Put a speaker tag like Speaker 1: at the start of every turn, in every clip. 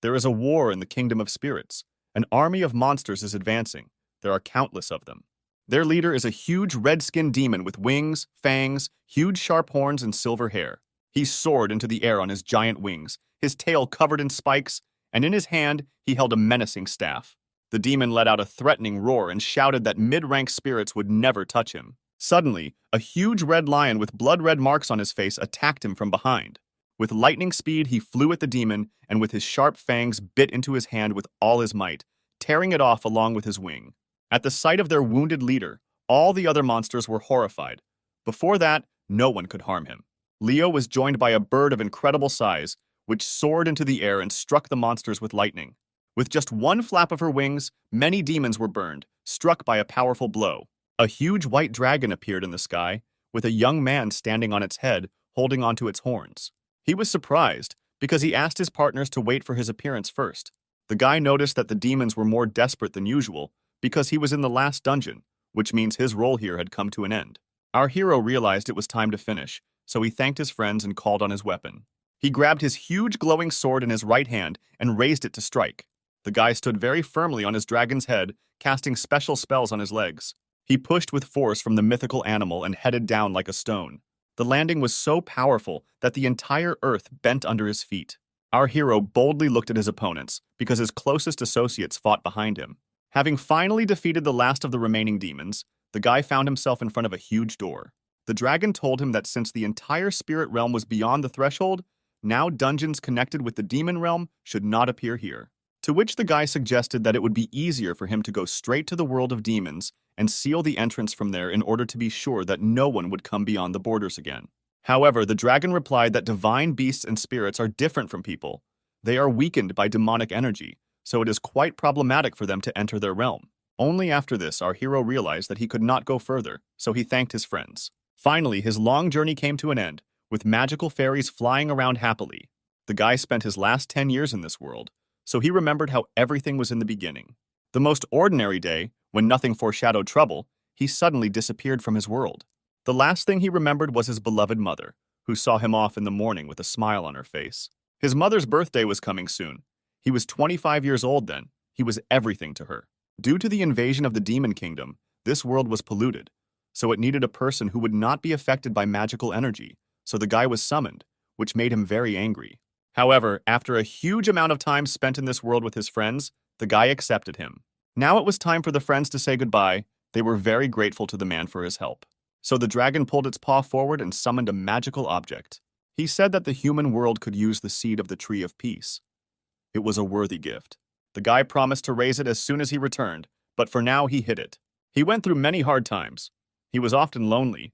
Speaker 1: There is a war in the kingdom of spirits. An army of monsters is advancing. There are countless of them. Their leader is a huge red-skinned demon with wings, fangs, huge sharp horns, and silver hair. He soared into the air on his giant wings, his tail covered in spikes, and in his hand he held a menacing staff. The demon let out a threatening roar and shouted that mid-rank spirits would never touch him. Suddenly, a huge red lion with blood-red marks on his face attacked him from behind. With lightning speed, he flew at the demon and with his sharp fangs bit into his hand with all his might, tearing it off along with his wing. At the sight of their wounded leader, all the other monsters were horrified. Before that, no one could harm him. Leo was joined by a bird of incredible size, which soared into the air and struck the monsters with lightning. With just one flap of her wings, many demons were burned, struck by a powerful blow. A huge white dragon appeared in the sky, with a young man standing on its head, holding onto its horns. He was surprised, because he asked his partners to wait for his appearance first. The guy noticed that the demons were more desperate than usual, because he was in the last dungeon, which means his role here had come to an end. Our hero realized it was time to finish, so he thanked his friends and called on his weapon. He grabbed his huge glowing sword in his right hand and raised it to strike. The guy stood very firmly on his dragon's head, casting special spells on his legs. He pushed with force from the mythical animal and headed down like a stone. The landing was so powerful that the entire earth bent under his feet. Our hero boldly looked at his opponents, because his closest associates fought behind him. Having finally defeated the last of the remaining demons, the guy found himself in front of a huge door. The dragon told him that since the entire spirit realm was beyond the threshold, now dungeons connected with the demon realm should not appear here. To which the guy suggested that it would be easier for him to go straight to the world of demons and seal the entrance from there in order to be sure that no one would come beyond the borders again. However, the dragon replied that divine beasts and spirits are different from people. They are weakened by demonic energy, so it is quite problematic for them to enter their realm. Only after this, our hero realized that he could not go further, so he thanked his friends. Finally, his long journey came to an end, with magical fairies flying around happily. The guy spent his last 10 years in this world, so he remembered how everything was in the beginning. The most ordinary day, when nothing foreshadowed trouble, he suddenly disappeared from his world. The last thing he remembered was his beloved mother, who saw him off in the morning with a smile on her face. His mother's birthday was coming soon. He was 25 years old then. He was everything to her. Due to the invasion of the demon kingdom, this world was polluted, so it needed a person who would not be affected by magical energy, so the guy was summoned, which made him very angry. However, after a huge amount of time spent in this world with his friends, the guy accepted him. Now it was time for the friends to say goodbye. They were very grateful to the man for his help. So the dragon pulled its paw forward and summoned a magical object. He said that the human world could use the seed of the tree of peace. It was a worthy gift. The guy promised to raise it as soon as he returned, but for now he hid it. He went through many hard times. He was often lonely.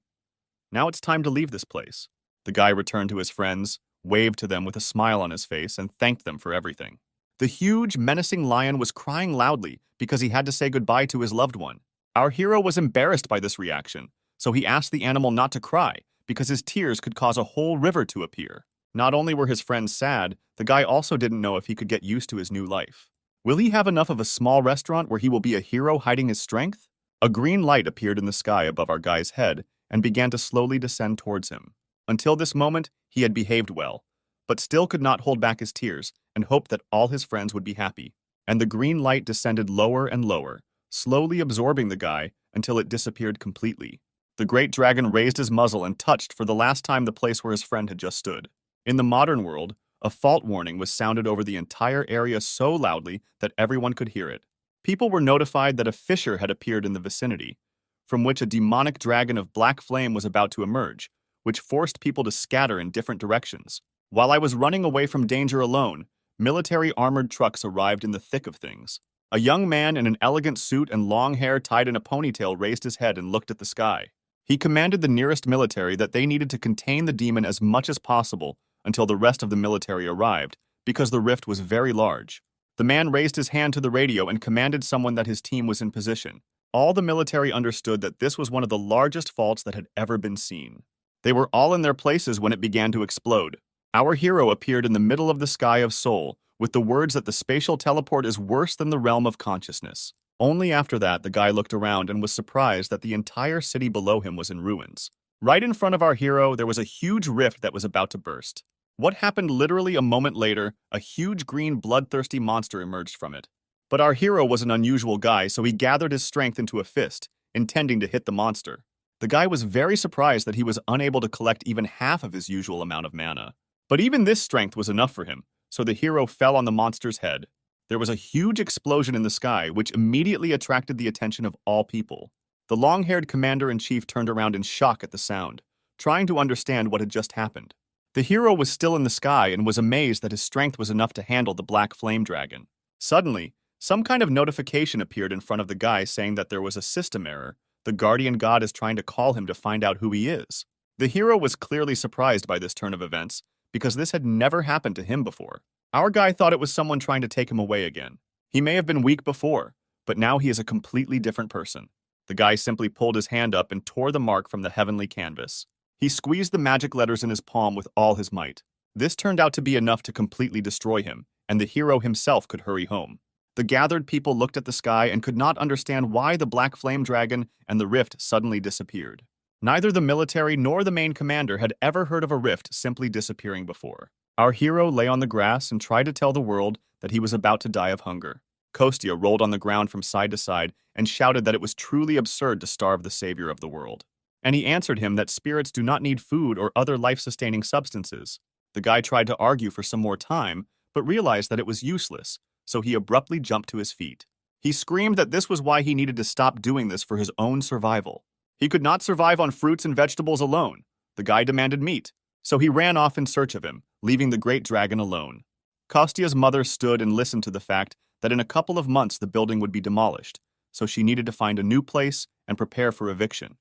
Speaker 1: Now it's time to leave this place. The guy returned to his friends, waved to them with a smile on his face, and thanked them for everything. The huge, menacing lion was crying loudly because he had to say goodbye to his loved one. Our hero was embarrassed by this reaction, so he asked the animal not to cry because his tears could cause a whole river to appear. Not only were his friends sad, the guy also didn't know if he could get used to his new life. Will he have enough of a small restaurant where he will be a hero hiding his strength? A green light appeared in the sky above our guy's head and began to slowly descend towards him. Until this moment, he had behaved well, but still could not hold back his tears and hoped that all his friends would be happy. And the green light descended lower and lower, slowly absorbing the guy until it disappeared completely. The great dragon raised his muzzle and touched for the last time the place where his friend had just stood. In the modern world, a fault warning was sounded over the entire area so loudly that everyone could hear it. People were notified that a fissure had appeared in the vicinity, from which a demonic dragon of black flame was about to emerge, which forced people to scatter in different directions. While I was running away from danger alone, military armored trucks arrived in the thick of things. A young man in an elegant suit and long hair tied in a ponytail raised his head and looked at the sky. He commanded the nearest military that they needed to contain the demon as much as possible until the rest of the military arrived, because the rift was very large. The man raised his hand to the radio and commanded someone that his team was in position. All the military understood that this was one of the largest faults that had ever been seen. They were all in their places when it began to explode. Our hero appeared in the middle of the sky of Seoul, with the words that the spatial teleport is worse than the realm of consciousness. Only after that, the guy looked around and was surprised that the entire city below him was in ruins. Right in front of our hero, there was a huge rift that was about to burst. What happened literally a moment later, a huge green bloodthirsty monster emerged from it. But our hero was an unusual guy, so he gathered his strength into a fist, intending to hit the monster. The guy was very surprised that he was unable to collect even half of his usual amount of mana. But even this strength was enough for him, so the hero fell on the monster's head. There was a huge explosion in the sky, which immediately attracted the attention of all people. The long-haired commander-in-chief turned around in shock at the sound, trying to understand what had just happened. The hero was still in the sky and was amazed that his strength was enough to handle the black flame dragon. Suddenly, some kind of notification appeared in front of the guy saying that there was a system error. The guardian god is trying to call him to find out who he is. The hero was clearly surprised by this turn of events, because this had never happened to him before. Our guy thought it was someone trying to take him away again. He may have been weak before, but now he is a completely different person. The guy simply pulled his hand up and tore the mark from the heavenly canvas. He squeezed the magic letters in his palm with all his might. This turned out to be enough to completely destroy him, and the hero himself could hurry home. The gathered people looked at the sky and could not understand why the black flame dragon and the rift suddenly disappeared. Neither the military nor the main commander had ever heard of a rift simply disappearing before. Our hero lay on the grass and tried to tell the world that he was about to die of hunger. Kostya rolled on the ground from side to side and shouted that it was truly absurd to starve the savior of the world. And he answered him that spirits do not need food or other life-sustaining substances. The guy tried to argue for some more time, but realized that it was useless, so he abruptly jumped to his feet. He screamed that this was why he needed to stop doing this for his own survival. He could not survive on fruits and vegetables alone. The guy demanded meat, so he ran off in search of him, leaving the great dragon alone. Kostya's mother stood and listened to the fact that in a couple of months the building would be demolished, so she needed to find a new place and prepare for eviction.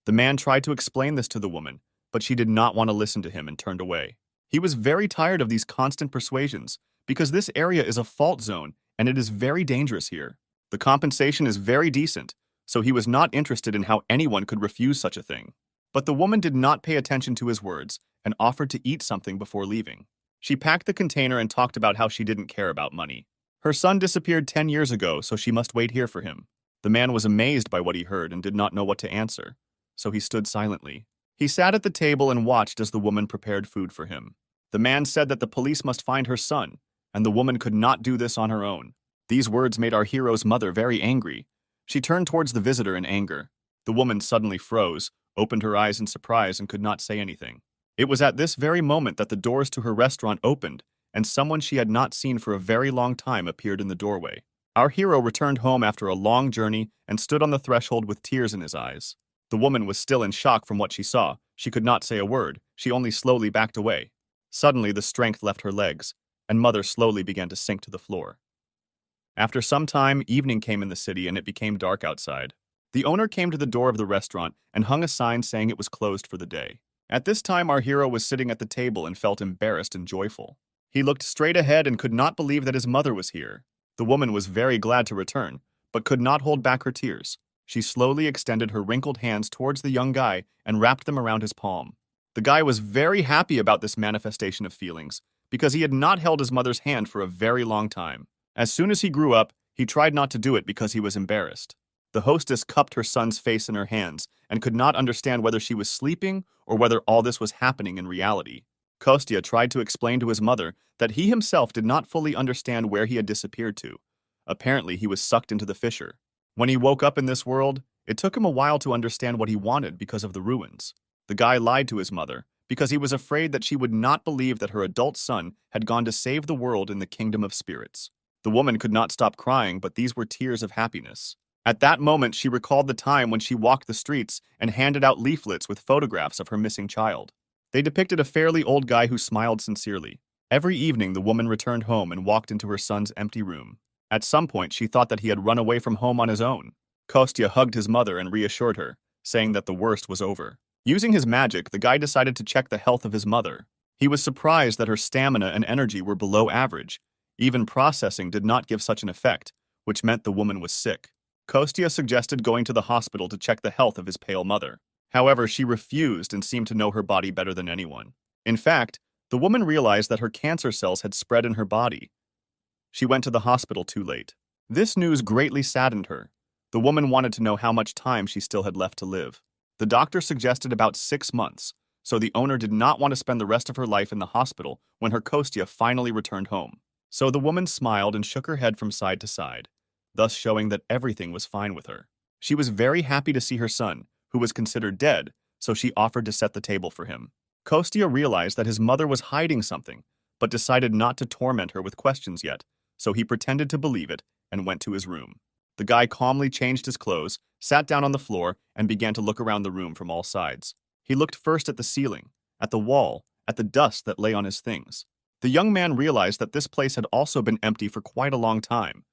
Speaker 1: The man tried to explain this to the woman, but she did not want to listen to him and turned away. He was very tired of these constant persuasions, because this area is a fault zone and it is very dangerous here. The compensation is very decent, so he was not interested in how anyone could refuse such a thing. But the woman did not pay attention to his words and offered to eat something before leaving. She packed the container and talked about how she didn't care about money. Her son disappeared 10 years ago, so she must wait here for him. The man was amazed by what he heard and did not know what to answer, so he stood silently. He sat at the table and watched as the woman prepared food for him. The man said that the police must find her son, and the woman could not do this on her own. These words made our hero's mother very angry. She turned towards the visitor in anger. The woman suddenly froze, opened her eyes in surprise, and could not say anything. It was at this very moment that the doors to her restaurant opened, and someone she had not seen for a very long time appeared in the doorway. Our hero returned home after a long journey and stood on the threshold with tears in his eyes. The woman was still in shock from what she saw. She could not say a word. She only slowly backed away. Suddenly, the strength left her legs, and mother slowly began to sink to the floor. After some time, evening came in the city and it became dark outside. The owner came to the door of the restaurant and hung a sign saying it was closed for the day. At this time, our hero was sitting at the table and felt embarrassed and joyful. He looked straight ahead and could not believe that his mother was here. The woman was very glad to return, but could not hold back her tears. She slowly extended her wrinkled hands towards the young guy and wrapped them around his palm. The guy was very happy about this manifestation of feelings, because he had not held his mother's hand for a very long time. As soon as he grew up, he tried not to do it because he was embarrassed. The hostess cupped her son's face in her hands and could not understand whether she was sleeping or whether all this was happening in reality. Kostya tried to explain to his mother that he himself did not fully understand where he had disappeared to. Apparently, he was sucked into the fissure. When he woke up in this world, it took him a while to understand what he wanted because of the ruins. The guy lied to his mother because he was afraid that she would not believe that her adult son had gone to save the world in the kingdom of spirits. The woman could not stop crying, but these were tears of happiness. At that moment, she recalled the time when she walked the streets and handed out leaflets with photographs of her missing child. They depicted a fairly old guy who smiled sincerely. Every evening, the woman returned home and walked into her son's empty room. At some point, she thought that he had run away from home on his own. Kostya hugged his mother and reassured her, saying that the worst was over. Using his magic, the guy decided to check the health of his mother. He was surprised that her stamina and energy were below average. Even processing did not give such an effect, which meant the woman was sick. Kostya suggested going to the hospital to check the health of his pale mother. However, she refused and seemed to know her body better than anyone. In fact, the woman realized that her cancer cells had spread in her body. She went to the hospital too late. This news greatly saddened her. The woman wanted to know how much time she still had left to live. The doctor suggested about 6 months, so the owner did not want to spend the rest of her life in the hospital when her Kostya finally returned home. So the woman smiled and shook her head from side to side, thus showing that everything was fine with her. She was very happy to see her son, who was considered dead, so she offered to set the table for him. Kostya realized that his mother was hiding something, but decided not to torment her with questions yet, so he pretended to believe it and went to his room. The guy calmly changed his clothes, sat down on the floor, and began to look around the room from all sides. He looked first at the ceiling, at the wall, at the dust that lay on his things. The young man realized that this place had also been empty for quite a long time,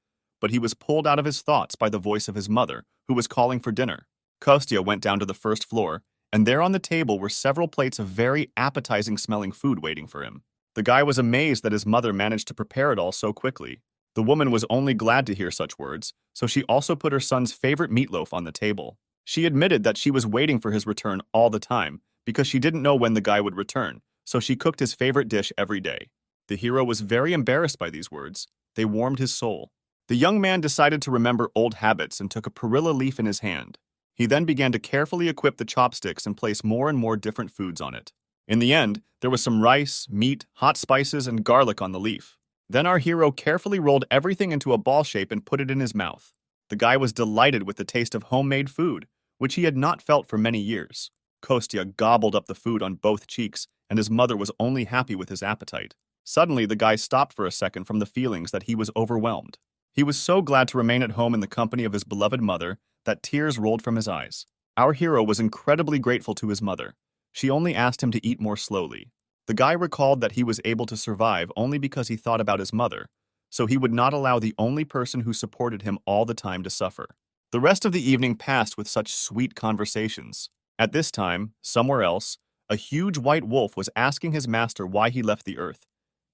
Speaker 1: but he was pulled out of his thoughts by the voice of his mother, who was calling for dinner. Kostya went down to the first floor, and there on the table were several plates of very appetizing-smelling food waiting for him. The guy was amazed that his mother managed to prepare it all so quickly. The woman was only glad to hear such words, so she also put her son's favorite meatloaf on the table. She admitted that she was waiting for his return all the time because she didn't know when the guy would return, so she cooked his favorite dish every day. The hero was very embarrassed by these words. They warmed his soul. The young man decided to remember old habits and took a perilla leaf in his hand. He then began to carefully equip the chopsticks and place more and more different foods on it. In the end, there was some rice, meat, hot spices, and garlic on the leaf. Then our hero carefully rolled everything into a ball shape and put it in his mouth. The guy was delighted with the taste of homemade food, which he had not felt for many years. Kostya gobbled up the food on both cheeks, and his mother was only happy with his appetite. Suddenly, the guy stopped for a second from the feelings that he was overwhelmed. He was so glad to remain at home in the company of his beloved mother that tears rolled from his eyes. Our hero was incredibly grateful to his mother. She only asked him to eat more slowly. The guy recalled that he was able to survive only because he thought about his mother, so he would not allow the only person who supported him all the time to suffer. The rest of the evening passed with such sweet conversations. At this time, somewhere else, a huge white wolf was asking his master why he left the earth.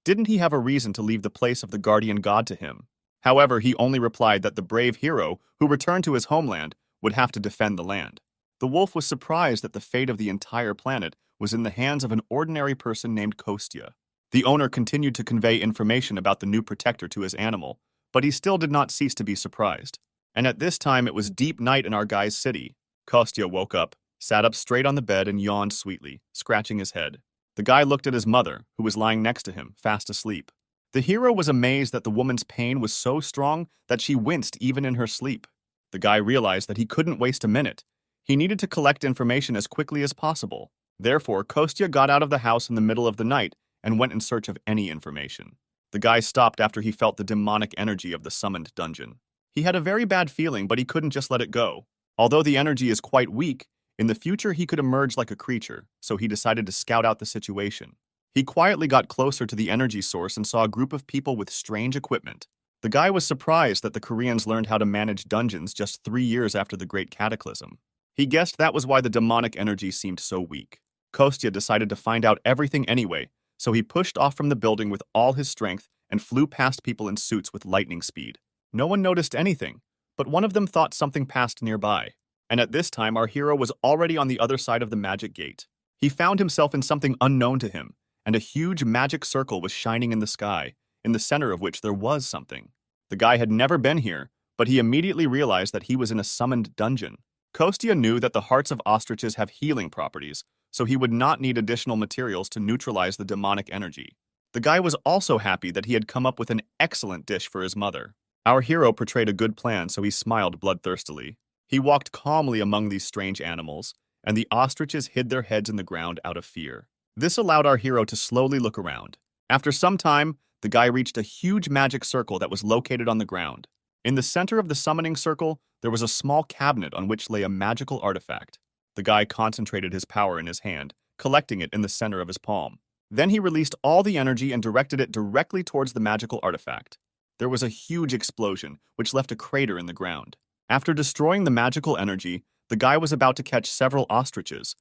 Speaker 1: Didn't he have a reason to leave the place of the guardian god to him? However, he only replied that the brave hero, who returned to his homeland, would have to defend the land. The wolf was surprised that the fate of the entire planet was in the hands of an ordinary person named Kostya. The owner continued to convey information about the new protector to his animal, but he still did not cease to be surprised. And at this time it was deep night in our guy's city. Kostya woke up, sat up straight on the bed and yawned sweetly, scratching his head. The guy looked at his mother, who was lying next to him, fast asleep. The hero was amazed that the woman's pain was so strong that she winced even in her sleep. The guy realized that he couldn't waste a minute. He needed to collect information as quickly as possible. Therefore, Kostya got out of the house in the middle of the night and went in search of any information. The guy stopped after he felt the demonic energy of the summoned dungeon. He had a very bad feeling, but he couldn't just let it go. Although the energy is quite weak, in the future he could emerge like a creature, so he decided to scout out the situation. He quietly got closer to the energy source and saw a group of people with strange equipment. The guy was surprised that the Koreans learned how to manage dungeons just 3 years after the Great Cataclysm. He guessed that was why the demonic energy seemed so weak. Kostya decided to find out everything anyway, so he pushed off from the building with all his strength and flew past people in suits with lightning speed. No one noticed anything, but one of them thought something passed nearby. And at this time, our hero was already on the other side of the magic gate. He found himself in something unknown to him, and a huge magic circle was shining in the sky, in the center of which there was something. The guy had never been here, but he immediately realized that he was in a summoned dungeon. Kostya knew that the hearts of ostriches have healing properties, so he would not need additional materials to neutralize the demonic energy. The guy was also happy that he had come up with an excellent dish for his mother. Our hero portrayed a good plan, so he smiled bloodthirstily. He walked calmly among these strange animals, and the ostriches hid their heads in the ground out of fear. This allowed our hero to slowly look around. After some time, the guy reached a huge magic circle that was located on the ground. In the center of the summoning circle, there was a small cabinet on which lay a magical artifact. The guy concentrated his power in his hand, collecting it in the center of his palm. Then he released all the energy and directed it directly towards the magical artifact. There was a huge explosion, which left a crater in the ground. After destroying the magical energy, the guy was about to catch several ostriches,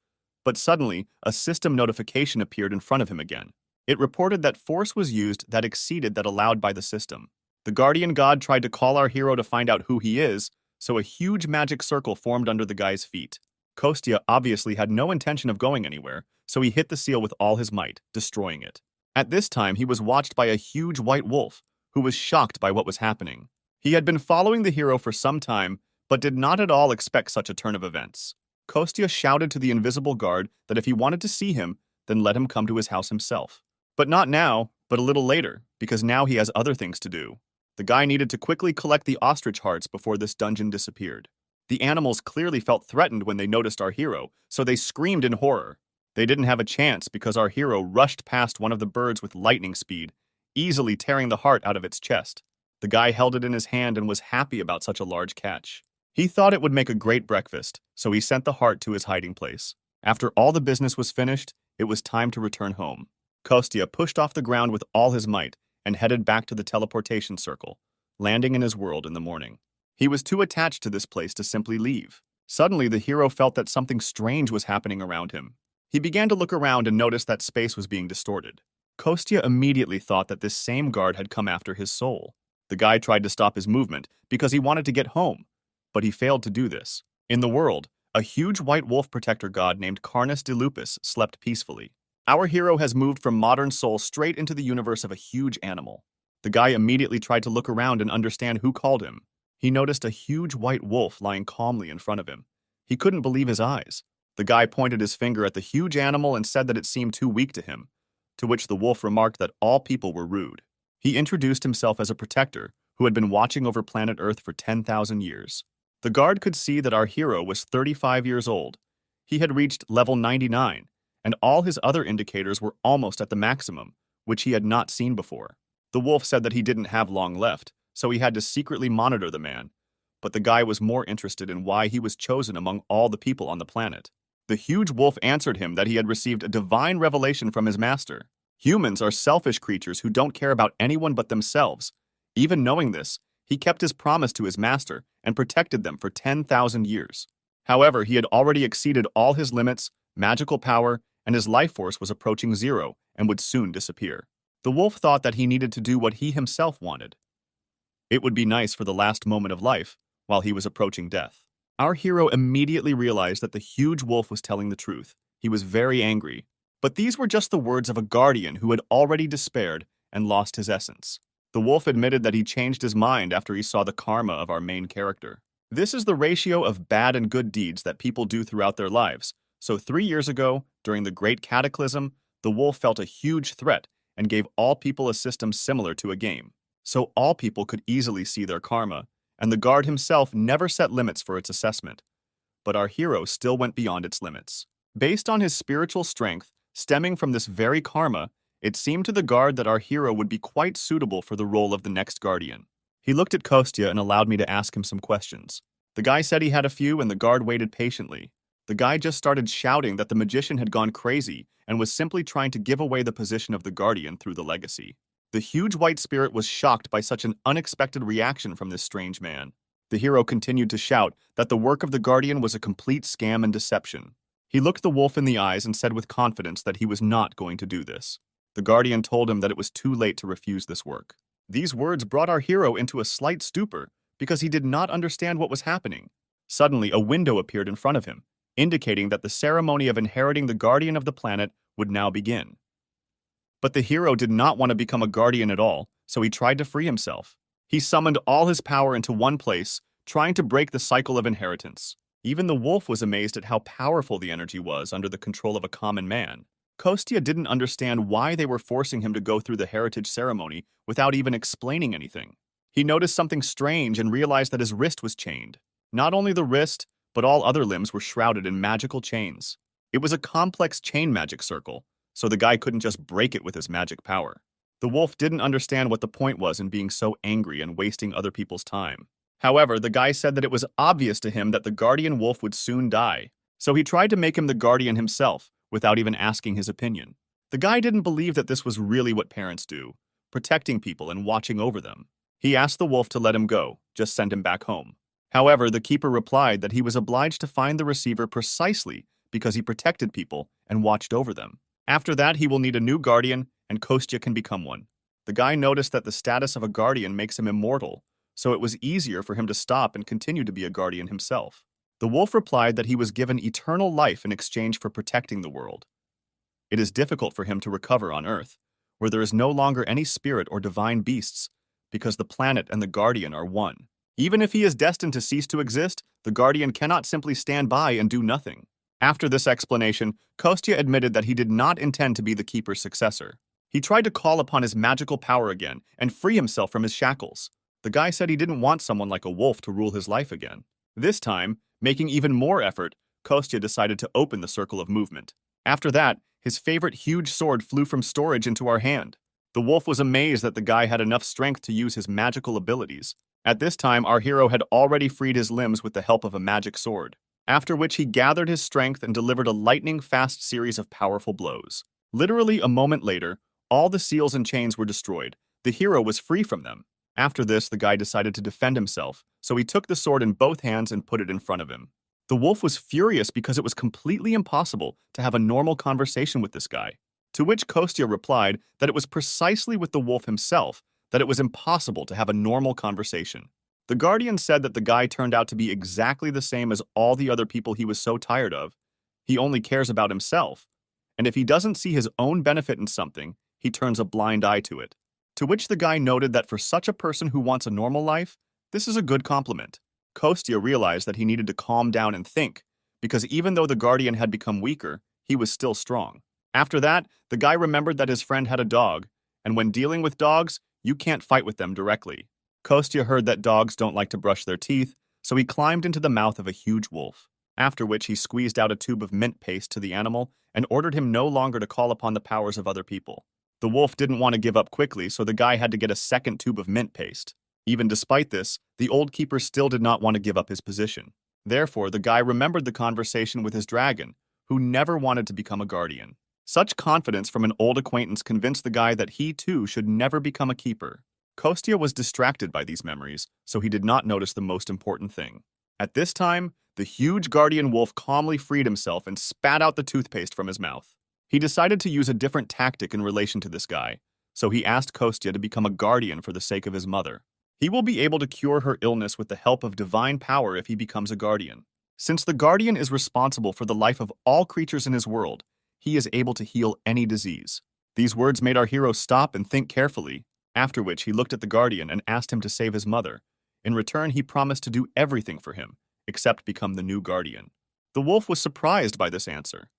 Speaker 1: but suddenly, a system notification appeared in front of him again. It reported that force was used that exceeded that allowed by the system. The guardian god tried to call our hero to find out who he is, so a huge magic circle formed under the guy's feet. Kostya obviously had no intention of going anywhere, so he hit the seal with all his might, destroying it. At this time, he was watched by a huge white wolf, who was shocked by what was happening. He had been following the hero for some time, but did not at all expect such a turn of events. Kostya shouted to the invisible guard that if he wanted to see him, then let him come to his house himself. But not now, but a little later, because now he has other things to do. The guy needed to quickly collect the ostrich hearts before this dungeon disappeared. The animals clearly felt threatened when they noticed our hero, so they screamed in horror. They didn't have a chance because our hero rushed past one of the birds with lightning speed, easily tearing the heart out of its chest. The guy held it in his hand and was happy about such a large catch. He thought it would make a great breakfast, so he sent the heart to his hiding place. After all the business was finished, it was time to return home. Kostya pushed off the ground with all his might and headed back to the teleportation circle, landing in his world in the morning. He was too attached to this place to simply leave. Suddenly, the hero felt that something strange was happening around him. He began to look around and noticed that space was being distorted. Kostya immediately thought that this same guard had come after his soul. The guy tried to stop his movement because he wanted to get home, but he failed to do this. In the world, a huge white wolf protector god named Carnus de Lupus slept peacefully. Our hero has moved from modern soul straight into the universe of a huge animal. The guy immediately tried to look around and understand who called him. He noticed a huge white wolf lying calmly in front of him. He couldn't believe his eyes. The guy pointed his finger at the huge animal and said that it seemed too weak to him, to which the wolf remarked that all people were rude. He introduced himself as a protector who had been watching over planet Earth for 10,000 years. The guard could see that our hero was 35 years old. He had reached level 99, and all his other indicators were almost at the maximum, which he had not seen before. The wolf said that he didn't have long left, so he had to secretly monitor the man. But the guy was more interested in why he was chosen among all the people on the planet. The huge wolf answered him that he had received a divine revelation from his master. Humans are selfish creatures who don't care about anyone but themselves. Even knowing this, he kept his promise to his master and protected them for 10,000 years. However, he had already exceeded all his limits, magical power, and his life force was approaching zero and would soon disappear. The wolf thought that he needed to do what he himself wanted. It would be nice for the last moment of life while he was approaching death. Our hero immediately realized that the huge wolf was telling the truth. He was very angry. But these were just the words of a guardian who had already despaired and lost his essence. The wolf admitted that he changed his mind after he saw the karma of our main character. This is the ratio of bad and good deeds that people do throughout their lives. So 3 years ago, during the Great Cataclysm, the wolf felt a huge threat and gave all people a system similar to a game. So all people could easily see their karma, and the guard himself never set limits for its assessment. But our hero still went beyond its limits. Based on his spiritual strength, stemming from this very karma, it seemed to the guard that our hero would be quite suitable for the role of the next guardian. He looked at Kostya and allowed me to ask him some questions. The guy said he had a few and the guard waited patiently. The guy just started shouting that the magician had gone crazy and was simply trying to give away the position of the guardian through the legacy. The huge white spirit was shocked by such an unexpected reaction from this strange man. The hero continued to shout that the work of the guardian was a complete scam and deception. He looked the wolf in the eyes and said with confidence that he was not going to do this. The guardian told him that it was too late to refuse this work. These words brought our hero into a slight stupor because he did not understand what was happening. Suddenly, a window appeared in front of him, indicating that the ceremony of inheriting the guardian of the planet would now begin. But the hero did not want to become a guardian at all, so he tried to free himself. He summoned all his power into one place, trying to break the cycle of inheritance. Even the wolf was amazed at how powerful the energy was under the control of a common man. Kostya didn't understand why they were forcing him to go through the heritage ceremony without even explaining anything. He noticed something strange and realized that his wrist was chained. Not only the wrist, but all other limbs were shrouded in magical chains. It was a complex chain magic circle, so the guy couldn't just break it with his magic power. The wolf didn't understand what the point was in being so angry and wasting other people's time. However, the guy said that it was obvious to him that the guardian wolf would soon die, so he tried to make him the guardian himself without even asking his opinion. The guy didn't believe that this was really what parents do, protecting people and watching over them. He asked the wolf to let him go, just send him back home. However, the keeper replied that he was obliged to find the receiver precisely because he protected people and watched over them. After that, he will need a new guardian, and Kostya can become one. The guy noticed that the status of a guardian makes him immortal, so it was easier for him to stop and continue to be a guardian himself. The wolf replied that he was given eternal life in exchange for protecting the world. It is difficult for him to recover on Earth, where there is no longer any spirit or divine beasts, because the planet and the guardian are one. Even if he is destined to cease to exist, The Guardian cannot simply stand by and do nothing. After this explanation, Kostya admitted that he did not intend to be the Keeper's successor. He tried to call upon his magical power again and free himself from his shackles. The guy said he didn't want someone like a wolf to rule his life again. This time, making even more effort, Kostya decided to open the circle of movement. After that, his favorite huge sword flew from storage into our hand. The wolf was amazed that the guy had enough strength to use his magical abilities. At this time, our hero had already freed his limbs with the help of a magic sword, after which he gathered his strength and delivered a lightning-fast series of powerful blows. Literally a moment later, all the seals and chains were destroyed. The hero was free from them. After this, the guy decided to defend himself, so he took the sword in both hands and put it in front of him. The wolf was furious because it was completely impossible to have a normal conversation with this guy, to which Kostya replied that it was precisely with the wolf himself that it was impossible to have a normal conversation. The Guardian said that the guy turned out to be exactly the same as all the other people he was so tired of. He only cares about himself, and if he doesn't see his own benefit in something, he turns a blind eye to it. To which the guy noted that for such a person who wants a normal life, this is a good compliment. Kostya realized that he needed to calm down and think, because even though the Guardian had become weaker, he was still strong. After that, the guy remembered that his friend had a dog, and when dealing with dogs, you can't fight with them directly. Kostya heard that dogs don't like to brush their teeth, so he climbed into the mouth of a huge wolf, after which he squeezed out a tube of mint paste to the animal and ordered him no longer to call upon the powers of other people. The wolf didn't want to give up quickly, so the guy had to get a second tube of mint paste. Even despite this, the old keeper still did not want to give up his position. Therefore, the guy remembered the conversation with his dragon, who never wanted to become a guardian. Such confidence from an old acquaintance convinced the guy that he too should never become a keeper. Kostya was distracted by these memories, so he did not notice the most important thing. At this time, the huge guardian wolf calmly freed himself and spat out the toothpaste from his mouth. He decided to use a different tactic in relation to this guy, so he asked Kostya to become a guardian for the sake of his mother. He will be able to cure her illness with the help of divine power if he becomes a guardian. Since the guardian is responsible for the life of all creatures in his world, he is able to heal any disease. These words made our hero stop and think carefully, after which he looked at the guardian and asked him to save his mother. In return, he promised to do everything for him, except become the new guardian. The wolf was surprised by this answer.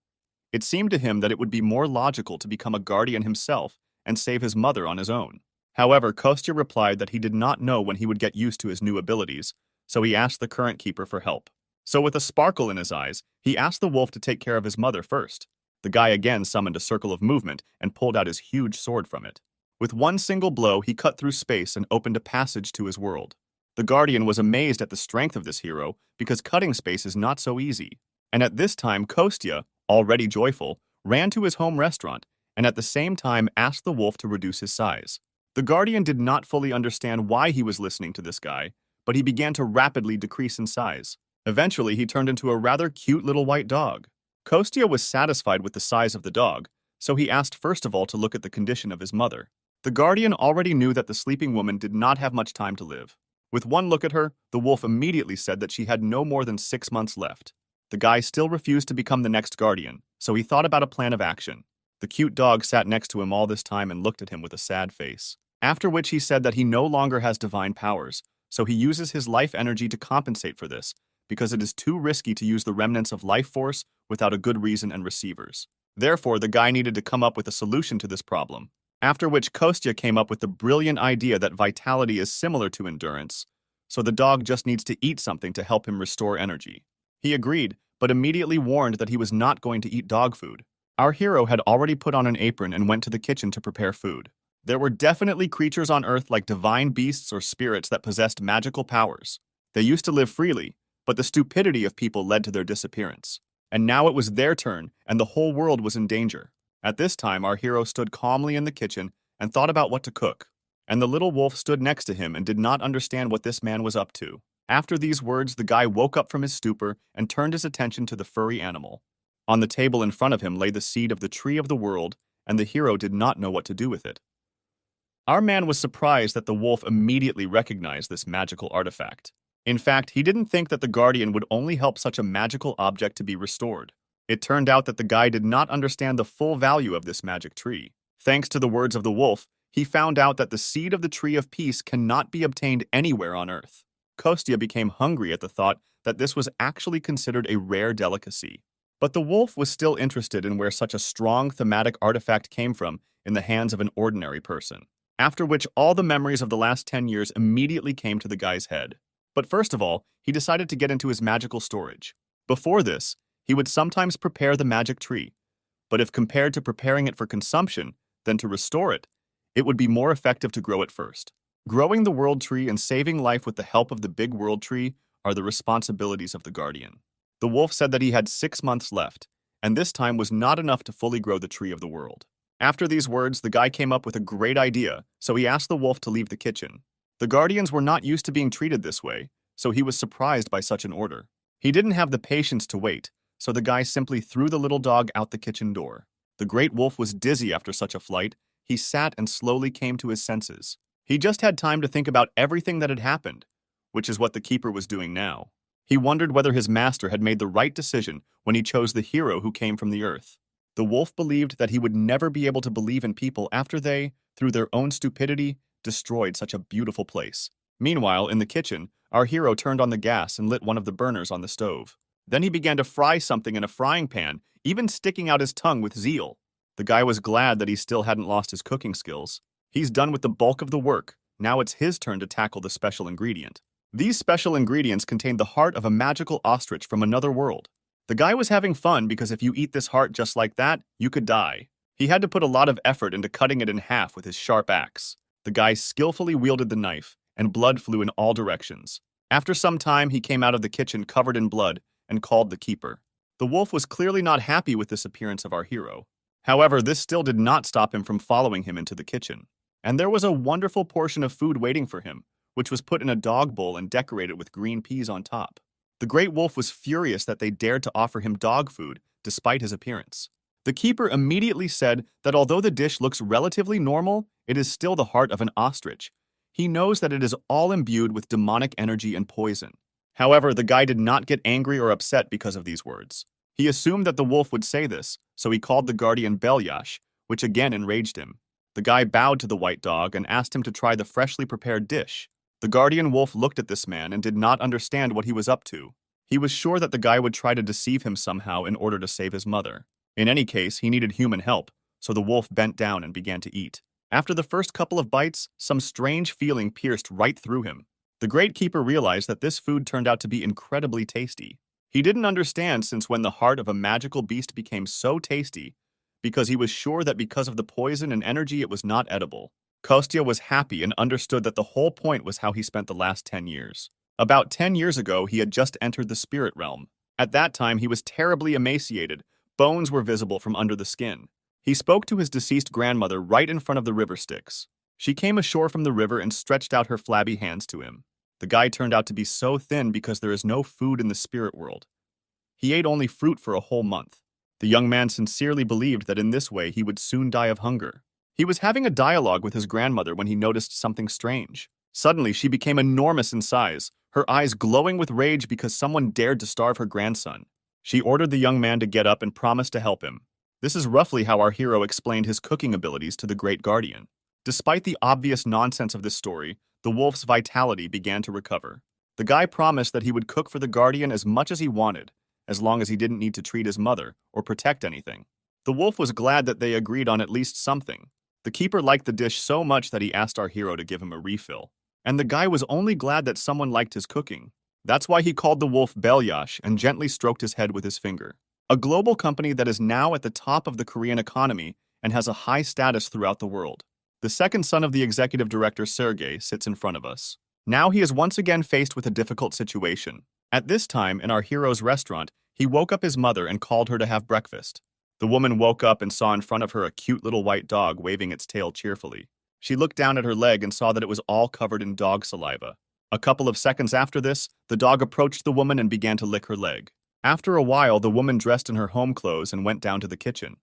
Speaker 1: It seemed to him that it would be more logical to become a guardian himself and save his mother on his own. However, Kostya replied that he did not know when he would get used to his new abilities, so he asked the current keeper for help. So with a sparkle in his eyes, he asked the wolf to take care of his mother first. The guy again summoned a circle of movement and pulled out his huge sword from it. With one single blow, he cut through space and opened a passage to his world. The Guardian was amazed at the strength of this hero because cutting space is not so easy. And at this time, Kostya, already joyful, ran to his home restaurant and at the same time asked the wolf to reduce his size. The Guardian did not fully understand why he was listening to this guy, but he began to rapidly decrease in size. Eventually, he turned into a rather cute little white dog. Kostya was satisfied with the size of the dog, so he asked first of all to look at the condition of his mother. The Guardian already knew that the sleeping woman did not have much time to live. With one look at her, the wolf immediately said that she had no more than 6 months left. The guy still refused to become the next guardian, so he thought about a plan of action. The cute dog sat next to him all this time and looked at him with a sad face. After which he said that he no longer has divine powers, so he uses his life energy to compensate for this, because it is too risky to use the remnants of life force without a good reason and receivers. Therefore, the guy needed to come up with a solution to this problem. After which Kostya came up with the brilliant idea that vitality is similar to endurance, so the dog just needs to eat something to help him restore energy. He agreed, but immediately warned that he was not going to eat dog food. Our hero had already put on an apron and went to the kitchen to prepare food. There were definitely creatures on Earth like divine beasts or spirits that possessed magical powers. They used to live freely, but the stupidity of people led to their disappearance. And now it was their turn, and the whole world was in danger. At this time, our hero stood calmly in the kitchen and thought about what to cook. And the little wolf stood next to him and did not understand what this man was up to. After these words, the guy woke up from his stupor and turned his attention to the furry animal. On the table in front of him lay the seed of the tree of the world, and the hero did not know what to do with it. Our man was surprised that the wolf immediately recognized this magical artifact. In fact, he didn't think that the guardian would only help such a magical object to be restored. It turned out that the guy did not understand the full value of this magic tree. Thanks to the words of the wolf, he found out that the seed of the tree of peace cannot be obtained anywhere on Earth. Kostya became hungry at the thought that this was actually considered a rare delicacy. But the wolf was still interested in where such a strong thematic artifact came from in the hands of an ordinary person. After which all the memories of the last 10 years immediately came to the guy's head. But first of all, he decided to get into his magical storage. Before this, he would sometimes prepare the magic tree. But if compared to preparing it for consumption, then to restore it, it would be more effective to grow it first. Growing the world tree and saving life with the help of the big world tree are the responsibilities of the guardian. The wolf said that he had 6 months left, and this time was not enough to fully grow the tree of the world. After these words, the guy came up with a great idea, so he asked the wolf to leave the kitchen. The guardians were not used to being treated this way, so he was surprised by such an order. He didn't have the patience to wait, so the guy simply threw the little dog out the kitchen door. The great wolf was dizzy after such a flight. He sat and slowly came to his senses. He just had time to think about everything that had happened, which is what the keeper was doing now. He wondered whether his master had made the right decision when he chose the hero who came from the earth. The wolf believed that he would never be able to believe in people after they, through their own stupidity, destroyed such a beautiful place. Meanwhile, in the kitchen, our hero turned on the gas and lit one of the burners on the stove. Then he began to fry something in a frying pan, even sticking out his tongue with zeal. The guy was glad that he still hadn't lost his cooking skills. He's done with the bulk of the work. Now it's his turn to tackle the special ingredient. These special ingredients contained the heart of a magical ostrich from another world. The guy was having fun because if you eat this heart just like that, you could die. He had to put a lot of effort into cutting it in half with his sharp axe. The guy skillfully wielded the knife, and blood flew in all directions. After some time, he came out of the kitchen covered in blood and called the keeper. The wolf was clearly not happy with this appearance of our hero. However, this still did not stop him from following him into the kitchen. And there was a wonderful portion of food waiting for him, which was put in a dog bowl and decorated with green peas on top. The great wolf was furious that they dared to offer him dog food, despite his appearance. The keeper immediately said that although the dish looks relatively normal, it is still the heart of an ostrich. He knows that it is all imbued with demonic energy and poison. However, the guy did not get angry or upset because of these words. He assumed that the wolf would say this, so he called the guardian Belyash, which again enraged him. The guy bowed to the white dog and asked him to try the freshly prepared dish. The guardian wolf looked at this man and did not understand what he was up to. He was sure that the guy would try to deceive him somehow in order to save his mother. In any case, he needed human help, so the wolf bent down and began to eat. After the first couple of bites, some strange feeling pierced right through him. The great keeper realized that this food turned out to be incredibly tasty. He didn't understand since when the heart of a magical beast became so tasty, because he was sure that because of the poison and energy it was not edible. Kostya was happy and understood that the whole point was how he spent the last 10 years. About 10 years ago, he had just entered the spirit realm. At that time, he was terribly emaciated. Bones were visible from under the skin. He spoke to his deceased grandmother right in front of the river Styx. She came ashore from the river and stretched out her flabby hands to him. The guy turned out to be so thin because there is no food in the spirit world. He ate only fruit for a whole month. The young man sincerely believed that in this way he would soon die of hunger. He was having a dialogue with his grandmother when he noticed something strange. Suddenly, she became enormous in size, her eyes glowing with rage because someone dared to starve her grandson. She ordered the young man to get up and promised to help him. This is roughly how our hero explained his cooking abilities to the great guardian. Despite the obvious nonsense of this story, the wolf's vitality began to recover. The guy promised that he would cook for the guardian as much as he wanted, as long as he didn't need to treat his mother or protect anything. The wolf was glad that they agreed on at least something. The keeper liked the dish so much that he asked our hero to give him a refill. And the guy was only glad that someone liked his cooking. That's why he called the wolf Belyash and gently stroked his head with his finger. A global company that is now at the top of the Korean economy and has a high status throughout the world. The second son of the executive director, Sergei, sits in front of us. Now he is once again faced with a difficult situation. At this time, in our hero's restaurant, he woke up his mother and called her to have breakfast. The woman woke up and saw in front of her a cute little white dog waving its tail cheerfully. She looked down at her leg and saw that it was all covered in dog saliva. A couple of seconds after this, the dog approached the woman and began to lick her leg. After a while, the woman dressed in her home clothes and went down to the kitchen.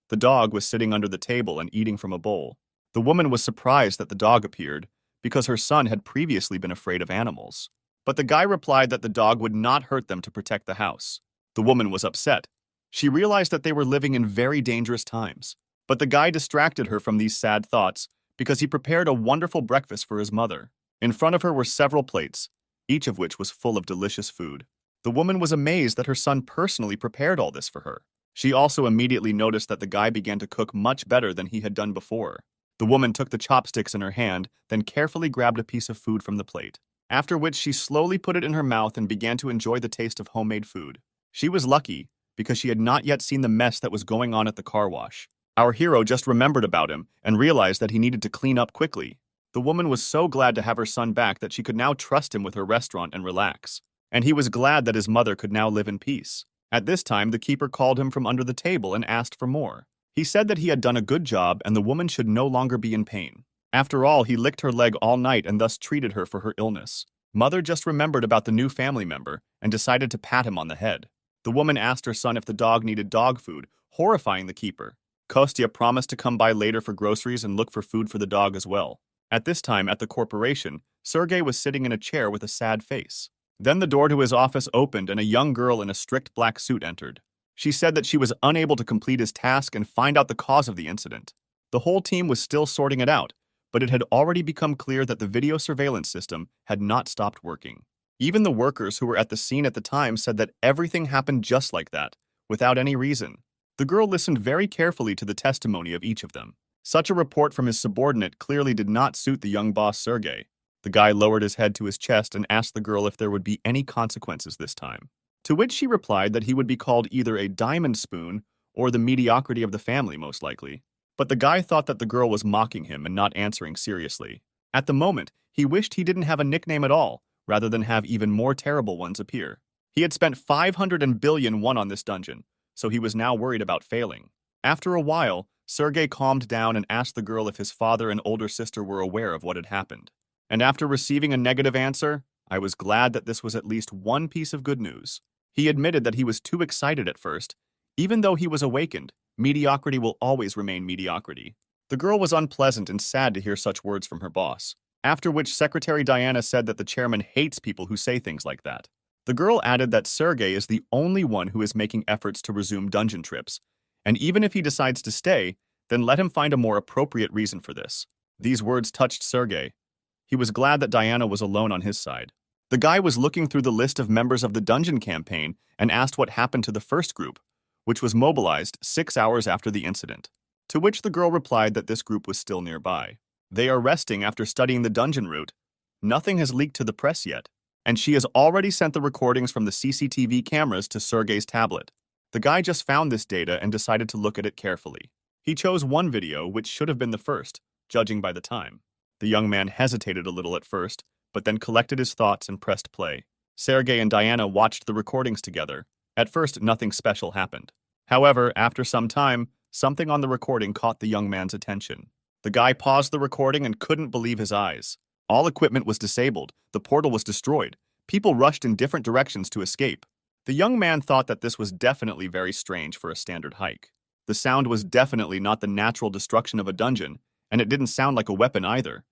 Speaker 1: The dog was sitting under the table and eating from a bowl. The woman was surprised that the dog appeared, because her son had previously been afraid of animals. But the guy replied that the dog would not hurt them to protect the house. The woman was upset. She realized that they were living in very dangerous times. But the guy distracted her from these sad thoughts because he prepared a wonderful breakfast for his mother. In front of her were several plates, each of which was full of delicious food. The woman was amazed that her son personally prepared all this for her. She also immediately noticed that the guy began to cook much better than he had done before. The woman took the chopsticks in her hand, then carefully grabbed a piece of food from the plate, after which she slowly put it in her mouth and began to enjoy the taste of homemade food. She was lucky, because she had not yet seen the mess that was going on at the car wash. Our hero just remembered about him and realized that he needed to clean up quickly. The woman was so glad to have her son back that she could now trust him with her restaurant and relax. And he was glad that his mother could now live in peace. At this time, the keeper called him from under the table and asked for more. He said that he had done a good job and the woman should no longer be in pain. After all, he licked her leg all night and thus treated her for her illness. Mother just remembered about the new family member and decided to pat him on the head. The woman asked her son if the dog needed dog food, horrifying the keeper. Kostya promised to come by later for groceries and look for food for the dog as well. At this time, at the corporation, Sergei was sitting in a chair with a sad face. Then the door to his office opened and a young girl in a strict black suit entered. She said that she was unable to complete his task and find out the cause of the incident. The whole team was still sorting it out, but it had already become clear that the video surveillance system had not stopped working. Even the workers who were at the scene at the time said that everything happened just like that, without any reason. The girl listened very carefully to the testimony of each of them. Such a report from his subordinate clearly did not suit the young boss Sergei. The guy lowered his head to his chest and asked the girl if there would be any consequences this time. To which she replied that he would be called either a diamond spoon or the mediocrity of the family, most likely. But the guy thought that the girl was mocking him and not answering seriously. At the moment, he wished he didn't have a nickname at all, rather than have even more terrible ones appear. He had spent 500 billion won on this dungeon, so he was now worried about failing. After a while, Sergei calmed down and asked the girl if his father and older sister were aware of what had happened. And after receiving a negative answer, I was glad that this was at least one piece of good news. He admitted that he was too excited at first. Even though he was awakened, mediocrity will always remain mediocrity. The girl was unpleasant and sad to hear such words from her boss. After which Secretary Diana said that the chairman hates people who say things like that. The girl added that Sergei is the only one who is making efforts to resume dungeon trips, and even if he decides to stay, then let him find a more appropriate reason for this. These words touched Sergei. He was glad that Diana was alone on his side. The guy was looking through the list of members of the dungeon campaign and asked what happened to the first group, which was mobilized 6 hours after the incident. To which the girl replied that this group was still nearby. They are resting after studying the dungeon route. Nothing has leaked to the press yet, and she has already sent the recordings from the CCTV cameras to Sergei's tablet. The guy just found this data and decided to look at it carefully. He chose one video, which should have been the first, judging by the time. The young man hesitated a little at first, but then collected his thoughts and pressed play. Sergei and Diana watched the recordings together. At first, nothing special happened. However, after some time, something on the recording caught the young man's attention. The guy paused the recording and couldn't believe his eyes. All equipment was disabled, the portal was destroyed, people rushed in different directions to escape. The young man thought that this was definitely very strange for a standard hike. The sound was definitely not the natural destruction of a dungeon, and it didn't sound like a weapon either.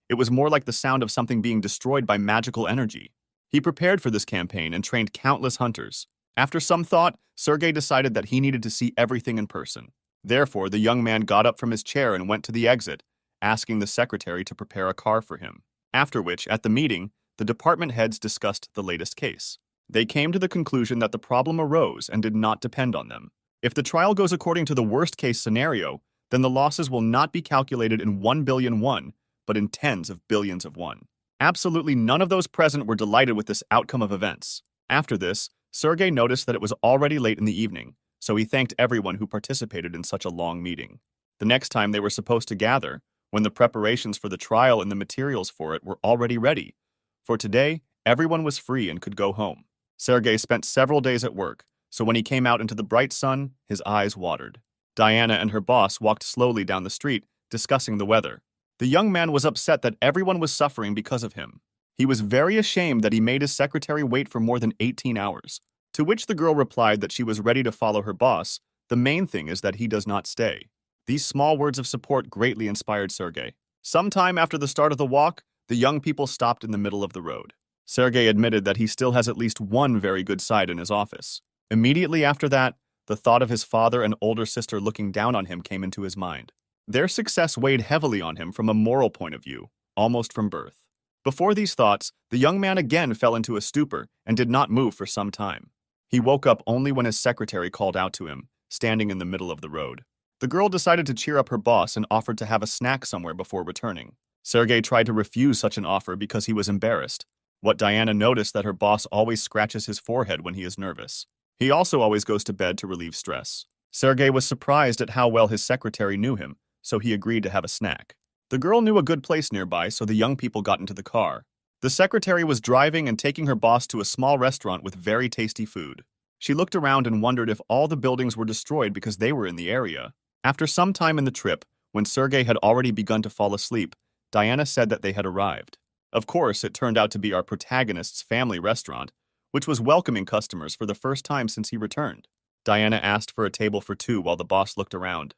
Speaker 1: It was more like the sound of something being destroyed by magical energy. He prepared for this campaign and trained countless hunters. After some thought, Sergei decided that he needed to see everything in person. Therefore, the young man got up from his chair and went to the exit, asking the secretary to prepare a car for him. After which, at the meeting, the department heads discussed the latest case. They came to the conclusion that the problem arose and did not depend on them. If the trial goes according to the worst-case scenario, then the losses will not be calculated in 1 billion won, but in tens of billions of won. Absolutely none of those present were delighted with this outcome of events. After this, Sergei noticed that it was already late in the evening, so he thanked everyone who participated in such a long meeting. The next time they were supposed to gather, when the preparations for the trial and the materials for it were already ready. For today, everyone was free and could go home. Sergei spent several days at work, so when he came out into the bright sun, his eyes watered. Diana and her boss walked slowly down the street, discussing the weather. The young man was upset that everyone was suffering because of him. He was very ashamed that he made his secretary wait for more than 18 hours. To which the girl replied that she was ready to follow her boss. The main thing is that he does not stay. These small words of support greatly inspired Sergei. Sometime after the start of the walk, the young people stopped in the middle of the road. Sergei admitted that he still has at least one very good side in his office. Immediately after that, the thought of his father and older sister looking down on him came into his mind. Their success weighed heavily on him from a moral point of view, almost from birth. Before these thoughts, the young man again fell into a stupor and did not move for some time. He woke up only when his secretary called out to him, standing in the middle of the road. The girl decided to cheer up her boss and offered to have a snack somewhere before returning. Sergei tried to refuse such an offer because he was embarrassed. What Diana noticed that her boss always scratches his forehead when he is nervous. He also always goes to bed to relieve stress. Sergei was surprised at how well his secretary knew him, so he agreed to have a snack. The girl knew a good place nearby, so the young people got into the car. The secretary was driving and taking her boss to a small restaurant with very tasty food. She looked around and wondered if all the buildings were destroyed because they were in the area. After some time in the trip, when Sergei had already begun to fall asleep, Diana said that they had arrived. Of course, it turned out to be our protagonist's family restaurant, which was welcoming customers for the first time since he returned. Diana asked for a table for two while the boss looked around.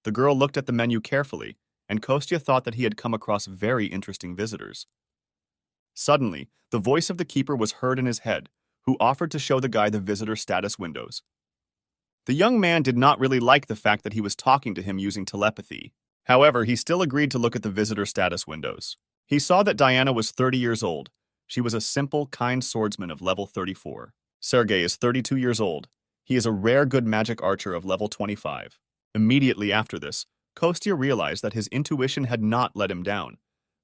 Speaker 1: The girl looked at the menu carefully, and Kostya thought that he had come across very interesting visitors. Suddenly, the voice of the keeper was heard in his head, who offered to show the guy the visitor status windows. The young man did not really like the fact that he was talking to him using telepathy. However, he still agreed to look at the visitor status windows. He saw that Diana was 30 years old. She was a simple, kind swordsman of level 34. Sergei is 32 years old. He is a rare good magic archer of level 25. Immediately after this, Kostya realized that his intuition had not let him down,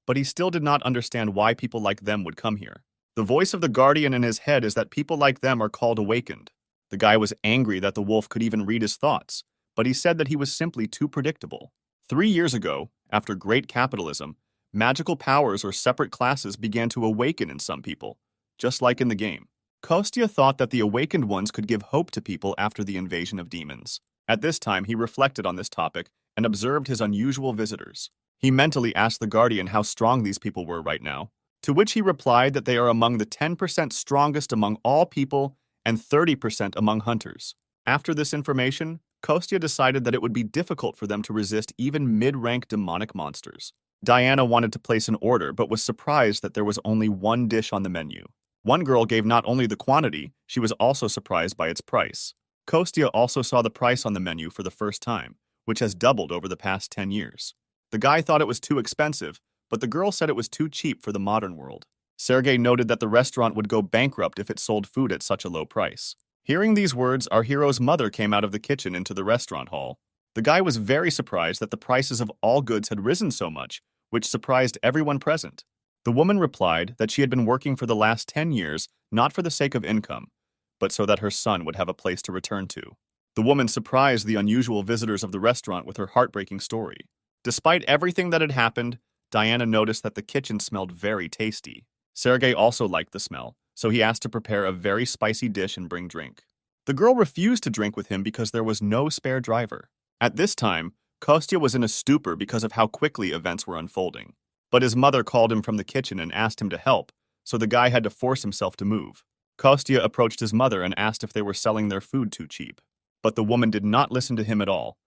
Speaker 1: but he still did not understand why people like them would come here. The voice of the guardian in his head is that people like them are called awakened. The guy was angry that the wolf could even read his thoughts, but he said that he was simply too predictable. 3 years ago, after great capitalism, magical powers or separate classes began to awaken in some people, just like in the game. Kostya thought that the awakened ones could give hope to people after the invasion of demons. At this time, he reflected on this topic and observed his unusual visitors. He mentally asked the guardian how strong these people were right now, to which he replied that they are among the 10% strongest among all people and 30% among hunters. After this information, Kostya decided that it would be difficult for them to resist even mid-rank demonic monsters. Diana wanted to place an order but was surprised that there was only one dish on the menu. One girl gave not only the quantity, she was also surprised by its price. Kostya also saw the price on the menu for the first time, which has doubled over the past 10 years. The guy thought it was too expensive, but the girl said it was too cheap for the modern world. Sergei noted that the restaurant would go bankrupt if it sold food at such a low price. Hearing these words, our hero's mother came out of the kitchen into the restaurant hall. The guy was very surprised that the prices of all goods had risen so much, which surprised everyone present. The woman replied that she had been working for the last 10 years, not for the sake of income, but so that her son would have a place to return to. The woman surprised the unusual visitors of the restaurant with her heartbreaking story. Despite everything that had happened, Diana noticed that the kitchen smelled very tasty. Sergei also liked the smell, so he asked to prepare a very spicy dish and bring drink. The girl refused to drink with him because there was no spare driver. At this time, Kostya was in a stupor because of how quickly events were unfolding. But his mother called him from the kitchen and asked him to help, so the guy had to force himself to move. Kostya approached his mother and asked if they were selling their food too cheap. But the woman did not listen to him at all.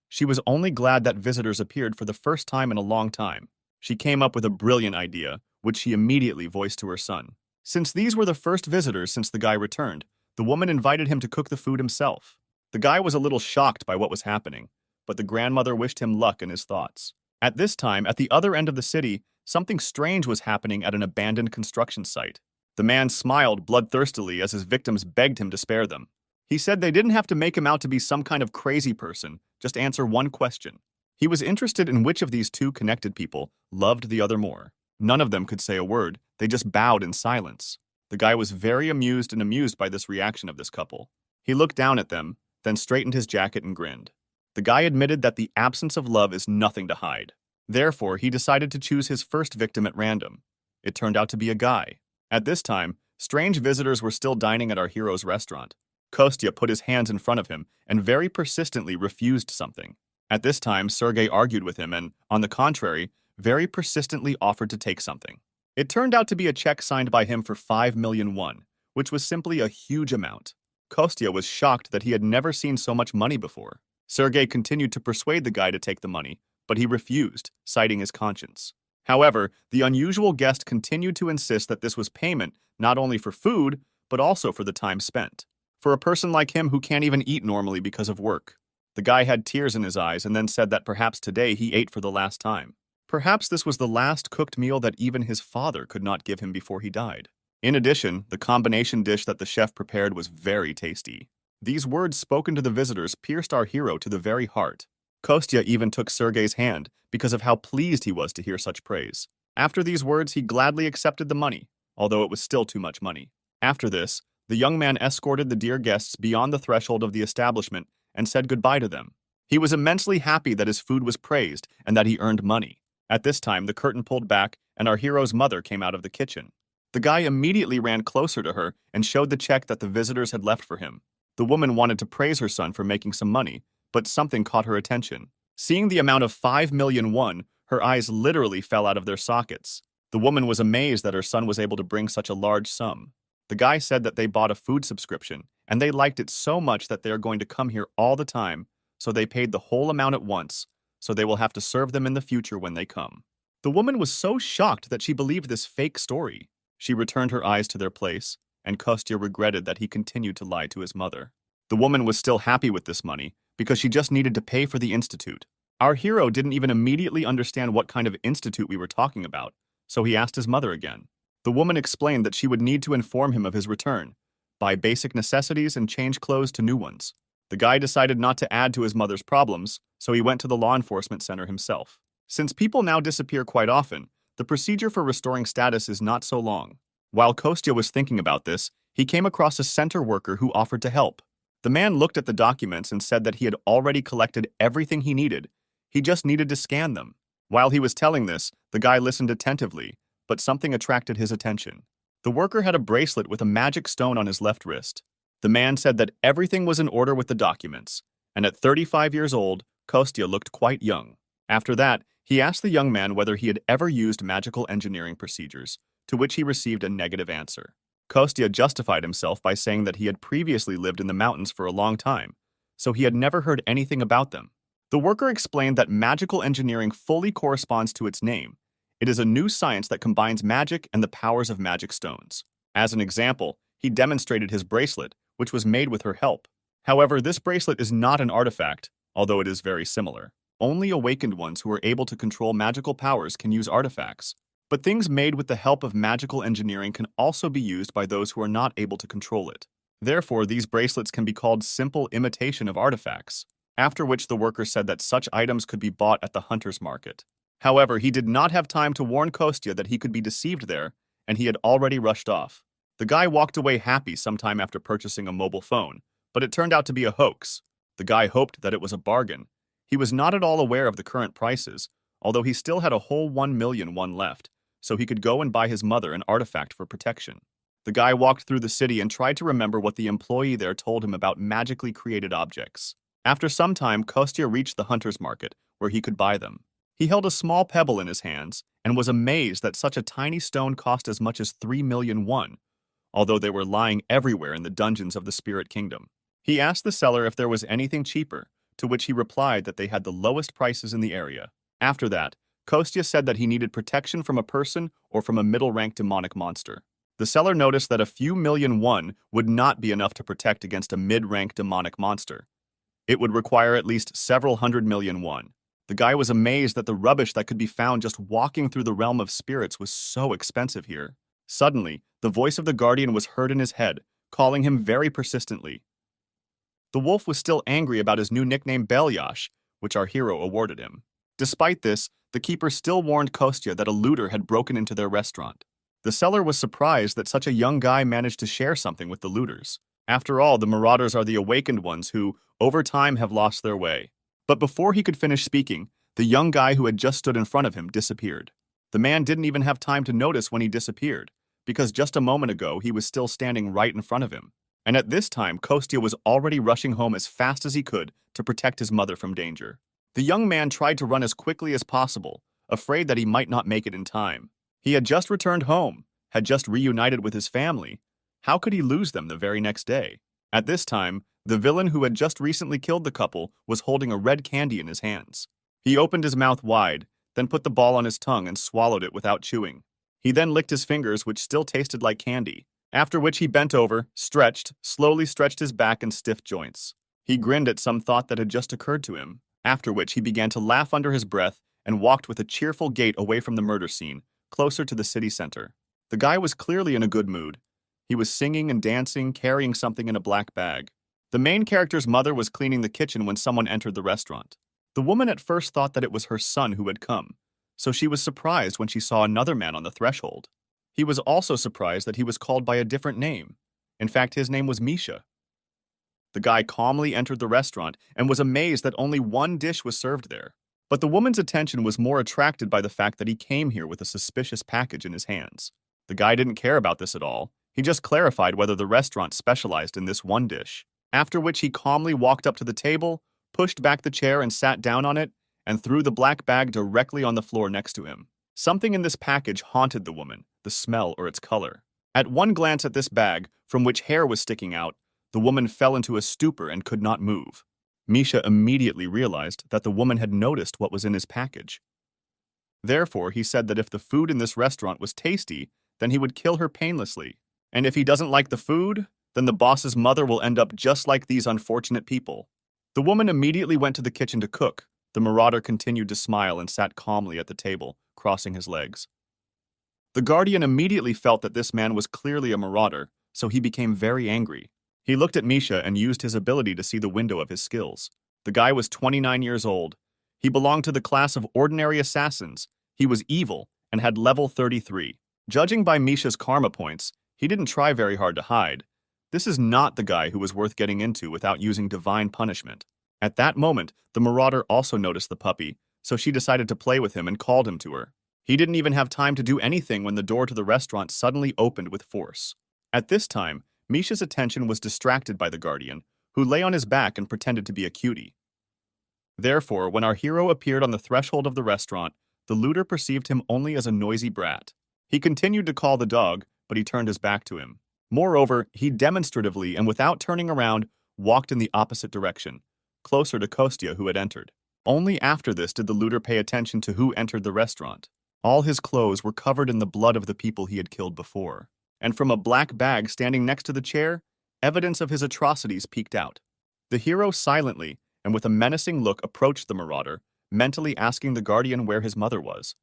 Speaker 1: She was only glad that visitors appeared for the first time in a long time. She came up with a brilliant idea, which she immediately voiced to her son. Since these were the first visitors since the guy returned, the woman invited him to cook the food himself. The guy was a little shocked by what was happening, but the grandmother wished him luck in his thoughts. At this time, at the other end of the city, something strange was happening at an abandoned construction site. The man smiled bloodthirstily as his victims begged him to spare them. He said they didn't have to make him out to be some kind of crazy person, just answer one question. He was interested in which of these two connected people loved the other more. None of them could say a word, they just bowed in silence. The guy was very amused by this reaction of this couple. He looked down at them, then straightened his jacket and grinned. The guy admitted that the absence of love is nothing to hide. Therefore, he decided to choose his first victim at random. It turned out to be a guy. At this time, strange visitors were still dining at our hero's restaurant. Kostya put his hands in front of him and very persistently refused something. At this time, Sergei argued with him and, on the contrary, very persistently offered to take something. It turned out to be a check signed by him for 5 million won, which was simply a huge amount. Kostya was shocked that he had never seen so much money before. Sergei continued to persuade the guy to take the money, but he refused, citing his conscience. However, the unusual guest continued to insist that this was payment not only for food, but also for the time spent. For a person like him who can't even eat normally because of work. The guy had tears in his eyes and then said that perhaps today he ate for the last time. Perhaps this was the last cooked meal that even his father could not give him before he died. In addition, the combination dish that the chef prepared was very tasty. These words spoken to the visitors pierced our hero to the very heart. Kostya even took Sergei's hand because of how pleased he was to hear such praise. After these words, he gladly accepted the money, although it was still too much money. After this, the young man escorted the dear guests beyond the threshold of the establishment and said goodbye to them. He was immensely happy that his food was praised and that he earned money. At this time, the curtain pulled back and our hero's mother came out of the kitchen. The guy immediately ran closer to her and showed the check that the visitors had left for him. The woman wanted to praise her son for making some money, but something caught her attention. Seeing the amount of 5 million won, her eyes literally fell out of their sockets. The woman was amazed that her son was able to bring such a large sum. The guy said that they bought a food subscription, and they liked it so much that they are going to come here all the time, so they paid the whole amount at once, so they will have to serve them in the future when they come. The woman was so shocked that she believed this fake story. She returned her eyes to their place, and Kostya regretted that he continued to lie to his mother. The woman was still happy with this money, because she just needed to pay for the institute. Our hero didn't even immediately understand what kind of institute we were talking about, so he asked his mother again. The woman explained that she would need to inform him of his return, buy basic necessities and change clothes to new ones. The guy decided not to add to his mother's problems, so he went to the law enforcement center himself. Since people now disappear quite often, the procedure for restoring status is not so long. While Kostya was thinking about this, he came across a center worker who offered to help. The man looked at the documents and said that he had already collected everything he needed. He just needed to scan them. While he was telling this, the guy listened attentively, but something attracted his attention. The worker had a bracelet with a magic stone on his left wrist. The man said that everything was in order with the documents, and at 35 years old, Kostya looked quite young. After that, he asked the young man whether he had ever used magical engineering procedures, to which he received a negative answer. Kostya justified himself by saying that he had previously lived in the mountains for a long time, so he had never heard anything about them. The worker explained that magical engineering fully corresponds to its name. It is a new science that combines magic and the powers of magic stones. As an example, he demonstrated his bracelet, which was made with her help. However, this bracelet is not an artifact, although it is very similar. Only awakened ones who are able to control magical powers can use artifacts. But things made with the help of magical engineering can also be used by those who are not able to control it. Therefore, these bracelets can be called simple imitation of artifacts, after which the worker said that such items could be bought at the hunter's market. However, he did not have time to warn Kostya that he could be deceived there, and he had already rushed off. The guy walked away happy sometime after purchasing a mobile phone, but it turned out to be a hoax. The guy hoped that it was a bargain. He was not at all aware of the current prices, although he still had a whole 1 million won left, so he could go and buy his mother an artifact for protection. The guy walked through the city and tried to remember what the employee there told him about magically created objects. After some time, Kostya reached the hunter's market, where he could buy them. He held a small pebble in his hands and was amazed that such a tiny stone cost as much as 3 million won, although they were lying everywhere in the dungeons of the spirit kingdom. He asked the seller if there was anything cheaper, to which he replied that they had the lowest prices in the area. After that, Kostya said that he needed protection from a person or from a middle-ranked demonic monster. The seller noticed that a few million won would not be enough to protect against a mid-ranked demonic monster. It would require at least several 100 million won. The guy was amazed that the rubbish that could be found just walking through the realm of spirits was so expensive here. Suddenly, the voice of the guardian was heard in his head, calling him very persistently. The wolf was still angry about his new nickname Belyash, which our hero awarded him. Despite this, the keeper still warned Kostya that a looter had broken into their restaurant. The seller was surprised that such a young guy managed to share something with the looters. After all, the marauders are the awakened ones who, over time, have lost their way. But before he could finish speaking, the young guy who had just stood in front of him disappeared. The man didn't even have time to notice when he disappeared, because just a moment ago he was still standing right in front of him. And at this time, Kostya was already rushing home as fast as he could to protect his mother from danger. The young man tried to run as quickly as possible, afraid that he might not make it in time. He had just returned home, had just reunited with his family. How could he lose them the very next day? At this time, the villain who had just recently killed the couple was holding a red candy in his hands. He opened his mouth wide, then put the ball on his tongue and swallowed it without chewing. He then licked his fingers, which still tasted like candy, after which he bent over, slowly stretched his back and stiff joints. He grinned at some thought that had just occurred to him, after which he began to laugh under his breath and walked with a cheerful gait away from the murder scene, closer to the city center. The guy was clearly in a good mood. He was singing and dancing, carrying something in a black bag. The main character's mother was cleaning the kitchen when someone entered the restaurant. The woman at first thought that it was her son who had come, so she was surprised when she saw another man on the threshold. He was also surprised that he was called by a different name. In fact, his name was Misha. The guy calmly entered the restaurant and was amazed that only one dish was served there. But the woman's attention was more attracted by the fact that he came here with a suspicious package in his hands. The guy didn't care about this at all. He just clarified whether the restaurant specialized in this one dish. After which he calmly walked up to the table, pushed back the chair and sat down on it, and threw the black bag directly on the floor next to him. Something in this package haunted the woman, the smell or its color. At one glance at this bag, from which hair was sticking out, the woman fell into a stupor and could not move. Misha immediately realized that the woman had noticed what was in his package. Therefore, he said that if the food in this restaurant was tasty, then he would kill her painlessly. And if he doesn't like the food, then the boss's mother will end up just like these unfortunate people. The woman immediately went to the kitchen to cook. The marauder continued to smile and sat calmly at the table, crossing his legs. The guardian immediately felt that this man was clearly a marauder, so he became very angry. He looked at Misha and used his ability to see the window of his skills. The guy was 29 years old. He belonged to the class of ordinary assassins. He was evil and had level 33. Judging by Misha's karma points, he didn't try very hard to hide. This is not the guy who was worth getting into without using divine punishment. At that moment, the marauder also noticed the puppy, so she decided to play with him and called him to her. He didn't even have time to do anything when the door to the restaurant suddenly opened with force. At this time, Misha's attention was distracted by the guardian, who lay on his back and pretended to be a cutie. Therefore, when our hero appeared on the threshold of the restaurant, the looter perceived him only as a noisy brat. He continued to call the dog, but he turned his back to him. Moreover, he demonstratively and without turning around, walked in the opposite direction, closer to Kostya, who had entered. Only after this did the looter pay attention to who entered the restaurant. All his clothes were covered in the blood of the people he had killed before. And from a black bag standing next to the chair, evidence of his atrocities peeked out. The hero silently, and with a menacing look, approached the marauder, mentally asking the guardian where his mother was.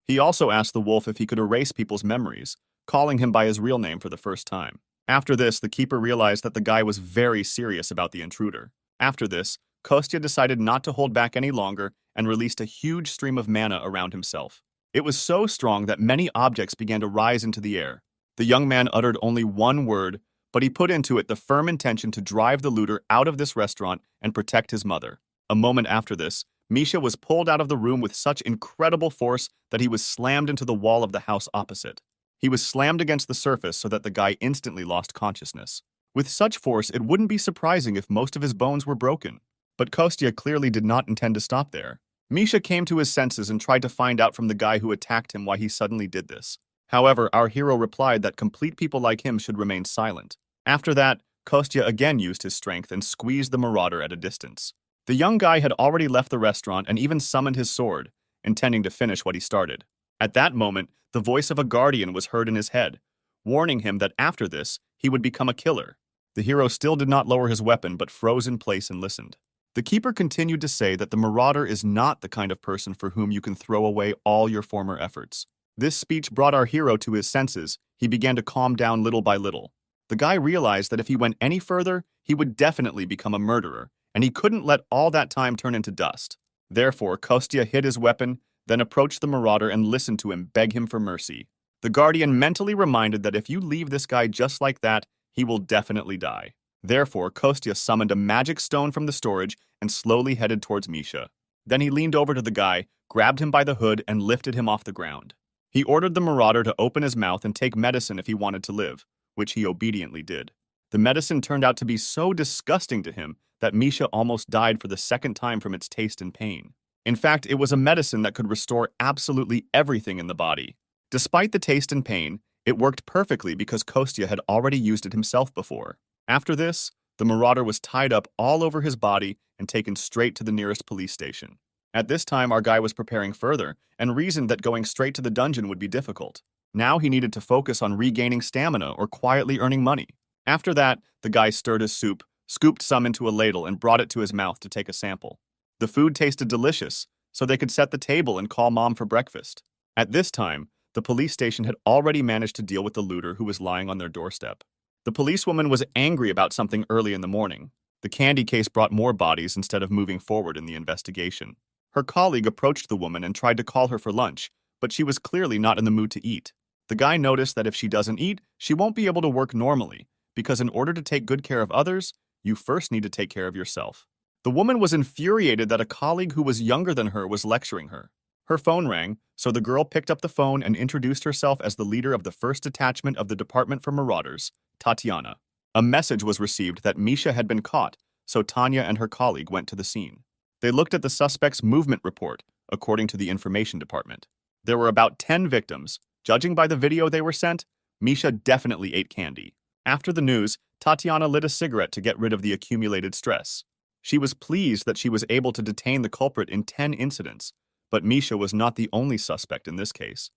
Speaker 1: He also asked the wolf if he could erase people's memories, calling him by his real name for the first time. After this, the keeper realized that the guy was very serious about the intruder. After this, Kostya decided not to hold back any longer and released a huge stream of mana around himself. It was so strong that many objects began to rise into the air. The young man uttered only one word, but he put into it the firm intention to drive the looter out of this restaurant and protect his mother. A moment after this, Misha was pulled out of the room with such incredible force that he was slammed into the wall of the house opposite. He was slammed against the surface so that the guy instantly lost consciousness. With such force, it wouldn't be surprising if most of his bones were broken. But Kostya clearly did not intend to stop there. Misha came to his senses and tried to find out from the guy who attacked him why he suddenly did this. However, our hero replied that complete people like him should remain silent. After that, Kostya again used his strength and squeezed the marauder at a distance. The young guy had already left the restaurant and even summoned his sword, intending to finish what he started. At that moment, the voice of a guardian was heard in his head, warning him that after this, he would become a killer. The hero still did not lower his weapon but froze in place and listened. The keeper continued to say that the marauder is not the kind of person for whom you can throw away all your former efforts. This speech brought our hero to his senses. He began to calm down little by little. The guy realized that if he went any further, he would definitely become a murderer, and he couldn't let all that time turn into dust. Therefore, Kostya hid his weapon, then approached the marauder and listened to him beg him for mercy. The guardian mentally reminded that if you leave this guy just like that, he will definitely die. Therefore, Kostya summoned a magic stone from the storage and slowly headed towards Misha. Then he leaned over to the guy, grabbed him by the hood, and lifted him off the ground. He ordered the marauder to open his mouth and take medicine if he wanted to live, which he obediently did. The medicine turned out to be so disgusting to him that Misha almost died for the second time from its taste and pain. In fact, it was a medicine that could restore absolutely everything in the body. Despite the taste and pain, it worked perfectly because Kostya had already used it himself before. After this, the marauder was tied up all over his body and taken straight to the nearest police station. At this time, our guy was preparing further and reasoned that going straight to the dungeon would be difficult. Now he needed to focus on regaining stamina or quietly earning money. After that, the guy stirred his soup, scooped some into a ladle, and brought it to his mouth to take a sample. The food tasted delicious, so they could set the table and call mom for breakfast. At this time, the police station had already managed to deal with the looter who was lying on their doorstep. The policewoman was angry about something early in the morning. The candy case brought more bodies instead of moving forward in the investigation. Her colleague approached the woman and tried to call her for lunch, but she was clearly not in the mood to eat. The guy noticed that if she doesn't eat, she won't be able to work normally, because in order to take good care of others, you first need to take care of yourself. The woman was infuriated that a colleague who was younger than her was lecturing her. Her phone rang, so the girl picked up the phone and introduced herself as the leader of the first detachment of the Department for Marauders, Tatiana. A message was received that Misha had been caught, so Tanya and her colleague went to the scene. They looked at the suspect's movement report, according to the information department. There were about 10 victims. Judging by the video they were sent, Misha definitely ate candy. After the news, Tatiana lit a cigarette to get rid of the accumulated stress. She was pleased that she was able to detain the culprit in 10 incidents, but Misha was not the only suspect in this case.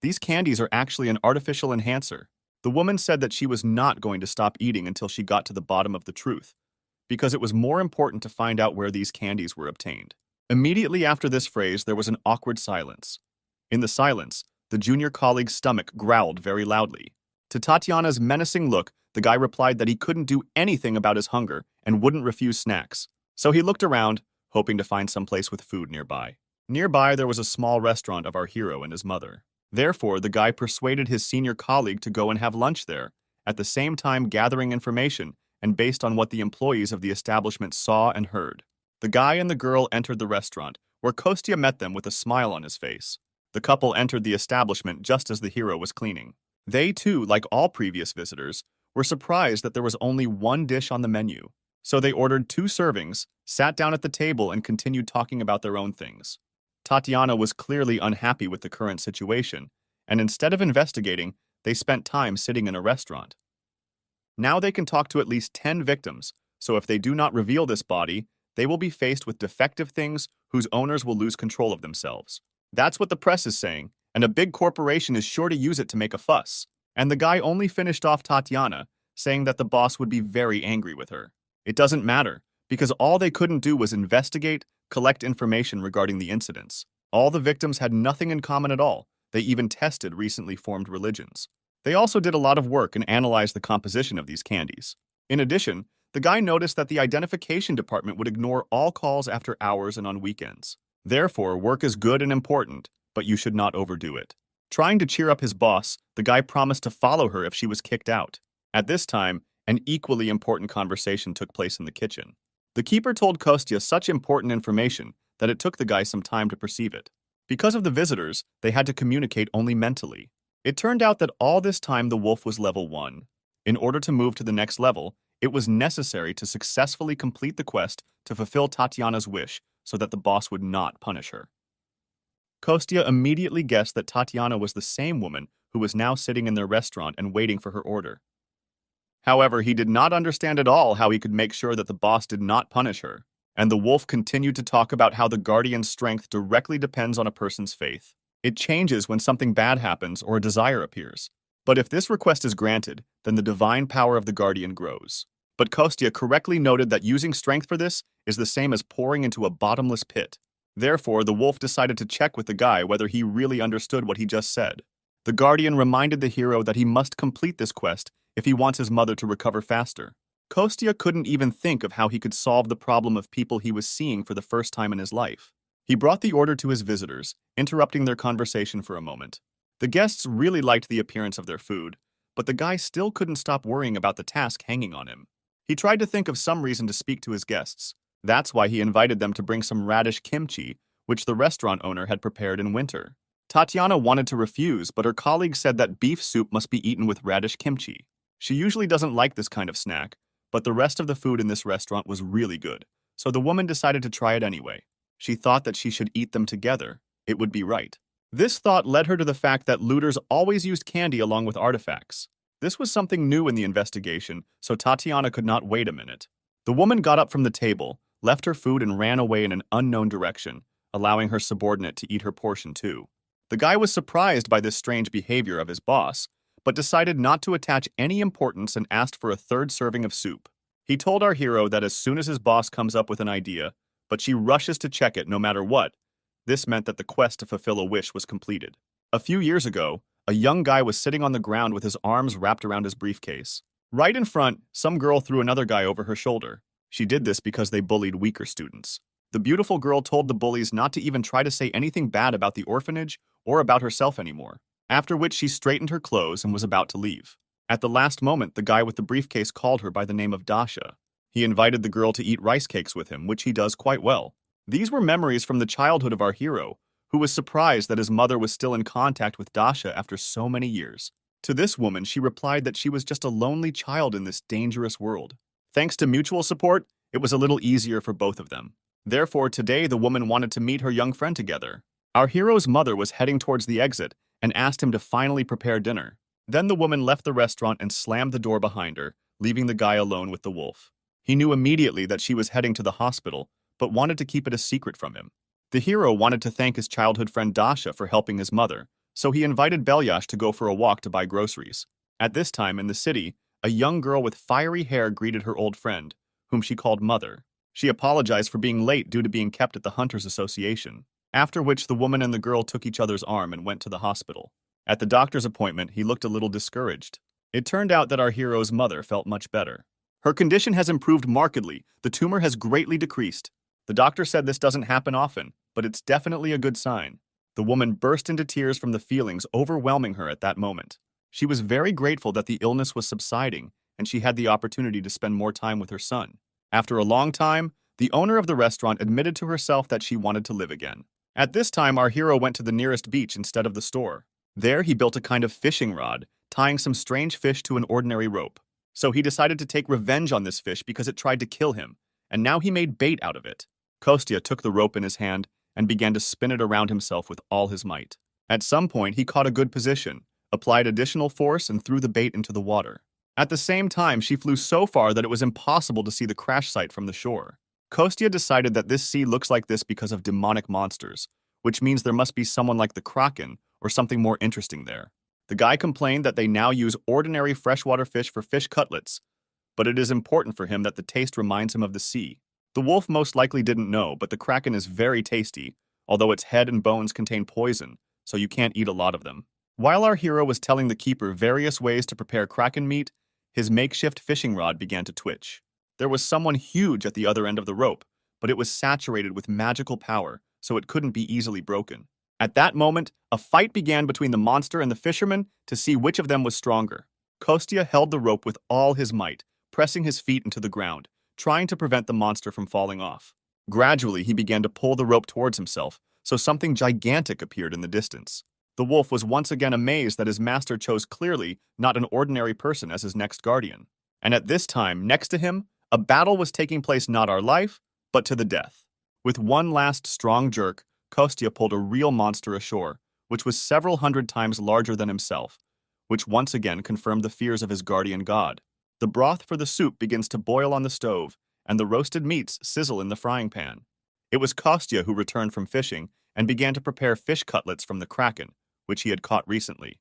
Speaker 1: These candies are actually an artificial enhancer. The woman said that she was not going to stop eating until she got to the bottom of the truth, because it was more important to find out where these candies were obtained. Immediately after this phrase, there was an awkward silence. In the silence, the junior colleague's stomach growled very loudly. To Tatiana's menacing look, the guy replied that he couldn't do anything about his hunger and wouldn't refuse snacks. So he looked around, hoping to find some place with food nearby. Nearby, there was a small restaurant of our hero and his mother. Therefore, the guy persuaded his senior colleague to go and have lunch there, at the same time gathering information and based on what the employees of the establishment saw and heard. The guy and the girl entered the restaurant, where Kostya met them with a smile on his face. The couple entered the establishment just as the hero was cleaning. They too, like all previous visitors, were surprised that there was only one dish on the menu. So they ordered 2 servings, sat down at the table, and continued talking about their own things. Tatiana was clearly unhappy with the current situation, and instead of investigating, they spent time sitting in a restaurant. Now they can talk to at least 10 victims, so if they do not reveal this body, they will be faced with defective things whose owners will lose control of themselves. That's what the press is saying, and a big corporation is sure to use it to make a fuss. And the guy only finished off Tatiana, saying that the boss would be very angry with her. It doesn't matter, because all they couldn't do was investigate, collect information regarding the incidents. All the victims had nothing in common at all. They even tested recently formed religions. They also did a lot of work and analyzed the composition of these candies. In addition, the guy noticed that the identification department would ignore all calls after hours and on weekends. Therefore, work is good and important, but you should not overdo it. Trying to cheer up his boss, the guy promised to follow her if she was kicked out. At this time, an equally important conversation took place in the kitchen. The keeper told Kostya such important information that it took the guy some time to perceive it. Because of the visitors, they had to communicate only mentally. It turned out that all this time the wolf was level 1. In order to move to the next level, it was necessary to successfully complete the quest to fulfill Tatiana's wish so that the boss would not punish her. Kostya immediately guessed that Tatiana was the same woman who was now sitting in their restaurant and waiting for her order. However, he did not understand at all how he could make sure that the boss did not punish her, and the wolf continued to talk about how the guardian's strength directly depends on a person's faith. It changes when something bad happens or a desire appears. But if this request is granted, then the divine power of the guardian grows. But Kostya correctly noted that using strength for this is the same as pouring into a bottomless pit. Therefore, the wolf decided to check with the guy whether he really understood what he just said. The guardian reminded the hero that he must complete this quest if he wants his mother to recover faster. Kostya couldn't even think of how he could solve the problem of people he was seeing for the first time in his life. He brought the order to his visitors, interrupting their conversation for a moment. The guests really liked the appearance of their food, but the guy still couldn't stop worrying about the task hanging on him. He tried to think of some reason to speak to his guests. That's why he invited them to bring some radish kimchi, which the restaurant owner had prepared in winter. Tatiana wanted to refuse, but her colleague said that beef soup must be eaten with radish kimchi. She usually doesn't like this kind of snack, but the rest of the food in this restaurant was really good, so the woman decided to try it anyway. She thought that she should eat them together. It would be right. This thought led her to the fact that looters always used candy along with artifacts. This was something new in the investigation, so Tatiana could not wait a minute. The woman got up from the table, left her food and ran away in an unknown direction, allowing her subordinate to eat her portion too. The guy was surprised by this strange behavior of his boss, but decided not to attach any importance and asked for a third serving of soup. He told our hero that as soon as his boss comes up with an idea, but she rushes to check it no matter what. This meant that the quest to fulfill a wish was completed. A few years ago, a young guy was sitting on the ground with his arms wrapped around his briefcase. Right in front, some girl threw another guy over her shoulder. She did this because they bullied weaker students. The beautiful girl told the bullies not to even try to say anything bad about the orphanage or about herself anymore, after which she straightened her clothes and was about to leave. At the last moment, the guy with the briefcase called her by the name of Dasha. He invited the girl to eat rice cakes with him, which he does quite well. These were memories from the childhood of our hero, who was surprised that his mother was still in contact with Dasha after so many years. To this woman, she replied that she was just a lonely child in this dangerous world. Thanks to mutual support, it was a little easier for both of them. Therefore, today the woman wanted to meet her young friend together. Our hero's mother was heading towards the exit and asked him to finally prepare dinner. Then the woman left the restaurant and slammed the door behind her, leaving the guy alone with the wolf. He knew immediately that she was heading to the hospital, but wanted to keep it a secret from him. The hero wanted to thank his childhood friend Dasha for helping his mother, so he invited Belyash to go for a walk to buy groceries. At this time in the city, a young girl with fiery hair greeted her old friend, whom she called Mother. She apologized for being late due to being kept at the Hunters Association, after which the woman and the girl took each other's arm and went to the hospital. At the doctor's appointment, he looked a little discouraged. It turned out that our hero's mother felt much better. Her condition has improved markedly. The tumor has greatly decreased. The doctor said this doesn't happen often, but it's definitely a good sign. The woman burst into tears from the feelings overwhelming her at that moment. She was very grateful that the illness was subsiding, and she had the opportunity to spend more time with her son. After a long time, the owner of the restaurant admitted to herself that she wanted to live again. At this time, our hero went to the nearest beach instead of the store. There, he built a kind of fishing rod, tying some strange fish to an ordinary rope. So he decided to take revenge on this fish because it tried to kill him, and now he made bait out of it. Kostya took the rope in his hand and began to spin it around himself with all his might. At some point, he caught a good position, applied additional force, and threw the bait into the water. At the same time, she flew so far that it was impossible to see the crash site from the shore. Kostya decided that this sea looks like this because of demonic monsters, which means there must be someone like the Kraken or something more interesting there. The guy complained that they now use ordinary freshwater fish for fish cutlets, but it is important for him that the taste reminds him of the sea. The wolf most likely didn't know, but the Kraken is very tasty, although its head and bones contain poison, so you can't eat a lot of them. While our hero was telling the keeper various ways to prepare Kraken meat, his makeshift fishing rod began to twitch. There was someone huge at the other end of the rope, but it was saturated with magical power, so it couldn't be easily broken. At that moment, a fight began between the monster and the fisherman to see which of them was stronger. Kostya held the rope with all his might, pressing his feet into the ground, trying to prevent the monster from falling off. Gradually, he began to pull the rope towards himself, so something gigantic appeared in the distance. The wolf was once again amazed that his master chose clearly not an ordinary person as his next guardian. And at this time, next to him, a battle was taking place not our life, but to the death. With one last strong jerk, Kostya pulled a real monster ashore, which was several hundred times larger than himself, which once again confirmed the fears of his guardian god. The broth for the soup begins to boil on the stove, and the roasted meats sizzle in the frying pan. It was Kostya who returned from fishing and began to prepare fish cutlets from the Kraken, which he had caught recently.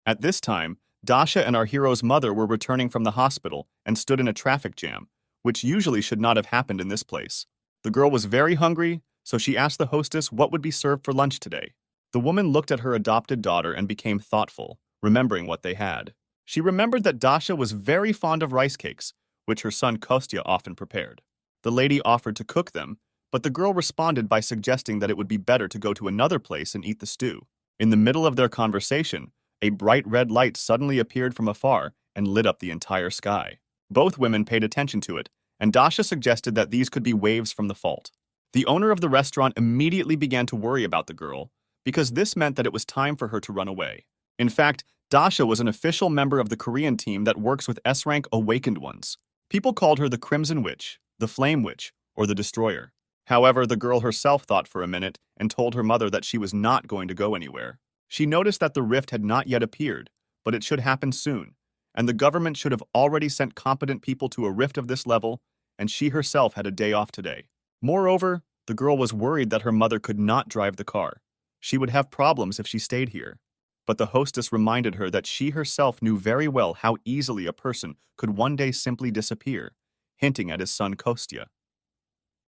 Speaker 1: At this time, Dasha and our hero's mother were returning from the hospital and stood in a traffic jam, which usually should not have happened in this place. The girl was very hungry, so she asked the hostess what would be served for lunch today. The woman looked at her adopted daughter and became thoughtful, remembering what they had. She remembered that Dasha was very fond of rice cakes, which her son Kostya often prepared. The lady offered to cook them, but the girl responded by suggesting that it would be better to go to another place and eat the stew. In the middle of their conversation, a bright red light suddenly appeared from afar and lit up the entire sky. Both women paid attention to it, and Dasha suggested that these could be waves from the fault. The owner of the restaurant immediately began to worry about the girl, because this meant that it was time for her to run away. In fact, Dasha was an official member of the Korean team that works with S-rank awakened ones. People called her the Crimson Witch, the Flame Witch, or the Destroyer. However, the girl herself thought for a minute and told her mother that she was not going to go anywhere. She noticed that the rift had not yet appeared, but it should happen soon, and the government should have already sent competent people to a rift of this level, and she herself had a day off today. Moreover, the girl was worried that her mother could not drive the car. She would have problems if she stayed here. But the hostess reminded her that she herself knew very well how easily a person could one day simply disappear, hinting at his son Kostya.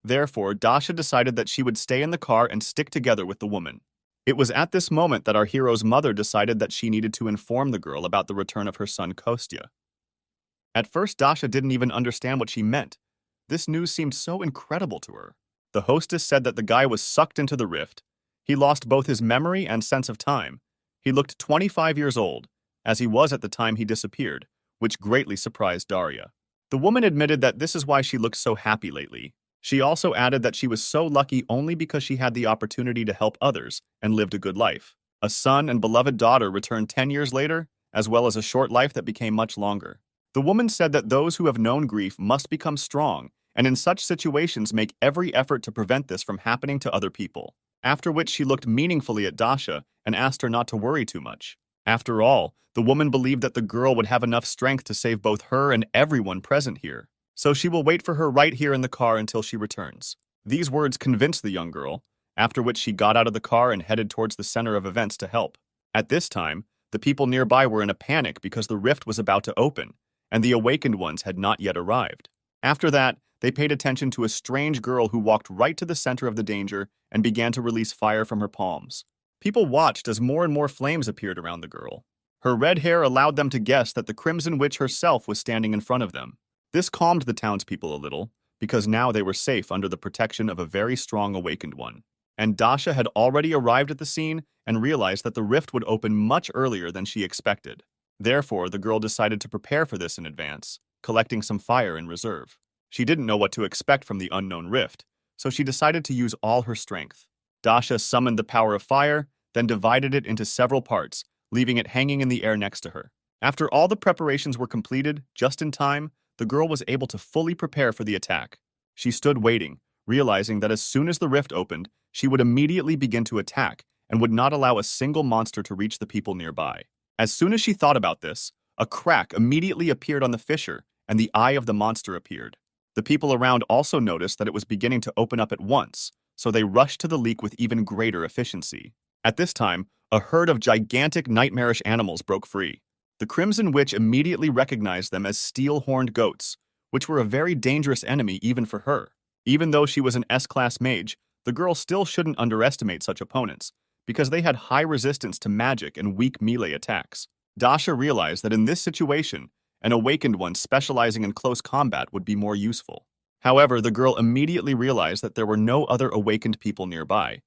Speaker 1: Therefore, Dasha decided that she would stay in the car and stick together with the woman. It was at this moment that our hero's mother decided that she needed to inform the girl about the return of her son Kostya. At first, Dasha didn't even understand what she meant. This news seemed so incredible to her. The hostess said that the guy was sucked into the rift. He lost both his memory and sense of time. He looked 25 years old, as he was at the time he disappeared, which greatly surprised Daria. The woman admitted that this is why she looked so happy lately. She also added that she was so lucky only because she had the opportunity to help others and lived a good life. A son and beloved daughter returned 10 years later, as well as a short life that became much longer. The woman said that those who have known grief must become strong, and in such situations make every effort to prevent this from happening to other people. After which she looked meaningfully at Dasha and asked her not to worry too much. After all, the woman believed that the girl would have enough strength to save both her and everyone present here. So she will wait for her right here in the car until she returns. These words convinced the young girl, after which she got out of the car and headed towards the center of events to help. At this time, the people nearby were in a panic because the rift was about to open, and the awakened ones had not yet arrived. After that, they paid attention to a strange girl who walked right to the center of the danger and began to release fire from her palms. People watched as more and more flames appeared around the girl. Her red hair allowed them to guess that the Crimson Witch herself was standing in front of them. This calmed the townspeople a little, because now they were safe under the protection of a very strong awakened one. And Dasha had already arrived at the scene and realized that the rift would open much earlier than she expected. Therefore, the girl decided to prepare for this in advance, collecting some fire in reserve. She didn't know what to expect from the unknown rift, so she decided to use all her strength. Dasha summoned the power of fire, then divided it into several parts, leaving it hanging in the air next to her. After all the preparations were completed, just in time, the girl was able to fully prepare for the attack. She stood waiting, realizing that as soon as the rift opened, she would immediately begin to attack and would not allow a single monster to reach the people nearby. As soon as she thought about this, a crack immediately appeared on the fissure and the eye of the monster appeared. The people around also noticed that it was beginning to open up at once, so they rushed to the leak with even greater efficiency. At this time, a herd of gigantic nightmarish animals broke free. The Crimson Witch immediately recognized them as steel-horned goats, which were a very dangerous enemy even for her. Even though she was an S-class mage, the girl still shouldn't underestimate such opponents, because they had high resistance to magic and weak melee attacks. Dasha realized that in this situation, an awakened one specializing in close combat would be more useful. However, the girl immediately realized that there were no other awakened people nearby,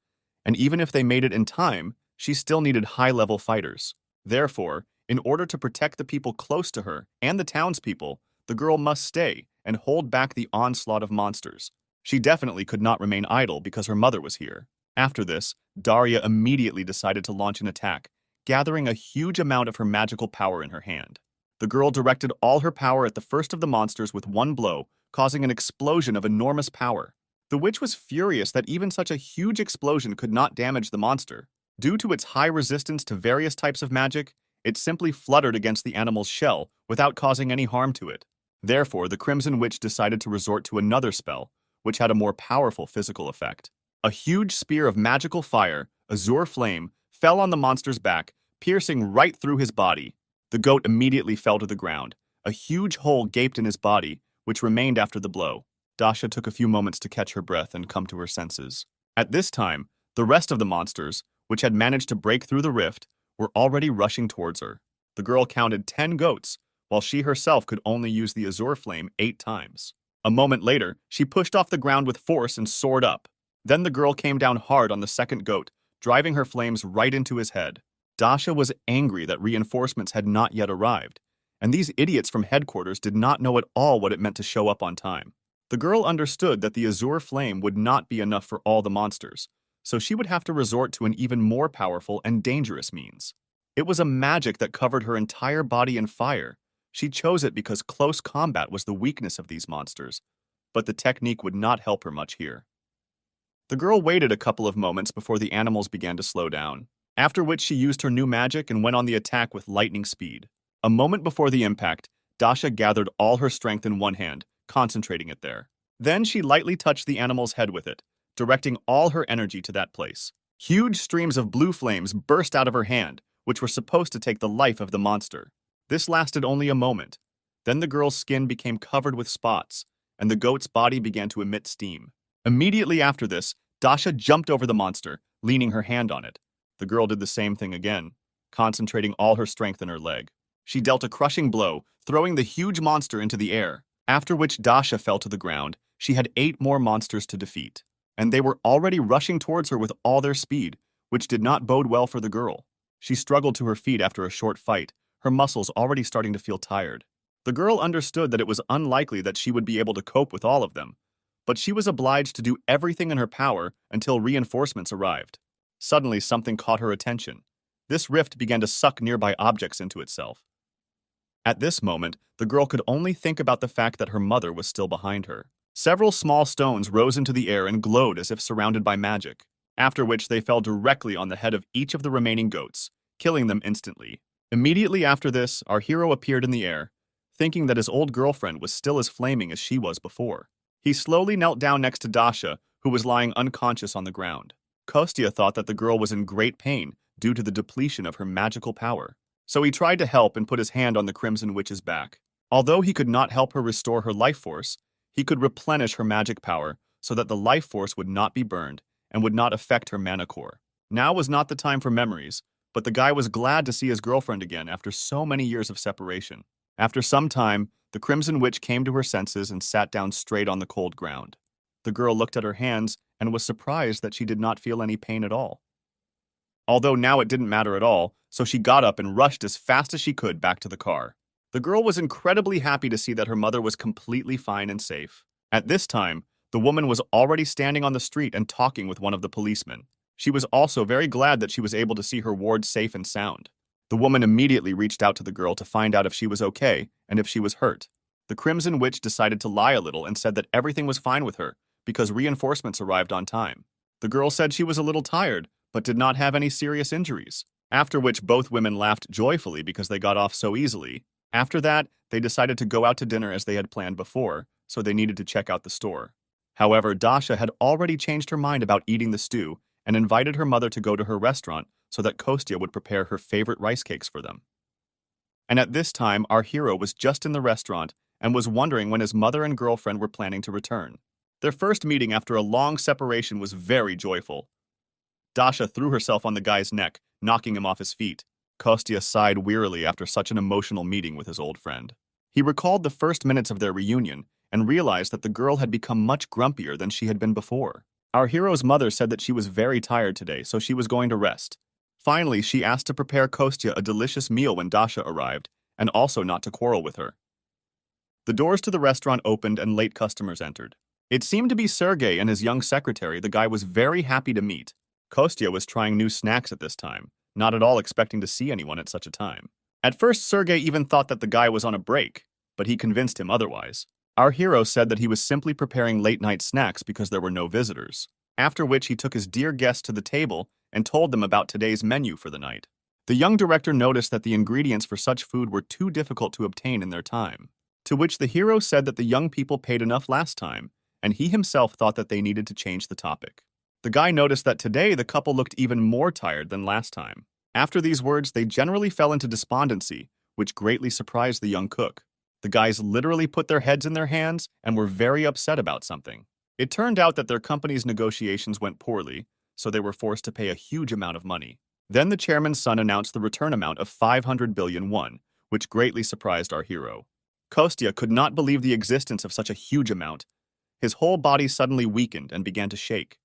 Speaker 1: and even if they made it in time, she still needed high-level fighters. Therefore, in order to protect the people close to her and the townspeople, the girl must stay and hold back the onslaught of monsters. She definitely could not remain idle because her mother was here. After this, Daria immediately decided to launch an attack, gathering a huge amount of her magical power in her hand. The girl directed all her power at the first of the monsters with one blow, causing an explosion of enormous power. The witch was furious that even such a huge explosion could not damage the monster. Due to its high resistance to various types of magic, it simply fluttered against the animal's shell without causing any harm to it. Therefore, the Crimson Witch decided to resort to another spell, which had a more powerful physical effect. A huge spear of magical fire, azure flame, fell on the monster's back, piercing right through his body. The goat immediately fell to the ground. A huge hole gaped in his body, which remained after the blow. Dasha took a few moments to catch her breath and come to her senses. At this time, the rest of the monsters, which had managed to break through the rift, were already rushing towards her. The girl counted 10 goats, while she herself could only use the azure flame 8 times. A moment later, she pushed off the ground with force and soared up. Then the girl came down hard on the second goat, driving her flames right into his head. Dasha was angry that reinforcements had not yet arrived, and these idiots from headquarters did not know at all what it meant to show up on time. The girl understood that the azure flame would not be enough for all the monsters, so she would have to resort to an even more powerful and dangerous means. It was a magic that covered her entire body in fire. She chose it because close combat was the weakness of these monsters, but the technique would not help her much here. The girl waited a couple of moments before the animals began to slow down, after which she used her new magic and went on the attack with lightning speed. A moment before the impact, Dasha gathered all her strength in one hand, concentrating it there. Then she lightly touched the animal's head with it, directing all her energy to that place. Huge streams of blue flames burst out of her hand, which were supposed to take the life of the monster. This lasted only a moment. Then the girl's skin became covered with spots, and the goat's body began to emit steam. Immediately after this, Dasha jumped over the monster, leaning her hand on it. The girl did the same thing again, concentrating all her strength in her leg. She dealt a crushing blow, throwing the huge monster into the air, after which Dasha fell to the ground. She had 8 more monsters to defeat, and they were already rushing towards her with all their speed, which did not bode well for the girl. She struggled to her feet after a short fight, her muscles already starting to feel tired. The girl understood that it was unlikely that she would be able to cope with all of them, but she was obliged to do everything in her power until reinforcements arrived. Suddenly, something caught her attention. This rift began to suck nearby objects into itself. At this moment, the girl could only think about the fact that her mother was still behind her. Several small stones rose into the air and glowed as if surrounded by magic, after which they fell directly on the head of each of the remaining goats, killing them instantly. Immediately after this, our hero appeared in the air, thinking that his old girlfriend was still as flaming as she was before. He slowly knelt down next to Dasha, who was lying unconscious on the ground. Kostya thought that the girl was in great pain due to the depletion of her magical power, so he tried to help and put his hand on the Crimson Witch's back. Although he could not help her restore her life force, he could replenish her magic power so that the life force would not be burned and would not affect her mana core. Now was not the time for memories, but the guy was glad to see his girlfriend again after so many years of separation. After some time, the Crimson Witch came to her senses and sat down straight on the cold ground. The girl looked at her hands and was surprised that she did not feel any pain at all. Although now it didn't matter at all, so she got up and rushed as fast as she could back to the car. The girl was incredibly happy to see that her mother was completely fine and safe. At this time, the woman was already standing on the street and talking with one of the policemen. She was also very glad that she was able to see her ward safe and sound. The woman immediately reached out to the girl to find out if she was okay and if she was hurt. The Crimson Witch decided to lie a little and said that everything was fine with her because reinforcements arrived on time. The girl said she was a little tired, but did not have any serious injuries, after which both women laughed joyfully because they got off so easily. After that, they decided to go out to dinner as they had planned before, so they needed to check out the store. However, Dasha had already changed her mind about eating the stew and invited her mother to go to her restaurant so that Kostya would prepare her favorite rice cakes for them. And at this time, our hero was just in the restaurant and was wondering when his mother and girlfriend were planning to return. Their first meeting after a long separation was very joyful. Dasha threw herself on the guy's neck, knocking him off his feet. Kostya sighed wearily after such an emotional meeting with his old friend. He recalled the first minutes of their reunion and realized that the girl had become much grumpier than she had been before. Our hero's mother said that she was very tired today, so she was going to rest. Finally, she asked to prepare Kostya a delicious meal when Dasha arrived, and also not to quarrel with her. The doors to the restaurant opened and late customers entered. It seemed to be Sergei and his young secretary the guy was very happy to meet. Kostya was trying new snacks at this time, not at all expecting to see anyone at such a time. At first, Sergei even thought that the guy was on a break, but he convinced him otherwise. Our hero said that he was simply preparing late-night snacks because there were no visitors, after which he took his dear guests to the table and told them about today's menu for the night. The young director noticed that the ingredients for such food were too difficult to obtain in their time, to which the hero said that the young people paid enough last time, and he himself thought that they needed to change the topic. The guy noticed that today the couple looked even more tired than last time. After these words, they generally fell into despondency, which greatly surprised the young cook. The guys literally put their heads in their hands and were very upset about something. It turned out that their company's negotiations went poorly, so they were forced to pay a huge amount of money. Then the chairman's son announced the return amount of 500 billion won, which greatly surprised our hero. Kostya could not believe the existence of such a huge amount. His whole body suddenly weakened and began to shake.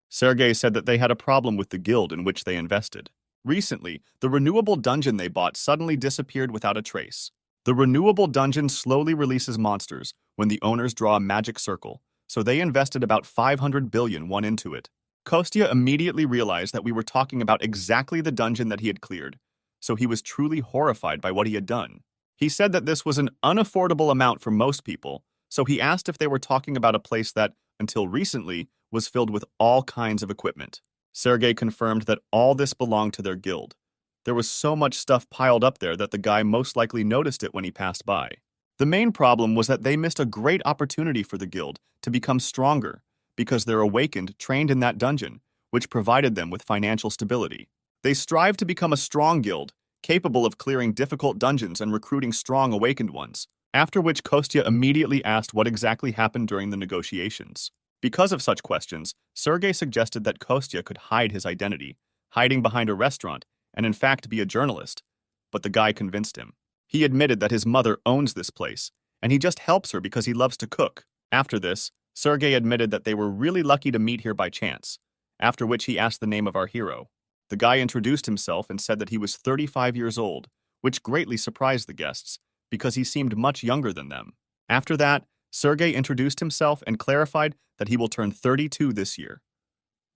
Speaker 1: Sergei said that they had a problem with the guild in which they invested. Recently, the renewable dungeon they bought suddenly disappeared without a trace. The renewable dungeon slowly releases monsters when the owners draw a magic circle, so they invested about 500 billion won into it. Kostya immediately realized that we were talking about exactly the dungeon that he had cleared, so he was truly horrified by what he had done. He said that this was an unaffordable amount for most people, so he asked if they were talking about a place that, until recently, was filled with all kinds of equipment. Sergei confirmed that all this belonged to their guild. There was so much stuff piled up there that the guy most likely noticed it when he passed by. The main problem was that they missed a great opportunity for the guild to become stronger because their awakened trained in that dungeon, which provided them with financial stability. They strived to become a strong guild, capable of clearing difficult dungeons and recruiting strong awakened ones, after which Kostya immediately asked what exactly happened during the negotiations. Because of such questions, Sergei suggested that Kostya could hide his identity, hiding behind a restaurant, and in fact be a journalist. But the guy convinced him. He admitted that his mother owns this place, and he just helps her because he loves to cook. After this, Sergei admitted that they were really lucky to meet here by chance, after which he asked the name of our hero. The guy introduced himself and said that he was 35 years old, which greatly surprised the guests, because he seemed much younger than them. After that, Sergei introduced himself and clarified that he will turn 32 this year.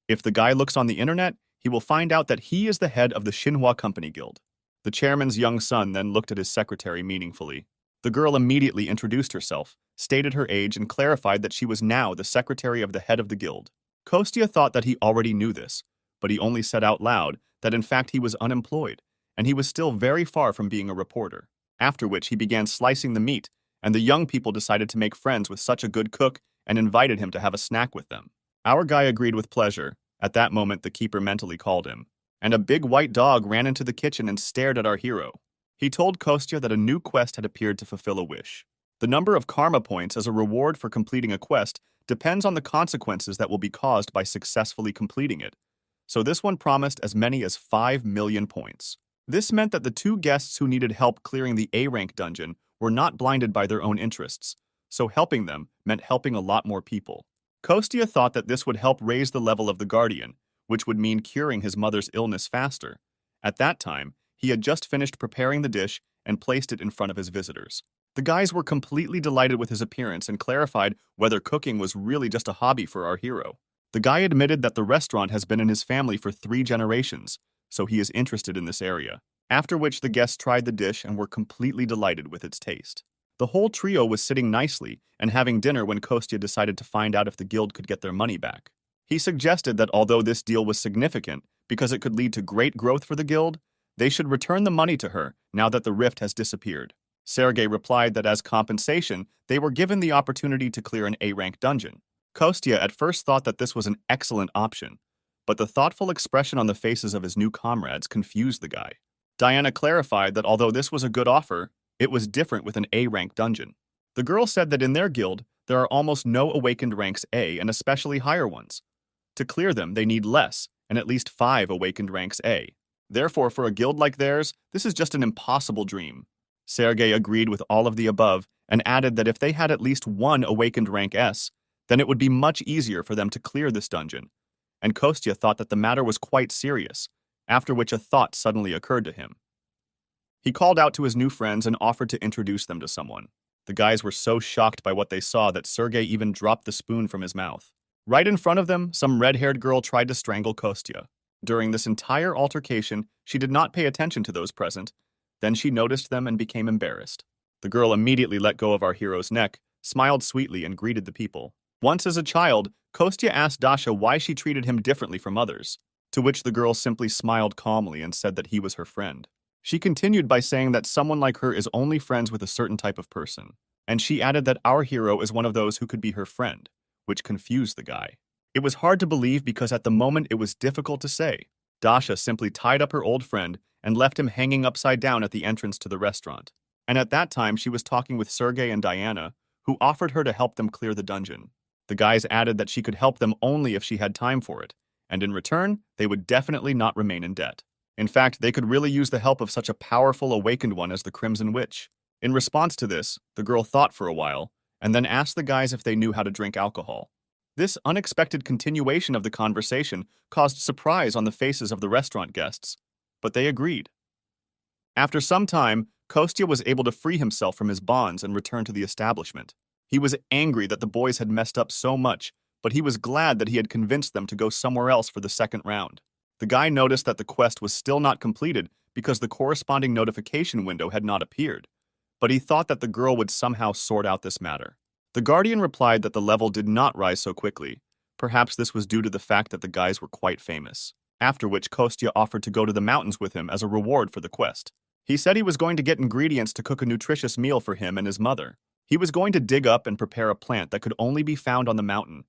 Speaker 1: If the guy looks on the internet, he will find out that he is the head of the Manhwa Company Guild. The chairman's young son then looked at his secretary meaningfully. The girl immediately introduced herself, stated her age, and clarified that she was now the secretary of the head of the guild. Kostya thought that he already knew this, but he only said out loud that in fact he was unemployed, and he was still very far from being a reporter. After which he began slicing the meat, and the young people decided to make friends with such a good cook and invited him to have a snack with them. Our guy agreed with pleasure. At that moment, the keeper mentally called him, and a big white dog ran into the kitchen and stared at our hero. He told Kostya that a new quest had appeared to fulfill a wish. The number of karma points as a reward for completing a quest depends on the consequences that will be caused by successfully completing it. So this one promised as many as 5 million points. This meant that the two guests who needed help clearing the A-rank dungeon were not blinded by their own interests, so helping them meant helping a lot more people. Kostya thought that this would help raise the level of the Guardian, which would mean curing his mother's illness faster. At that time, he had just finished preparing the dish and placed it in front of his visitors. The guys were completely delighted with his appearance and clarified whether cooking was really just a hobby for our hero. The guy admitted that the restaurant has been in his family for 3 generations, so he is interested in this area. After which the guests tried the dish and were completely delighted with its taste. The whole trio was sitting nicely and having dinner when Kostya decided to find out if the guild could get their money back. He suggested that although this deal was significant because it could lead to great growth for the guild, they should return the money to her now that the rift has disappeared. Sergei replied that as compensation, they were given the opportunity to clear an A-rank dungeon. Kostya at first thought that this was an excellent option, but the thoughtful expression on the faces of his new comrades confused the guy. Diana clarified that although this was a good offer, it was different with an A-rank dungeon. The girl said that in their guild, there are almost no awakened ranks A and especially higher ones. To clear them, they need less, and at least 5 awakened ranks A. Therefore, for a guild like theirs, this is just an impossible dream. Sergei agreed with all of the above and added that if they had at least 1 awakened rank S, then it would be much easier for them to clear this dungeon. And Kostya thought that the matter was quite serious, after which a thought suddenly occurred to him. He called out to his new friends and offered to introduce them to someone. The guys were so shocked by what they saw that Sergei even dropped the spoon from his mouth. Right in front of them, some red-haired girl tried to strangle Kostya. During this entire altercation, she did not pay attention to those present. Then she noticed them and became embarrassed. The girl immediately let go of our hero's neck, smiled sweetly, and greeted the people. Once as a child, Kostya asked Dasha why she treated him differently from others, to which the girl simply smiled calmly and said that he was her friend. She continued by saying that someone like her is only friends with a certain type of person, and she added that our hero is one of those who could be her friend, which confused the guy. It was hard to believe because at the moment it was difficult to say. Dasha simply tied up her old friend and left him hanging upside down at the entrance to the restaurant. And at that time she was talking with Sergei and Diana, who offered her to help them clear the dungeon. The guys added that she could help them only if she had time for it, and in return, they would definitely not remain in debt. In fact, they could really use the help of such a powerful awakened one as the Crimson Witch. In response to this, the girl thought for a while, and then asked the guys if they knew how to drink alcohol. This unexpected continuation of the conversation caused surprise on the faces of the restaurant guests, but they agreed. After some time, Kostya was able to free himself from his bonds and return to the establishment. He was angry that the boys had messed up so much, but he was glad that he had convinced them to go somewhere else for the second round. The guy noticed that the quest was still not completed because the corresponding notification window had not appeared, but he thought that the girl would somehow sort out this matter. The Guardian replied that the level did not rise so quickly. Perhaps this was due to the fact that the guys were quite famous. After which Kostya offered to go to the mountains with him as a reward for the quest. He said he was going to get ingredients to cook a nutritious meal for him and his mother. He was going to dig up and prepare a plant that could only be found on the mountain.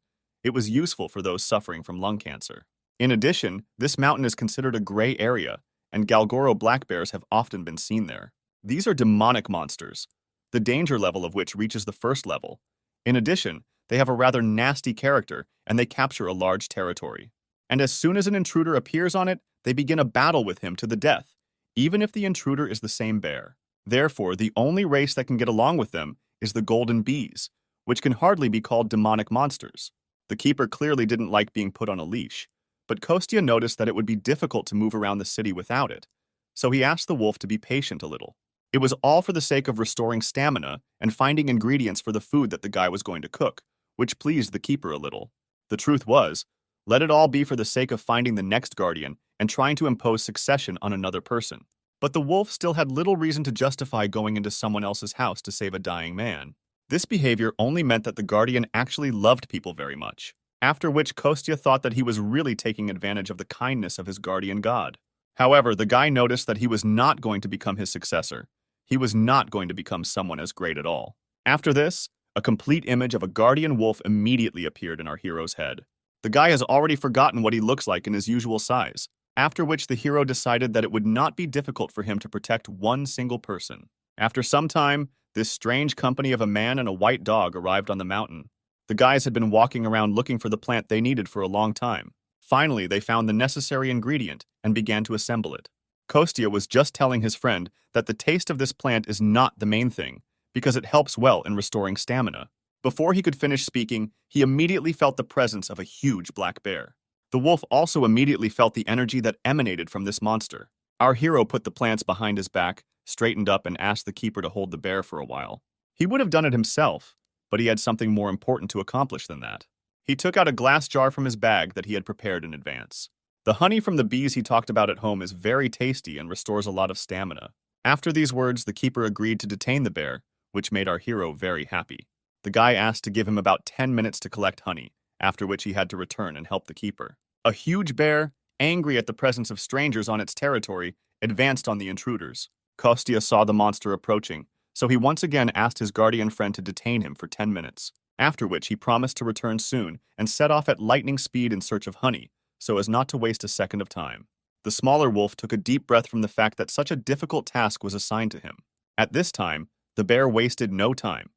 Speaker 1: It was useful for those suffering from lung cancer. In addition, this mountain is considered a gray area, and Galgoro black bears have often been seen there. These are demonic monsters, the danger level of which reaches the first level. In addition, They have a rather nasty character, and they capture a large territory. And as soon as an intruder appears on it, they begin a battle with him to the death, even if the intruder is the same bear. Therefore, the only race that can get along with them is the golden bees, which can hardly be called demonic monsters. The keeper clearly didn't like being put on a leash, but Kostya noticed that it would be difficult to move around the city without it, so he asked the wolf to be patient a little. It was all for the sake of restoring stamina and finding ingredients for the food that the guy was going to cook, which pleased the keeper a little. The truth was, let it all be for the sake of finding the next guardian and trying to impose succession on another person. But the wolf still had little reason to justify going into someone else's house to save a dying man. This behavior only meant that the guardian actually loved people very much, after which Kostya thought that he was really taking advantage of the kindness of his guardian god. However, the guy noticed that he was not going to become his successor. He was not going to become someone as great at all. After this, a complete image of a guardian wolf immediately appeared in our hero's head. The guy has already forgotten what he looks like in his usual size, after which the hero decided that it would not be difficult for him to protect one single person. After some time, this strange company of a man and a white dog arrived on the mountain. The guys had been walking around looking for the plant they needed for a long time. Finally, they found the necessary ingredient and began to assemble it. Kostya was just telling his friend that the taste of this plant is not the main thing, because it helps well in restoring stamina. Before he could finish speaking, he immediately felt the presence of a huge black bear. The wolf also immediately felt the energy that emanated from this monster. Our hero put the plants behind his back, straightened up, and asked the keeper to hold the bear for a while. He would have done it himself, but he had something more important to accomplish than that. He took out a glass jar from his bag that he had prepared in advance. The honey from the bees he talked about at home is very tasty and restores a lot of stamina. After these words, the keeper agreed to detain the bear, which made our hero very happy. The guy asked to give him about 10 minutes to collect honey, after which he had to return and help the keeper. A huge bear, angry at the presence of strangers on its territory, advanced on the intruders. Kostya saw the monster approaching, so he once again asked his guardian friend to detain him for 10 minutes, after which he promised to return soon and set off at lightning speed in search of honey, so as not to waste a second of time. The smaller wolf took a deep breath from the fact that such a difficult task was assigned to him. At this time, the bear wasted no time.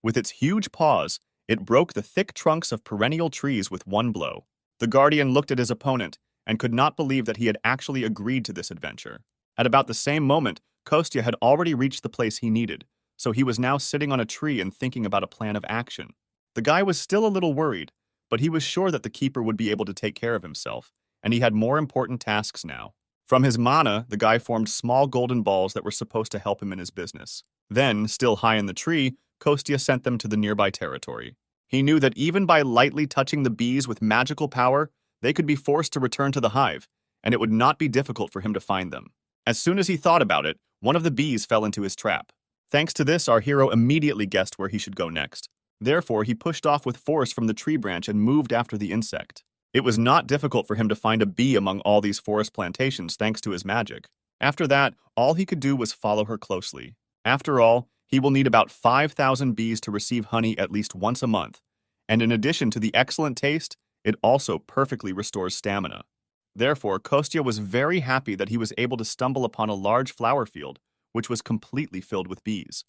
Speaker 1: With its huge paws, it broke the thick trunks of perennial trees with one blow. The guardian looked at his opponent and could not believe that he had actually agreed to this adventure. At about the same moment, Kostya had already reached the place he needed, so he was now sitting on a tree and thinking about a plan of action. The guy was still a little worried, but he was sure that the keeper would be able to take care of himself, and he had more important tasks now. From his mana, the guy formed small golden balls that were supposed to help him in his business. Then, still high in the tree, Kostya sent them to the nearby territory. He knew that even by lightly touching the bees with magical power, they could be forced to return to the hive, and it would not be difficult for him to find them. As soon as he thought about it, one of the bees fell into his trap. Thanks to this, our hero immediately guessed where he should go next. Therefore, he pushed off with force from the tree branch and moved after the insect. It was not difficult for him to find a bee among all these forest plantations thanks to his magic. After that, all he could do was follow her closely. After all, he will need about 5,000 bees to receive honey at least once a month, and in addition to the excellent taste, it also perfectly restores stamina. Therefore, Kostya was very happy that he was able to stumble upon a large flower field, which was completely filled with bees.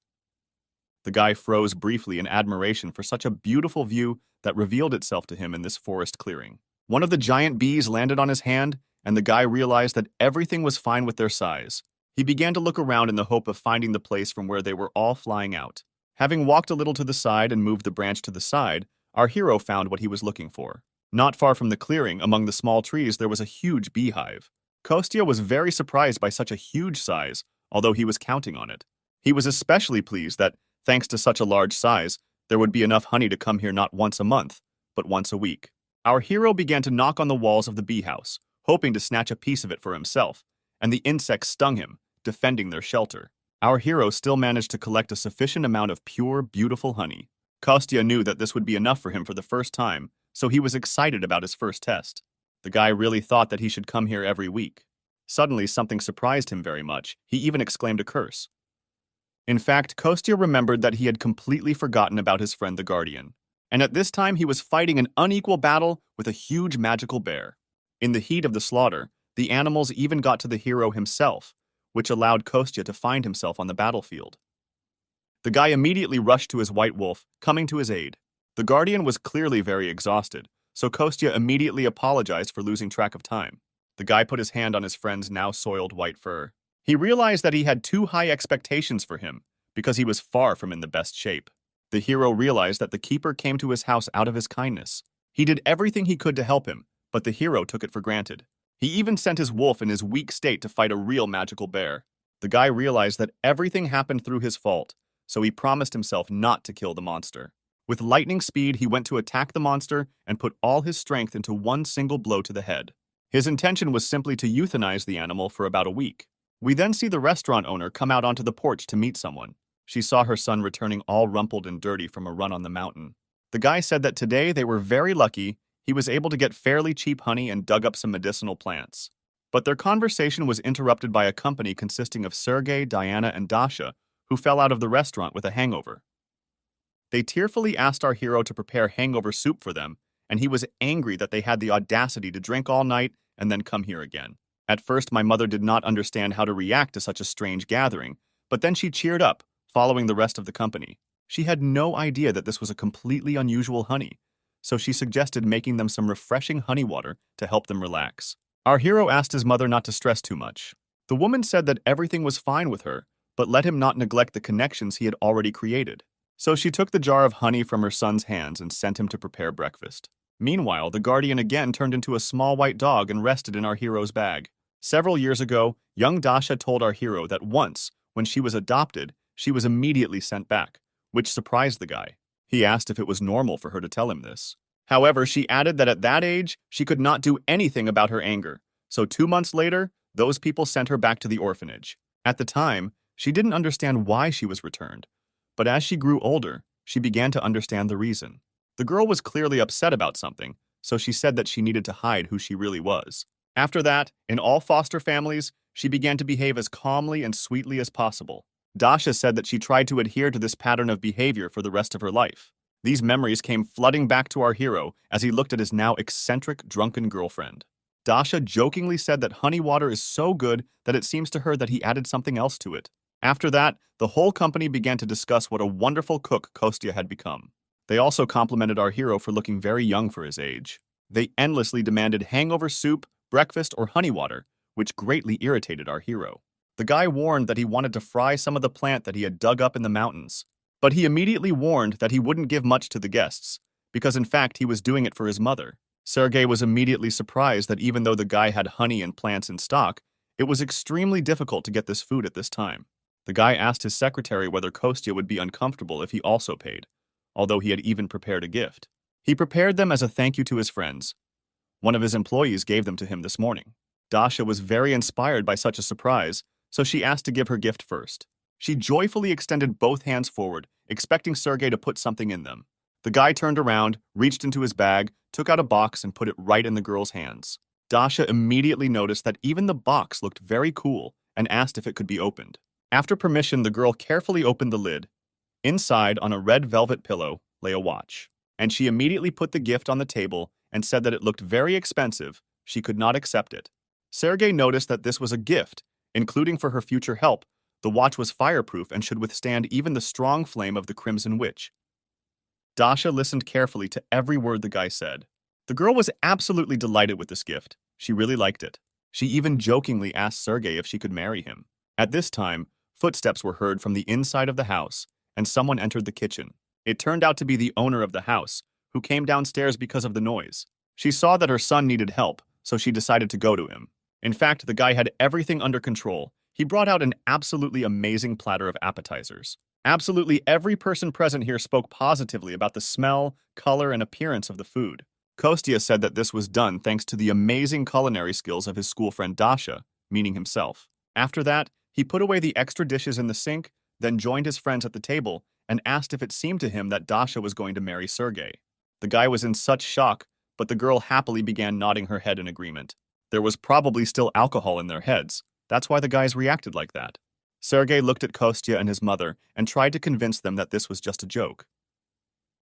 Speaker 1: The guy froze briefly in admiration for such a beautiful view that revealed itself to him in this forest clearing. One of the giant bees landed on his hand, and the guy realized that everything was fine with their size. He began to look around in the hope of finding the place from where they were all flying out. Having walked a little to the side and moved the branch to the side, our hero found what he was looking for. Not far from the clearing, among the small trees, there was a huge beehive. Kostya was very surprised by such a huge size, although he was counting on it. He was especially pleased that, thanks to such a large size, there would be enough honey to come here not once a month, but once a week. Our hero began to knock on the walls of the bee house, hoping to snatch a piece of it for himself, and the insects stung him, defending their shelter. Our hero still managed to collect a sufficient amount of pure, beautiful honey. Kostya knew that this would be enough for him for the first time, so he was excited about his first test. The guy really thought that he should come here every week. Suddenly, something surprised him very much. He even exclaimed a curse. In fact, Kostya remembered that he had completely forgotten about his friend the Guardian, and at this time he was fighting an unequal battle with a huge magical bear. In the heat of the slaughter, the animals even got to the hero himself, which allowed Kostya to find himself on the battlefield. The guy immediately rushed to his white wolf, coming to his aid. The Guardian was clearly very exhausted, so Kostya immediately apologized for losing track of time. The guy put his hand on his friend's now soiled white fur. He realized that he had too high expectations for him, because he was far from in the best shape. The hero realized that the keeper came to his house out of his kindness. He did everything he could to help him, but the hero took it for granted. He even sent his wolf in his weak state to fight a real magical bear. The guy realized that everything happened through his fault, so he promised himself not to kill the monster. With lightning speed, he went to attack the monster and put all his strength into one single blow to the head. His intention was simply to euthanize the animal for about a week. We then see the restaurant owner come out onto the porch to meet someone. She saw her son returning all rumpled and dirty from a run on the mountain. The guy said that today they were very lucky. He was able to get fairly cheap honey and dug up some medicinal plants. But their conversation was interrupted by a company consisting of Sergei, Diana, and Dasha, who fell out of the restaurant with a hangover. They tearfully asked our hero to prepare hangover soup for them, and he was angry that they had the audacity to drink all night and then come here again. At first, my mother did not understand how to react to such a strange gathering, but then she cheered up, following the rest of the company. She had no idea that this was a completely unusual honey, so she suggested making them some refreshing honey water to help them relax. Our hero asked his mother not to stress too much. The woman said that everything was fine with her, but let him not neglect the connections he had already created. So she took the jar of honey from her son's hands and sent him to prepare breakfast. Meanwhile, the Guardian again turned into a small white dog and rested in our hero's bag. Several years ago, young Dasha told our hero that once, when she was adopted, she was immediately sent back, which surprised the guy. He asked if it was normal for her to tell him this. However, she added that at that age, she could not do anything about her anger, so 2 months later, those people sent her back to the orphanage. At the time, she didn't understand why she was returned, but as she grew older, she began to understand the reason. The girl was clearly upset about something, so she said that she needed to hide who she really was. After that, in all foster families, she began to behave as calmly and sweetly as possible. Dasha said that she tried to adhere to this pattern of behavior for the rest of her life. These memories came flooding back to our hero as he looked at his now eccentric, drunken girlfriend. Dasha jokingly said that honey water is so good that it seems to her that he added something else to it. After that, the whole company began to discuss what a wonderful cook Kostya had become. They also complimented our hero for looking very young for his age. They endlessly demanded hangover soup, breakfast, or honey water, which greatly irritated our hero. The guy warned that he wanted to fry some of the plant that he had dug up in the mountains. But he immediately warned that he wouldn't give much to the guests, because in fact he was doing it for his mother. Sergei was immediately surprised that even though the guy had honey and plants in stock, it was extremely difficult to get this food at this time. The guy asked his secretary whether Kostya would be uncomfortable if he also paid, although he had even prepared a gift. He prepared them as a thank you to his friends. One of his employees gave them to him this morning. Dasha was very inspired by such a surprise, so she asked to give her gift first. She joyfully extended both hands forward, expecting Sergei to put something in them. The guy turned around, reached into his bag, took out a box, and put it right in the girl's hands. Dasha immediately noticed that even the box looked very cool and asked if it could be opened. After permission, the girl carefully opened the lid. Inside, on a red velvet pillow, lay a watch, and she immediately put the gift on the table and said that it looked very expensive. She could not accept it. Sergei noticed that this was a gift, including for her future help. The watch was fireproof and should withstand even the strong flame of the Crimson Witch. Dasha listened carefully to every word the guy said. The girl was absolutely delighted with this gift. She really liked it. She even jokingly asked Sergei if she could marry him. At this time, footsteps were heard from the inside of the house, and someone entered the kitchen. It turned out to be the owner of the house, who came downstairs because of the noise. She saw that her son needed help, so she decided to go to him. In fact, the guy had everything under control. He brought out an absolutely amazing platter of appetizers. Absolutely every person present here spoke positively about the smell, color, and appearance of the food. Kostya said that this was done thanks to the amazing culinary skills of his school friend Dasha, meaning himself. After that, he put away the extra dishes in the sink, then joined his friends at the table and asked if it seemed to him that Dasha was going to marry Sergei. The guy was in such shock, but the girl happily began nodding her head in agreement. There was probably still alcohol in their heads. That's why the guys reacted like that. Sergei looked at Kostya and his mother and tried to convince them that this was just a joke.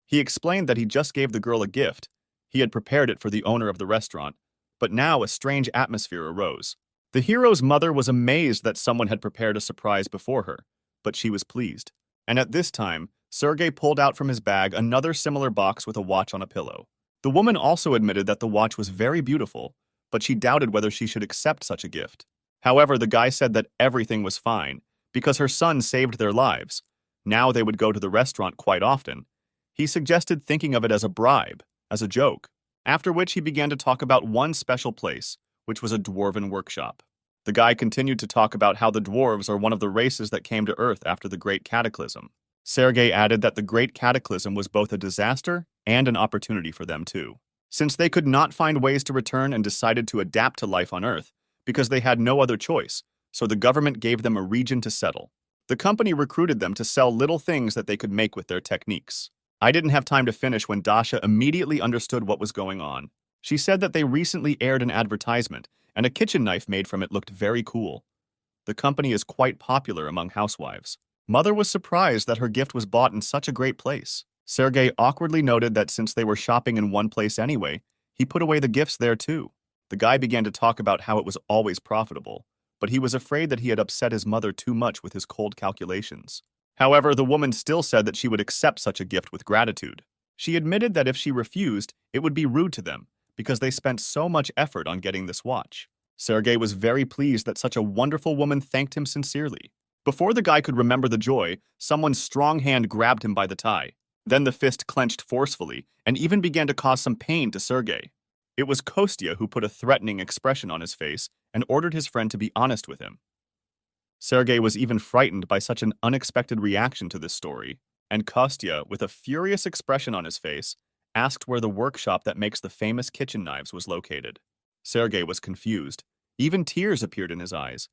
Speaker 1: He explained that he just gave the girl a gift. He had prepared it for the owner of the restaurant, but now a strange atmosphere arose. The hero's mother was amazed that someone had prepared a surprise before her, but she was pleased. And at this time, Sergei pulled out from his bag another similar box with a watch on a pillow. The woman also admitted that the watch was very beautiful, but she doubted whether she should accept such a gift. However, the guy said that everything was fine, because her son saved their lives. Now they would go to the restaurant quite often. He suggested thinking of it as a bribe, as a joke, after which he began to talk about one special place, which was a dwarven workshop. The guy continued to talk about how the dwarves are one of the races that came to Earth after the Great Cataclysm. Sergei added that the Great Cataclysm was both a disaster and an opportunity for them too, since they could not find ways to return and decided to adapt to life on Earth because they had no other choice, so the government gave them a region to settle. The company recruited them to sell little things that they could make with their techniques. I didn't have time to finish when Dasha immediately understood what was going on. She said that they recently aired an advertisement, and a kitchen knife made from it looked very cool. The company is quite popular among housewives. Mother was surprised that her gift was bought in such a great place. Sergei awkwardly noted that since they were shopping in one place anyway, he put away the gifts there too. The guy began to talk about how it was always profitable, but he was afraid that he had upset his mother too much with his cold calculations. However, the woman still said that she would accept such a gift with gratitude. She admitted that if she refused, it would be rude to them, because they spent so much effort on getting this watch. Sergei was very pleased that such a wonderful woman thanked him sincerely. Before the guy could remember the joy, someone's strong hand grabbed him by the tie. Then the fist clenched forcefully and even began to cause some pain to Sergei. It was Kostya who put a threatening expression on his face and ordered his friend to be honest with him. Sergei was even frightened by such an unexpected reaction to this story, and Kostya, with a furious expression on his face, asked where the workshop that makes the famous kitchen knives was located. Sergei was confused. Even tears appeared in his eyes.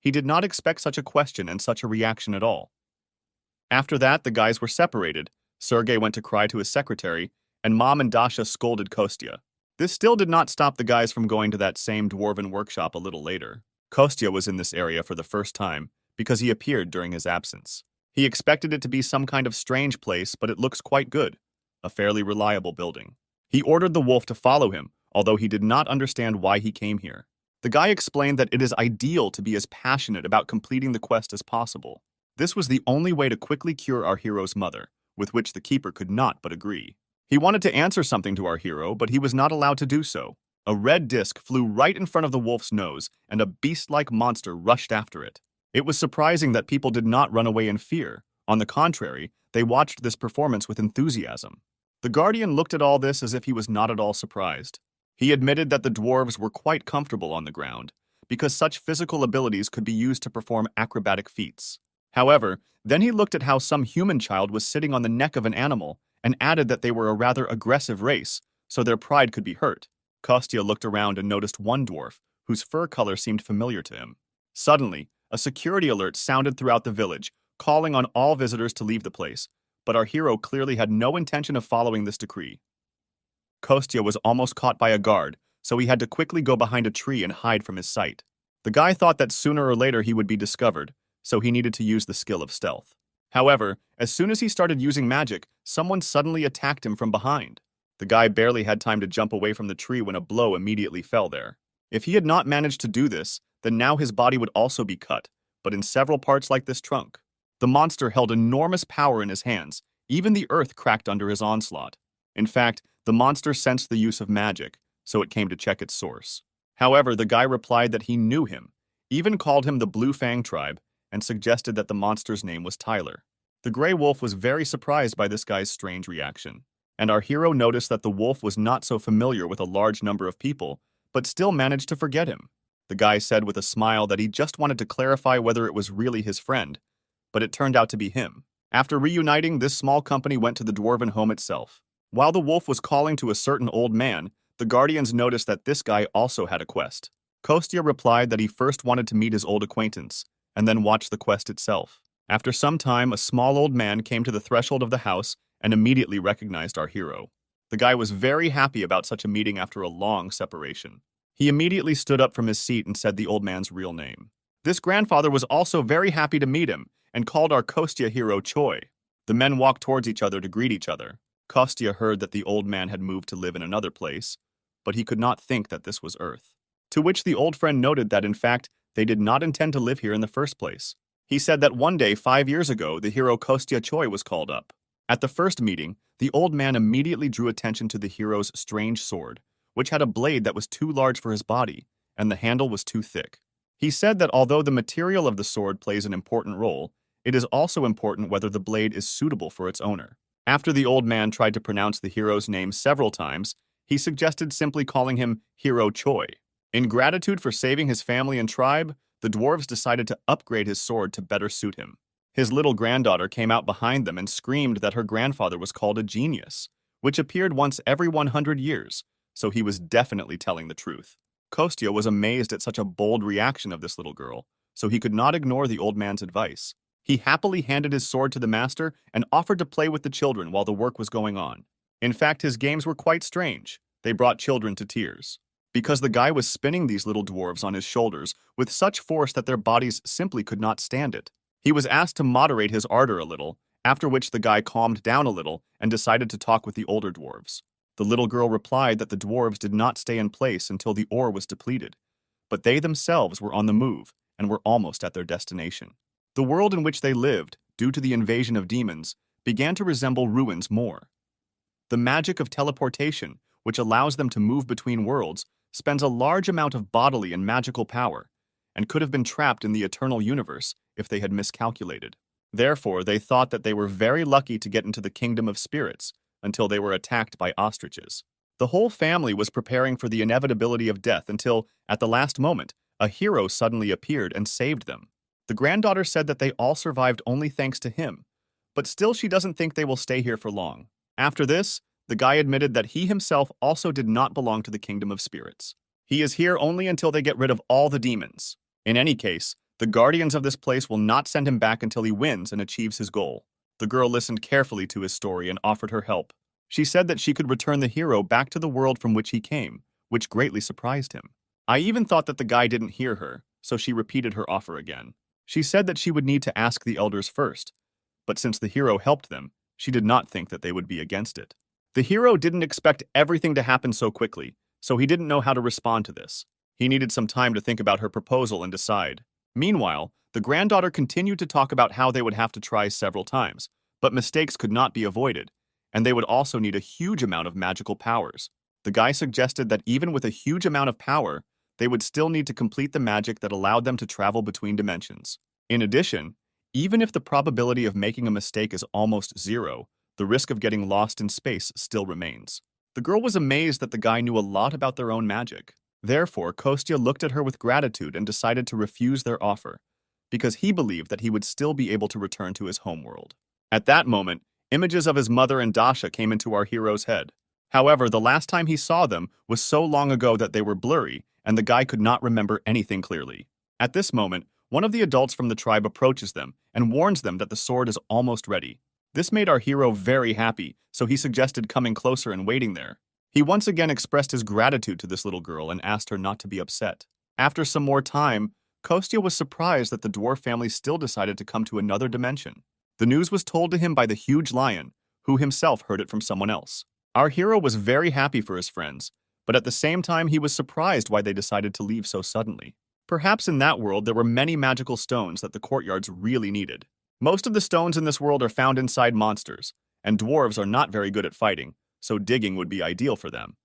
Speaker 1: He did not expect such a question and such a reaction at all. After that, the guys were separated. Sergei went to cry to his secretary, and Mom and Dasha scolded Kostya. This still did not stop the guys from going to that same dwarven workshop a little later. Kostya was in this area for the first time because he appeared during his absence. He expected it to be some kind of strange place, but it looks quite good. A fairly reliable building. He ordered the wolf to follow him, although he did not understand why he came here. The guy explained that it is ideal to be as passionate about completing the quest as possible. This was the only way to quickly cure our hero's mother, with which the keeper could not but agree. He wanted to answer something to our hero, but he was not allowed to do so. A red disc flew right in front of the wolf's nose, and a beast-like monster rushed after it. It was surprising that people did not run away in fear. On the contrary, they watched this performance with enthusiasm. The Guardian looked at all this as if he was not at all surprised. He admitted that the dwarves were quite comfortable on the ground, because such physical abilities could be used to perform acrobatic feats. However, then he looked at how some human child was sitting on the neck of an animal and added that they were a rather aggressive race, so their pride could be hurt. Kostya looked around and noticed one dwarf, whose fur color seemed familiar to him. Suddenly, a security alert sounded throughout the village, calling on all visitors to leave the place, but our hero clearly had no intention of following this decree. Kostya was almost caught by a guard, so he had to quickly go behind a tree and hide from his sight. The guy thought that sooner or later he would be discovered, so he needed to use the skill of stealth. However, as soon as he started using magic, someone suddenly attacked him from behind. The guy barely had time to jump away from the tree when a blow immediately fell there. If he had not managed to do this, then now his body would also be cut, but in several parts like this trunk. The monster held enormous power in his hands. Even the earth cracked under his onslaught. In fact, the monster sensed the use of magic, so it came to check its source. However, the guy replied that he knew him, even called him the Blue Fang tribe, and suggested that the monster's name was Tyler. The gray wolf was very surprised by this guy's strange reaction, and our hero noticed that the wolf was not so familiar with a large number of people, but still managed to forget him. The guy said with a smile that he just wanted to clarify whether it was really his friend, but it turned out to be him. After reuniting, this small company went to the dwarven home itself. While the wolf was calling to a certain old man, the Guardians noticed that this guy also had a quest. Kostya replied that he first wanted to meet his old acquaintance, and then watch the quest itself. After some time, a small old man came to the threshold of the house and immediately recognized our hero. The guy was very happy about such a meeting after a long separation. He immediately stood up from his seat and said the old man's real name. This grandfather was also very happy to meet him and called our Kostya hero Choi. The men walked towards each other to greet each other. Kostya heard that the old man had moved to live in another place, but he could not think that this was Earth. To which the old friend noted that, in fact, they did not intend to live here in the first place. He said that one day 5 years ago, the hero Kostya Choi was called up. At the first meeting, the old man immediately drew attention to the hero's strange sword, which had a blade that was too large for his body, and the handle was too thick. He said that although the material of the sword plays an important role, it is also important whether the blade is suitable for its owner. After the old man tried to pronounce the hero's name several times, he suggested simply calling him Hero Choi. In gratitude for saving his family and tribe, the dwarves decided to upgrade his sword to better suit him. His little granddaughter came out behind them and screamed that her grandfather was called a genius, which appeared once every 100 years, so he was definitely telling the truth. Kostya was amazed at such a bold reaction of this little girl, so he could not ignore the old man's advice. He happily handed his sword to the master and offered to play with the children while the work was going on. In fact, his games were quite strange. They brought children to tears. Because the guy was spinning these little dwarves on his shoulders with such force that their bodies simply could not stand it. He was asked to moderate his ardor a little, after which the guy calmed down a little and decided to talk with the older dwarves. The little girl replied that the dwarves did not stay in place until the ore was depleted, but they themselves were on the move and were almost at their destination. The world in which they lived, due to the invasion of demons, began to resemble ruins more. The magic of teleportation, which allows them to move between worlds, spends a large amount of bodily and magical power, and could have been trapped in the eternal universe if they had miscalculated. Therefore, they thought that they were very lucky to get into the kingdom of spirits until they were attacked by ostriches. The whole family was preparing for the inevitability of death until, at the last moment, a hero suddenly appeared and saved them. The granddaughter said that they all survived only thanks to him, but still she doesn't think they will stay here for long. After this, the guy admitted that he himself also did not belong to the kingdom of spirits. He is here only until they get rid of all the demons. In any case, the guardians of this place will not send him back until he wins and achieves his goal. The girl listened carefully to his story and offered her help. She said that she could return the hero back to the world from which he came, which greatly surprised him. I even thought that the guy didn't hear her, so she repeated her offer again. She said that she would need to ask the elders first, but since the hero helped them, she did not think that they would be against it. The hero didn't expect everything to happen so quickly, so he didn't know how to respond to this. He needed some time to think about her proposal and decide. Meanwhile, the granddaughter continued to talk about how they would have to try several times, but mistakes could not be avoided, and they would also need a huge amount of magical powers. The guy suggested that even with a huge amount of power, they would still need to complete the magic that allowed them to travel between dimensions. In addition, even if the probability of making a mistake is almost zero, the risk of getting lost in space still remains. The girl was amazed that the guy knew a lot about their own magic. Therefore, Kostya looked at her with gratitude and decided to refuse their offer, because he believed that he would still be able to return to his homeworld. At that moment, images of his mother and Dasha came into our hero's head. However, the last time he saw them was so long ago that they were blurry, and the guy could not remember anything clearly. At this moment, one of the adults from the tribe approaches them and warns them that the sword is almost ready. This made our hero very happy, so he suggested coming closer and waiting there. He once again expressed his gratitude to this little girl and asked her not to be upset. After some more time, Kostya was surprised that the dwarf family still decided to come to another dimension. The news was told to him by the huge lion, who himself heard it from someone else. Our hero was very happy for his friends, but at the same time he was surprised why they decided to leave so suddenly. Perhaps in that world there were many magical stones that the courtyards really needed. Most of the stones in this world are found inside monsters, and dwarves are not very good at fighting, so digging would be ideal for them.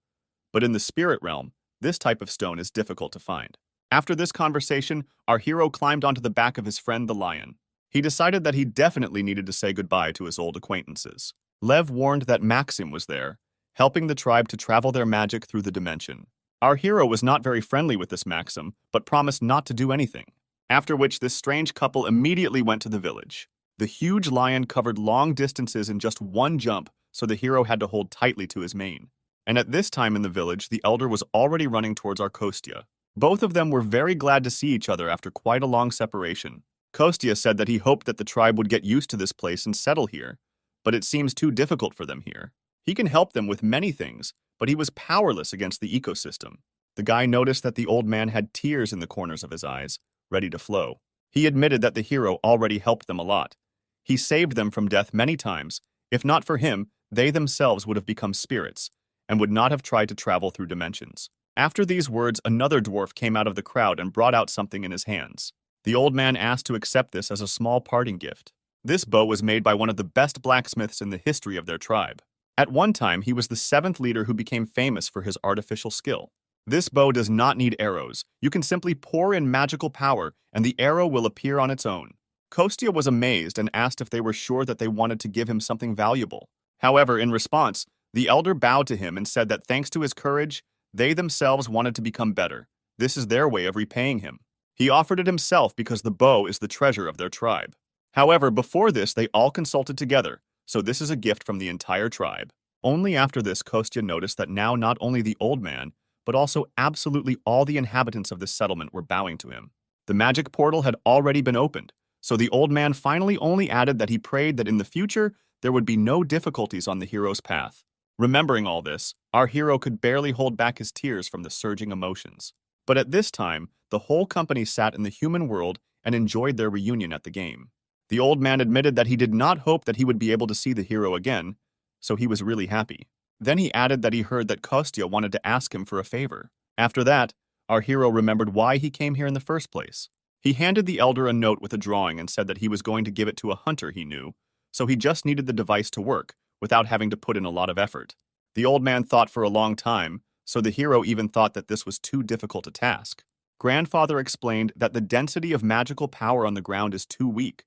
Speaker 1: But in the spirit realm, this type of stone is difficult to find. After this conversation, our hero climbed onto the back of his friend the lion. He decided that he definitely needed to say goodbye to his old acquaintances. Lev warned that Maxim was there, helping the tribe to travel their magic through the dimension. Our hero was not very friendly with this Maxim, but promised not to do anything. After which this strange couple immediately went to the village. The huge lion covered long distances in just one jump, so the hero had to hold tightly to his mane. And at this time in the village, the elder was already running towards our Kostya. Both of them were very glad to see each other after quite a long separation. Kostya said that he hoped that the tribe would get used to this place and settle here, but it seems too difficult for them here. He can help them with many things, but he was powerless against the ecosystem. The guy noticed that the old man had tears in the corners of his eyes, ready to flow. He admitted that the hero already helped them a lot. He saved them from death many times. If not for him, they themselves would have become spirits, and would not have tried to travel through dimensions. After these words, another dwarf came out of the crowd and brought out something in his hands. The old man asked to accept this as a small parting gift. This bow was made by one of the best blacksmiths in the history of their tribe. At one time, he was the seventh leader who became famous for his artificial skill. This bow does not need arrows. You can simply pour in magical power, and the arrow will appear on its own. Kostya was amazed and asked if they were sure that they wanted to give him something valuable. However, in response, the elder bowed to him and said that thanks to his courage, they themselves wanted to become better. This is their way of repaying him. He offered it himself because the bow is the treasure of their tribe. However, before this, they all consulted together, so this is a gift from the entire tribe. Only after this, Kostya noticed that now not only the old man, but also absolutely all the inhabitants of this settlement were bowing to him. The magic portal had already been opened, so the old man finally only added that he prayed that in the future, there would be no difficulties on the hero's path. Remembering all this, our hero could barely hold back his tears from the surging emotions. But at this time, the whole company sat in the human world and enjoyed their reunion at the game. The old man admitted that he did not hope that he would be able to see the hero again, so he was really happy. Then he added that he heard that Kostya wanted to ask him for a favor. After that, our hero remembered why he came here in the first place. He handed the elder a note with a drawing and said that he was going to give it to a hunter he knew, so he just needed the device to work, without having to put in a lot of effort. The old man thought for a long time, so the hero even thought that this was too difficult a task. Grandfather explained that the density of magical power on the ground is too weak,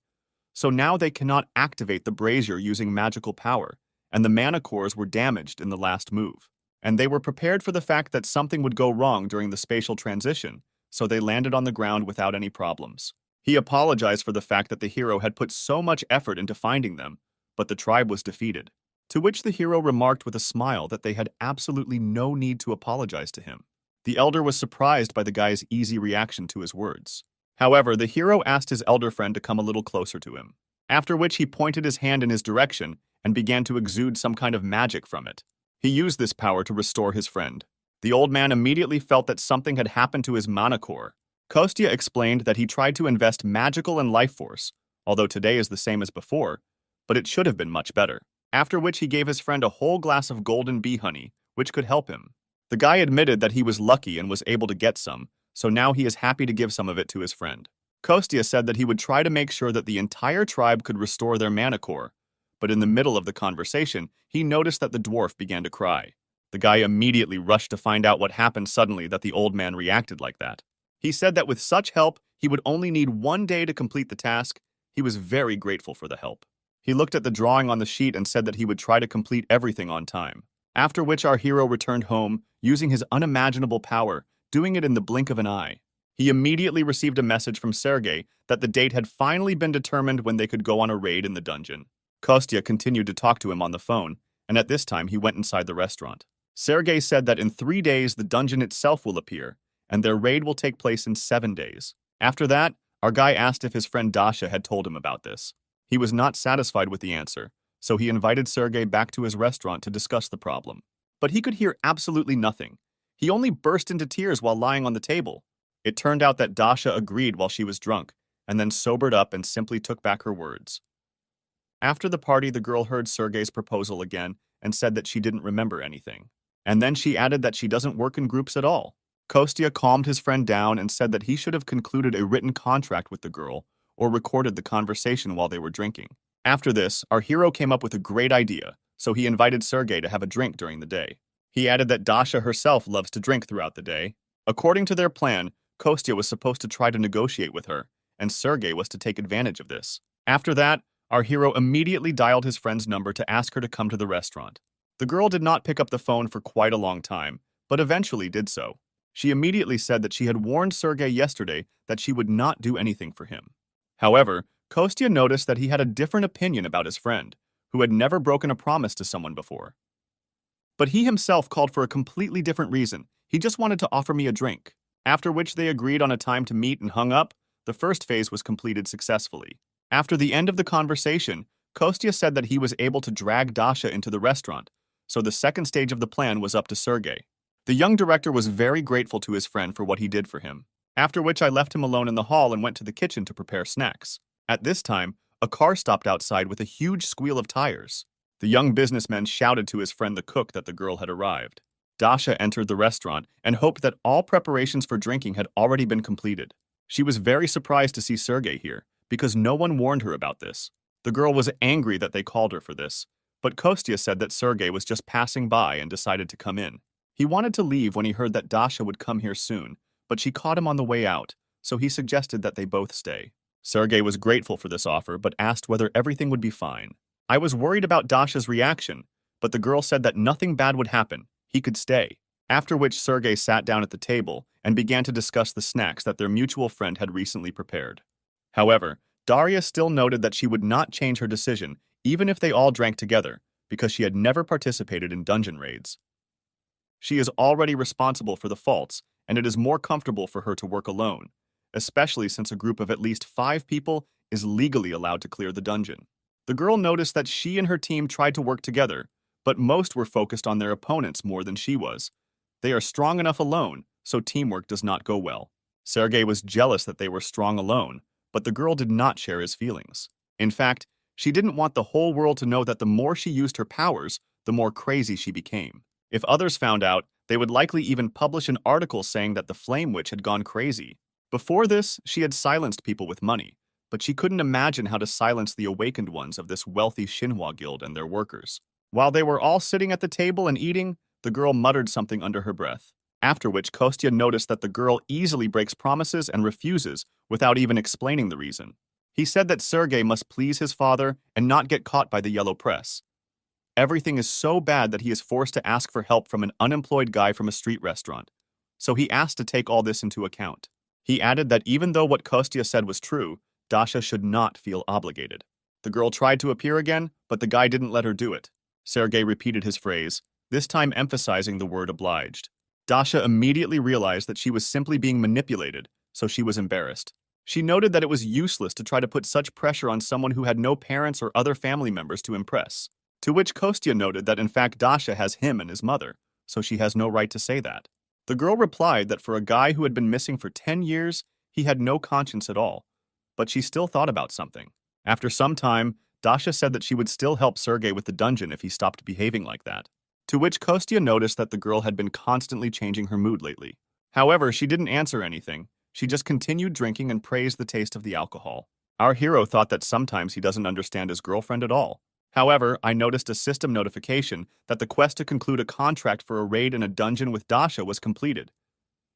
Speaker 1: so now they cannot activate the brazier using magical power, and the mana cores were damaged in the last move. And they were prepared for the fact that something would go wrong during the spatial transition, so they landed on the ground without any problems. He apologized for the fact that the hero had put so much effort into finding them, but the tribe was defeated. To which the hero remarked with a smile that they had absolutely no need to apologize to him. The elder was surprised by the guy's easy reaction to his words. However, the hero asked his elder friend to come a little closer to him, after which he pointed his hand in his direction and began to exude some kind of magic from it. He used this power to restore his friend. The old man immediately felt that something had happened to his mana core. Kostya explained that he tried to invest magical and life force, although today is the same as before, but it should have been much better. After which he gave his friend a whole glass of golden bee honey, which could help him. The guy admitted that he was lucky and was able to get some, so now he is happy to give some of it to his friend. Kostya said that he would try to make sure that the entire tribe could restore their mana core, but in the middle of the conversation, he noticed that the dwarf began to cry. The guy immediately rushed to find out what happened suddenly that the old man reacted like that. He said that with such help, he would only need 1 day to complete the task. He was very grateful for the help. He looked at the drawing on the sheet and said that he would try to complete everything on time. After which our hero returned home, using his unimaginable power, doing it in the blink of an eye. He immediately received a message from Sergei that the date had finally been determined when they could go on a raid in the dungeon. Kostya continued to talk to him on the phone, and at this time he went inside the restaurant. Sergei said that in 3 days the dungeon itself will appear, and their raid will take place in 7 days. After that, our guy asked if his friend Dasha had told him about this. He was not satisfied with the answer, so he invited Sergei back to his restaurant to discuss the problem. But he could hear absolutely nothing. He only burst into tears while lying on the table. It turned out that Dasha agreed while she was drunk, and then sobered up and simply took back her words. After the party, the girl heard Sergei's proposal again and said that she didn't remember anything. And then she added that she doesn't work in groups at all. Kostya calmed his friend down and said that he should have concluded a written contract with the girl or recorded the conversation while they were drinking. After this, our hero came up with a great idea, so he invited Sergei to have a drink during the day. He added that Dasha herself loves to drink throughout the day. According to their plan, Kostya was supposed to try to negotiate with her, and Sergei was to take advantage of this. After that, our hero immediately dialed his friend's number to ask her to come to the restaurant. The girl did not pick up the phone for quite a long time, but eventually did so. She immediately said that she had warned Sergei yesterday that she would not do anything for him. However, Kostya noticed that he had a different opinion about his friend, who had never broken a promise to someone before. But he himself called for a completely different reason. He just wanted to offer me a drink. After which they agreed on a time to meet and hung up. The first phase was completed successfully. After the end of the conversation, Kostya said that he was able to drag Dasha into the restaurant, so the second stage of the plan was up to Sergei. The young director was very grateful to his friend for what he did for him. After which I left him alone in the hall and went to the kitchen to prepare snacks. At this time, a car stopped outside with a huge squeal of tires. The young businessman shouted to his friend the cook that the girl had arrived. Dasha entered the restaurant and hoped that all preparations for drinking had already been completed. She was very surprised to see Sergei here, because no one warned her about this. The girl was angry that they called her for this, but Kostya said that Sergei was just passing by and decided to come in. He wanted to leave when he heard that Dasha would come here soon, but she caught him on the way out, so he suggested that they both stay. Sergei was grateful for this offer, but asked whether everything would be fine. I was worried about Dasha's reaction, but the girl said that nothing bad would happen. He could stay. After which Sergei sat down at the table and began to discuss the snacks that their mutual friend had recently prepared. However, Daria still noted that she would not change her decision even if they all drank together, because she had never participated in dungeon raids. She is already responsible for the faults, and it is more comfortable for her to work alone, especially since a group of at least 5 people is legally allowed to clear the dungeon. The girl noticed that she and her team tried to work together, but most were focused on their opponents more than she was. They are strong enough alone, so teamwork does not go well. Sergei was jealous that they were strong alone, but the girl did not share his feelings. In fact, she didn't want the whole world to know that the more she used her powers, the more crazy she became. If others found out, they would likely even publish an article saying that the Flame Witch had gone crazy. Before this, she had silenced people with money, but she couldn't imagine how to silence the awakened ones of this wealthy Xinhua guild and their workers. While they were all sitting at the table and eating, the girl muttered something under her breath, after which Kostya noticed that the girl easily breaks promises and refuses without even explaining the reason. He said that Sergei must please his father and not get caught by the yellow press. Everything is so bad that he is forced to ask for help from an unemployed guy from a street restaurant, so he asked to take all this into account. He added that even though what Kostya said was true, Dasha should not feel obligated. The girl tried to appear again, but the guy didn't let her do it. Sergei repeated his phrase, this time emphasizing the word obliged. Dasha immediately realized that she was simply being manipulated, so she was embarrassed. She noted that it was useless to try to put such pressure on someone who had no parents or other family members to impress. To which Kostya noted that in fact Dasha has him and his mother, so she has no right to say that. The girl replied that for a guy who had been missing for 10 years, he had no conscience at all, but she still thought about something. After some time, Dasha said that she would still help Sergei with the dungeon if he stopped behaving like that. To which Kostya noticed that the girl had been constantly changing her mood lately. However, she didn't answer anything. She just continued drinking and praised the taste of the alcohol. Our hero thought that sometimes he doesn't understand his girlfriend at all. However, I noticed a system notification that the quest to conclude a contract for a raid in a dungeon with Dasha was completed.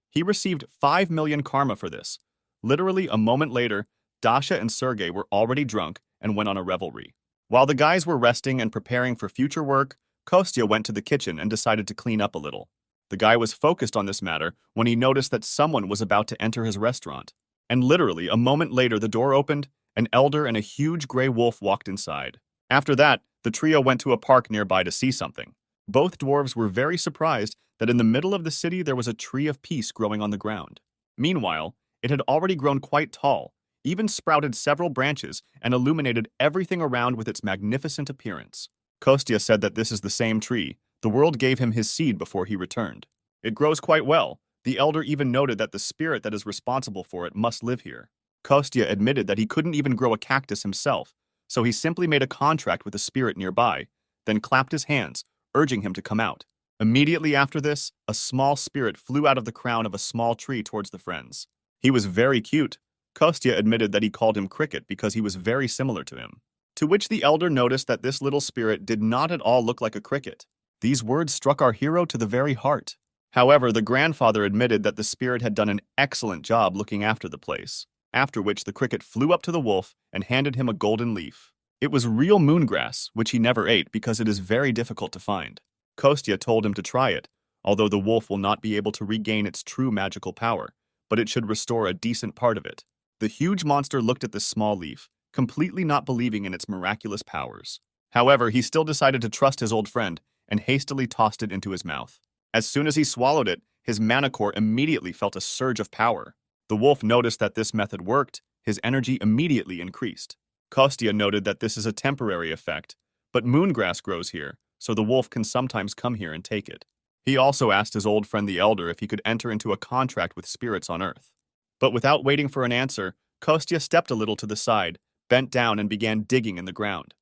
Speaker 1: He received 5 million karma for this. Literally a moment later, Dasha and Sergei were already drunk and went on a revelry. While the guys were resting and preparing for future work, Kostya went to the kitchen and decided to clean up a little. The guy was focused on this matter when he noticed that someone was about to enter his restaurant. And literally a moment later the door opened, an elder and a huge gray wolf walked inside. After that, the trio went to a park nearby to see something. Both dwarves were very surprised that in the middle of the city there was a tree of peace growing on the ground. Meanwhile, it had already grown quite tall, even sprouted several branches and illuminated everything around with its magnificent appearance. Kostya said that this is the same tree. The world gave him his seed before he returned. It grows quite well. The elder even noted that the spirit that is responsible for it must live here. Kostya admitted that he couldn't even grow a cactus himself, so he simply made a contract with a spirit nearby, then clapped his hands, urging him to come out. Immediately after this, a small spirit flew out of the crown of a small tree towards the friends. He was very cute. Kostya admitted that he called him Cricket because he was very similar to him. To which the elder noticed that this little spirit did not at all look like a cricket. These words struck our hero to the very heart. However, the grandfather admitted that the spirit had done an excellent job looking after the place, after which the cricket flew up to the wolf and handed him a golden leaf. It was real moongrass, which he never ate because it is very difficult to find. Kostya told him to try it, although the wolf will not be able to regain its true magical power, but it should restore a decent part of it. The huge monster looked at this small leaf, completely not believing in its miraculous powers. However, he still decided to trust his old friend and hastily tossed it into his mouth. As soon as he swallowed it, his mana core immediately felt a surge of power. The wolf noticed that this method worked. His energy immediately increased. Kostya noted that this is a temporary effect, but moongrass grows here, so the wolf can sometimes come here and take it. He also asked his old friend the elder if he could enter into a contract with spirits on Earth. But without waiting for an answer, Kostya stepped a little to the side, bent down and began digging in the ground.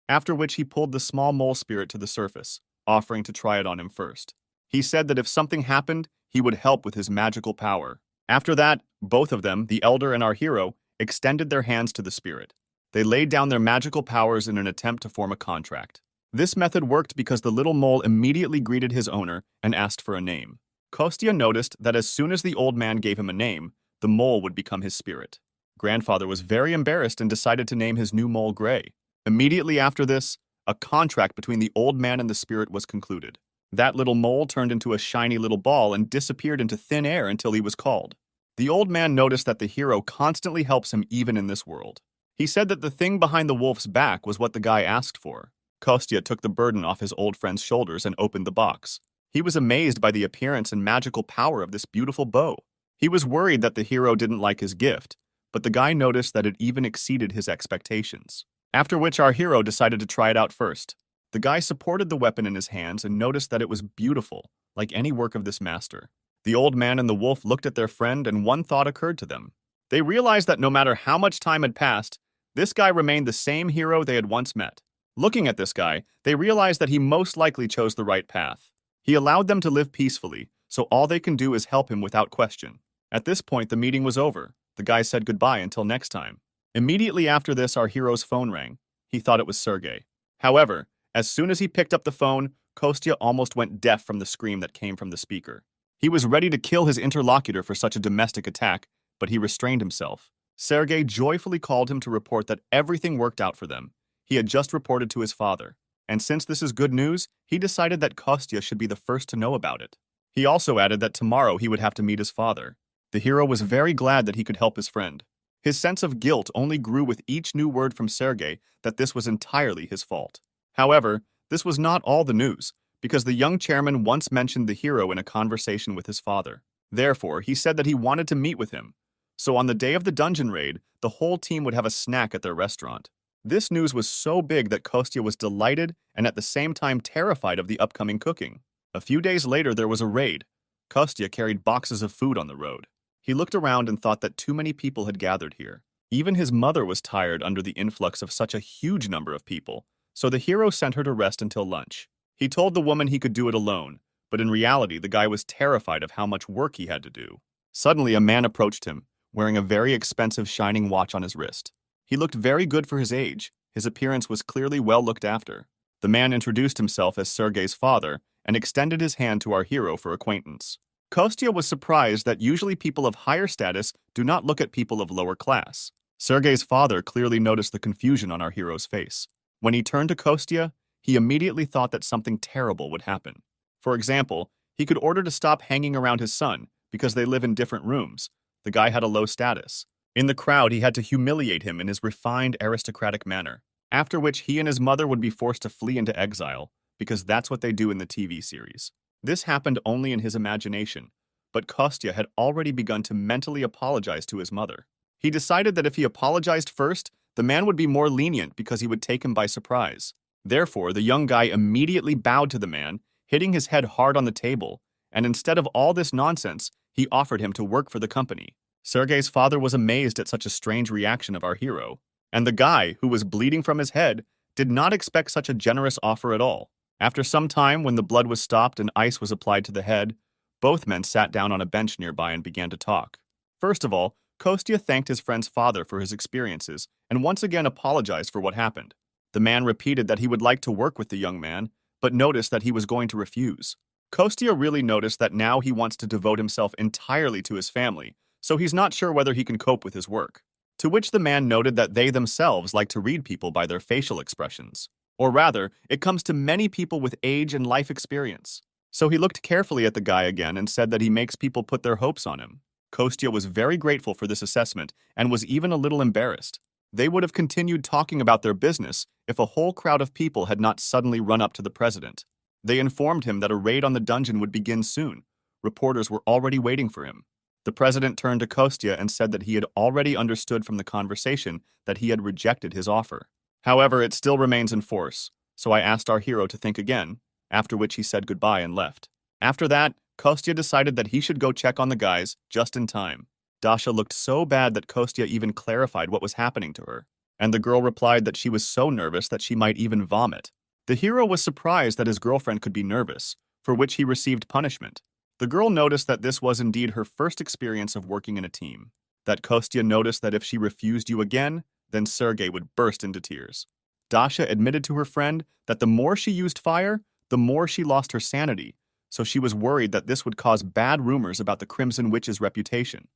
Speaker 1: After which he pulled the small mole spirit to the surface, offering to try it on him first. He said that if something happened, he would help with his magical power. After that, both of them, the elder and our hero, extended their hands to the spirit. They laid down their magical powers in an attempt to form a contract. This method worked because the little mole immediately greeted his owner and asked for a name. Kostya noticed that as soon as the old man gave him a name, the mole would become his spirit. Grandfather was very embarrassed and decided to name his new mole Gray. Immediately after this, a contract between the old man and the spirit was concluded. That little mole turned into a shiny little ball and disappeared into thin air until he was called. The old man noticed that the hero constantly helps him even in this world. He said that the thing behind the wolf's back was what the guy asked for. Kostya took the burden off his old friend's shoulders and opened the box. He was amazed by the appearance and magical power of this beautiful bow. He was worried that the hero didn't like his gift, but the guy noticed that it even exceeded his expectations. After which our hero decided to try it out first. The guy supported the weapon in his hands and noticed that it was beautiful, like any work of this master. The old man and the wolf looked at their friend and one thought occurred to them. They realized that no matter how much time had passed, this guy remained the same hero they had once met. Looking at this guy, they realized that he most likely chose the right path. He allowed them to live peacefully, so all they can do is help him without question. At this point, the meeting was over. The guy said goodbye until next time. Immediately after this, our hero's phone rang. He thought it was Sergey. However, as soon as he picked up the phone, Kostya almost went deaf from the scream that came from the speaker. He was ready to kill his interlocutor for such a domestic attack, but he restrained himself. Sergey joyfully called him to report that everything worked out for them. He had just reported to his father, and since this is good news, he decided that Kostya should be the first to know about it. He also added that tomorrow he would have to meet his father. The hero was very glad that he could help his friend. His sense of guilt only grew with each new word from Sergey that this was entirely his fault. However, this was not all the news, because the young chairman once mentioned the hero in a conversation with his father. Therefore, he said that he wanted to meet with him. So on the day of the dungeon raid, the whole team would have a snack at their restaurant. This news was so big that Kostya was delighted and at the same time terrified of the upcoming cooking. A few days later, there was a raid. Kostya carried boxes of food on the road. He looked around and thought that too many people had gathered here. Even his mother was tired under the influx of such a huge number of people, so the hero sent her to rest until lunch. He told the woman he could do it alone, but in reality, the guy was terrified of how much work he had to do. Suddenly, a man approached him, wearing a very expensive shining watch on his wrist. He looked very good for his age. His appearance was clearly well looked after. The man introduced himself as Sergey's father and extended his hand to our hero for acquaintance. Kostya was surprised that usually people of higher status do not look at people of lower class. Sergey's father clearly noticed the confusion on our hero's face. When he turned to Kostya, he immediately thought that something terrible would happen. For example, he could order to stop hanging around his son because they live in different rooms. The guy had a low status. In the crowd, he had to humiliate him in his refined aristocratic manner, after which he and his mother would be forced to flee into exile, because that's what they do in the TV series. This happened only in his imagination, but Kostya had already begun to mentally apologize to his mother. He decided that if he apologized first, the man would be more lenient because he would take him by surprise. Therefore, the young guy immediately bowed to the man, hitting his head hard on the table, and instead of all this nonsense, he offered him to work for the company. Sergey's father was amazed at such a strange reaction of our hero, and the guy, who was bleeding from his head, did not expect such a generous offer at all. After some time, when the blood was stopped and ice was applied to the head, both men sat down on a bench nearby and began to talk. First of all, Kostya thanked his friend's father for his experiences and once again apologized for what happened. The man repeated that he would like to work with the young man, but noticed that he was going to refuse. Kostya really noticed that now he wants to devote himself entirely to his family, so he's not sure whether he can cope with his work. To which the man noted that they themselves like to read people by their facial expressions. Or rather, it comes to many people with age and life experience. So he looked carefully at the guy again and said that he makes people put their hopes on him. Kostya was very grateful for this assessment and was even a little embarrassed. They would have continued talking about their business if a whole crowd of people had not suddenly run up to the president. They informed him that a raid on the dungeon would begin soon. Reporters were already waiting for him. The president turned to Kostya and said that he had already understood from the conversation that he had rejected his offer. However, it still remains in force, so I asked our hero to think again, after which he said goodbye and left. After that, Kostya decided that he should go check on the guys just in time. Dasha looked so bad that Kostya even clarified what was happening to her, and the girl replied that she was so nervous that she might even vomit. The hero was surprised that his girlfriend could be nervous, for which he received punishment. The girl noticed that this was indeed her first experience of working in a team. That Kostya noticed that if she refused you again, then Sergei would burst into tears. Dasha admitted to her friend that the more she used fire, the more she lost her sanity, so she was worried that this would cause bad rumors about the Crimson Witch's reputation.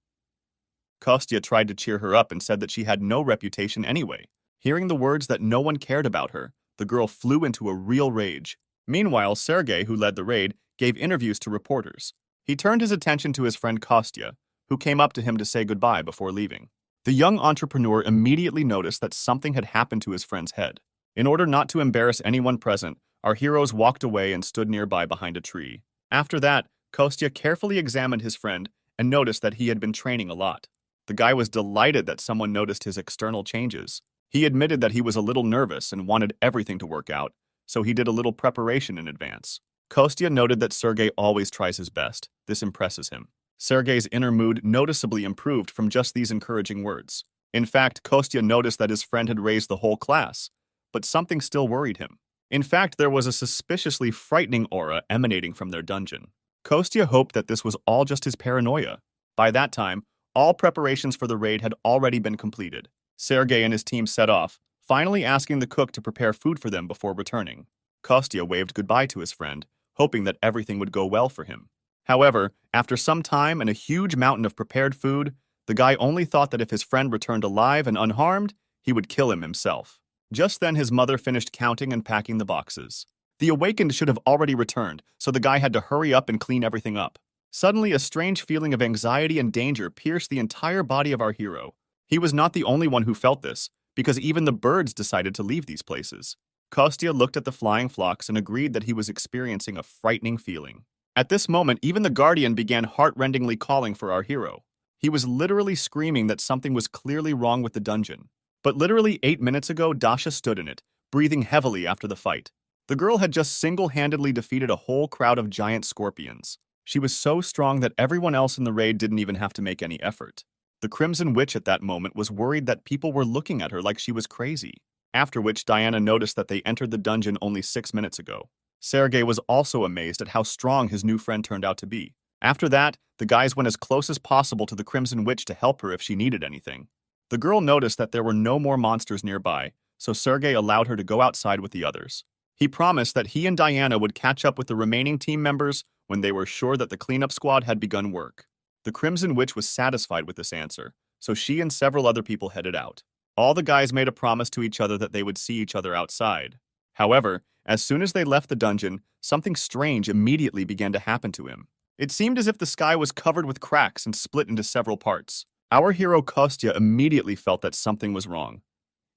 Speaker 1: Kostya tried to cheer her up and said that she had no reputation anyway. Hearing the words that no one cared about her, the girl flew into a real rage. Meanwhile, Sergei, who led the raid, gave interviews to reporters. He turned his attention to his friend Kostya, who came up to him to say goodbye before leaving. The young entrepreneur immediately noticed that something had happened to his friend's head. In order not to embarrass anyone present, our heroes walked away and stood nearby behind a tree. After that, Kostya carefully examined his friend and noticed that he had been training a lot. The guy was delighted that someone noticed his external changes. He admitted that he was a little nervous and wanted everything to work out, so he did a little preparation in advance. Kostya noted that Sergei always tries his best. This impresses him. Sergei's inner mood noticeably improved from just these encouraging words. In fact, Kostya noticed that his friend had raised the whole class, but something still worried him. In fact, there was a suspiciously frightening aura emanating from their dungeon. Kostya hoped that this was all just his paranoia. By that time, all preparations for the raid had already been completed. Sergei and his team set off, finally asking the cook to prepare food for them before returning. Kostya waved goodbye to his friend, hoping that everything would go well for him. However, after some time and a huge mountain of prepared food, the guy only thought that if his friend returned alive and unharmed, he would kill him himself. Just then his mother finished counting and packing the boxes. The awakened should have already returned, so the guy had to hurry up and clean everything up. Suddenly, a strange feeling of anxiety and danger pierced the entire body of our hero. He was not the only one who felt this, because even the birds decided to leave these places. Kostya looked at the flying flocks and agreed that he was experiencing a frightening feeling. At this moment, even the guardian began heart-rendingly calling for our hero. He was literally screaming that something was clearly wrong with the dungeon. But literally 8 minutes ago, Dasha stood in it, breathing heavily after the fight. The girl had just single-handedly defeated a whole crowd of giant scorpions. She was so strong that everyone else in the raid didn't even have to make any effort. The Crimson Witch at that moment was worried that people were looking at her like she was crazy. After which, Diana noticed that they entered the dungeon only 6 minutes ago. Sergei was also amazed at how strong his new friend turned out to be. After that, the guys went as close as possible to the Crimson Witch to help her if she needed anything. The girl noticed that there were no more monsters nearby, so Sergei allowed her to go outside with the others. He promised that he and Diana would catch up with the remaining team members when they were sure that the cleanup squad had begun work. The Crimson Witch was satisfied with this answer, so she and several other people headed out. All the guys made a promise to each other that they would see each other outside. However, as soon as they left the dungeon, something strange immediately began to happen to him. It seemed as if the sky was covered with cracks and split into several parts. Our hero Kostya immediately felt that something was wrong.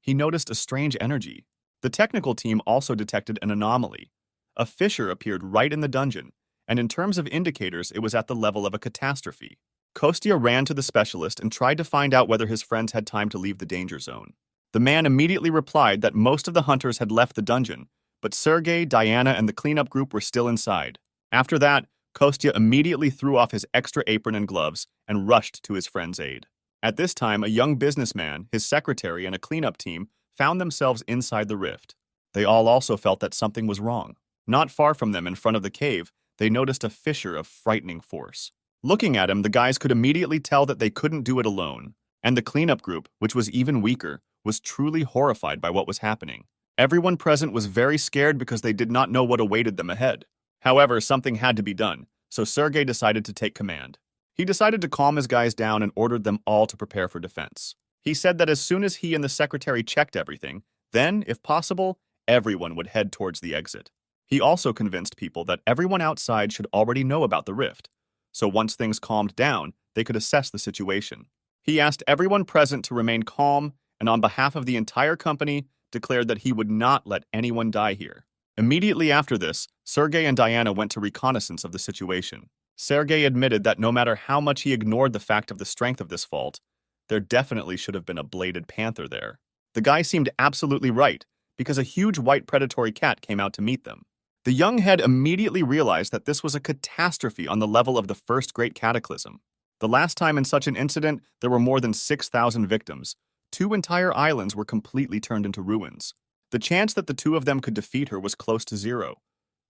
Speaker 1: He noticed a strange energy. The technical team also detected an anomaly. A fissure appeared right in the dungeon, and in terms of indicators, it was at the level of a catastrophe. Kostya ran to the specialist and tried to find out whether his friends had time to leave the danger zone. The man immediately replied that most of the hunters had left the dungeon, but Sergei, Diana, and the cleanup group were still inside. After that, Kostya immediately threw off his extra apron and gloves and rushed to his friend's aid. At this time, a young businessman, his secretary, and a cleanup team found themselves inside the rift. They all also felt that something was wrong. Not far from them, in front of the cave, they noticed a fissure of frightening force. Looking at him, the guys could immediately tell that they couldn't do it alone. And the cleanup group, which was even weaker, was truly horrified by what was happening. Everyone present was very scared because they did not know what awaited them ahead. However, something had to be done, so Sergei decided to take command. He decided to calm his guys down and ordered them all to prepare for defense. He said that as soon as he and the secretary checked everything, then, if possible, everyone would head towards the exit. He also convinced people that everyone outside should already know about the rift, so once things calmed down, they could assess the situation. He asked everyone present to remain calm, and on behalf of the entire company, declared that he would not let anyone die here. Immediately after this, Sergei and Diana went to reconnaissance of the situation. Sergei admitted that no matter how much he ignored the fact of the strength of this fault, there definitely should have been a bladed panther there. The guy seemed absolutely right, because a huge white predatory cat came out to meet them. The young head immediately realized that this was a catastrophe on the level of the first great cataclysm. The last time in such an incident, there were more than 6,000 victims. 2 entire islands were completely turned into ruins. The chance that the 2 of them could defeat her was close to 0,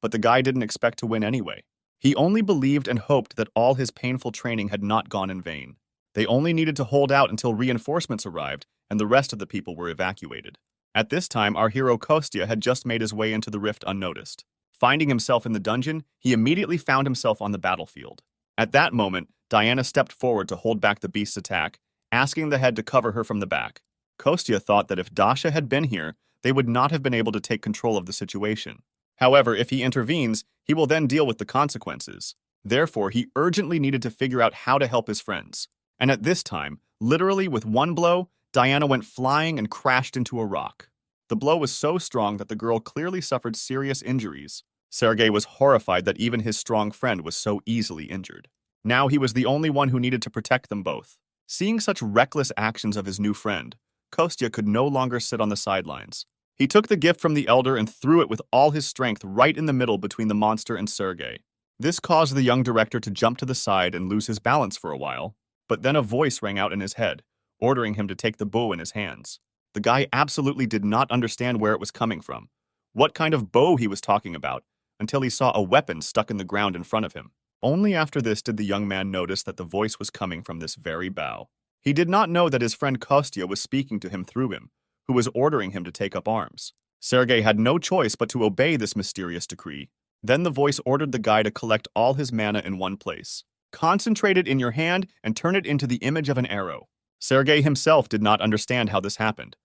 Speaker 1: but the guy didn't expect to win anyway. He only believed and hoped that all his painful training had not gone in vain. They only needed to hold out until reinforcements arrived and the rest of the people were evacuated. At this time, our hero Kostya had just made his way into the rift unnoticed. Finding himself in the dungeon, he immediately found himself on the battlefield. At that moment, Diana stepped forward to hold back the beast's attack, asking the head to cover her from the back. Kostya thought that if Dasha had been here, they would not have been able to take control of the situation. However, if he intervenes, he will then deal with the consequences. Therefore, he urgently needed to figure out how to help his friends. And at this time, literally with one blow, Diana went flying and crashed into a rock. The blow was so strong that the girl clearly suffered serious injuries. Sergei was horrified that even his strong friend was so easily injured. Now he was the only one who needed to protect them both. Seeing such reckless actions of his new friend, Kostya could no longer sit on the sidelines. He took the gift from the elder and threw it with all his strength right in the middle between the monster and Sergei. This caused the young director to jump to the side and lose his balance for a while, but then a voice rang out in his head, ordering him to take the bow in his hands. The guy absolutely did not understand where it was coming from, what kind of bow he was talking about, until he saw a weapon stuck in the ground in front of him. Only after this did the young man notice that the voice was coming from this very bow. He did not know that his friend Kostya was speaking to him through him, who was ordering him to take up arms. Sergei had no choice but to obey this mysterious decree. Then the voice ordered the guy to collect all his mana in one place. Concentrate it in your hand and turn it into the image of an arrow. Sergei himself did not understand how this happened,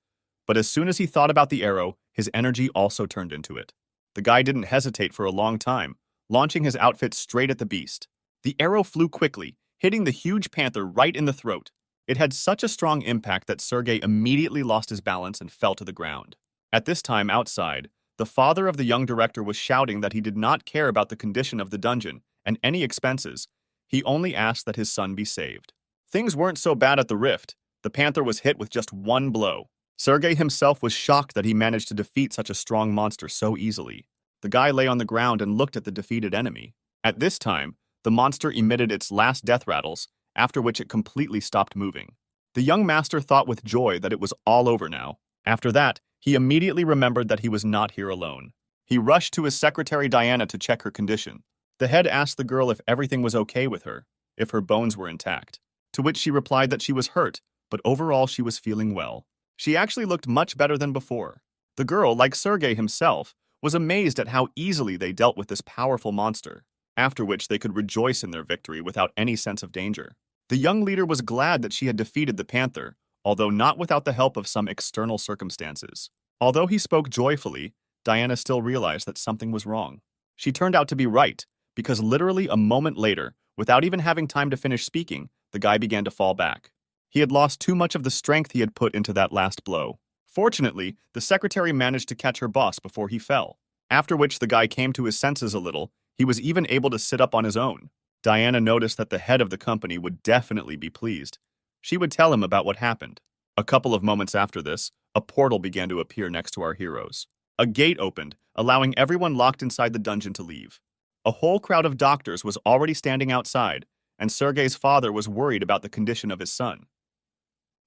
Speaker 1: but as soon as he thought about the arrow, his energy also turned into it. The guy didn't hesitate for a long time, launching his outfit straight at the beast. The arrow flew quickly, hitting the huge panther right in the throat. It had such a strong impact that Sergei immediately lost his balance and fell to the ground. At this time outside, the father of the young director was shouting that he did not care about the condition of the dungeon and any expenses. He only asked that his son be saved. Things weren't so bad at the rift. The panther was hit with just one blow. Sergei himself was shocked that he managed to defeat such a strong monster so easily. The guy lay on the ground and looked at the defeated enemy. At this time, the monster emitted its last death rattles, after which it completely stopped moving. The young master thought with joy that it was all over now. After that, he immediately remembered that he was not here alone. He rushed to his secretary Diana to check her condition. The head asked the girl if everything was okay with her, if her bones were intact, to which she replied that she was hurt, but overall she was feeling well. She actually looked much better than before. The girl, like Sergei himself, was amazed at how easily they dealt with this powerful monster, after which they could rejoice in their victory without any sense of danger. The young leader was glad that she had defeated the panther, although not without the help of some external circumstances. Although he spoke joyfully, Diana still realized that something was wrong. She turned out to be right, because literally a moment later, without even having time to finish speaking, the guy began to fall back. He had lost too much of the strength he had put into that last blow. Fortunately, the secretary managed to catch her boss before he fell, after which the guy came to his senses a little. He was even able to sit up on his own. Diana noticed that the head of the company would definitely be pleased. She would tell him about what happened. A couple of moments after this, a portal began to appear next to our heroes. A gate opened, allowing everyone locked inside the dungeon to leave. A whole crowd of doctors was already standing outside, and Sergei's father was worried about the condition of his son.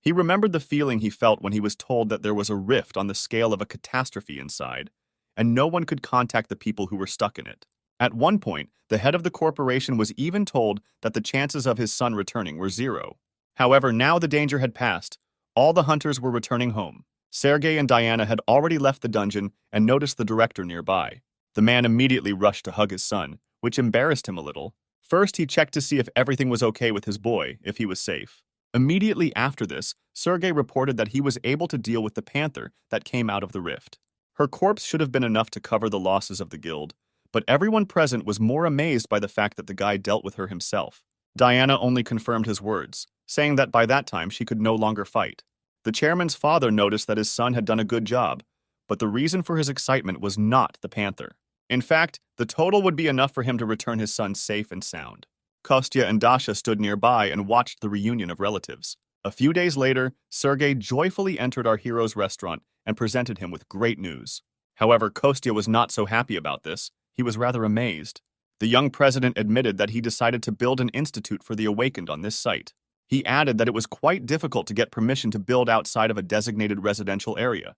Speaker 1: He remembered the feeling he felt when he was told that there was a rift on the scale of a catastrophe inside, and no one could contact the people who were stuck in it. At one point, the head of the corporation was even told that the chances of his son returning were 0. However, now the danger had passed. All the hunters were returning home. Sergei and Diana had already left the dungeon and noticed the director nearby. The man immediately rushed to hug his son, which embarrassed him a little. First, he checked to see if everything was okay with his boy, if he was safe. Immediately after this, Sergei reported that he was able to deal with the panther that came out of the rift. Her corpse should have been enough to cover the losses of the guild, but everyone present was more amazed by the fact that the guy dealt with her himself. Diana only confirmed his words, saying that by that time she could no longer fight. The chairman's father noticed that his son had done a good job, but the reason for his excitement was not the panther. In fact, the total would be enough for him to return his son safe and sound. Kostya and Dasha stood nearby and watched the reunion of relatives. A few days later, Sergei joyfully entered our hero's restaurant and presented him with great news. However, Kostya was not so happy about this. He was rather amazed. The young president admitted that he decided to build an institute for the awakened on this site. He added that it was quite difficult to get permission to build outside of a designated residential area.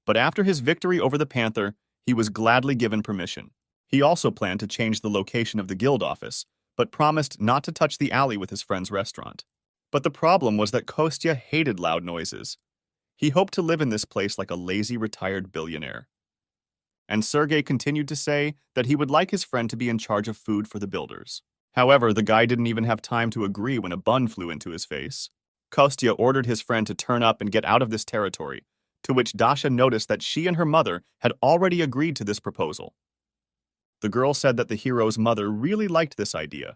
Speaker 1: But after his victory over the panther, he was gladly given permission. He also planned to change the location of the guild office, but promised not to touch the alley with his friend's restaurant. But the problem was that Kostya hated loud noises. He hoped to live in this place like a lazy retired billionaire. And Sergei continued to say that he would like his friend to be in charge of food for the builders. However, the guy didn't even have time to agree when a bun flew into his face. Kostya ordered his friend to turn up and get out of this territory, to which Dasha noticed that she and her mother had already agreed to this proposal. The girl said that the hero's mother really liked this idea.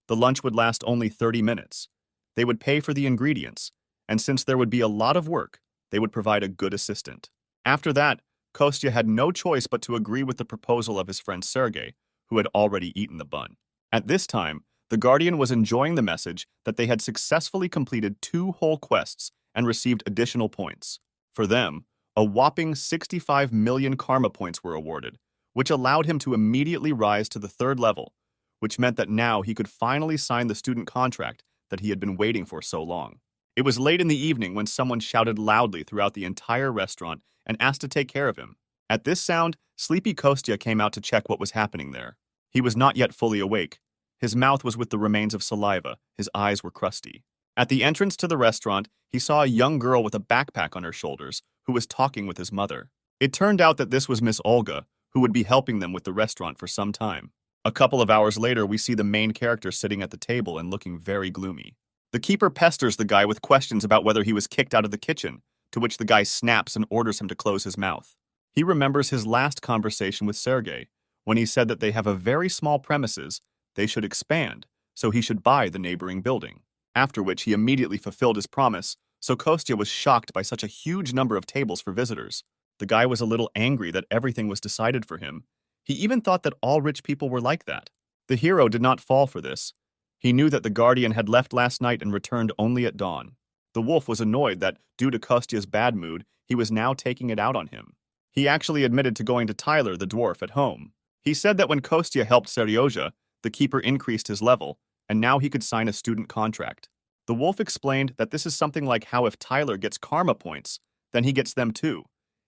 Speaker 1: The lunch would last only 30 minutes. They would pay for the ingredients, and since there would be a lot of work, they would provide a good assistant. After that, Kostya had no choice but to agree with the proposal of his friend Sergei, who had already eaten the bun. At this time, the Guardian was enjoying the message that they had successfully completed 2 whole quests and received additional points. For them, a whopping 65 million karma points were awarded, which allowed him to immediately rise to the 3rd level, which meant that now he could finally sign the student contract that he had been waiting for so long. It was late in the evening when someone shouted loudly throughout the entire restaurant and asked to take care of him. At this sound, sleepy Kostya came out to check what was happening there. He was not yet fully awake. His mouth was with the remains of saliva, his eyes were crusty. At the entrance to the restaurant, he saw a young girl with a backpack on her shoulders who was talking with his mother. It turned out that this was Miss Olga, who would be helping them with the restaurant for some time. A couple of hours later, we see the main character sitting at the table and looking very gloomy. The keeper pesters the guy with questions about whether he was kicked out of the kitchen, to which the guy snaps and orders him to close his mouth. He remembers his last conversation with Sergei, when he said that they have a very small premises, they should expand, so he should buy the neighboring building. After which he immediately fulfilled his promise, so Kostya was shocked by such a huge number of tables for visitors. The guy was a little angry that everything was decided for him. He even thought that all rich people were like that. The hero did not fall for this. He knew that the Guardian had left last night and returned only at dawn. The wolf was annoyed that, due to Kostya's bad mood, he was now taking it out on him. He actually admitted to going to Tyler, the dwarf, at home. He said that when Kostya helped Seryozha, the keeper increased his level, and now he could sign a student contract. The wolf explained that this is something like how if Tyler gets karma points, then he gets them too,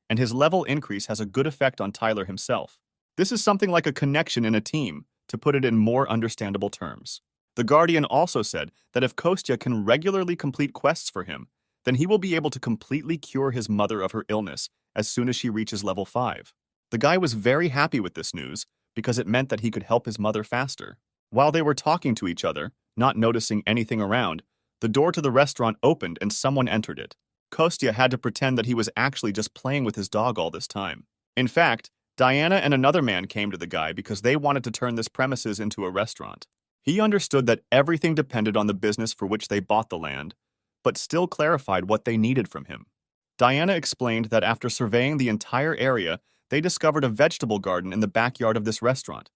Speaker 1: and his level increase has a good effect on Tyler himself. This is something like a connection in a team, to put it in more understandable terms. The Guardian also said that if Kostya can regularly complete quests for him, then he will be able to completely cure his mother of her illness as soon as she reaches level 5. The guy was very happy with this news because it meant that he could help his mother faster. While they were talking to each other, not noticing anything around, the door to the restaurant opened and someone entered it. Kostya had to pretend that he was actually just playing with his dog all this time. In fact, Diana and another man came to the guy because they wanted to turn this premises into a restaurant. He understood that everything depended on the business for which they bought the land, but still clarified what they needed from him. Diana explained that after surveying the entire area, they discovered a vegetable garden in the backyard of this restaurant.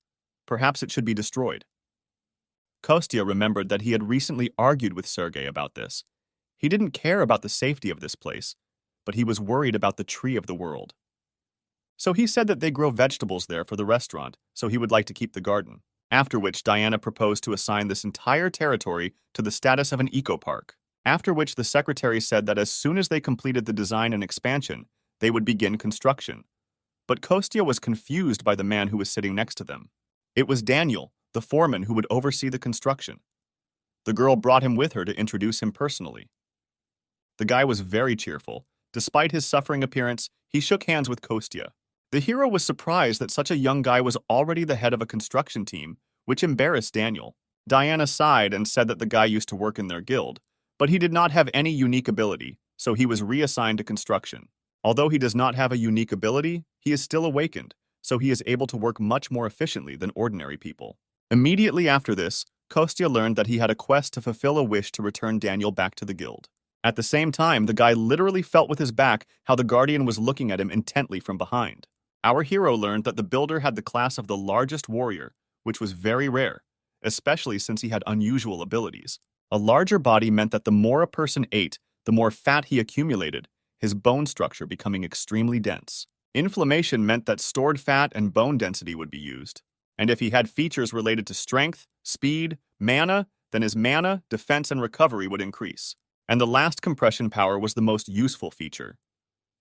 Speaker 1: Perhaps it should be destroyed. Kostya remembered that he had recently argued with Sergei about this. He didn't care about the safety of this place, but he was worried about the tree of the world. So he said that they grow vegetables there for the restaurant, so he would like to keep the garden. After which Diana proposed to assign this entire territory to the status of an eco-park. After which the secretary said that as soon as they completed the design and expansion, they would begin construction. But Kostya was confused by the man who was sitting next to them. It was Daniel, the foreman who would oversee the construction. The girl brought him with her to introduce him personally. The guy was very cheerful. Despite his suffering appearance, he shook hands with Kostya. The hero was surprised that such a young guy was already the head of a construction team, which embarrassed Daniel. Diana sighed and said that the guy used to work in their guild, but he did not have any unique ability, so he was reassigned to construction. Although he does not have a unique ability, he is still awakened, so he is able to work much more efficiently than ordinary people. Immediately after this, Kostya learned that he had a quest to fulfill a wish to return Daniel back to the guild. At the same time, the guy literally felt with his back how the Guardian was looking at him intently from behind. Our hero learned that the builder had the class of the largest warrior, which was very rare, especially since he had unusual abilities. A larger body meant that the more a person ate, the more fat he accumulated, his bone structure becoming extremely dense. Inflammation meant that stored fat and bone density would be used. And if he had features related to strength, speed, mana, then his mana, defense, and recovery would increase. And the last compression power was the most useful feature.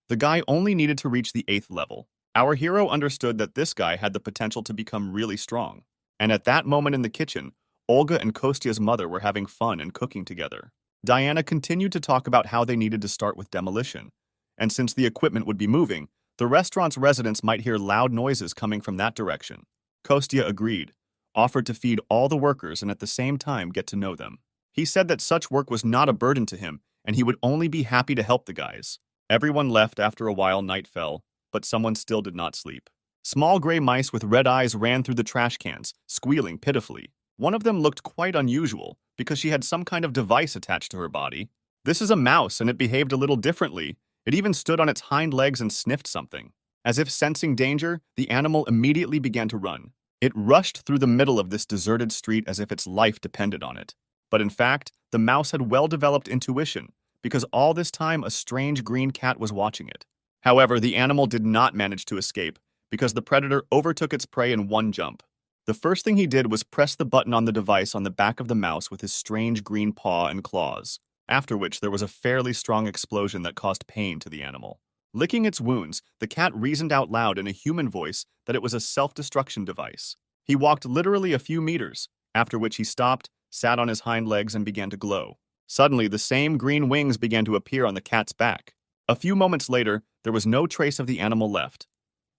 Speaker 1: The guy only needed to reach the 8th level. Our hero understood that this guy had the potential to become really strong. And at that moment in the kitchen, Olga and Kostya's mother were having fun and cooking together. Diana continued to talk about how they needed to start with demolition. And since the equipment would be moving, the restaurant's residents might hear loud noises coming from that direction. Kostya agreed, offered to feed all the workers and at the same time get to know them. He said that such work was not a burden to him, and he would only be happy to help the guys. Everyone left after a while. Night fell, but someone still did not sleep. Small gray mice with red eyes ran through the trash cans, squealing pitifully. One of them looked quite unusual because she had some kind of device attached to her body. This is a mouse, and it behaved a little differently. It even stood on its hind legs and sniffed something. As if sensing danger, the animal immediately began to run. It rushed through the middle of this deserted street as if its life depended on it. But in fact, the mouse had well-developed intuition, because all this time a strange green cat was watching it. However, the animal did not manage to escape, because the predator overtook its prey in one jump. The first thing he did was press the button on the device on the back of the mouse with his strange green paw and claws, after which there was a fairly strong explosion that caused pain to the animal. Licking its wounds, the cat reasoned out loud in a human voice that it was a self-destruction device. He walked literally a few meters, after which he stopped, sat on his hind legs, and began to glow. Suddenly, the same green wings began to appear on the cat's back. A few moments later, there was no trace of the animal left.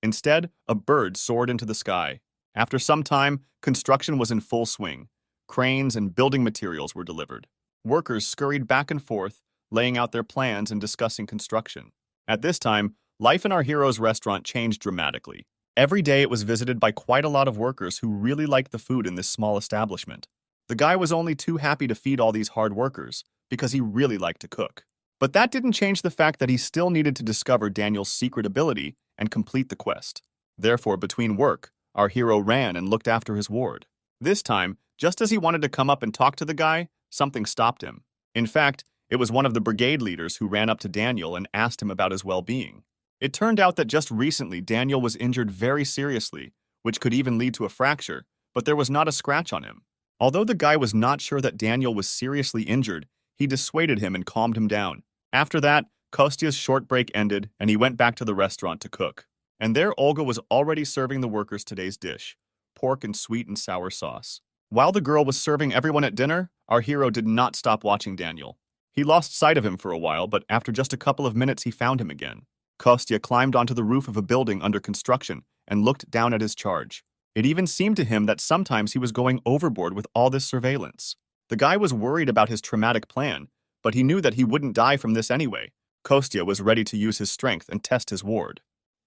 Speaker 1: Instead, a bird soared into the sky. After some time, construction was in full swing. Cranes and building materials were delivered. Workers scurried back and forth, laying out their plans and discussing construction. At this time, life in our hero's restaurant changed dramatically. Every day it was visited by quite a lot of workers who really liked the food in this small establishment. The guy was only too happy to feed all these hard workers, because he really liked to cook. But that didn't change the fact that he still needed to discover Daniel's secret ability and complete the quest. Therefore, between work, our hero ran and looked after his ward. This time, just as he wanted to come up and talk to the guy, something stopped him. In fact, it was one of the brigade leaders who ran up to Daniel and asked him about his well-being. It turned out that just recently Daniel was injured very seriously, which could even lead to a fracture, but there was not a scratch on him. Although the guy was not sure that Daniel was seriously injured, he dissuaded him and calmed him down. After that, Kostya's short break ended, and he went back to the restaurant to cook. And there Olga was already serving the workers today's dish, pork and sweet and sour sauce. While the girl was serving everyone at dinner, our hero did not stop watching Daniel. He lost sight of him for a while, but after just a couple of minutes he found him again. Kostya climbed onto the roof of a building under construction and looked down at his charge. It even seemed to him that sometimes he was going overboard with all this surveillance. The guy was worried about his traumatic plan, but he knew that he wouldn't die from this anyway. Kostya was ready to use his strength and test his ward.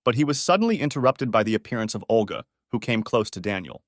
Speaker 1: But he was suddenly interrupted by the appearance of Olga, who came close to Daniel.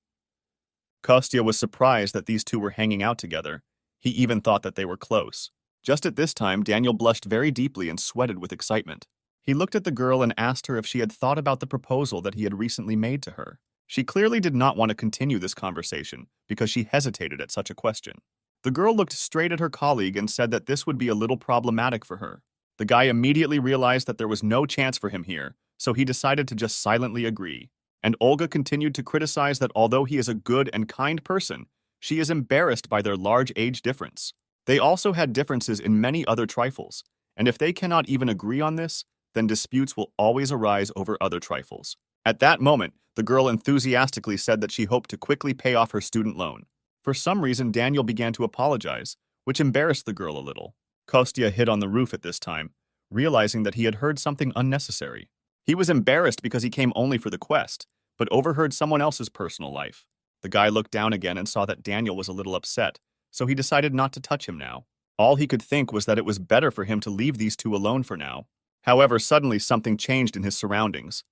Speaker 1: Kostya was surprised that these two were hanging out together. He even thought that they were close. Just at this time, Daniel blushed very deeply and sweated with excitement. He looked at the girl and asked her if she had thought about the proposal that he had recently made to her. She clearly did not want to continue this conversation because she hesitated at such a question. The girl looked straight at her colleague and said that this would be a little problematic for her. The guy immediately realized that there was no chance for him here, so he decided to just silently agree. And Olga continued to criticize that although he is a good and kind person, she is embarrassed by their large age difference. They also had differences in many other trifles, and if they cannot even agree on this, then disputes will always arise over other trifles. At that moment, the girl enthusiastically said that she hoped to quickly pay off her student loan. For some reason, Daniel began to apologize, which embarrassed the girl a little. Kostya hid on the roof at this time, realizing that he had heard something unnecessary. He was embarrassed because he came only for the quest, but overheard someone else's personal life. The guy looked down again and saw that Daniel was a little upset, so he decided not to touch him now. All he could think was that it was better for him to leave these two alone for now. However, suddenly something changed in his surroundings.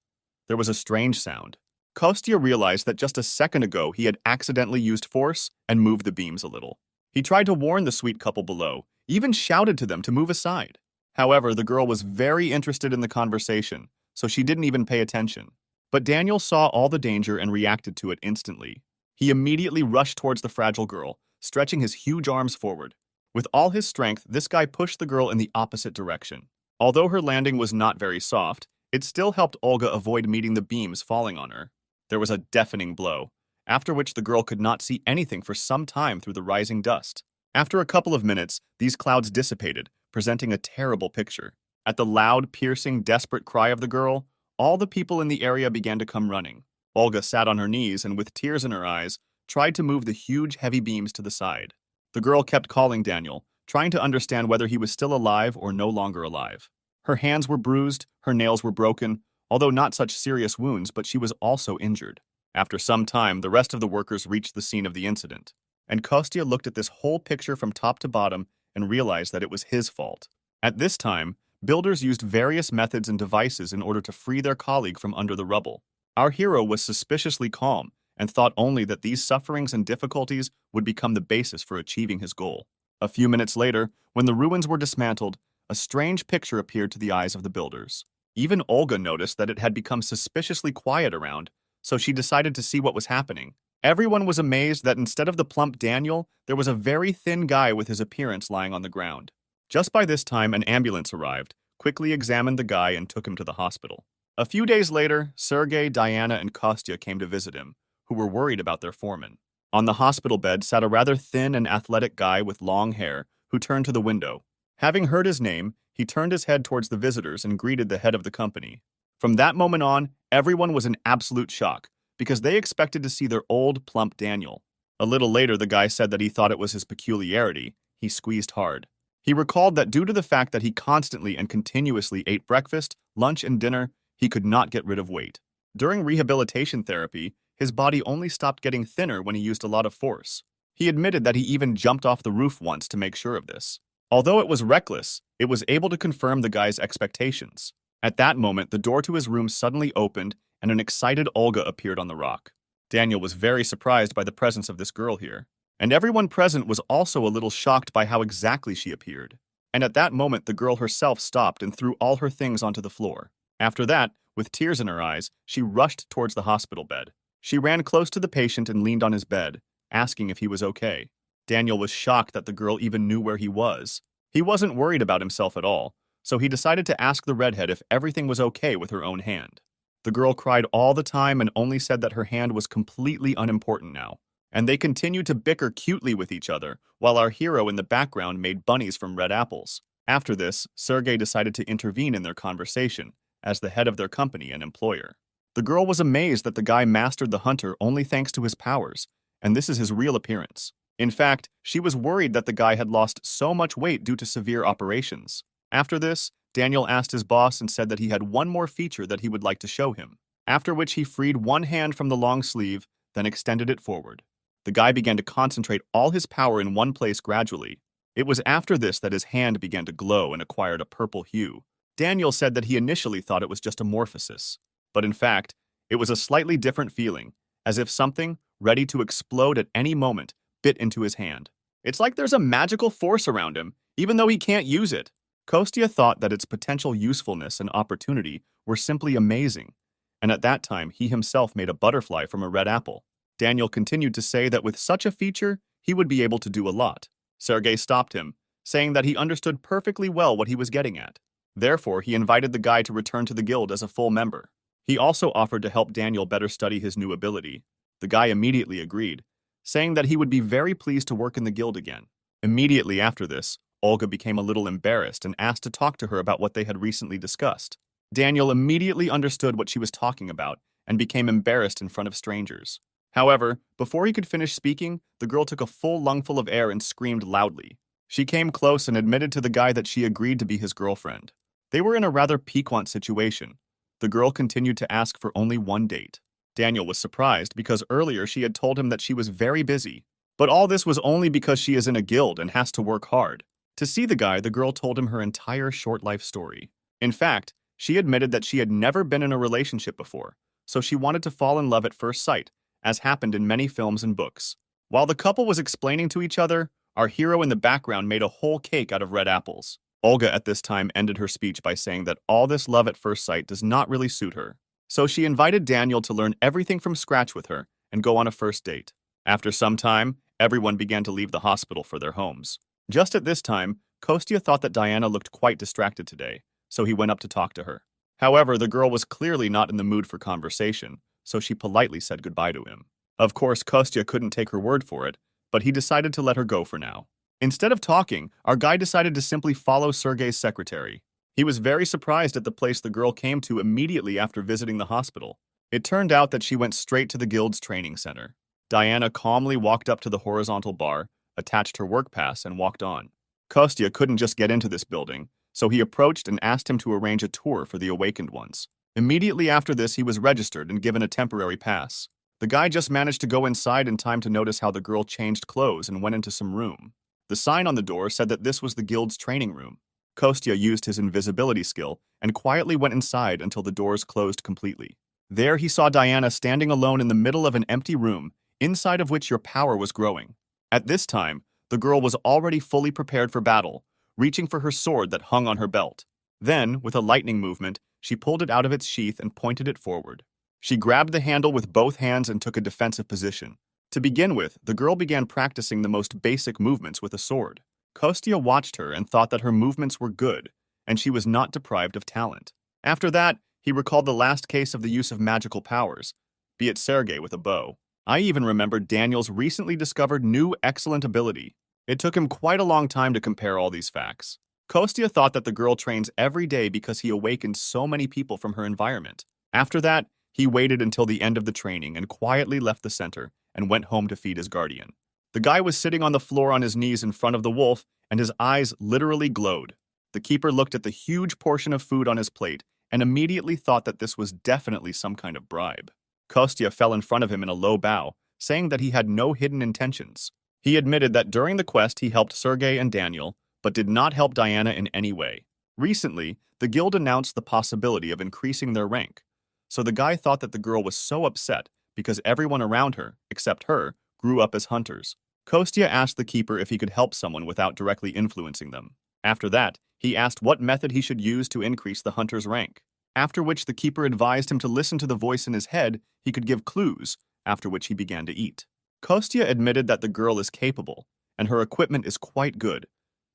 Speaker 1: There was a strange sound. Kostya realized that just a second ago he had accidentally used force and moved the beams a little. He tried to warn the sweet couple below, even shouted to them to move aside. However, the girl was very interested in the conversation, so she didn't even pay attention. But Daniel saw all the danger and reacted to it instantly. He immediately rushed towards the fragile girl, stretching his huge arms forward. With all his strength, this guy pushed the girl in the opposite direction. Although her landing was not very soft, it still helped Olga avoid meeting the beams falling on her. There was a deafening blow, after which the girl could not see anything for some time through the rising dust. After a couple of minutes, these clouds dissipated, presenting a terrible picture. At the loud, piercing, desperate cry of the girl, all the people in the area began to come running. Olga sat on her knees and, with tears in her eyes, tried to move the huge, heavy beams to the side. The girl kept calling Daniel, trying to understand whether he was still alive or no longer alive. Her hands were bruised, her nails were broken, although not such serious wounds, but she was also injured. After some time, the rest of the workers reached the scene of the incident, and Kostya looked at this whole picture from top to bottom and realized that it was his fault. At this time, builders used various methods and devices in order to free their colleague from under the rubble. Our hero was suspiciously calm and thought only that these sufferings and difficulties would become the basis for achieving his goal. A few minutes later, when the ruins were dismantled, a strange picture appeared to the eyes of the builders. Even Olga noticed that it had become suspiciously quiet around, so she decided to see what was happening. Everyone was amazed that instead of the plump Daniel, there was a very thin guy with his appearance lying on the ground. Just by this time, an ambulance arrived, quickly examined the guy, and took him to the hospital. A few days later, Sergei, Diana, and Kostya came to visit him, who were worried about their foreman. On the hospital bed sat a rather thin and athletic guy with long hair, who turned to the window. Having heard his name, he turned his head towards the visitors and greeted the head of the company. From that moment on, everyone was in absolute shock, because they expected to see their old, plump Daniel. A little later, the guy said that he thought it was his peculiarity. He squeezed hard. He recalled that due to the fact that he constantly and continuously ate breakfast, lunch, and dinner, he could not get rid of weight. During rehabilitation therapy, his body only stopped getting thinner when he used a lot of force. He admitted that he even jumped off the roof once to make sure of this. Although it was reckless, it was able to confirm the guy's expectations. At that moment, the door to his room suddenly opened, and an excited Olga appeared on the rock. Daniel was very surprised by the presence of this girl here, and everyone present was also a little shocked by how exactly she appeared. And at that moment, the girl herself stopped and threw all her things onto the floor. After that, with tears in her eyes, she rushed towards the hospital bed. She ran close to the patient and leaned on his bed, asking if he was okay. Daniel was shocked that the girl even knew where he was. He wasn't worried about himself at all, so he decided to ask the redhead if everything was okay with her own hand. The girl cried all the time and only said that her hand was completely unimportant now. And they continued to bicker cutely with each other, while our hero in the background made bunnies from red apples. After this, Sergei decided to intervene in their conversation, as the head of their company and employer. The girl was amazed that the guy mastered the hunter only thanks to his powers, and this is his real appearance. In fact, she was worried that the guy had lost so much weight due to severe operations. After this, Daniel asked his boss and said that he had one more feature that he would like to show him, after which he freed one hand from the long sleeve, then extended it forward. The guy began to concentrate all his power in one place gradually. It was after this that his hand began to glow and acquired a purple hue. Daniel said that he initially thought it was just a morphosis, but in fact, it was a slightly different feeling, as if something, ready to explode at any moment, bit into his hand. It's like there's a magical force around him, even though he can't use it. Kostya thought that its potential usefulness and opportunity were simply amazing, and at that time he himself made a butterfly from a red apple. Daniel continued to say that with such a feature, he would be able to do a lot. Sergei stopped him, saying that he understood perfectly well what he was getting at. Therefore, he invited the guy to return to the guild as a full member. He also offered to help Daniel better study his new ability. The guy immediately agreed, saying that he would be very pleased to work in the guild again. Immediately after this, Olga became a little embarrassed and asked to talk to her about what they had recently discussed. Daniel immediately understood what she was talking about and became embarrassed in front of strangers. However, before he could finish speaking, the girl took a full lungful of air and screamed loudly. She came close and admitted to the guy that she agreed to be his girlfriend. They were in a rather piquant situation. The girl continued to ask for only one date. Daniel was surprised because earlier she had told him that she was very busy. But all this was only because she is in a guild and has to work hard. To see the guy, the girl told him her entire short life story. In fact, she admitted that she had never been in a relationship before, so she wanted to fall in love at first sight, as happened in many films and books. While the couple was explaining to each other, our hero in the background made a whole cake out of red apples. Olga at this time ended her speech by saying that all this love at first sight does not really suit her. So she invited Daniel to learn everything from scratch with her and go on a first date. After some time, everyone began to leave the hospital for their homes. Just at this time, Kostya thought that Diana looked quite distracted today, so he went up to talk to her. However, the girl was clearly not in the mood for conversation, so she politely said goodbye to him. Of course, Kostya couldn't take her word for it, but he decided to let her go for now. Instead of talking, our guy decided to simply follow Sergei's secretary. He was very surprised at the place the girl came to immediately after visiting the hospital. It turned out that she went straight to the guild's training center. Diana calmly walked up to the horizontal bar, attached her work pass, and walked on. Kostya couldn't just get into this building, so he approached and asked him to arrange a tour for the awakened ones. Immediately after this, he was registered and given a temporary pass. The guy just managed to go inside in time to notice how the girl changed clothes and went into some room. The sign on the door said that this was the guild's training room. Kostya used his invisibility skill and quietly went inside until the doors closed completely. There he saw Diana standing alone in the middle of an empty room, inside of which your power was growing. At this time, the girl was already fully prepared for battle, reaching for her sword that hung on her belt. Then, with a lightning movement, she pulled it out of its sheath and pointed it forward. She grabbed the handle with both hands and took a defensive position. To begin with, the girl began practicing the most basic movements with a sword. Kostya watched her and thought that her movements were good, and she was not deprived of talent. After that, he recalled the last case of the use of magical powers, be it Sergei with a bow. I even remembered Daniel's recently discovered new excellent ability. It took him quite a long time to compare all these facts. Kostya thought that the girl trains every day because he awakened so many people from her environment. After that, he waited until the end of the training and quietly left the center and went home to feed his guardian. The guy was sitting on the floor on his knees in front of the wolf, and his eyes literally glowed. The keeper looked at the huge portion of food on his plate and immediately thought that this was definitely some kind of bribe. Kostya fell in front of him in a low bow, saying that he had no hidden intentions. He admitted that during the quest he helped Sergei and Daniel, but did not help Diana in any way. Recently, the guild announced the possibility of increasing their rank, so the guy thought that the girl was so upset because everyone around her, except her, grew up as hunters. Kostya asked the keeper if he could help someone without directly influencing them. After that, he asked what method he should use to increase the hunter's rank, after which the keeper advised him to listen to the voice in his head. He could give clues, after which he began to eat. Kostya admitted that the girl is capable, and her equipment is quite good,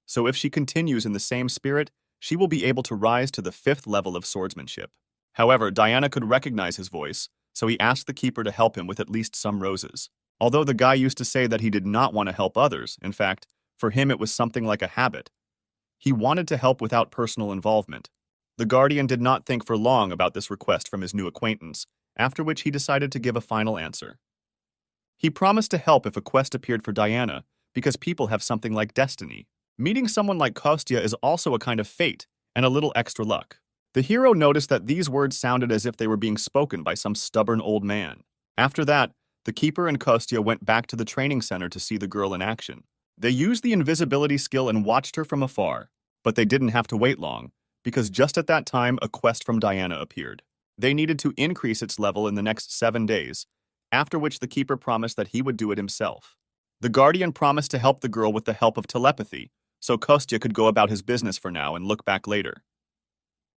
Speaker 1: so if she continues in the same spirit, she will be able to rise to the 5th level of swordsmanship. However, Diana could recognize his voice, so he asked the keeper to help him with at least some roses. Although the guy used to say that he did not want to help others, in fact, for him it was something like a habit. He wanted to help without personal involvement. The guardian did not think for long about this request from his new acquaintance, after which he decided to give a final answer. He promised to help if a quest appeared for Diana, because people have something like destiny. Meeting someone like Kostya is also a kind of fate, and a little extra luck. The hero noticed that these words sounded as if they were being spoken by some stubborn old man. After that, the keeper and Kostya went back to the training center to see the girl in action. They used the invisibility skill and watched her from afar, but they didn't have to wait long, because just at that time a quest from Diana appeared. They needed to increase its level in the next 7 days, after which the keeper promised that he would do it himself. The guardian promised to help the girl with the help of telepathy, so Kostya could go about his business for now and look back later.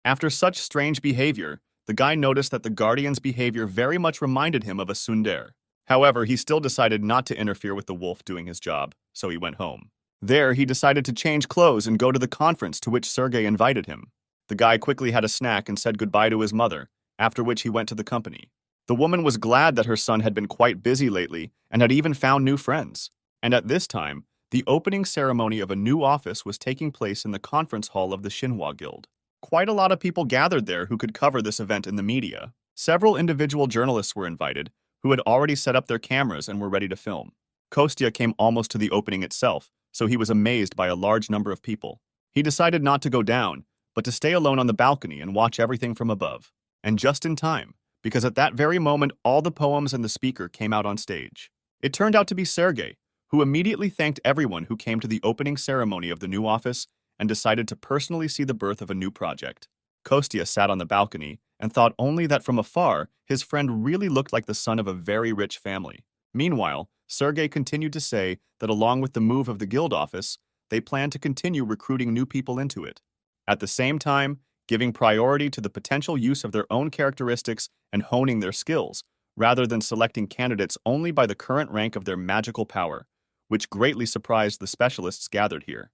Speaker 1: After such strange behavior, the guy noticed that the guardian's behavior very much reminded him of a tsundere. However, he still decided not to interfere with the wolf doing his job, so he went home. There, he decided to change clothes and go to the conference to which Sergei invited him. The guy quickly had a snack and said goodbye to his mother, after which he went to the company. The woman was glad that her son had been quite busy lately and had even found new friends. And at this time, the opening ceremony of a new office was taking place in the conference hall of the Manhwa Guild. Quite a lot of people gathered there who could cover this event in the media. Several individual journalists were invited, who had already set up their cameras and were ready to film. Kostya came almost to the opening itself, so he was amazed by a large number of people. He decided not to go down, but to stay alone on the balcony and watch everything from above. And just in time, because at that very moment all the poems and the speaker came out on stage. It turned out to be Sergei, who immediately thanked everyone who came to the opening ceremony of the new office and decided to personally see the birth of a new project. Kostya sat on the balcony and thought only that from afar his friend really looked like the son of a very rich family. Meanwhile, Sergei continued to say that along with the move of the guild office, they plan to continue recruiting new people into it. At the same time, giving priority to the potential use of their own characteristics and honing their skills, rather than selecting candidates only by the current rank of their magical power, which greatly surprised the specialists gathered here.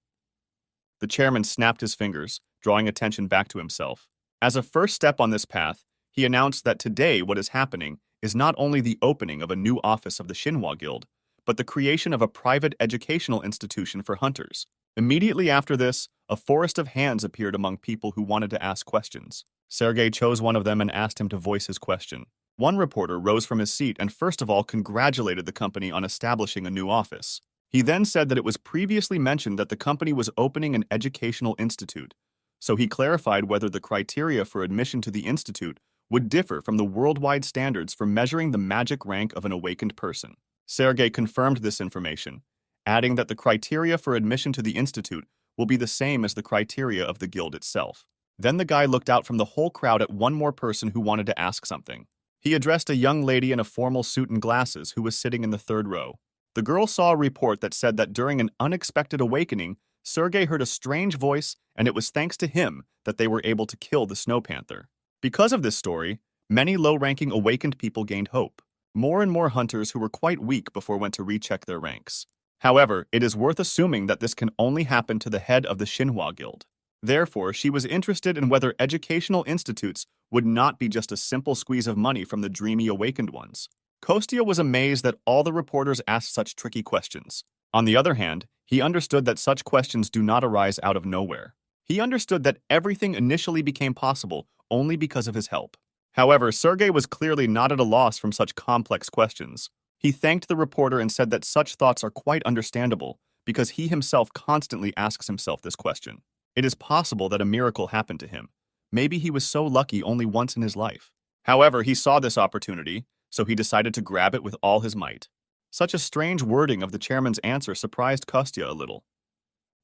Speaker 1: The chairman snapped his fingers, drawing attention back to himself. As a first step on this path, he announced that today what is happening is not only the opening of a new office of the Manhwa Guild, but the creation of a private educational institution for hunters. Immediately after this, a forest of hands appeared among people who wanted to ask questions. Sergei chose one of them and asked him to voice his question. One reporter rose from his seat and first of all congratulated the company on establishing a new office. He then said that it was previously mentioned that the company was opening an educational institute, so he clarified whether the criteria for admission to the institute would differ from the worldwide standards for measuring the magic rank of an awakened person. Sergei confirmed this information, adding that the criteria for admission to the institute will be the same as the criteria of the guild itself. Then the guy looked out from the whole crowd at one more person who wanted to ask something. He addressed a young lady in a formal suit and glasses who was sitting in the third row. The girl saw a report that said that during an unexpected awakening, Sergei heard a strange voice, and it was thanks to him that they were able to kill the snow panther. Because of this story, many low-ranking awakened people gained hope. More and more hunters who were quite weak before went to recheck their ranks. However, it is worth assuming that this can only happen to the head of the Xinhua Guild. Therefore, she was interested in whether educational institutes would not be just a simple squeeze of money from the dreamy awakened ones. Kostya was amazed that all the reporters asked such tricky questions. On the other hand, he understood that such questions do not arise out of nowhere. He understood that everything initially became possible only because of his help. However, Sergei was clearly not at a loss from such complex questions. He thanked the reporter and said that such thoughts are quite understandable because he himself constantly asks himself this question. It is possible that a miracle happened to him. Maybe he was so lucky only once in his life. However, he saw this opportunity, so he decided to grab it with all his might. Such a strange wording of the chairman's answer surprised Kostya a little.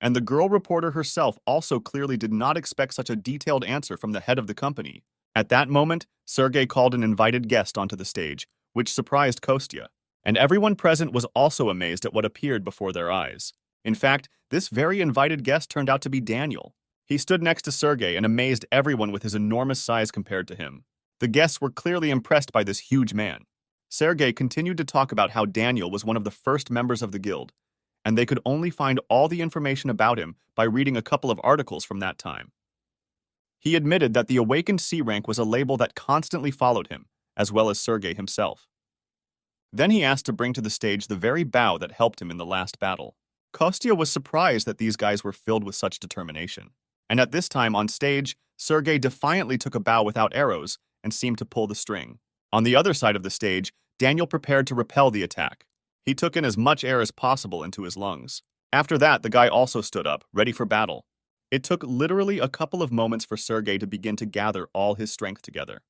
Speaker 1: And the girl reporter herself also clearly did not expect such a detailed answer from the head of the company. At that moment, Sergei called an invited guest onto the stage, which surprised Kostya. And everyone present was also amazed at what appeared before their eyes. In fact, this very invited guest turned out to be Daniel. He stood next to Sergei and amazed everyone with his enormous size compared to him. The guests were clearly impressed by this huge man. Sergei continued to talk about how Daniel was one of the first members of the guild, and they could only find all the information about him by reading a couple of articles from that time. He admitted that the awakened C rank was a label that constantly followed him, as well as Sergei himself. Then he asked to bring to the stage the very bow that helped him in the last battle. Kostya was surprised that these guys were filled with such determination. And at this time on stage, Sergei defiantly took a bow without arrows and seemed to pull the string. On the other side of the stage, Daniel prepared to repel the attack. He took in as much air as possible into his lungs. After that, the guy also stood up, ready for battle. It took literally a couple of moments for Sergei to begin to gather all his strength together.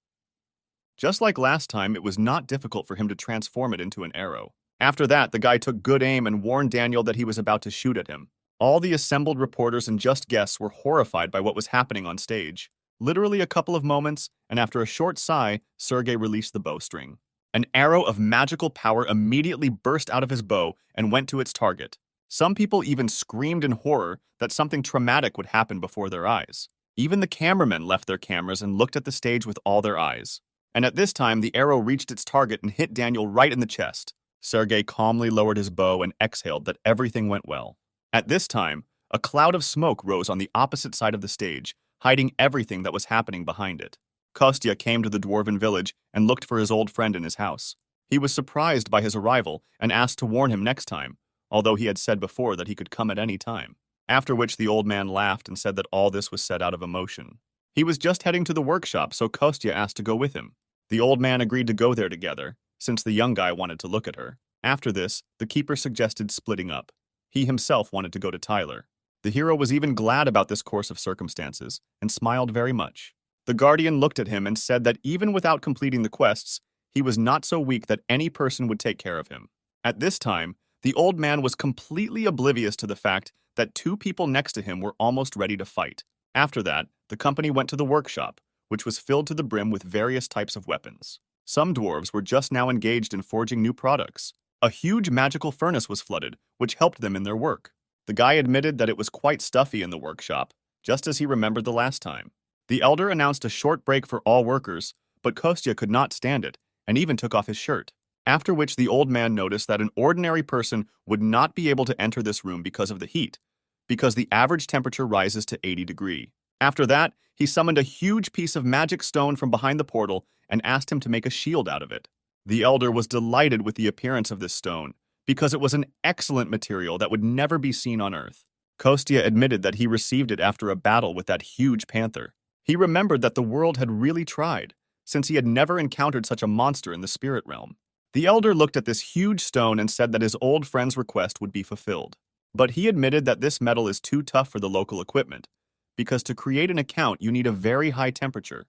Speaker 1: Just like last time, it was not difficult for him to transform it into an arrow. After that, the guy took good aim and warned Daniel that he was about to shoot at him. All the assembled reporters and just guests were horrified by what was happening on stage. Literally a couple of moments, and after a short sigh, Sergei released the bowstring. An arrow of magical power immediately burst out of his bow and went to its target. Some people even screamed in horror that something traumatic would happen before their eyes. Even the cameramen left their cameras and looked at the stage with all their eyes. And at this time, the arrow reached its target and hit Daniel right in the chest. Sergei calmly lowered his bow and exhaled that everything went well. At this time, a cloud of smoke rose on the opposite side of the stage, hiding everything that was happening behind it. Kostya came to the dwarven village and looked for his old friend in his house. He was surprised by his arrival and asked to warn him next time, although he had said before that he could come at any time. After which the old man laughed and said that all this was said out of emotion. He was just heading to the workshop, so Kostya asked to go with him. The old man agreed to go there together, since the young guy wanted to look at her. After this, the keeper suggested splitting up. He himself wanted to go to Tyler. The hero was even glad about this course of circumstances, and smiled very much. The guardian looked at him and said that even without completing the quests, he was not so weak that any person would take care of him. At this time, the old man was completely oblivious to the fact that two people next to him were almost ready to fight. After that, the company went to the workshop, which was filled to the brim with various types of weapons. Some dwarves were just now engaged in forging new products. A huge magical furnace was flooded, which helped them in their work. The guy admitted that it was quite stuffy in the workshop, just as he remembered the last time. The elder announced a short break for all workers, but Kostya could not stand it, and even took off his shirt. After which the old man noticed that an ordinary person would not be able to enter this room because of the heat, because the average temperature rises to 80 degrees. After that, he summoned a huge piece of magic stone from behind the portal and asked him to make a shield out of it. The elder was delighted with the appearance of this stone, because it was an excellent material that would never be seen on Earth. Kostya admitted that he received it after a battle with that huge panther. He remembered that the world had really tried, since he had never encountered such a monster in the spirit realm. The elder looked at this huge stone and said that his old friend's request would be fulfilled. But he admitted that this metal is too tough for the local equipment, because to create an account you need a very high temperature.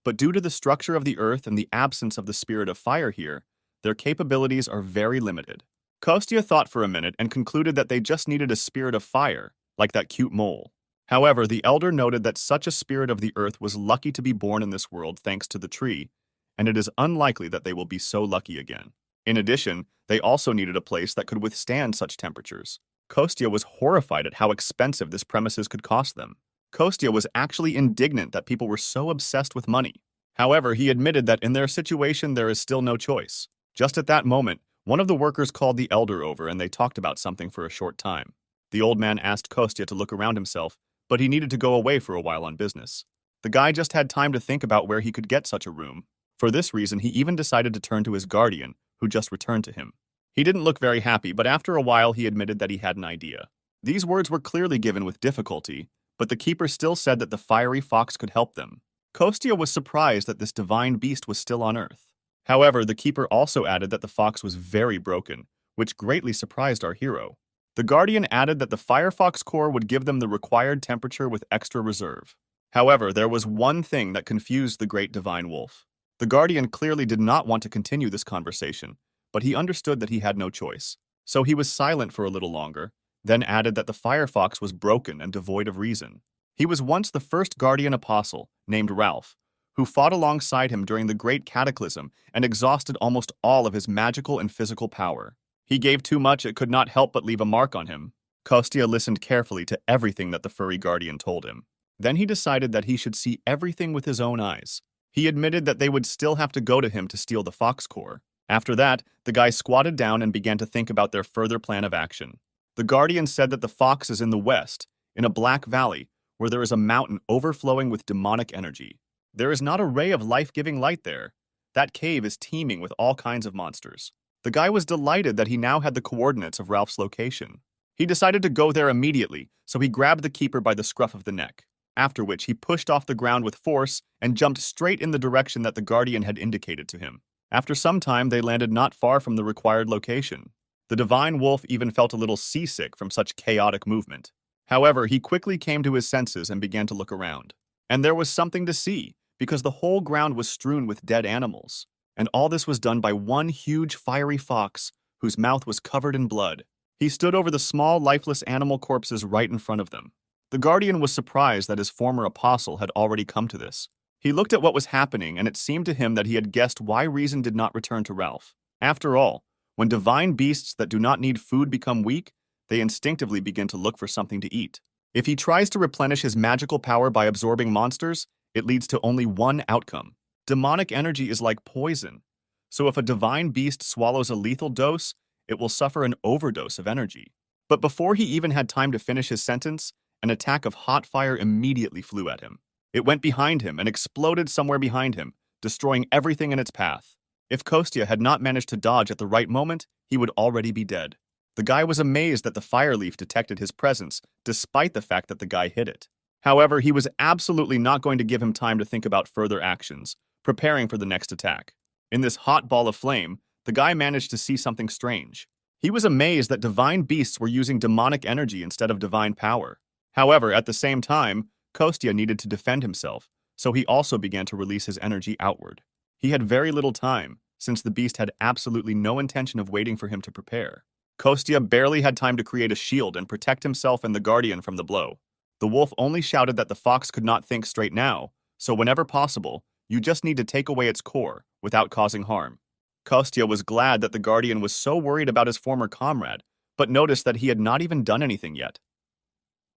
Speaker 1: But due to the structure of the earth and the absence of the spirit of fire here, their capabilities are very limited. Kostya thought for a minute and concluded that they just needed a spirit of fire, like that cute mole. However, the elder noted that such a spirit of the earth was lucky to be born in this world thanks to the tree, and it is unlikely that they will be so lucky again. In addition, they also needed a place that could withstand such temperatures. Kostya was horrified at how expensive this premises could cost them. Kostya was actually indignant that people were so obsessed with money. However, he admitted that in their situation there is still no choice. Just at that moment, one of the workers called the elder over and they talked about something for a short time. The old man asked Kostya to look around himself, but he needed to go away for a while on business. The guy just had time to think about where he could get such a room. For this reason, he even decided to turn to his guardian, who just returned to him. He didn't look very happy, but after a while he admitted that he had an idea. These words were clearly given with difficulty, but the keeper still said that the fiery fox could help them. Kostya was surprised that this divine beast was still on Earth. However, the keeper also added that the fox was very broken, which greatly surprised our hero. The guardian added that the firefox core would give them the required temperature with extra reserve. However, there was one thing that confused the great divine wolf. The guardian clearly did not want to continue this conversation, but he understood that he had no choice. So he was silent for a little longer, then added that the firefox was broken and devoid of reason. He was once the first guardian apostle, named Ralph, who fought alongside him during the Great Cataclysm and exhausted almost all of his magical and physical power. He gave too much it could not help but leave a mark on him. Kostya listened carefully to everything that the furry guardian told him. Then he decided that he should see everything with his own eyes. He admitted that they would still have to go to him to steal the fox core. After that, the guy squatted down and began to think about their further plan of action. The guardian said that the fox is in the west, in a black valley, where there is a mountain overflowing with demonic energy. There is not a ray of life-giving light there. That cave is teeming with all kinds of monsters. The guy was delighted that he now had the coordinates of Ralph's location. He decided to go there immediately, so he grabbed the keeper by the scruff of the neck, after which he pushed off the ground with force and jumped straight in the direction that the guardian had indicated to him. After some time, they landed not far from the required location. The divine wolf even felt a little seasick from such chaotic movement. However, he quickly came to his senses and began to look around. And there was something to see, because the whole ground was strewn with dead animals. And all this was done by one huge fiery fox, whose mouth was covered in blood. He stood over the small, lifeless animal corpses right in front of them. The guardian was surprised that his former apostle had already come to this. He looked at what was happening, and it seemed to him that he had guessed why reason did not return to Ralph. After all, when divine beasts that do not need food become weak, they instinctively begin to look for something to eat. If he tries to replenish his magical power by absorbing monsters, it leads to only one outcome. Demonic energy is like poison, so if a divine beast swallows a lethal dose, it will suffer an overdose of energy. But before he even had time to finish his sentence, an attack of hot fire immediately flew at him. It went behind him and exploded somewhere behind him, destroying everything in its path. If Kostya had not managed to dodge at the right moment, he would already be dead. The guy was amazed that the fire leaf detected his presence, despite the fact that the guy hit it. However, he was absolutely not going to give him time to think about further actions, preparing for the next attack. In this hot ball of flame, the guy managed to see something strange. He was amazed that divine beasts were using demonic energy instead of divine power. However, at the same time, Kostya needed to defend himself, so he also began to release his energy outward. He had very little time, since the beast had absolutely no intention of waiting for him to prepare. Kostya barely had time to create a shield and protect himself and the guardian from the blow. The wolf only shouted that the fox could not think straight now, so whenever possible, you just need to take away its core without causing harm. Kostya was glad that the guardian was so worried about his former comrade, but noticed that he had not even done anything yet.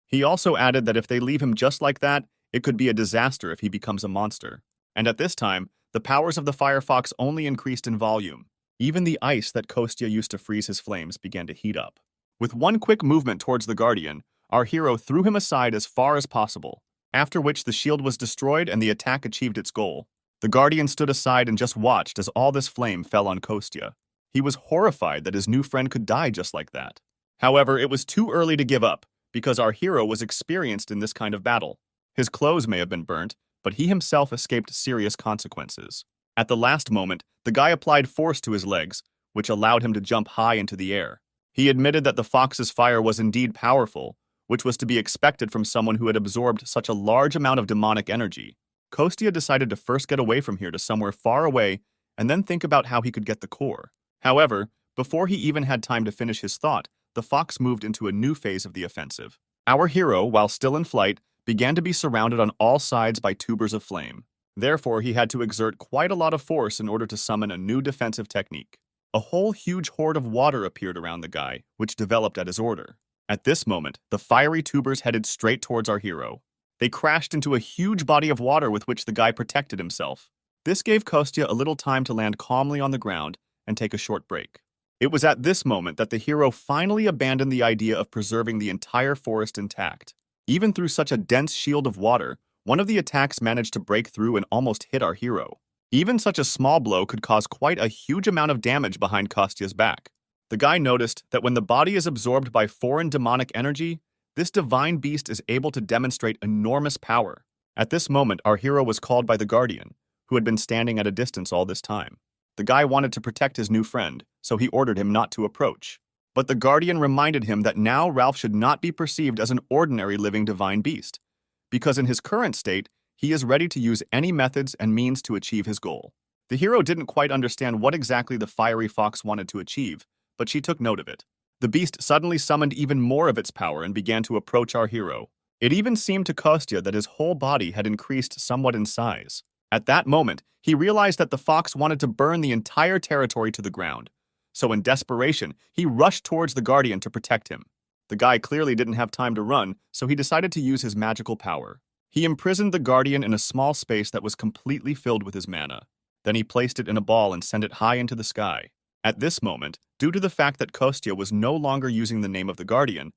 Speaker 1: He also added that if they leave him just like that, it could be a disaster if he becomes a monster. And at this time, the powers of the firefox only increased in volume. Even the ice that Kostya used to freeze his flames began to heat up. With one quick movement towards the guardian, our hero threw him aside as far as possible, after which the shield was destroyed and the attack achieved its goal. The guardian stood aside and just watched as all this flame fell on Kostya. He was horrified that his new friend could die just like that. However, it was too early to give up, because our hero was experienced in this kind of battle. His clothes may have been burnt, but he himself escaped serious consequences. At the last moment, the guy applied force to his legs, which allowed him to jump high into the air. He admitted that the fox's fire was indeed powerful, which was to be expected from someone who had absorbed such a large amount of demonic energy. Kostya decided to first get away from here to somewhere far away and then think about how he could get the core. However, before he even had time to finish his thought, the fox moved into a new phase of the offensive. Our hero, while still in flight, began to be surrounded on all sides by tubers of flame. Therefore, he had to exert quite a lot of force in order to summon a new defensive technique. A whole huge horde of water appeared around the guy, which developed at his order. At this moment, the fiery tubers headed straight towards our hero. They crashed into a huge body of water with which the guy protected himself. This gave Kostya a little time to land calmly on the ground and take a short break. It was at this moment that the hero finally abandoned the idea of preserving the entire forest intact. Even through such a dense shield of water, one of the attacks managed to break through and almost hit our hero. Even such a small blow could cause quite a huge amount of damage behind Kostya's back. The guy noticed that when the body is absorbed by foreign demonic energy, this divine beast is able to demonstrate enormous power. At this moment, our hero was called by the Guardian, who had been standing at a distance all this time. The guy wanted to protect his new friend, so he ordered him not to approach. But the Guardian reminded him that now Ralph should not be perceived as an ordinary living divine beast, because in his current state, he is ready to use any methods and means to achieve his goal. The hero didn't quite understand what exactly the fiery fox wanted to achieve, but she took note of it. The beast suddenly summoned even more of its power and began to approach our hero. It even seemed to Kostya that his whole body had increased somewhat in size. At that moment, he realized that the fox wanted to burn the entire territory to the ground. So in desperation, he rushed towards the Guardian to protect him. The guy clearly didn't have time to run, so he decided to use his magical power. He imprisoned the Guardian in a small space that was completely filled with his mana. Then he placed it in a ball and sent it high into the sky. At this moment, due to the fact that Kostya was no longer using the name of the Guardian,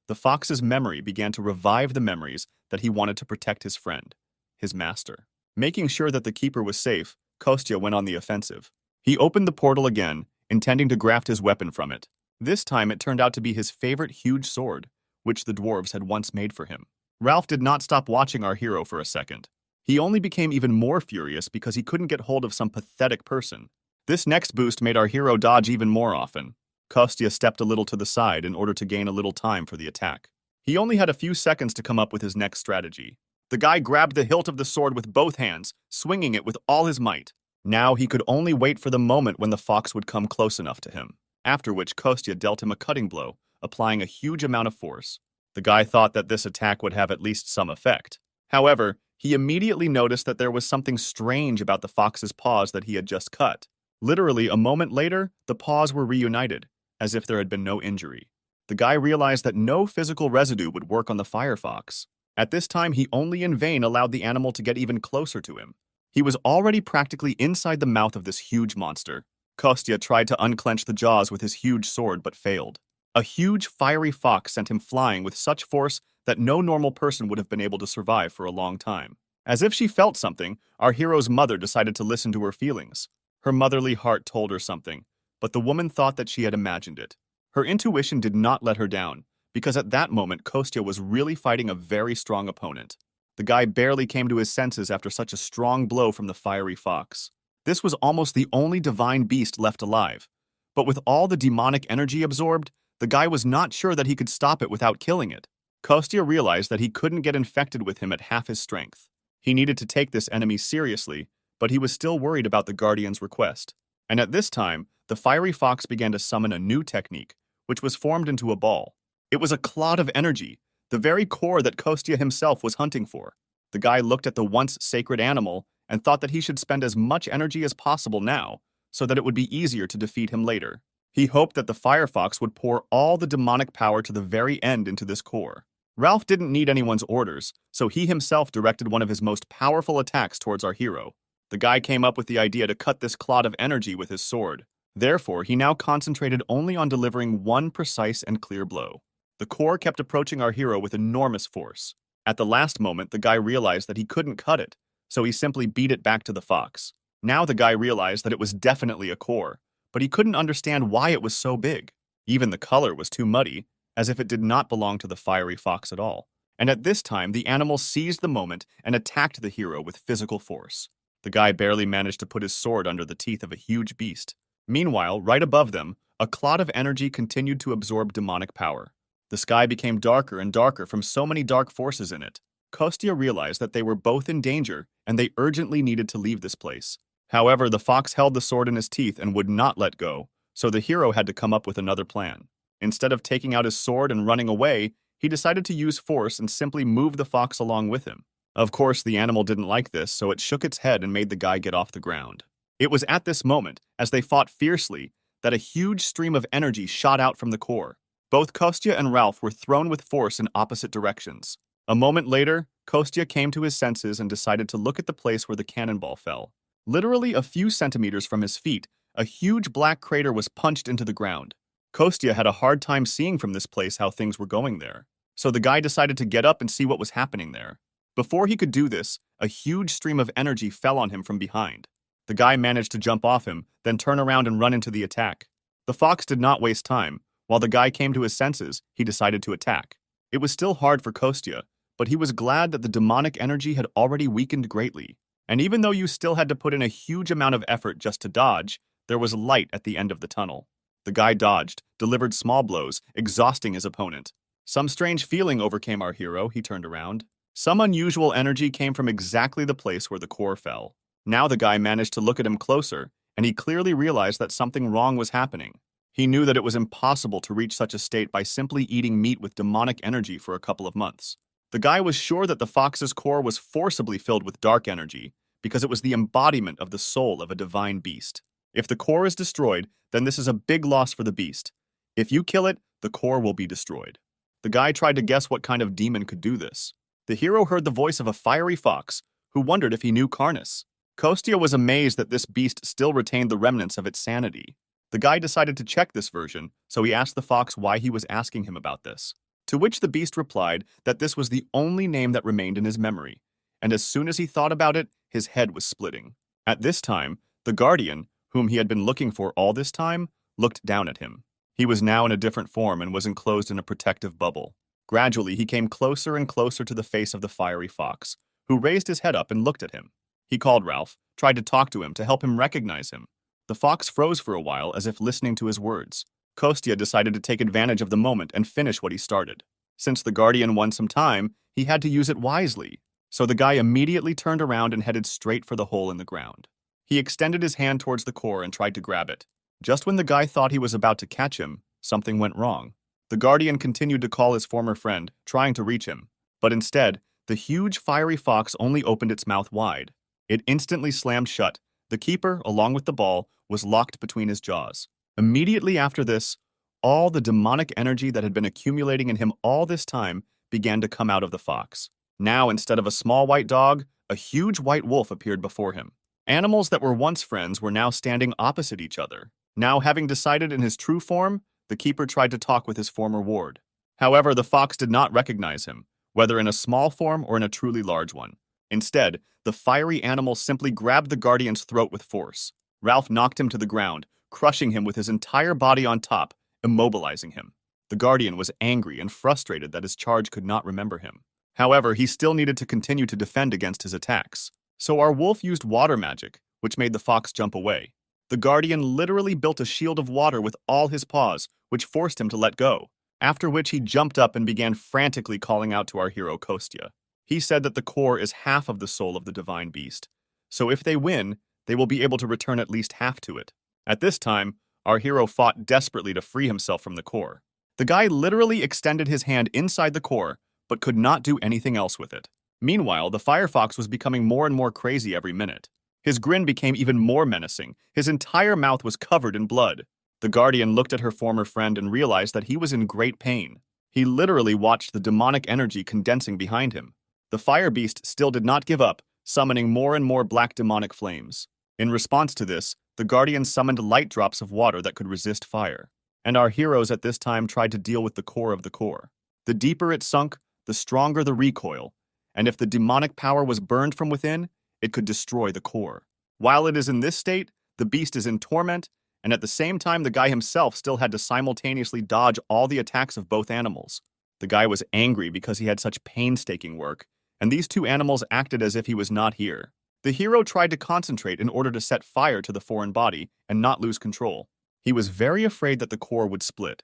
Speaker 1: the fox's memory began to revive the memories that he wanted to protect his friend, his master. Making sure that the keeper was safe, Kostya went on the offensive. He opened the portal again, intending to graft his weapon from it. This time it turned out to be his favorite huge sword, which the dwarves had once made for him. Ralph did not stop watching our hero for a second. He only became even more furious because he couldn't get hold of some pathetic person. This next boost made our hero dodge even more often. Kostya stepped a little to the side in order to gain a little time for the attack. He only had a few seconds to come up with his next strategy. The guy grabbed the hilt of the sword with both hands, swinging it with all his might. Now he could only wait for the moment when the fox would come close enough to him, after which Kostya dealt him a cutting blow, applying a huge amount of force. The guy thought that this attack would have at least some effect. However, he immediately noticed that there was something strange about the fox's paws that he had just cut. Literally, a moment later, the paws were reunited, as if there had been no injury. The guy realized that no physical residue would work on the firefox. At this time, he only in vain allowed the animal to get even closer to him. He was already practically inside the mouth of this huge monster. Kostya tried to unclench the jaws with his huge sword but failed. A huge fiery fox sent him flying with such force that no normal person would have been able to survive for a long time. As if she felt something, our hero's mother decided to listen to her feelings. Her motherly heart told her something, but the woman thought that she had imagined it. Her intuition did not let her down, because at that moment Kostya was really fighting a very strong opponent. The guy barely came to his senses after such a strong blow from the fiery fox. This was almost the only divine beast left alive, but with all the demonic energy absorbed, the guy was not sure that he could stop it without killing it. Kostya realized that he couldn't get infected with him at half his strength. He needed to take this enemy seriously, but he was still worried about the Guardian's request. And at this time, the fiery fox began to summon a new technique, which was formed into a ball. It was a clod of energy, the very core that Kostya himself was hunting for. The guy looked at the once sacred animal and thought that he should spend as much energy as possible now, so that it would be easier to defeat him later. He hoped that the firefox would pour all the demonic power to the very end into this core. Ralph didn't need anyone's orders, so he himself directed one of his most powerful attacks towards our hero. The guy came up with the idea to cut this clod of energy with his sword. Therefore, he now concentrated only on delivering one precise and clear blow. The core kept approaching our hero with enormous force. At the last moment, the guy realized that he couldn't cut it, so he simply beat it back to the fox. Now the guy realized that it was definitely a core, but he couldn't understand why it was so big. Even the color was too muddy, as if it did not belong to the fiery fox at all. And at this time, the animal seized the moment and attacked the hero with physical force. The guy barely managed to put his sword under the teeth of a huge beast. Meanwhile, right above them, a clot of energy continued to absorb demonic power. The sky became darker and darker from so many dark forces in it. Kostya realized that they were both in danger, and they urgently needed to leave this place. However, the fox held the sword in his teeth and would not let go, so the hero had to come up with another plan. Instead of taking out his sword and running away, he decided to use force and simply move the fox along with him. Of course, the animal didn't like this, so it shook its head and made the guy get off the ground. It was at this moment, as they fought fiercely, that a huge stream of energy shot out from the core. Both Kostya and Ralph were thrown with force in opposite directions. A moment later, Kostya came to his senses and decided to look at the place where the cannonball fell. Literally a few centimeters from his feet, a huge black crater was punched into the ground. Kostya had a hard time seeing from this place how things were going there, so the guy decided to get up and see what was happening there. Before he could do this, a huge stream of energy fell on him from behind. The guy managed to jump off him, then turn around and run into the attack. The fox did not waste time. While the guy came to his senses, he decided to attack. It was still hard for Kostya, but he was glad that the demonic energy had already weakened greatly. And even though you still had to put in a huge amount of effort just to dodge, there was light at the end of the tunnel. The guy dodged, delivered small blows, exhausting his opponent. Some strange feeling overcame our hero. He turned around. Some unusual energy came from exactly the place where the core fell. Now the guy managed to look at him closer, and he clearly realized that something wrong was happening. He knew that it was impossible to reach such a state by simply eating meat with demonic energy for a couple of months. The guy was sure that the fox's core was forcibly filled with dark energy, because it was the embodiment of the soul of a divine beast. If the core is destroyed, then this is a big loss for the beast. If you kill it, the core will be destroyed. The guy tried to guess what kind of demon could do this. The hero heard the voice of a fiery fox, who wondered if he knew Karnas. Kostya was amazed that this beast still retained the remnants of its sanity. The guy decided to check this version, so he asked the fox why he was asking him about this. To which the beast replied that this was the only name that remained in his memory, and as soon as he thought about it, his head was splitting. At this time, the guardian, whom he had been looking for all this time, looked down at him. He was now in a different form and was enclosed in a protective bubble. Gradually, he came closer and closer to the face of the fiery fox, who raised his head up and looked at him. He called Ralph, tried to talk to him to help him recognize him. The fox froze for a while as if listening to his words. Kostya decided to take advantage of the moment and finish what he started. Since the guardian won some time, he had to use it wisely. So the guy immediately turned around and headed straight for the hole in the ground. He extended his hand towards the core and tried to grab it. Just when the guy thought he was about to catch him, something went wrong. The guardian continued to call his former friend, trying to reach him. But instead, the huge fiery fox only opened its mouth wide. It instantly slammed shut. The keeper, along with the ball, was locked between his jaws. Immediately after this, all the demonic energy that had been accumulating in him all this time began to come out of the fox. Now, instead of a small white dog, a huge white wolf appeared before him. Animals that were once friends were now standing opposite each other. Now, having decided in his true form, the keeper tried to talk with his former ward. However, the fox did not recognize him, whether in a small form or in a truly large one. Instead, the fiery animal simply grabbed the guardian's throat with force. Ralph knocked him to the ground, crushing him with his entire body on top, immobilizing him. The guardian was angry and frustrated that his charge could not remember him. However, he still needed to continue to defend against his attacks. So our wolf used water magic, which made the fox jump away. The guardian literally built a shield of water with all his paws, which forced him to let go, after which he jumped up and began frantically calling out to our hero Kostya. He said that the core is half of the soul of the divine beast, so if they win, they will be able to return at least half to it. At this time, our hero fought desperately to free himself from the core. The guy literally extended his hand inside the core, but could not do anything else with it. Meanwhile, the firefox was becoming more and more crazy every minute. His grin became even more menacing. His entire mouth was covered in blood. The guardian looked at her former friend and realized that he was in great pain. He literally watched the demonic energy condensing behind him. The fire beast still did not give up, summoning more and more black demonic flames. In response to this, the guardian summoned light drops of water that could resist fire. And our heroes at this time tried to deal with the core of the core. The deeper it sunk, the stronger the recoil, and if the demonic power was burned from within, it could destroy the core. While it is in this state, the beast is in torment, and at the same time the guy himself still had to simultaneously dodge all the attacks of both animals. The guy was angry because he had such painstaking work, and these two animals acted as if he was not here. The hero tried to concentrate in order to set fire to the foreign body and not lose control. He was very afraid that the core would split,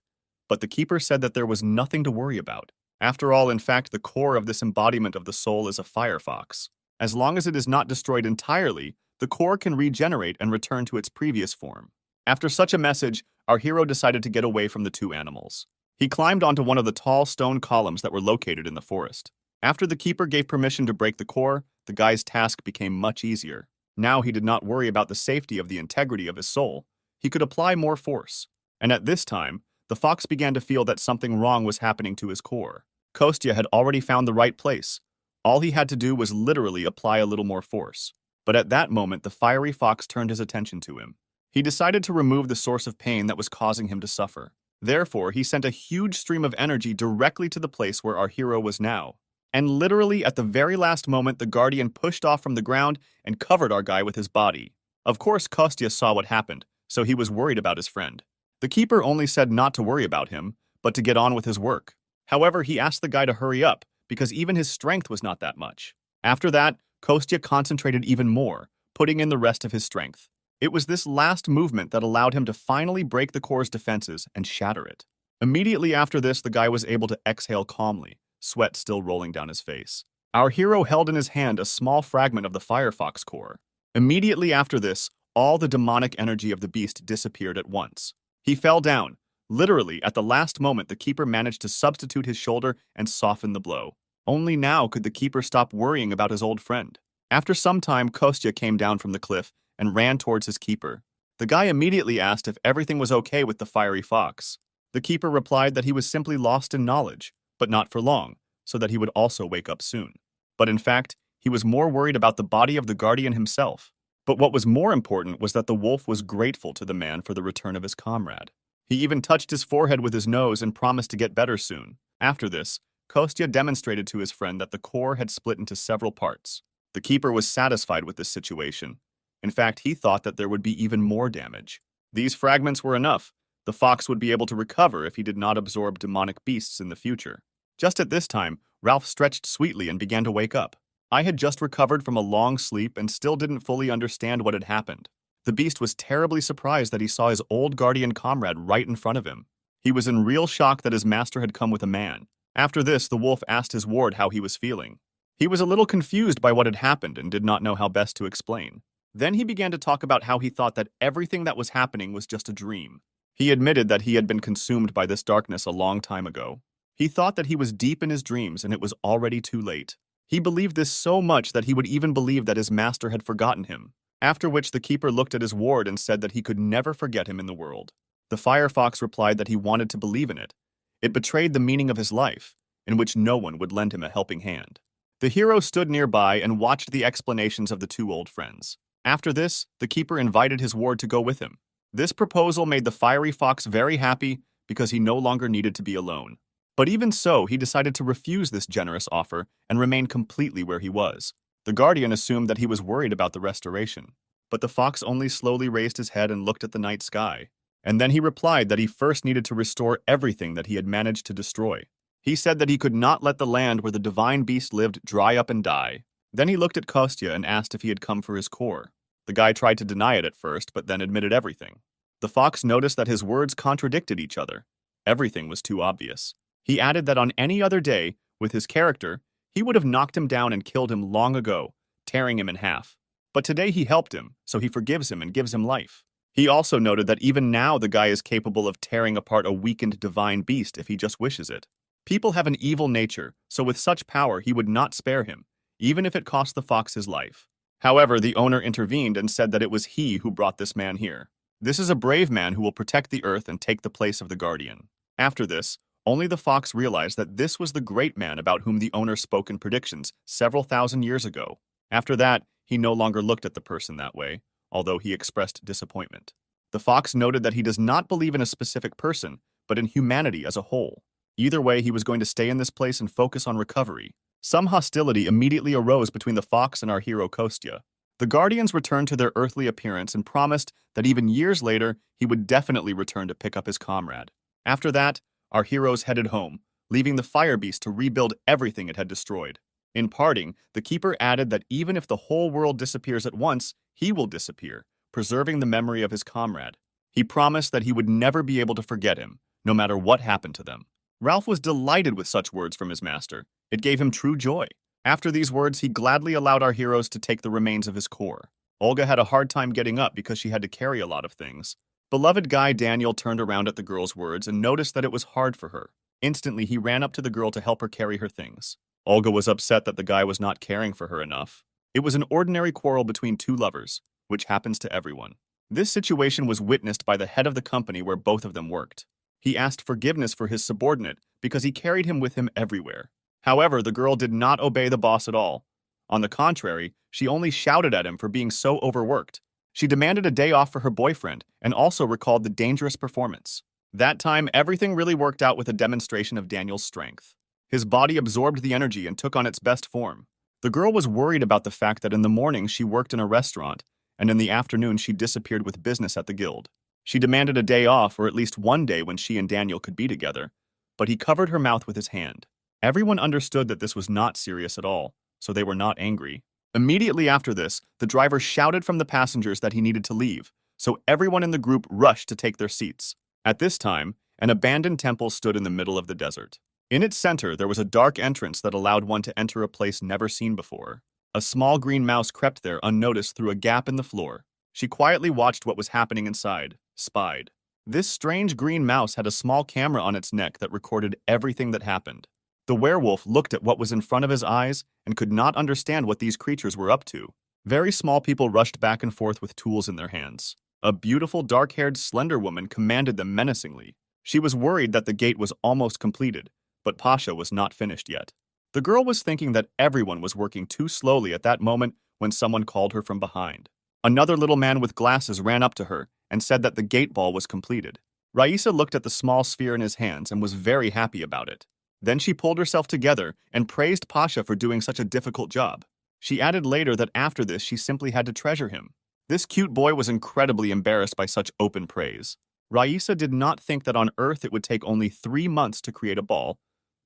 Speaker 1: but the keeper said that there was nothing to worry about. After all, in fact, the core of this embodiment of the soul is a firefox. As long as it is not destroyed entirely, the core can regenerate and return to its previous form. After such a message, our hero decided to get away from the two animals. He climbed onto one of the tall stone columns that were located in the forest. After the keeper gave permission to break the core, the guy's task became much easier. Now he did not worry about the safety of the integrity of his soul. He could apply more force. And at this time, the fox began to feel that something wrong was happening to his core. Kostya had already found the right place. All he had to do was literally apply a little more force. But at that moment, the fiery fox turned his attention to him. He decided to remove the source of pain that was causing him to suffer. Therefore, he sent a huge stream of energy directly to the place where our hero was now. And literally at the very last moment, the guardian pushed off from the ground and covered our guy with his body. Of course, Kostya saw what happened, so he was worried about his friend. The keeper only said not to worry about him, but to get on with his work. However, he asked the guy to hurry up, because even his strength was not that much. After that, Kostya concentrated even more, putting in the rest of his strength. It was this last movement that allowed him to finally break the core's defenses and shatter it. Immediately after this, the guy was able to exhale calmly, sweat still rolling down his face. Our hero held in his hand a small fragment of the firefox core. Immediately after this, all the demonic energy of the beast disappeared at once. He fell down. Literally, at the last moment, the keeper managed to substitute his shoulder and soften the blow. Only now could the keeper stop worrying about his old friend. After some time, Kostya came down from the cliff and ran towards his keeper. The guy immediately asked if everything was okay with the fiery fox. The keeper replied that he was simply lost in knowledge, but not for long, so that he would also wake up soon. But in fact, he was more worried about the body of the guardian himself. But what was more important was that the wolf was grateful to the man for the return of his comrade. He even touched his forehead with his nose and promised to get better soon. After this, Kostya demonstrated to his friend that the core had split into several parts. The keeper was satisfied with this situation. In fact, he thought that there would be even more damage. These fragments were enough. The fox would be able to recover if he did not absorb demonic beasts in the future. Just at this time, Ralph stretched sweetly and began to wake up. I had just recovered from a long sleep and still didn't fully understand what had happened. The beast was terribly surprised that he saw his old guardian comrade right in front of him. He was in real shock that his master had come with a man. After this, the wolf asked his ward how he was feeling. He was a little confused by what had happened and did not know how best to explain. Then he began to talk about how he thought that everything that was happening was just a dream. He admitted that he had been consumed by this darkness a long time ago. He thought that he was deep in his dreams and it was already too late. He believed this so much that he would even believe that his master had forgotten him. After which the keeper looked at his ward and said that he could never forget him in the world. The firefox replied that he wanted to believe in it. It betrayed the meaning of his life, in which no one would lend him a helping hand. The hero stood nearby and watched the explanations of the two old friends. After this, the keeper invited his ward to go with him. This proposal made the fiery fox very happy because he no longer needed to be alone. But even so, he decided to refuse this generous offer and remain completely where he was. The guardian assumed that he was worried about the restoration, but the fox only slowly raised his head and looked at the night sky. And then he replied that he first needed to restore everything that he had managed to destroy. He said that he could not let the land where the divine beast lived dry up and die. Then he looked at Kostya and asked if he had come for his core. The guy tried to deny it at first, but then admitted everything. The fox noticed that his words contradicted each other. Everything was too obvious. He added that on any other day, with his character, he would have knocked him down and killed him long ago, tearing him in half. But today he helped him, so he forgives him and gives him life. He also noted that even now the guy is capable of tearing apart a weakened divine beast if he just wishes it. People have an evil nature, so with such power he would not spare him, even if it cost the fox his life. However, the owner intervened and said that it was he who brought this man here. This is a brave man who will protect the earth and take the place of the guardian. After this, only the fox realized that this was the great man about whom the owner spoke in predictions several thousand years ago. After that, he no longer looked at the person that way, although he expressed disappointment. The fox noted that he does not believe in a specific person, but in humanity as a whole. Either way, he was going to stay in this place and focus on recovery. Some hostility immediately arose between the fox and our hero Kostya. The Guardians returned to their earthly appearance and promised that even years later, he would definitely return to pick up his comrade. After that, our heroes headed home, leaving the Fire Beast to rebuild everything it had destroyed. In parting, the Keeper added that even if the whole world disappears at once, he will disappear, preserving the memory of his comrade. He promised that he would never be able to forget him, no matter what happened to them. Ralph was delighted with such words from his master. It gave him true joy. After these words, he gladly allowed our heroes to take the remains of his core. Olga had a hard time getting up because she had to carry a lot of things. Beloved guy Daniel turned around at the girl's words and noticed that it was hard for her. Instantly, he ran up to the girl to help her carry her things. Olga was upset that the guy was not caring for her enough. It was an ordinary quarrel between two lovers, which happens to everyone. This situation was witnessed by the head of the company where both of them worked. He asked forgiveness for his subordinate because he carried him with him everywhere. However, the girl did not obey the boss at all. On the contrary, she only shouted at him for being so overworked. She demanded a day off for her boyfriend and also recalled the dangerous performance. That time, everything really worked out with a demonstration of Daniel's strength. His body absorbed the energy and took on its best form. The girl was worried about the fact that in the morning she worked in a restaurant, and in the afternoon she disappeared with business at the guild. She demanded a day off or at least one day when she and Daniel could be together, but he covered her mouth with his hand. Everyone understood that this was not serious at all, so they were not angry. Immediately after this, the driver shouted from the passengers that he needed to leave, so everyone in the group rushed to take their seats. At this time, an abandoned temple stood in the middle of the desert. In its center, there was a dark entrance that allowed one to enter a place never seen before. A small green mouse crept there unnoticed through a gap in the floor. She quietly watched what was happening inside, spied. This strange green mouse had a small camera on its neck that recorded everything that happened. The werewolf looked at what was in front of his eyes and could not understand what these creatures were up to. Very small people rushed back and forth with tools in their hands. A beautiful, dark-haired, slender woman commanded them menacingly. She was worried that the gate was almost completed, but Pasha was not finished yet. The girl was thinking that everyone was working too slowly at that moment when someone called her from behind. Another little man with glasses ran up to her and said that the gate ball was completed. Raisa looked at the small sphere in his hands and was very happy about it. Then she pulled herself together and praised Pasha for doing such a difficult job. She added later that after this she simply had to treasure him. This cute boy was incredibly embarrassed by such open praise. Raisa did not think that on Earth it would take only 3 months to create a ball,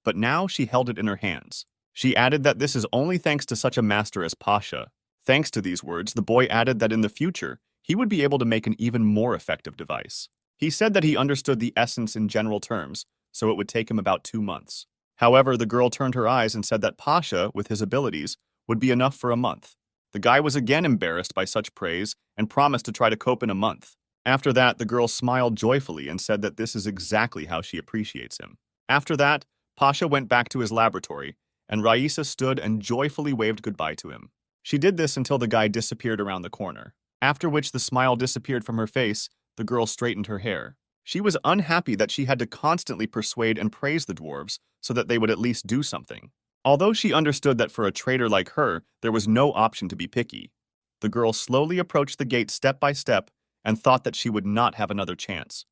Speaker 1: but now she held it in her hands. She added that this is only thanks to such a master as Pasha. Thanks to these words, the boy added that in the future, he would be able to make an even more effective device. He said that he understood the essence in general terms, so it would take him about 2 months. However, the girl turned her eyes and said that Pasha, with his abilities, would be enough for a month. The guy was again embarrassed by such praise and promised to try to cope in a month. After that, the girl smiled joyfully and said that this is exactly how she appreciates him. After that, Pasha went back to his laboratory, and Raisa stood and joyfully waved goodbye to him. She did this until the guy disappeared around the corner, after which the smile disappeared from her face. The girl straightened her hair. She was unhappy that she had to constantly persuade and praise the dwarves so that they would at least do something. Although she understood that for a traitor like her, there was no option to be picky. The girl slowly approached the gate step by step and thought that she would not have another chance.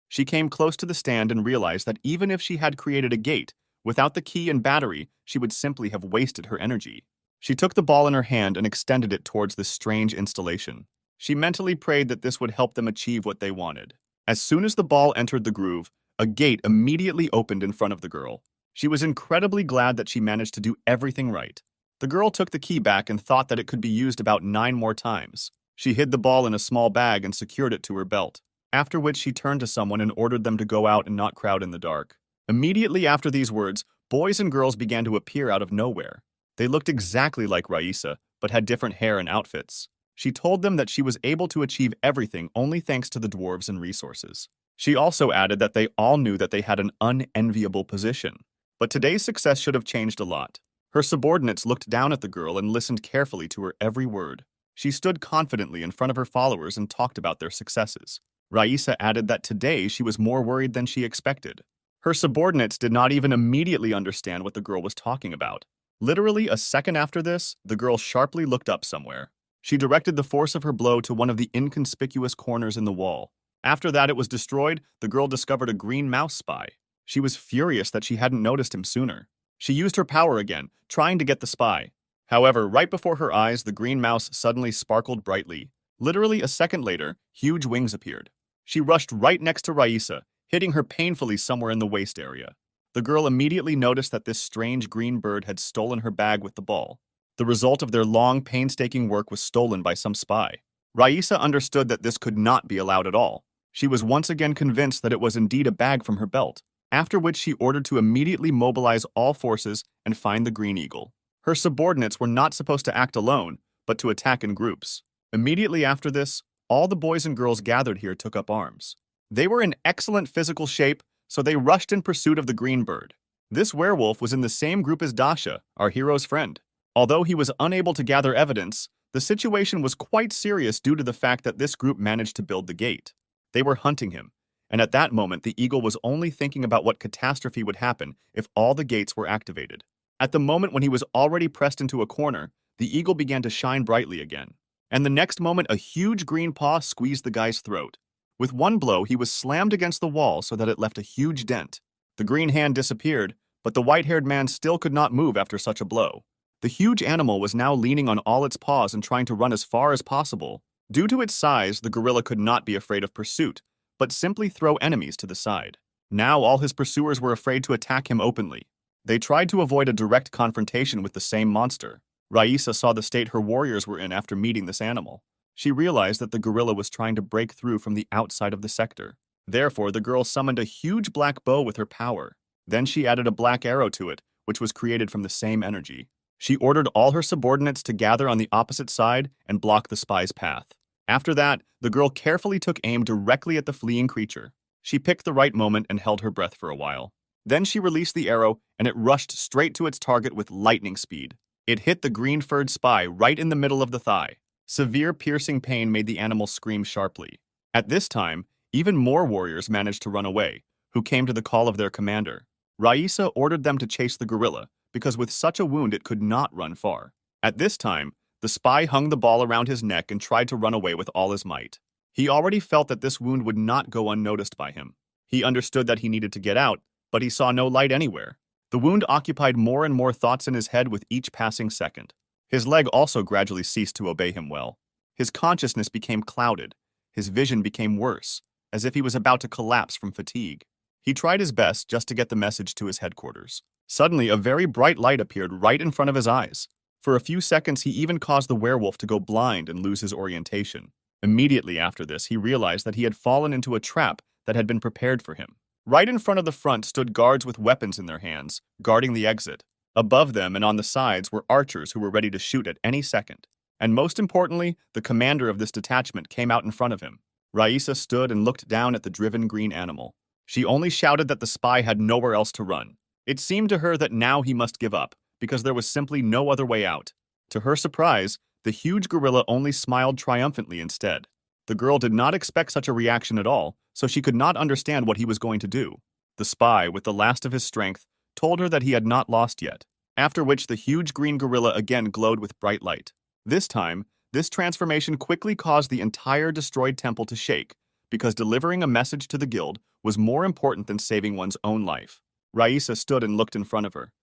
Speaker 1: She came close to the stand and realized that even if she had created a gate, without the key and battery, she would simply have wasted her energy. She took the ball in her hand and extended it towards this strange installation. She mentally prayed that this would help them achieve what they wanted. As soon as the ball entered the groove, a gate immediately opened in front of the girl. She was incredibly glad that she managed to do everything right. The girl took the key back and thought that it could be used about 9 more times. She hid the ball in a small bag and secured it to her belt, after which she turned to someone and ordered them to go out and not crowd in the dark. Immediately after these words, boys and girls began to appear out of nowhere. They looked exactly like Raisa, but had different hair and outfits. She told them that she was able to achieve everything only thanks to the dwarves and resources. She also added that they all knew that they had an unenviable position. But today's success should have changed a lot. Her subordinates looked down at the girl and listened carefully to her every word. She stood confidently in front of her followers and talked about their successes. Raisa added that today she was more worried than she expected. Her subordinates did not even immediately understand what the girl was talking about. Literally a second after this, the girl sharply looked up somewhere. She directed the force of her blow to one of the inconspicuous corners in the wall. After that it was destroyed, the girl discovered a green mouse spy. She was furious that she hadn't noticed him sooner. She used her power again, trying to get the spy. However, right before her eyes, the green mouse suddenly sparkled brightly. Literally a second later, huge wings appeared. She rushed right next to Raisa, hitting her painfully somewhere in the waist area. The girl immediately noticed that this strange green bird had stolen her bag with the ball. The result of their long, painstaking work was stolen by some spy. Raisa understood that this could not be allowed at all. She was once again convinced that it was indeed a bag from her belt, after which she ordered to immediately mobilize all forces and find the green eagle. Her subordinates were not supposed to act alone, but to attack in groups. Immediately after this, all the boys and girls gathered here took up arms. They were in excellent physical shape, so they rushed in pursuit of the green bird. This werewolf was in the same group as Dasha, our hero's friend. Although he was unable to gather evidence, the situation was quite serious due to the fact that this group managed to build the gate. They were hunting him, and at that moment the eagle was only thinking about what catastrophe would happen if all the gates were activated. At the moment when he was already pressed into a corner, the eagle began to shine brightly again. And the next moment a huge green paw squeezed the guy's throat. With one blow, he was slammed against the wall so that it left a huge dent. The green hand disappeared, but the white-haired man still could not move after such a blow. The huge animal was now leaning on all its paws and trying to run as far as possible. Due to its size, the gorilla could not be afraid of pursuit, but simply throw enemies to the side. Now all his pursuers were afraid to attack him openly. They tried to avoid a direct confrontation with the same monster. Raisa saw the state her warriors were in after meeting this animal. She realized that the gorilla was trying to break through from the outside of the sector. Therefore, the girl summoned a huge black bow with her power. Then she added a black arrow to it, which was created from the same energy. She ordered all her subordinates to gather on the opposite side and block the spy's path. After that, the girl carefully took aim directly at the fleeing creature. She picked the right moment and held her breath for a while. Then she released the arrow, and it rushed straight to its target with lightning speed. It hit the green-furred spy right in the middle of the thigh. Severe piercing pain made the animal scream sharply. At this time, even more warriors managed to run away, who came to the call of their commander. Raisa ordered them to chase the gorilla, because with such a wound it could not run far. At this time, the spy hung the ball around his neck and tried to run away with all his might. He already felt that this wound would not go unnoticed by him. He understood that he needed to get out, but he saw no light anywhere. The wound occupied more and more thoughts in his head with each passing second. His leg also gradually ceased to obey him well. His consciousness became clouded. His vision became worse, as if he was about to collapse from fatigue. He tried his best just to get the message to his headquarters. Suddenly, a very bright light appeared right in front of his eyes. For a few seconds, he even caused the werewolf to go blind and lose his orientation. Immediately after this, he realized that he had fallen into a trap that had been prepared for him. Right in front of the front stood guards with weapons in their hands, guarding the exit. Above them and on the sides were archers who were ready to shoot at any second. And most importantly, the commander of this detachment came out in front of him. Raisa stood and looked down at the driven green animal. She only shouted that the spy had nowhere else to run. It seemed to her that now he must give up, because there was simply no other way out. To her surprise, the huge gorilla only smiled triumphantly instead. The girl did not expect such a reaction at all, so she could not understand what he was going to do. The spy, with the last of his strength, told her that he had not lost yet, after which the huge green gorilla again glowed with bright light. This time, this transformation quickly caused the entire destroyed temple to shake, because delivering a message to the guild was more important than saving one's own life. Raisa stood and looked in front of her.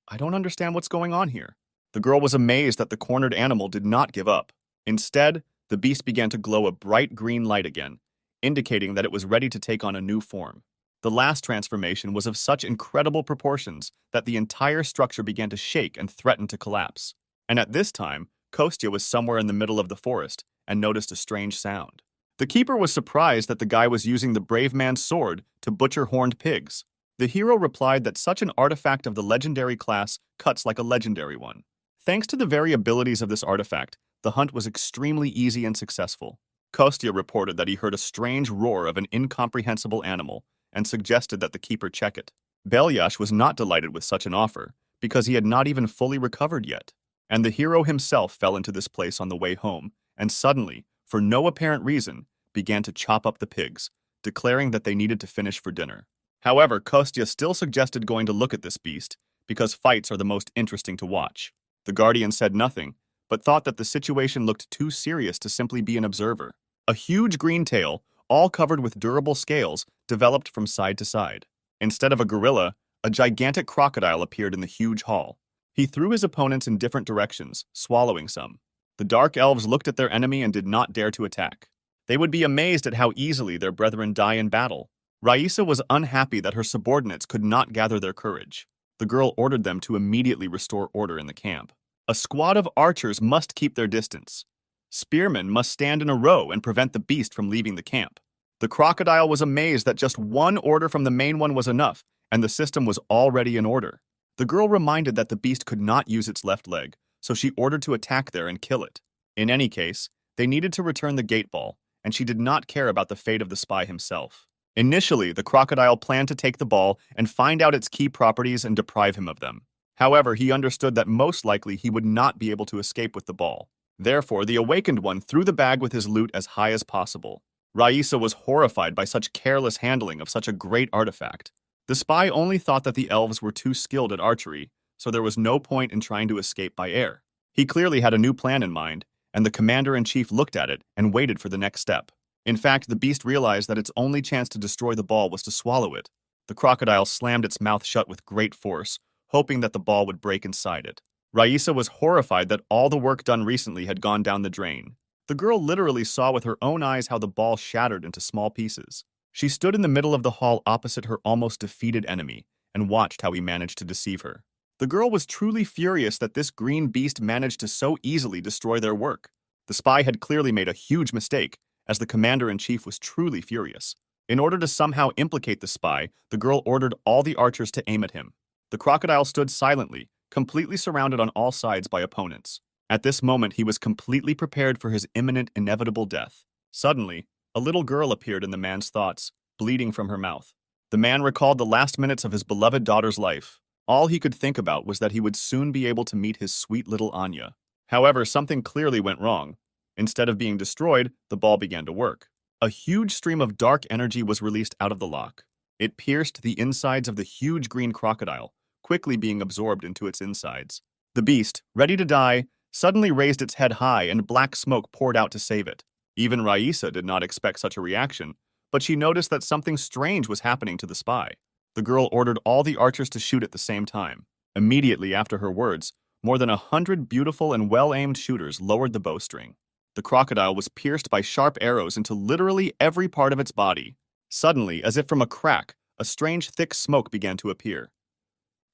Speaker 1: I don't understand what's going on here. The girl was amazed that the cornered animal did not give up. Instead, the beast began to glow a bright green light again, indicating that it was ready to take on a new form. The last transformation was of such incredible proportions that the entire structure began to shake and threaten to collapse. And at this time, Kostya was somewhere in the middle of the forest and noticed a strange sound. The keeper was surprised that the guy was using the brave man's sword to butcher horned pigs. The hero replied that such an artifact of the legendary class cuts like a legendary one. Thanks to the very abilities of this artifact, the hunt was extremely easy and successful. Kostya reported that he heard a strange roar of an incomprehensible animal and suggested that the keeper check it. Belyash was not delighted with such an offer because he had not even fully recovered yet. And the hero himself fell into this place on the way home and suddenly, for no apparent reason, began to chop up the pigs, declaring that they needed to finish for dinner. However, Kostya still suggested going to look at this beast because fights are the most interesting to watch. The guardian said nothing, but thought that the situation looked too serious to simply be an observer. A huge green tail, all covered with durable scales, developed from side to side. Instead of a gorilla, a gigantic crocodile appeared in the huge hall. He threw his opponents in different directions, swallowing some. The Dark Elves looked at their enemy and did not dare to attack. They would be amazed at how easily their brethren die in battle. Raisa was unhappy that her subordinates could not gather their courage. The girl ordered them to immediately restore order in the camp. A squad of archers must keep their distance. Spearmen must stand in a row and prevent the beast from leaving the camp. The crocodile was amazed that just one order from the main one was enough, and the system was already in order. The girl reminded that the beast could not use its left leg, so she ordered to attack there and kill it. In any case, they needed to return the gate ball, and she did not care about the fate of the spy himself. Initially, the crocodile planned to take the ball and find out its key properties and deprive him of them. However, he understood that most likely he would not be able to escape with the ball. Therefore, the awakened one threw the bag with his loot as high as possible. Raisa was horrified by such careless handling of such a great artifact. The spy only thought that the elves were too skilled at archery, so there was no point in trying to escape by air. He clearly had a new plan in mind, and the commander-in-chief looked at it and waited for the next step. In fact, the beast realized that its only chance to destroy the ball was to swallow it. The crocodile slammed its mouth shut with great force, hoping that the ball would break inside it. Raisa was horrified that all the work done recently had gone down the drain. The girl literally saw with her own eyes how the ball shattered into small pieces. She stood in the middle of the hall opposite her almost defeated enemy and watched how he managed to deceive her. The girl was truly furious that this green beast managed to so easily destroy their work. The spy had clearly made a huge mistake, as the commander-in-chief was truly furious. In order to somehow implicate the spy, the girl ordered all the archers to aim at him. The crocodile stood silently, completely surrounded on all sides by opponents. At this moment, he was completely prepared for his imminent, inevitable death. Suddenly, a little girl appeared in the man's thoughts, bleeding from her mouth. The man recalled the last minutes of his beloved daughter's life. All he could think about was that he would soon be able to meet his sweet little Anya. However, something clearly went wrong. Instead of being destroyed, the ball began to work. A huge stream of dark energy was released out of the lock. It pierced the insides of the huge green crocodile, quickly being absorbed into its insides. The beast, ready to die, suddenly raised its head high and black smoke poured out to save it. Even Raisa did not expect such a reaction, but she noticed that something strange was happening to the spy. The girl ordered all the archers to shoot at the same time. Immediately after her words, more than 100 beautiful and well-aimed shooters lowered the bowstring. The crocodile was pierced by sharp arrows into literally every part of its body. Suddenly, as if from a crack, a strange thick smoke began to appear.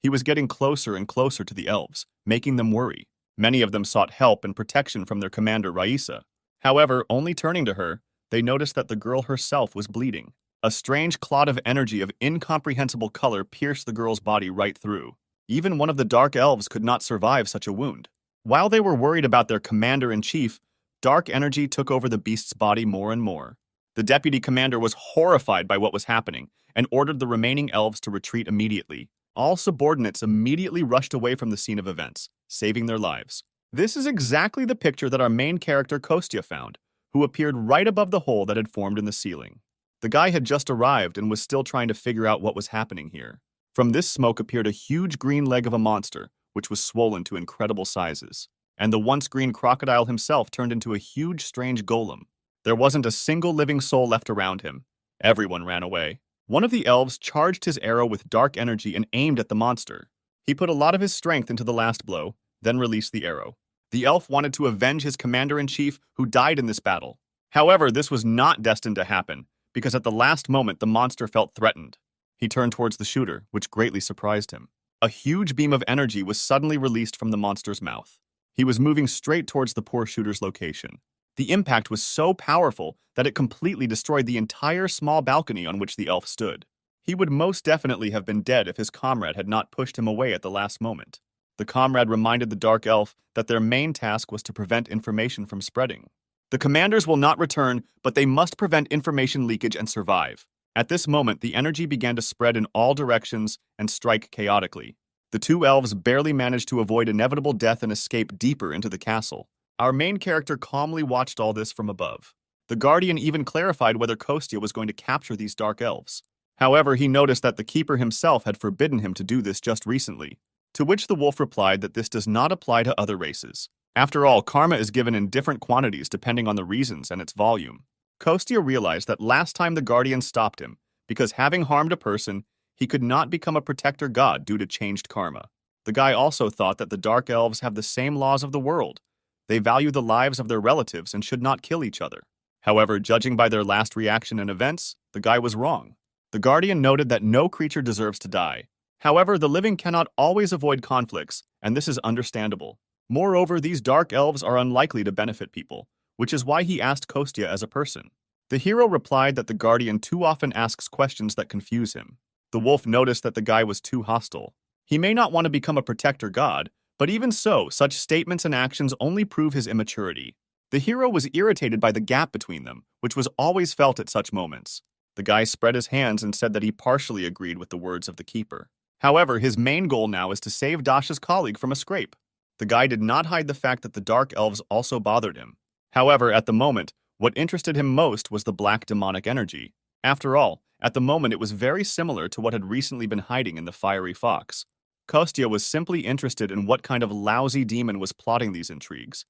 Speaker 1: He was getting closer and closer to the elves, making them worry. Many of them sought help and protection from their commander Raisa. However, only turning to her, they noticed that the girl herself was bleeding. A strange clot of energy of incomprehensible color pierced the girl's body right through. Even one of the Dark Elves could not survive such a wound. While they were worried about their commander-in-chief, dark energy took over the beast's body more and more. The deputy commander was horrified by what was happening and ordered the remaining elves to retreat immediately. All subordinates immediately rushed away from the scene of events, saving their lives. This is exactly the picture that our main character Kostya found, who appeared right above the hole that had formed in the ceiling. The guy had just arrived and was still trying to figure out what was happening here. From this smoke appeared a huge green leg of a monster, which was swollen to incredible sizes. And the once green crocodile himself turned into a huge, strange golem. There wasn't a single living soul left around him. Everyone ran away. One of the elves charged his arrow with dark energy and aimed at the monster. He put a lot of his strength into the last blow, then released the arrow. The elf wanted to avenge his commander-in-chief who died in this battle. However, this was not destined to happen, because at the last moment the monster felt threatened. He turned towards the shooter, which greatly surprised him. A huge beam of energy was suddenly released from the monster's mouth. He was moving straight towards the poor shooter's location. The impact was so powerful that it completely destroyed the entire small balcony on which the elf stood. He would most definitely have been dead if his comrade had not pushed him away at the last moment. The comrade reminded the dark elf that their main task was to prevent information from spreading. The commanders will not return, but they must prevent information leakage and survive. At this moment, the energy began to spread in all directions and strike chaotically. The two elves barely managed to avoid inevitable death and escape deeper into the castle. Our main character calmly watched all this from above. The Guardian even clarified whether Kostya was going to capture these dark elves. However, he noticed that the Keeper himself had forbidden him to do this just recently, to which the wolf replied that this does not apply to other races. After all, karma is given in different quantities depending on the reasons and its volume. Kostya realized that last time the Guardian stopped him, because having harmed a person, he could not become a protector god due to changed karma. The guy also thought that the Dark Elves have the same laws of the world. They value the lives of their relatives and should not kill each other. However, judging by their last reaction and events, the guy was wrong. The Guardian noted that no creature deserves to die. However, the living cannot always avoid conflicts, and this is understandable. Moreover, these Dark Elves are unlikely to benefit people, which is why he asked Kostya as a person. The hero replied that the Guardian too often asks questions that confuse him. The wolf noticed that the guy was too hostile. He may not want to become a protector god, but even so, such statements and actions only prove his immaturity. The hero was irritated by the gap between them, which was always felt at such moments. The guy spread his hands and said that he partially agreed with the words of the keeper. However, his main goal now is to save Dasha's colleague from a scrape. The guy did not hide the fact that the Dark Elves also bothered him. However, at the moment, what interested him most was the black demonic energy. After all, at the moment it was very similar to what had recently been hiding in the fiery fox. Kostya was simply interested in what kind of lousy demon was plotting these intrigues.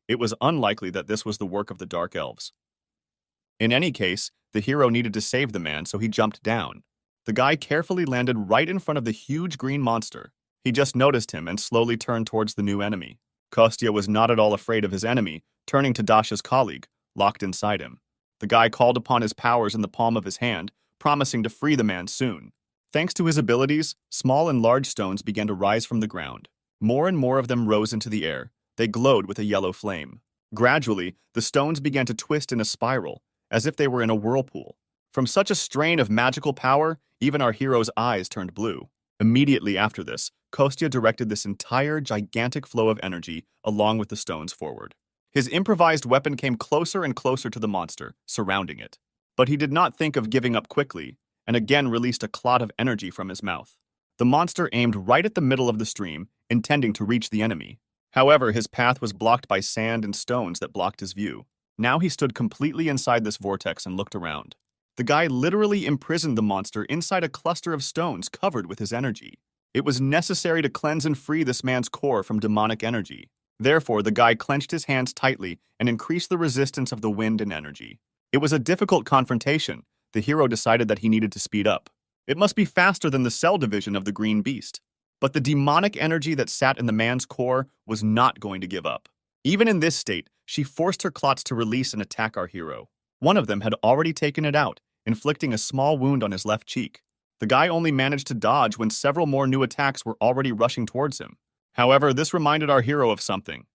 Speaker 1: It was unlikely that this was the work of the Dark Elves. In any case, the hero needed to save the man, so he jumped down. The guy carefully landed right in front of the huge green monster. He just noticed him and slowly turned towards the new enemy. Kostya was not at all afraid of his enemy, turning to Dasha's colleague, locked inside him. The guy called upon his powers in the palm of his hand, promising to free the man soon. Thanks to his abilities, small and large stones began to rise from the ground. More and more of them rose into the air. They glowed with a yellow flame. Gradually, the stones began to twist in a spiral, as if they were in a whirlpool. From such a strain of magical power, even our hero's eyes turned blue. Immediately after this, Kostya directed this entire gigantic flow of energy along with the stones forward. His improvised weapon came closer and closer to the monster, surrounding it. But he did not think of giving up quickly, and again released a clot of energy from his mouth. The monster aimed right at the middle of the stream, intending to reach the enemy. However, his path was blocked by sand and stones that blocked his view. Now he stood completely inside this vortex and looked around. The guy literally imprisoned the monster inside a cluster of stones covered with his energy. It was necessary to cleanse and free this man's core from demonic energy. Therefore, the guy clenched his hands tightly and increased the resistance of the wind and energy. It was a difficult confrontation. The hero decided that he needed to speed up. It must be faster than the cell division of the green beast. But the demonic energy that sat in the man's core was not going to give up. Even in this state, she forced her clots to release and attack our hero. One of them had already taken it out, inflicting a small wound on his left cheek. The guy only managed to dodge when several more new attacks were already rushing towards him. However, this reminded our hero of something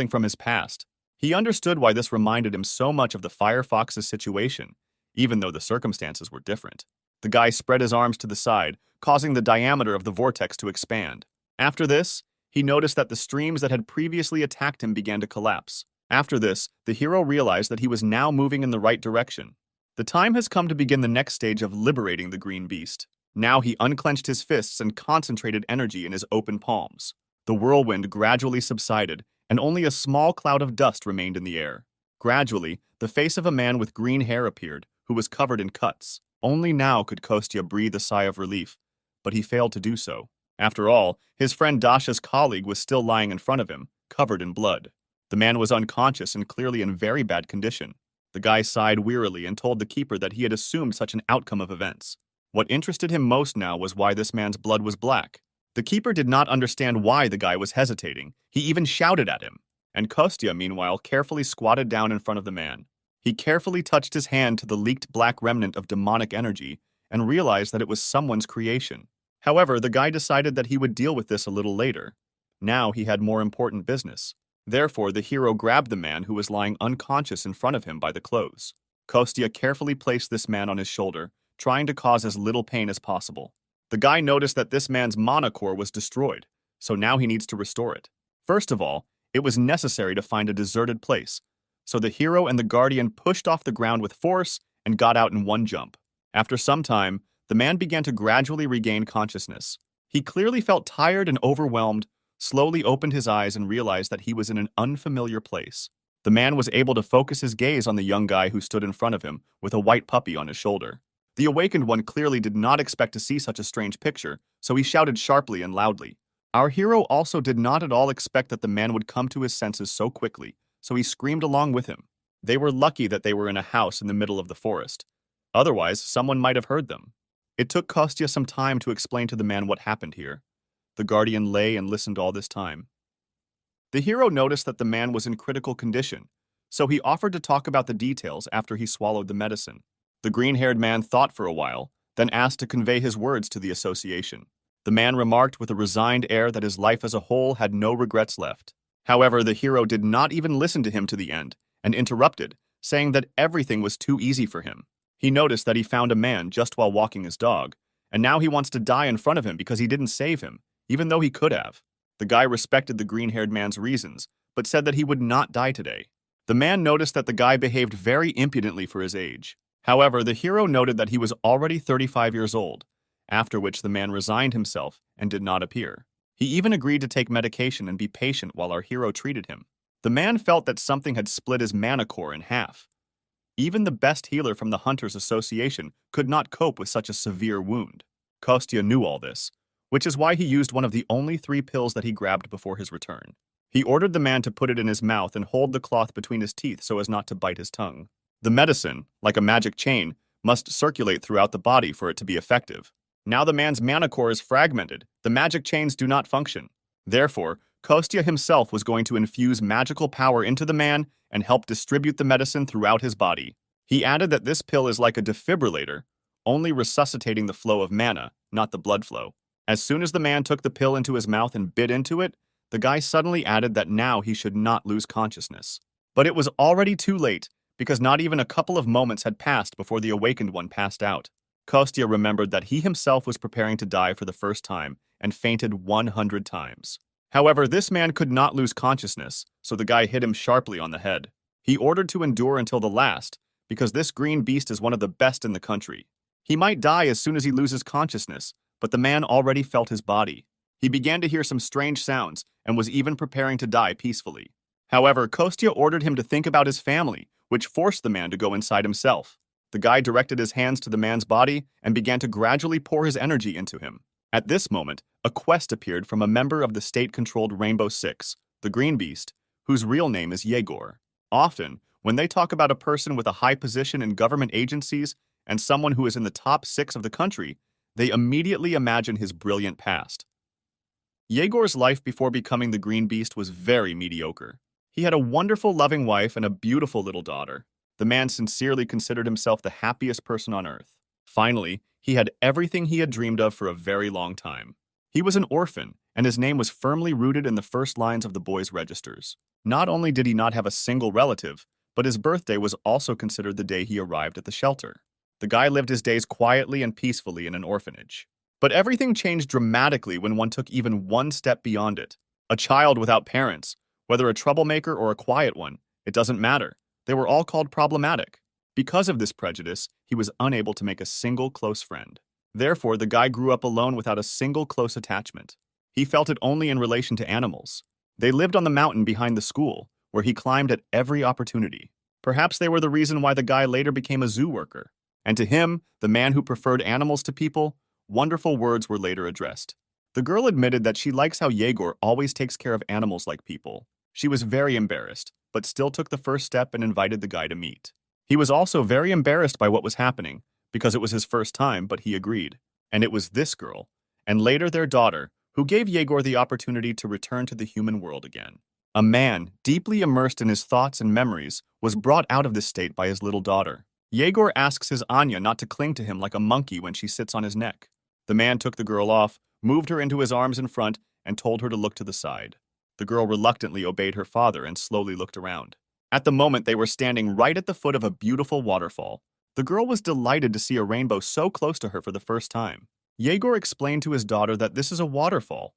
Speaker 1: from his past. He understood why this reminded him so much of the Firefox's situation, even though the circumstances were different. The guy spread his arms to the side, causing the diameter of the vortex to expand. After this, he noticed that the streams that had previously attacked him began to collapse. After this, the hero realized that he was now moving in the right direction. The time has come to begin the next stage of liberating the green beast. Now he unclenched his fists and concentrated energy in his open palms. The whirlwind gradually subsided, and only a small cloud of dust remained in the air. Gradually, the face of a man with green hair appeared, who was covered in cuts. Only now could Kostya breathe a sigh of relief, but he failed to do so. After all, his friend Dasha's colleague was still lying in front of him, covered in blood. The man was unconscious and clearly in very bad condition. The guy sighed wearily and told the keeper that he had assumed such an outcome of events. What interested him most now was why this man's blood was black. The keeper did not understand why the guy was hesitating. He even shouted at him. And Kostya, meanwhile, carefully squatted down in front of the man. He carefully touched his hand to the leaked black remnant of demonic energy and realized that it was someone's creation. However, the guy decided that he would deal with this a little later. Now he had more important business. Therefore, the hero grabbed the man who was lying unconscious in front of him by the clothes. Kostya carefully placed this man on his shoulder, trying to cause as little pain as possible. The guy noticed that this man's mana core was destroyed, so now he needs to restore it. First of all, it was necessary to find a deserted place, so the hero and the guardian pushed off the ground with force and got out in one jump. After some time, the man began to gradually regain consciousness. He clearly felt tired and overwhelmed, slowly opened his eyes and realized that he was in an unfamiliar place. The man was able to focus his gaze on the young guy who stood in front of him with a white puppy on his shoulder. The awakened one clearly did not expect to see such a strange picture, so he shouted sharply and loudly. Our hero also did not at all expect that the man would come to his senses so quickly, so he screamed along with him. They were lucky that they were in a house in the middle of the forest. Otherwise, someone might have heard them. It took Kostya some time to explain to the man what happened here. The guardian lay and listened all this time. The hero noticed that the man was in critical condition, so he offered to talk about the details after he swallowed the medicine. The green-haired man thought for a while, then asked to convey his words to the association. The man remarked with a resigned air that his life as a whole had no regrets left. However, the hero did not even listen to him to the end, and interrupted, saying that everything was too easy for him. He noticed that he found a man just while walking his dog, and now he wants to die in front of him because he didn't save him, even though he could have. The guy respected the green-haired man's reasons, but said that he would not die today. The man noticed that the guy behaved very impudently for his age. However, the hero noted that he was already 35 years old, after which the man resigned himself and did not appear. He even agreed to take medication and be patient while our hero treated him. The man felt that something had split his mana core in half. Even the best healer from the Hunters Association could not cope with such a severe wound. Kostya knew all this, which is why he used one of the only 3 pills that he grabbed before his return. He ordered the man to put it in his mouth and hold the cloth between his teeth so as not to bite his tongue. The medicine, like a magic chain, must circulate throughout the body for it to be effective. Now the man's mana core is fragmented. The magic chains do not function. Therefore, Kostya himself was going to infuse magical power into the man and help distribute the medicine throughout his body. He added that this pill is like a defibrillator, only resuscitating the flow of mana, not the blood flow. As soon as the man took the pill into his mouth and bit into it, the guy suddenly added that now he should not lose consciousness. But it was already too late, because not even a couple of moments had passed before the awakened one passed out. Kostya remembered that he himself was preparing to die for the first time and fainted 100 times. However, this man could not lose consciousness, so the guy hit him sharply on the head. He ordered to endure until the last, because this green beast is one of the best in the country. He might die as soon as he loses consciousness, but the man already felt his body. He began to hear some strange sounds and was even preparing to die peacefully. However, Kostya ordered him to think about his family, which forced the man to go inside himself. The guy directed his hands to the man's body and began to gradually pour his energy into him. At this moment, a quest appeared from a member of the state-controlled Rainbow Six, the Green Beast, whose real name is Yegor. Often, when they talk about a person with a high position in government agencies and someone who is in the top 6 of the country, they immediately imagine his brilliant past. Yegor's life before becoming the Green Beast was very mediocre. He had a wonderful, loving wife and a beautiful little daughter. The man sincerely considered himself the happiest person on earth. Finally, he had everything he had dreamed of for a very long time. He was an orphan, and his name was firmly rooted in the first lines of the boys' registers. Not only did he not have a single relative, but his birthday was also considered the day he arrived at the shelter. The guy lived his days quietly and peacefully in an orphanage. But everything changed dramatically when one took even one step beyond it. A child without parents, whether a troublemaker or a quiet one, it doesn't matter. They were all called problematic. Because of this prejudice, he was unable to make a single close friend. Therefore, the guy grew up alone without a single close attachment. He felt it only in relation to animals. They lived on the mountain behind the school, where he climbed at every opportunity. Perhaps they were the reason why the guy later became a zoo worker. And to him, the man who preferred animals to people, wonderful words were later addressed. The girl admitted that she likes how Yegor always takes care of animals like people. She was very embarrassed, but still took the first step and invited the guy to meet. He was also very embarrassed by what was happening, because it was his first time, but he agreed. And it was this girl, and later their daughter, who gave Yegor the opportunity to return to the human world again. A man, deeply immersed in his thoughts and memories, was brought out of this state by his little daughter. Yegor asks his Anya not to cling to him like a monkey when she sits on his neck. The man took the girl off, moved her into his arms in front, and told her to look to the side. The girl reluctantly obeyed her father and slowly looked around. At the moment, they were standing right at the foot of a beautiful waterfall. The girl was delighted to see a rainbow so close to her for the first time. Yegor explained to his daughter that this is a waterfall.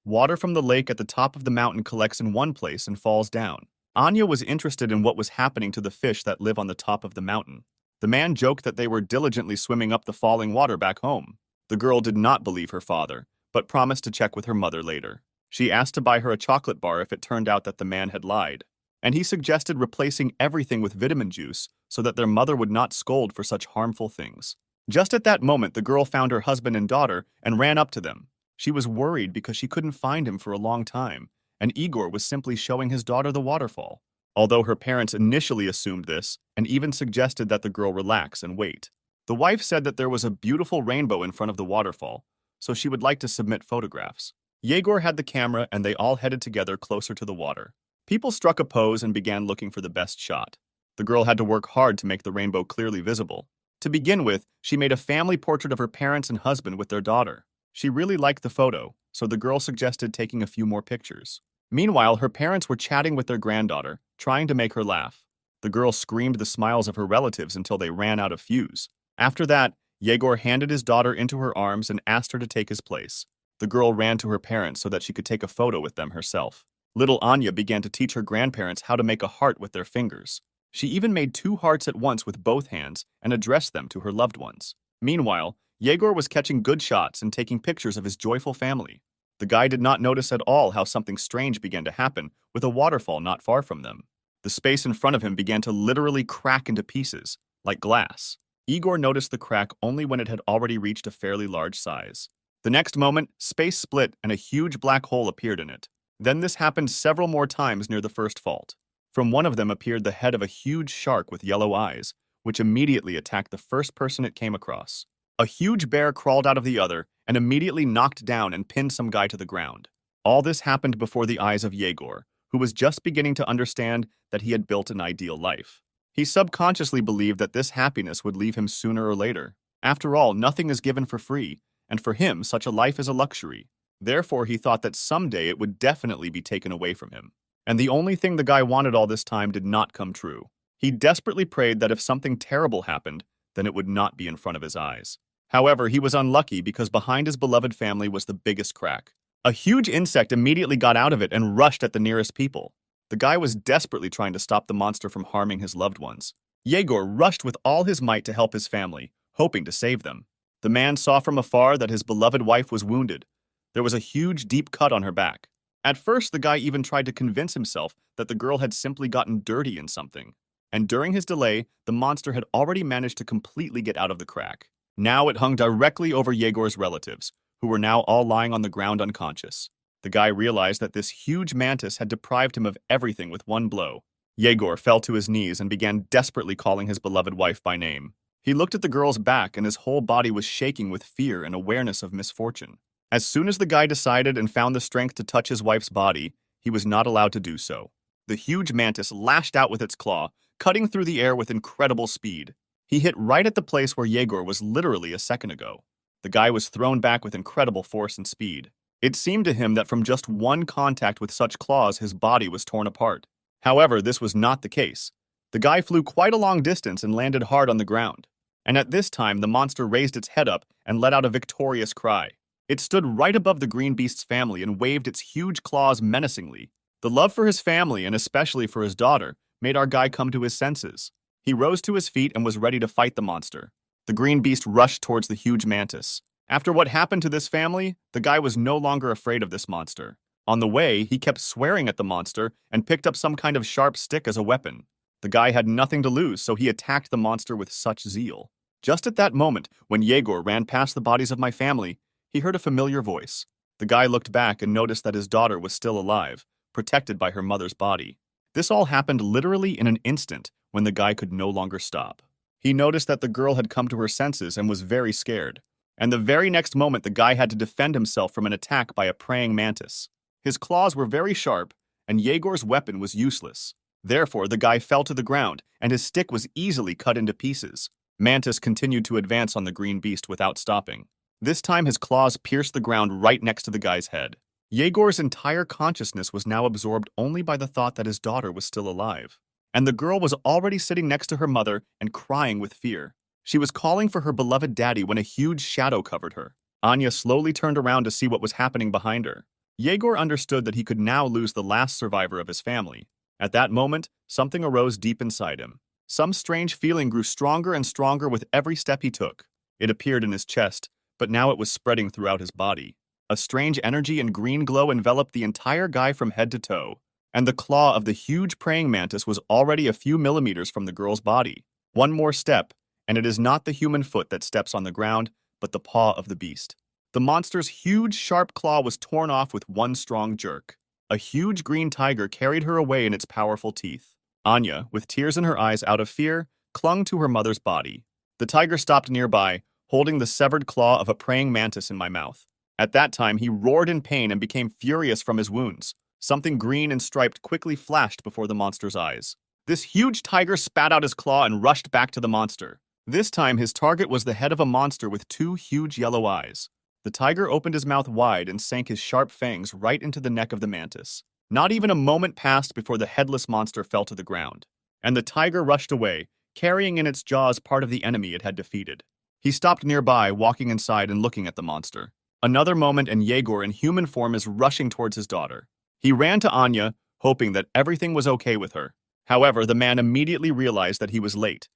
Speaker 1: Water from the lake at the top of the mountain collects in one place and falls down. Anya was interested in what was happening to the fish that live on the top of the mountain. The man joked that they were diligently swimming up the falling water back home. The girl did not believe her father, but promised to check with her mother later. She asked to buy her a chocolate bar if it turned out that the man had lied, and he suggested replacing everything with vitamin juice so that their mother would not scold for such harmful things. Just at that moment, the girl found her husband and daughter and ran up to them. She was worried because she couldn't find him for a long time, and Igor was simply showing his daughter the waterfall. Although her parents initially assumed this and even suggested that the girl relax and wait. The wife said that there was a beautiful rainbow in front of the waterfall, so she would like to submit photographs. Yegor had the camera and they all headed together closer to the water. People struck a pose and began looking for the best shot. The girl had to work hard to make the rainbow clearly visible. To begin with, she made a family portrait of her parents and husband with their daughter. She really liked the photo, so the girl suggested taking a few more pictures. Meanwhile, her parents were chatting with their granddaughter, trying to make her laugh. The girl screamed the smiles of her relatives until they ran out of fuse. After that, Yegor handed his daughter into her arms and asked her to take his place. The girl ran to her parents so that she could take a photo with them herself. Little Anya began to teach her grandparents how to make a heart with their fingers. She even made 2 hearts at once with both hands and addressed them to her loved ones. Meanwhile, Yegor was catching good shots and taking pictures of his joyful family. The guy did not notice at all how something strange began to happen with a waterfall not far from them. The space in front of him began to literally crack into pieces, like glass. Igor noticed the crack only when it had already reached a fairly large size. The next moment, space split and a huge black hole appeared in it. Then this happened several more times near the first fault. From one of them appeared the head of a huge shark with yellow eyes, which immediately attacked the first person it came across. A huge bear crawled out of the other and immediately knocked down and pinned some guy to the ground. All this happened before the eyes of Yegor, who was just beginning to understand that he had built an ideal life. He subconsciously believed that this happiness would leave him sooner or later. After all, nothing is given for free, and for him, such a life is a luxury. Therefore, he thought that someday it would definitely be taken away from him. And the only thing the guy wanted all this time did not come true. He desperately prayed that if something terrible happened, then it would not be in front of his eyes. However, he was unlucky because behind his beloved family was the biggest crack. A huge insect immediately got out of it and rushed at the nearest people. The guy was desperately trying to stop the monster from harming his loved ones. Yegor rushed with all his might to help his family, hoping to save them. The man saw from afar that his beloved wife was wounded. There was a huge, deep cut on her back. At first, the guy even tried to convince himself that the girl had simply gotten dirty in something. And during his delay, the monster had already managed to completely get out of the crack. Now it hung directly over Yegor's relatives, who were now all lying on the ground unconscious. The guy realized that this huge mantis had deprived him of everything with one blow. Yegor fell to his knees and began desperately calling his beloved wife by name. He looked at the girl's back and his whole body was shaking with fear and awareness of misfortune. As soon as the guy decided and found the strength to touch his wife's body, he was not allowed to do so. The huge mantis lashed out with its claw, cutting through the air with incredible speed. He hit right at the place where Yegor was literally a second ago. The guy was thrown back with incredible force and speed. It seemed to him that from just one contact with such claws, his body was torn apart. However, this was not the case. The guy flew quite a long distance and landed hard on the ground. And at this time, the monster raised its head up and let out a victorious cry. It stood right above the green beast's family and waved its huge claws menacingly. The love for his family, and especially for his daughter, made our guy come to his senses. He rose to his feet and was ready to fight the monster. The green beast rushed towards the huge mantis. After what happened to this family, the guy was no longer afraid of this monster. On the way, he kept swearing at the monster and picked up some kind of sharp stick as a weapon. The guy had nothing to lose, so he attacked the monster with such zeal. Just at that moment, when Yegor ran past the bodies of my family, he heard a familiar voice. The guy looked back and noticed that his daughter was still alive, protected by her mother's body. This all happened literally in an instant when the guy could no longer stop. He noticed that the girl had come to her senses and was very scared. And the very next moment, the guy had to defend himself from an attack by a praying mantis. His claws were very sharp, and Yegor's weapon was useless. Therefore, the guy fell to the ground, and his stick was easily cut into pieces. Mantis continued to advance on the green beast without stopping. This time, his claws pierced the ground right next to the guy's head. Yegor's entire consciousness was now absorbed only by the thought that his daughter was still alive. And the girl was already sitting next to her mother and crying with fear. She was calling for her beloved daddy when a huge shadow covered her. Anya slowly turned around to see what was happening behind her. Yegor understood that he could now lose the last survivor of his family. At that moment, something arose deep inside him. Some strange feeling grew stronger and stronger with every step he took. It appeared in his chest, but now it was spreading throughout his body. A strange energy and green glow enveloped the entire guy from head to toe. And the claw of the huge praying mantis was already a few millimeters from the girl's body. One more step, and it is not the human foot that steps on the ground, but the paw of the beast. The monster's huge, sharp claw was torn off with one strong jerk. A huge green tiger carried her away in its powerful teeth. Anya, with tears in her eyes out of fear, clung to her mother's body. The tiger stopped nearby, holding the severed claw of a praying mantis in my mouth. At that time, he roared in pain and became furious from his wounds. Something green and striped quickly flashed before the monster's eyes. This huge tiger spat out his claw and rushed back to the monster. This time, his target was the head of a monster with two huge yellow eyes. The tiger opened his mouth wide and sank his sharp fangs right into the neck of the mantis. Not even a moment passed before the headless monster fell to the ground, and the tiger rushed away, carrying in its jaws part of the enemy it had defeated. He stopped nearby, walking inside and looking at the monster. Another moment and Yegor in human form is rushing towards his daughter. He ran to Anya, hoping that everything was okay with her. However, the man immediately realized that he was late.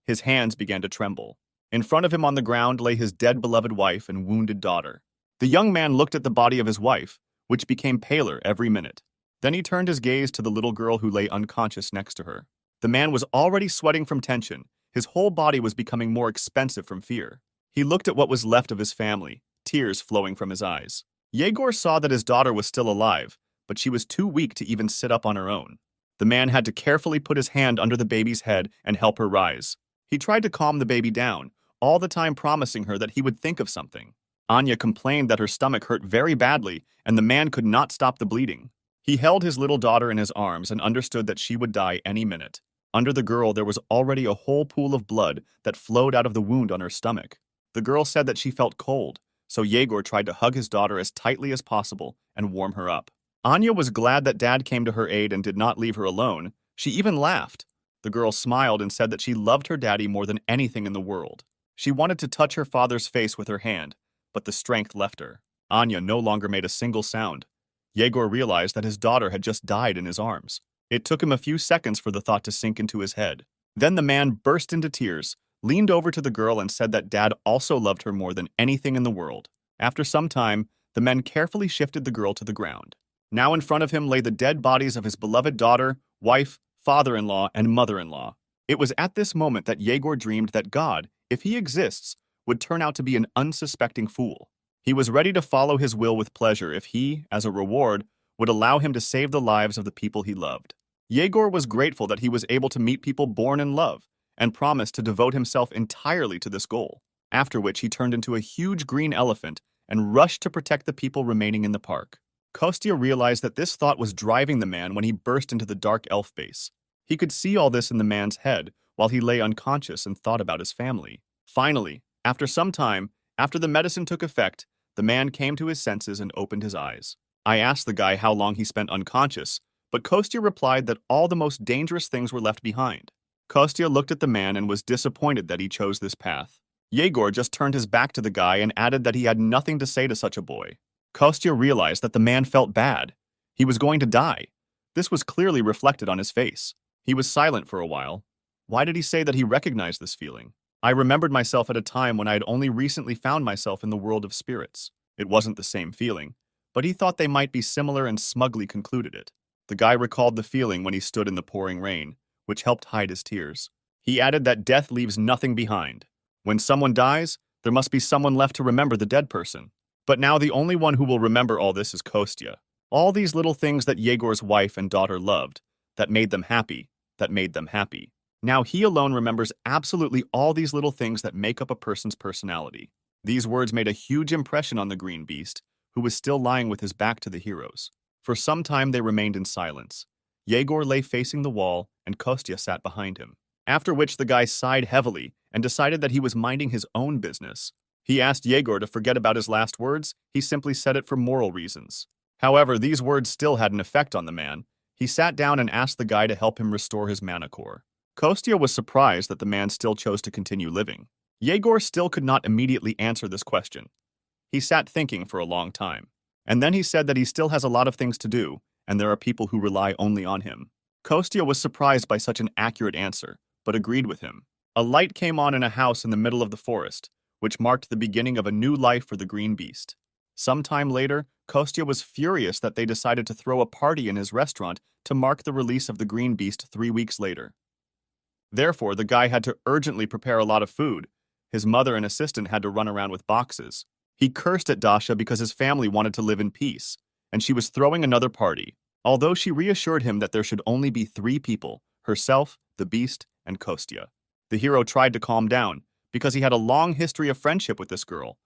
Speaker 1: His hands began to tremble. In front of him on the ground lay his dead beloved wife and wounded daughter. The young man looked at the body of his wife, which became paler every minute. Then he turned his gaze to the little girl who lay unconscious next to her. The man was already sweating from tension. His whole body was becoming more expensive from fear. He looked at what was left of his family, tears flowing from his eyes. Yegor saw that his daughter was still alive, but she was too weak to even sit up on her own. The man had to carefully put his hand under the baby's head and help her rise. He tried to calm the baby down, all the time promising her that he would think of something. Anya complained that her stomach hurt very badly, and the man could not stop the bleeding. He held his little daughter in his arms and understood that she would die any minute. Under the girl, there was already a whole pool of blood that flowed out of the wound on her stomach. The girl said that she felt cold, so Yegor tried to hug his daughter as tightly as possible and warm her up. Anya was glad that Dad came to her aid and did not leave her alone. She even laughed. The girl smiled and said that she loved her daddy more than anything in the world. She wanted to touch her father's face with her hand, but the strength left her. Anya no longer made a single sound. Yegor realized that his daughter had just died in his arms. It took him a few seconds for the thought to sink into his head. Then the man burst into tears, leaned over to the girl and said that Dad also loved her more than anything in the world. After some time, the men carefully shifted the girl to the ground. Now in front of him lay the dead bodies of his beloved daughter, wife, father-in-law, and mother-in-law. It was at this moment that Yegor dreamed that God, if he exists, would turn out to be an unsuspecting fool. He was ready to follow his will with pleasure if he, as a reward, would allow him to save the lives of the people he loved. Yegor was grateful that he was able to meet people born in love, and promised to devote himself entirely to this goal, after which he turned into a huge green elephant and rushed to protect the people remaining in the park. Kostya realized that this thought was driving the man when he burst into the dark elf base. He could see all this in the man's head while he lay unconscious and thought about his family. Finally, after some time, after the medicine took effect, the man came to his senses and opened his eyes. I asked the guy how long he spent unconscious, but Kostya replied that all the most dangerous things were left behind. Kostya looked at the man and was disappointed that he chose this path. Yegor just turned his back to the guy and added that he had nothing to say to such a boy. Kostya realized that the man felt bad. He was going to die. This was clearly reflected on his face. He was silent for a while. Why did he say that he recognized this feeling? I remembered myself at a time when I had only recently found myself in the world of spirits. It wasn't the same feeling, but he thought they might be similar and smugly concluded it. The guy recalled the feeling when he stood in the pouring rain, which helped hide his tears. He added that death leaves nothing behind. When someone dies, there must be someone left to remember the dead person. But now the only one who will remember all this is Kostya. All these little things that Yegor's wife and daughter loved, that made them happy, that made them happy. Now he alone remembers absolutely all these little things that make up a person's personality. These words made a huge impression on the green beast, who was still lying with his back to the heroes. For some time they remained in silence. Yegor lay facing the wall, and Kostya sat behind him. After which the guy sighed heavily and decided that he was minding his own business. He asked Yegor to forget about his last words. He simply said it for moral reasons. However, these words still had an effect on the man. He sat down and asked the guy to help him restore his mana core. Kostya was surprised that the man still chose to continue living. Yegor still could not immediately answer this question. He sat thinking for a long time. And then he said that he still has a lot of things to do, and there are people who rely only on him. Kostya was surprised by such an accurate answer, but agreed with him. A light came on in a house in the middle of the forest, which marked the beginning of a new life for the green beast. Some time later, Kostya was furious that they decided to throw a party in his restaurant to mark the release of the green beast 3 weeks later. Therefore, the guy had to urgently prepare a lot of food. His mother and assistant had to run around with boxes. He cursed at Dasha because his family wanted to live in peace, and she was throwing another party. Although she reassured him that there should only be 3 people, herself, the beast, and Kostya. The hero tried to calm down, because he had a long history of friendship with this girl.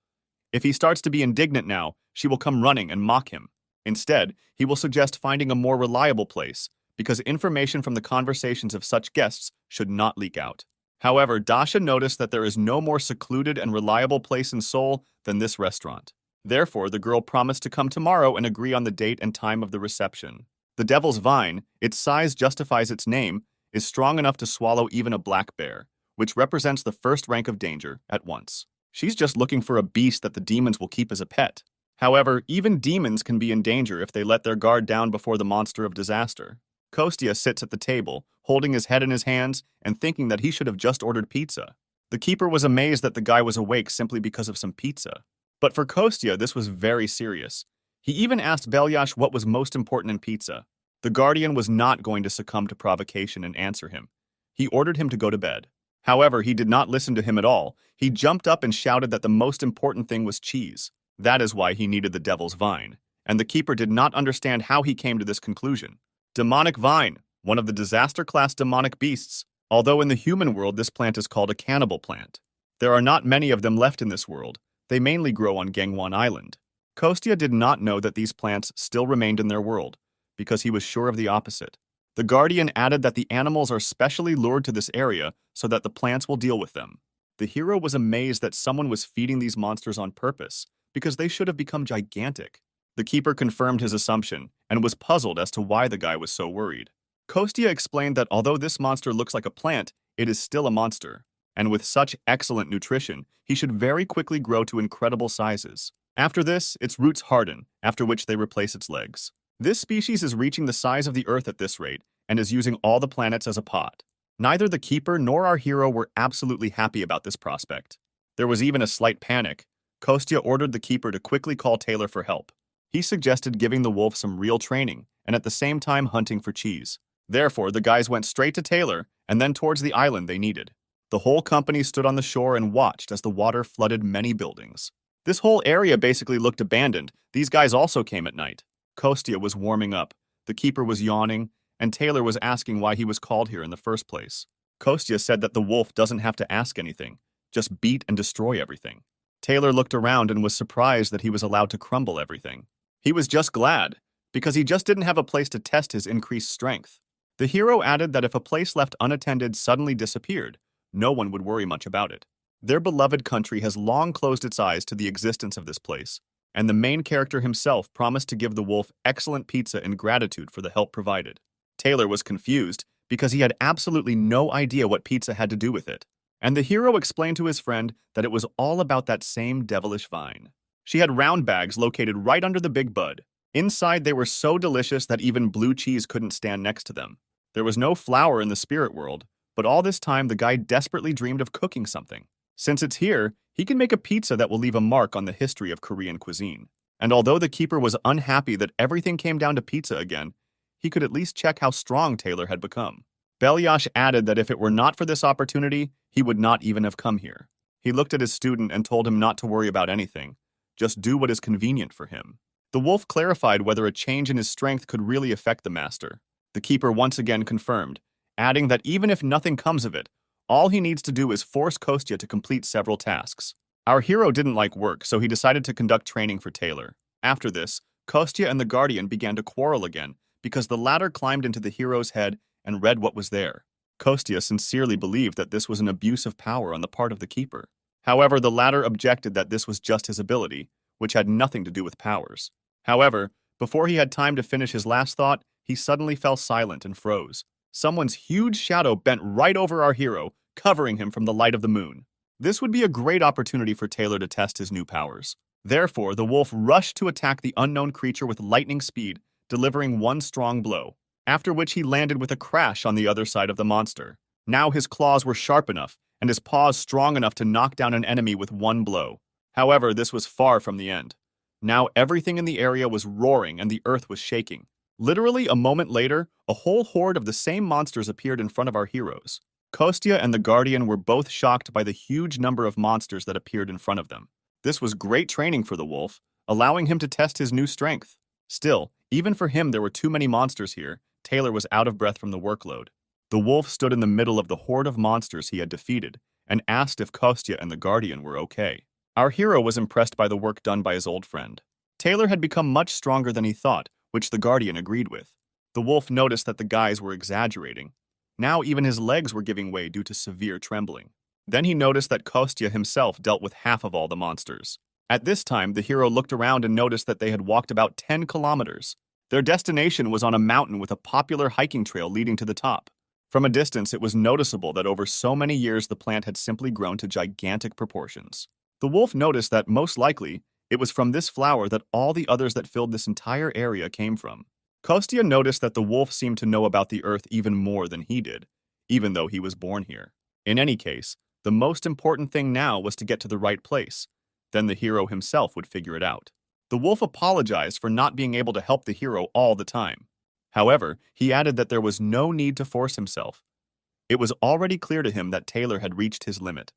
Speaker 1: If he starts to be indignant now, she will come running and mock him. Instead, he will suggest finding a more reliable place, because information from the conversations of such guests should not leak out. However, Dasha noticed that there is no more secluded and reliable place in Seoul than this restaurant. Therefore, the girl promised to come tomorrow and agree on the date and time of the reception. The Devil's Vine, its size justifies its name, is strong enough to swallow even a black bear, which represents the first rank of danger at once. She's just looking for a beast that the demons will keep as a pet. However, even demons can be in danger if they let their guard down before the monster of disaster. Kostya sits at the table, holding his head in his hands and thinking that he should have just ordered pizza. The keeper was amazed that the guy was awake simply because of some pizza. But for Kostya, this was very serious. He even asked Belyash what was most important in pizza. The guardian was not going to succumb to provocation and answer him. He ordered him to go to bed. However, he did not listen to him at all. He jumped up and shouted that the most important thing was cheese. That is why he needed the Devil's Vine. And the keeper did not understand how he came to this conclusion. Demonic vine, one of the disaster-class demonic beasts. Although in the human world this plant is called a cannibal plant. There are not many of them left in this world. They mainly grow on Gangwon Island. Kostya did not know that these plants still remained in their world, because he was sure of the opposite. The guardian added that the animals are specially lured to this area so that the plants will deal with them. The hero was amazed that someone was feeding these monsters on purpose, because they should have become gigantic. The keeper confirmed his assumption and was puzzled as to why the guy was so worried. Kostya explained that although this monster looks like a plant, it is still a monster, and with such excellent nutrition, he should very quickly grow to incredible sizes. After this, its roots harden, after which they replace its legs. This species is reaching the size of the Earth at this rate and is using all the planets as a pot. Neither the keeper nor our hero were absolutely happy about this prospect. There was even a slight panic. Kostya ordered the keeper to quickly call Taylor for help. He suggested giving the wolf some real training and at the same time hunting for cheese. Therefore, the guys went straight to Taylor and then towards the island they needed. The whole company stood on the shore and watched as the water flooded many buildings. This whole area basically looked abandoned. These guys also came at night. Kostya was warming up, the keeper was yawning, and Taylor was asking why he was called here in the first place. Kostya said that the wolf doesn't have to ask anything, just beat and destroy everything. Taylor looked around and was surprised that he was allowed to crumble everything. He was just glad, because he just didn't have a place to test his increased strength. The hero added that if a place left unattended suddenly disappeared, no one would worry much about it. Their beloved country has long closed its eyes to the existence of this place, and the main character himself promised to give the wolf excellent pizza in gratitude for the help provided. Taylor was confused because he had absolutely no idea what pizza had to do with it, and the hero explained to his friend that it was all about that same devilish vine. She had round bags located right under the big bud. Inside, they were so delicious that even blue cheese couldn't stand next to them. There was no flour in the spirit world, but all this time the guy desperately dreamed of cooking something. Since it's here, he can make a pizza that will leave a mark on the history of Korean cuisine. And although the keeper was unhappy that everything came down to pizza again, he could at least check how strong Taylor had become. Belyash added that if it were not for this opportunity, he would not even have come here. He looked at his student and told him not to worry about anything, just do what is convenient for him. The wolf clarified whether a change in his strength could really affect the master. The keeper once again confirmed, adding that even if nothing comes of it, all he needs to do is force Kostya to complete several tasks. Our hero didn't like work, so he decided to conduct training for Taylor. After this, Kostya and the guardian began to quarrel again because the latter climbed into the hero's head and read what was there. Kostya sincerely believed that this was an abuse of power on the part of the keeper. However, the latter objected that this was just his ability, which had nothing to do with powers. However, before he had time to finish his last thought, he suddenly fell silent and froze. Someone's huge shadow bent right over our hero, covering him from the light of the moon. This would be a great opportunity for Taylor to test his new powers. Therefore, the wolf rushed to attack the unknown creature with lightning speed, delivering one strong blow, after which he landed with a crash on the other side of the monster. Now his claws were sharp enough, and his paws strong enough to knock down an enemy with one blow. However, this was far from the end. Now everything in the area was roaring and the earth was shaking. Literally a moment later, a whole horde of the same monsters appeared in front of our heroes. Kostya and the Guardian were both shocked by the huge number of monsters that appeared in front of them. This was great training for the wolf, allowing him to test his new strength. Still, even for him there were too many monsters here. Taylor was out of breath from the workload. The wolf stood in the middle of the horde of monsters he had defeated and asked if Kostya and the Guardian were okay. Our hero was impressed by the work done by his old friend. Taylor had become much stronger than he thought, which the Guardian agreed with. The wolf noticed that the guys were exaggerating. Now even his legs were giving way due to severe trembling. Then he noticed that Kostya himself dealt with half of all the monsters. At this time, the hero looked around and noticed that they had walked about 10 kilometers. Their destination was on a mountain with a popular hiking trail leading to the top. From a distance, it was noticeable that over so many years the plant had simply grown to gigantic proportions. The wolf noticed that, most likely, it was from this flower that all the others that filled this entire area came from. Kostya noticed that the wolf seemed to know about the earth even more than he did, even though he was born here. In any case, the most important thing now was to get to the right place. Then the hero himself would figure it out. The wolf apologized for not being able to help the hero all the time. However, he added that there was no need to force himself. It was already clear to him that Taylor had reached his limit.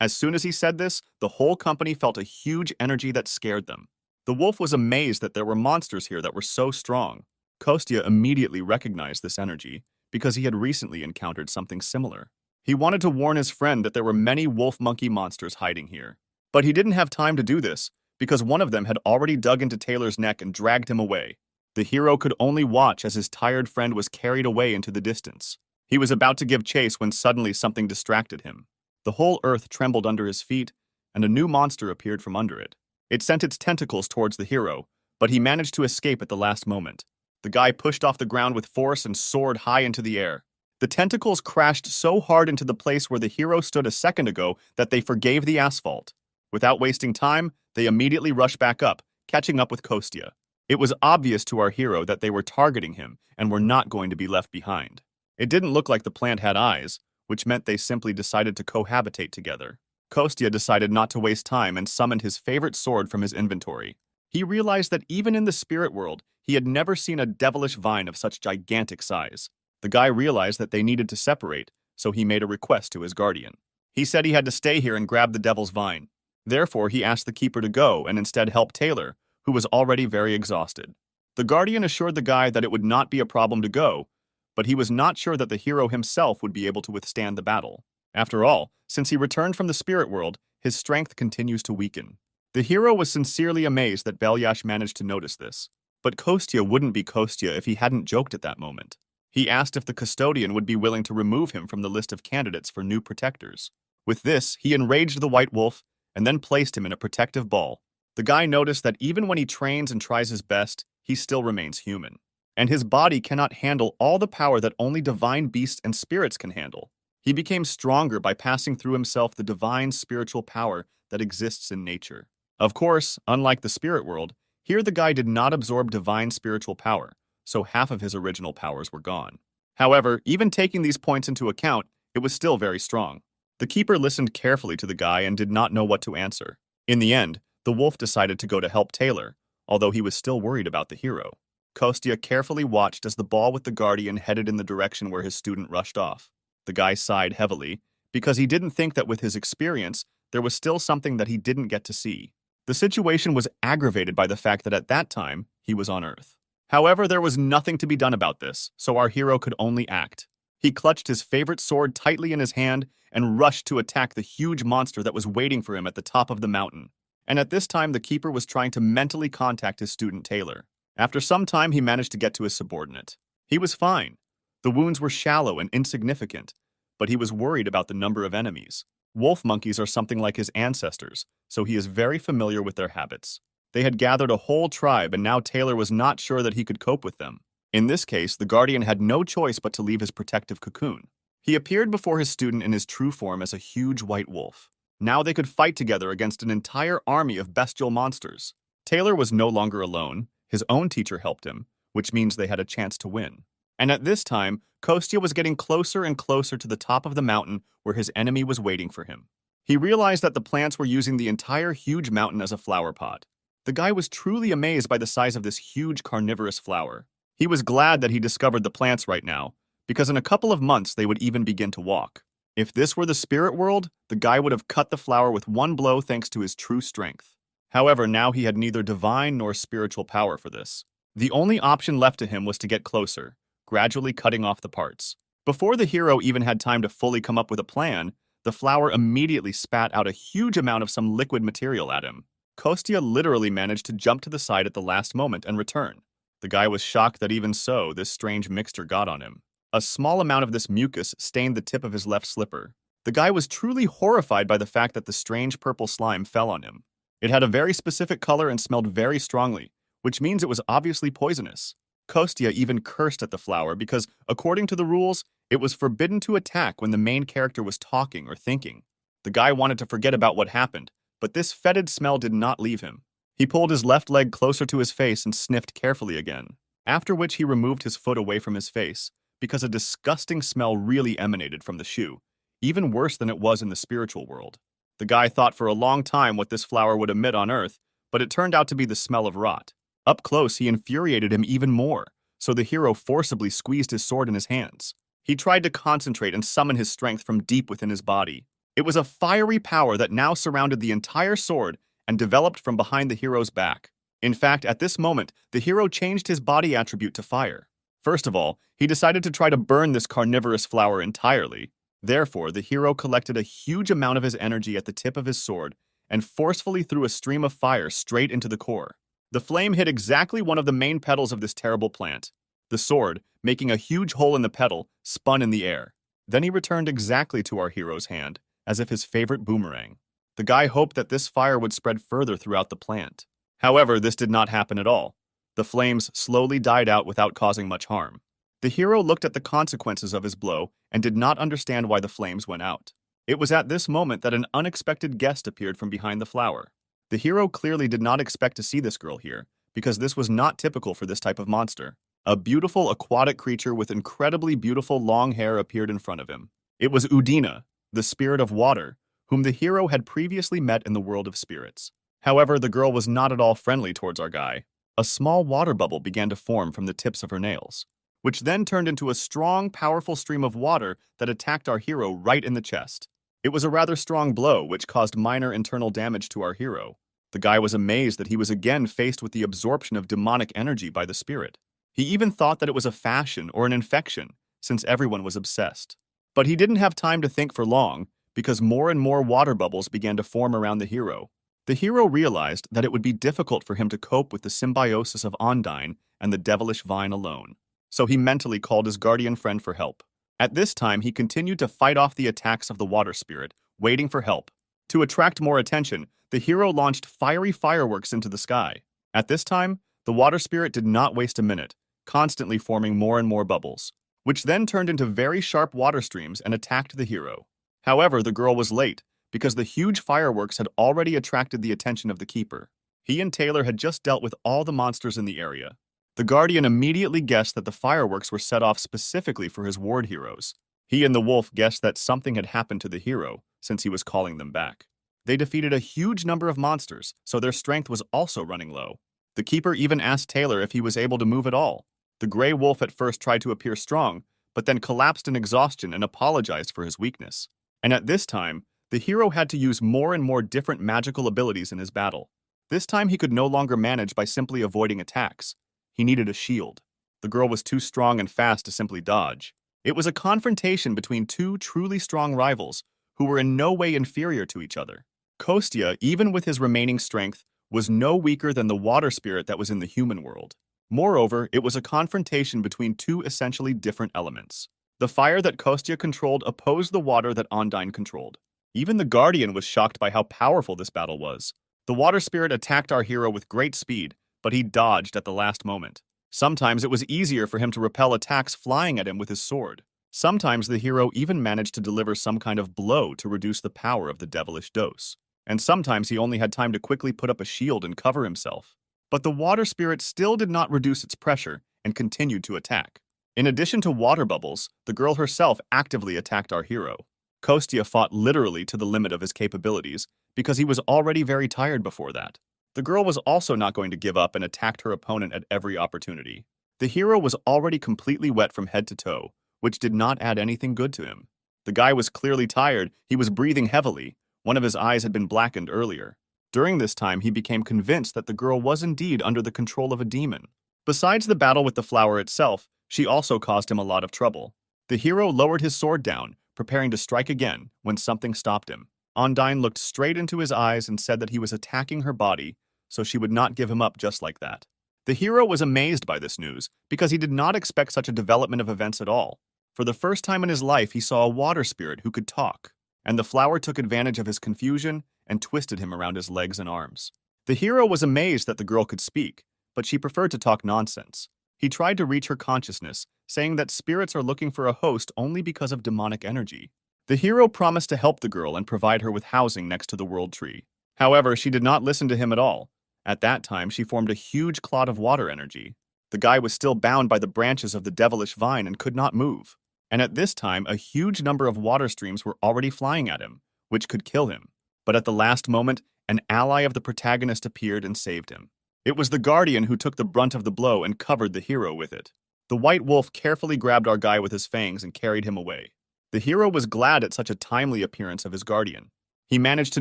Speaker 1: As soon as he said this, the whole company felt a huge energy that scared them. The wolf was amazed that there were monsters here that were so strong. Kostya immediately recognized this energy because he had recently encountered something similar. He wanted to warn his friend that there were many wolf-monkey monsters hiding here. But he didn't have time to do this because one of them had already dug into Taylor's neck and dragged him away. The hero could only watch as his tired friend was carried away into the distance. He was about to give chase when suddenly something distracted him. The whole earth trembled under his feet, and a new monster appeared from under it. It sent its tentacles towards the hero, but he managed to escape at the last moment. The guy pushed off the ground with force and soared high into the air. The tentacles crashed so hard into the place where the hero stood a second ago that they forgave the asphalt. Without wasting time, they immediately rushed back up, catching up with Kostya. It was obvious to our hero that they were targeting him and were not going to be left behind. It didn't look like the plant had eyes, which meant they simply decided to cohabitate together. Kostya decided not to waste time and summoned his favorite sword from his inventory. He realized that even in the spirit world, he had never seen a devilish vine of such gigantic size. The guy realized that they needed to separate, so he made a request to his guardian. He said he had to stay here and grab the devil's vine. Therefore, he asked the keeper to go and instead help Taylor, who was already very exhausted. The guardian assured the guy that it would not be a problem to go, but he was not sure that the hero himself would be able to withstand the battle. After all, since he returned from the spirit world, his strength continues to weaken. The hero was sincerely amazed that Belyash managed to notice this. But Kostya wouldn't be Kostya if he hadn't joked at that moment. He asked if the custodian would be willing to remove him from the list of candidates for new protectors. With this, he enraged the white wolf and then placed him in a protective ball. The guy noticed that even when he trains and tries his best, he still remains human. And his body cannot handle all the power that only divine beasts and spirits can handle. He became stronger by passing through himself the divine spiritual power that exists in nature. Of course, unlike the spirit world, here the guy did not absorb divine spiritual power, so half of his original powers were gone. However, even taking these points into account, it was still very strong. The keeper listened carefully to the guy and did not know what to answer. In the end, the wolf decided to go to help Taylor, although he was still worried about the hero. Kostya carefully watched as the ball with the guardian headed in the direction where his student rushed off. The guy sighed heavily, because he didn't think that with his experience, there was still something that he didn't get to see. The situation was aggravated by the fact that at that time, he was on Earth. However, there was nothing to be done about this, so our hero could only act. He clutched his favorite sword tightly in his hand and rushed to attack the huge monster that was waiting for him at the top of the mountain. And at this time, the keeper was trying to mentally contact his student Taylor. After some time, he managed to get to his subordinate. He was fine. The wounds were shallow and insignificant, but he was worried about the number of enemies. Wolf monkeys are something like his ancestors, so he is very familiar with their habits. They had gathered a whole tribe, and now Taylor was not sure that he could cope with them. In this case, the guardian had no choice but to leave his protective cocoon. He appeared before his student in his true form as a huge white wolf. Now they could fight together against an entire army of bestial monsters. Taylor was no longer alone. His own teacher helped him, which means they had a chance to win. And at this time, Kostya was getting closer and closer to the top of the mountain where his enemy was waiting for him. He realized that the plants were using the entire huge mountain as a flower pot. The guy was truly amazed by the size of this huge carnivorous flower. He was glad that he discovered the plants right now, because in a couple of months they would even begin to walk. If this were the spirit world, the guy would have cut the flower with one blow thanks to his true strength. However, now he had neither divine nor spiritual power for this. The only option left to him was to get closer, gradually cutting off the parts. Before the hero even had time to fully come up with a plan, the flower immediately spat out a huge amount of some liquid material at him. Kostya literally managed to jump to the side at the last moment and return. The guy was shocked that even so, this strange mixture got on him. A small amount of this mucus stained the tip of his left slipper. The guy was truly horrified by the fact that the strange purple slime fell on him. It had a very specific color and smelled very strongly, which means it was obviously poisonous. Kostya even cursed at the flower because, according to the rules, it was forbidden to attack when the main character was talking or thinking. The guy wanted to forget about what happened, but this fetid smell did not leave him. He pulled his left leg closer to his face and sniffed carefully again, after which he removed his foot away from his face, because a disgusting smell really emanated from the shoe, even worse than it was in the spiritual world. The guy thought for a long time what this flower would emit on Earth, but it turned out to be the smell of rot. Up close, he infuriated him even more, so the hero forcibly squeezed his sword in his hands. He tried to concentrate and summon his strength from deep within his body. It was a fiery power that now surrounded the entire sword and developed from behind the hero's back. In fact, at this moment, the hero changed his body attribute to fire. First of all, he decided to try to burn this carnivorous flower entirely. Therefore, the hero collected a huge amount of his energy at the tip of his sword and forcefully threw a stream of fire straight into the core. The flame hit exactly one of the main petals of this terrible plant. The sword, making a huge hole in the petal, spun in the air. Then he returned exactly to our hero's hand, as if his favorite boomerang. The guy hoped that this fire would spread further throughout the plant. However, this did not happen at all. The flames slowly died out without causing much harm. The hero looked at the consequences of his blow and did not understand why the flames went out. It was at this moment that an unexpected guest appeared from behind the flower. The hero clearly did not expect to see this girl here, because this was not typical for this type of monster. A beautiful aquatic creature with incredibly beautiful long hair appeared in front of him. It was Udina, the spirit of water, whom the hero had previously met in the world of spirits. However, the girl was not at all friendly towards our guy. A small water bubble began to form from the tips of her nails, which then turned into a strong, powerful stream of water that attacked our hero right in the chest. It was a rather strong blow, which caused minor internal damage to our hero. The guy was amazed that he was again faced with the absorption of demonic energy by the spirit. He even thought that it was a fashion or an infection, since everyone was obsessed. But he didn't have time to think for long, because more and more water bubbles began to form around the hero. The hero realized that it would be difficult for him to cope with the symbiosis of Ondine and the devilish vine alone. So he mentally called his guardian friend for help. At this time, he continued to fight off the attacks of the water spirit, waiting for help. To attract more attention, the hero launched fiery fireworks into the sky. At this time, the water spirit did not waste a minute, constantly forming more and more bubbles, which then turned into very sharp water streams and attacked the hero. However, the girl was late, because the huge fireworks had already attracted the attention of the keeper. He and Taylor had just dealt with all the monsters in the area. The Guardian immediately guessed that the fireworks were set off specifically for his ward heroes. He and the wolf guessed that something had happened to the hero, since he was calling them back. They defeated a huge number of monsters, so their strength was also running low. The keeper even asked Taylor if he was able to move at all. The gray wolf at first tried to appear strong, but then collapsed in exhaustion and apologized for his weakness. And at this time, the hero had to use more and more different magical abilities in his battle. This time he could no longer manage by simply avoiding attacks. He needed a shield. The girl was too strong and fast to simply dodge. It was a confrontation between two truly strong rivals who were in no way inferior to each other. Kostya, even with his remaining strength, was no weaker than the water spirit that was in the human world. Moreover, it was a confrontation between two essentially different elements. The fire that Kostya controlled opposed the water that Ondine controlled. Even the Guardian was shocked by how powerful this battle was. The water spirit attacked our hero with great speed, but he dodged at the last moment. Sometimes it was easier for him to repel attacks flying at him with his sword. Sometimes the hero even managed to deliver some kind of blow to reduce the power of the devilish dose. And sometimes he only had time to quickly put up a shield and cover himself. But the water spirit still did not reduce its pressure and continued to attack. In addition to water bubbles, the girl herself actively attacked our hero. Kostya fought literally to the limit of his capabilities because he was already very tired before that. The girl was also not going to give up and attacked her opponent at every opportunity. The hero was already completely wet from head to toe, which did not add anything good to him. The guy was clearly tired, he was breathing heavily, one of his eyes had been blackened earlier. During this time, he became convinced that the girl was indeed under the control of a demon. Besides the battle with the flower itself, she also caused him a lot of trouble. The hero lowered his sword down, preparing to strike again when something stopped him. Ondine looked straight into his eyes and said that he was attacking her body, so she would not give him up just like that. The hero was amazed by this news because he did not expect such a development of events at all. For the first time in his life, he saw a water spirit who could talk, and the flower took advantage of his confusion and twisted him around his legs and arms. The hero was amazed that the girl could speak, but she preferred to talk nonsense. He tried to reach her consciousness, saying that spirits are looking for a host only because of demonic energy. The hero promised to help the girl and provide her with housing next to the world tree. However, she did not listen to him at all. At that time, she formed a huge clot of water energy. The guy was still bound by the branches of the devilish vine and could not move. And at this time, a huge number of water streams were already flying at him, which could kill him. But at the last moment, an ally of the protagonist appeared and saved him. It was the guardian who took the brunt of the blow and covered the hero with it. The white wolf carefully grabbed our guy with his fangs and carried him away. The hero was glad at such a timely appearance of his guardian. He managed to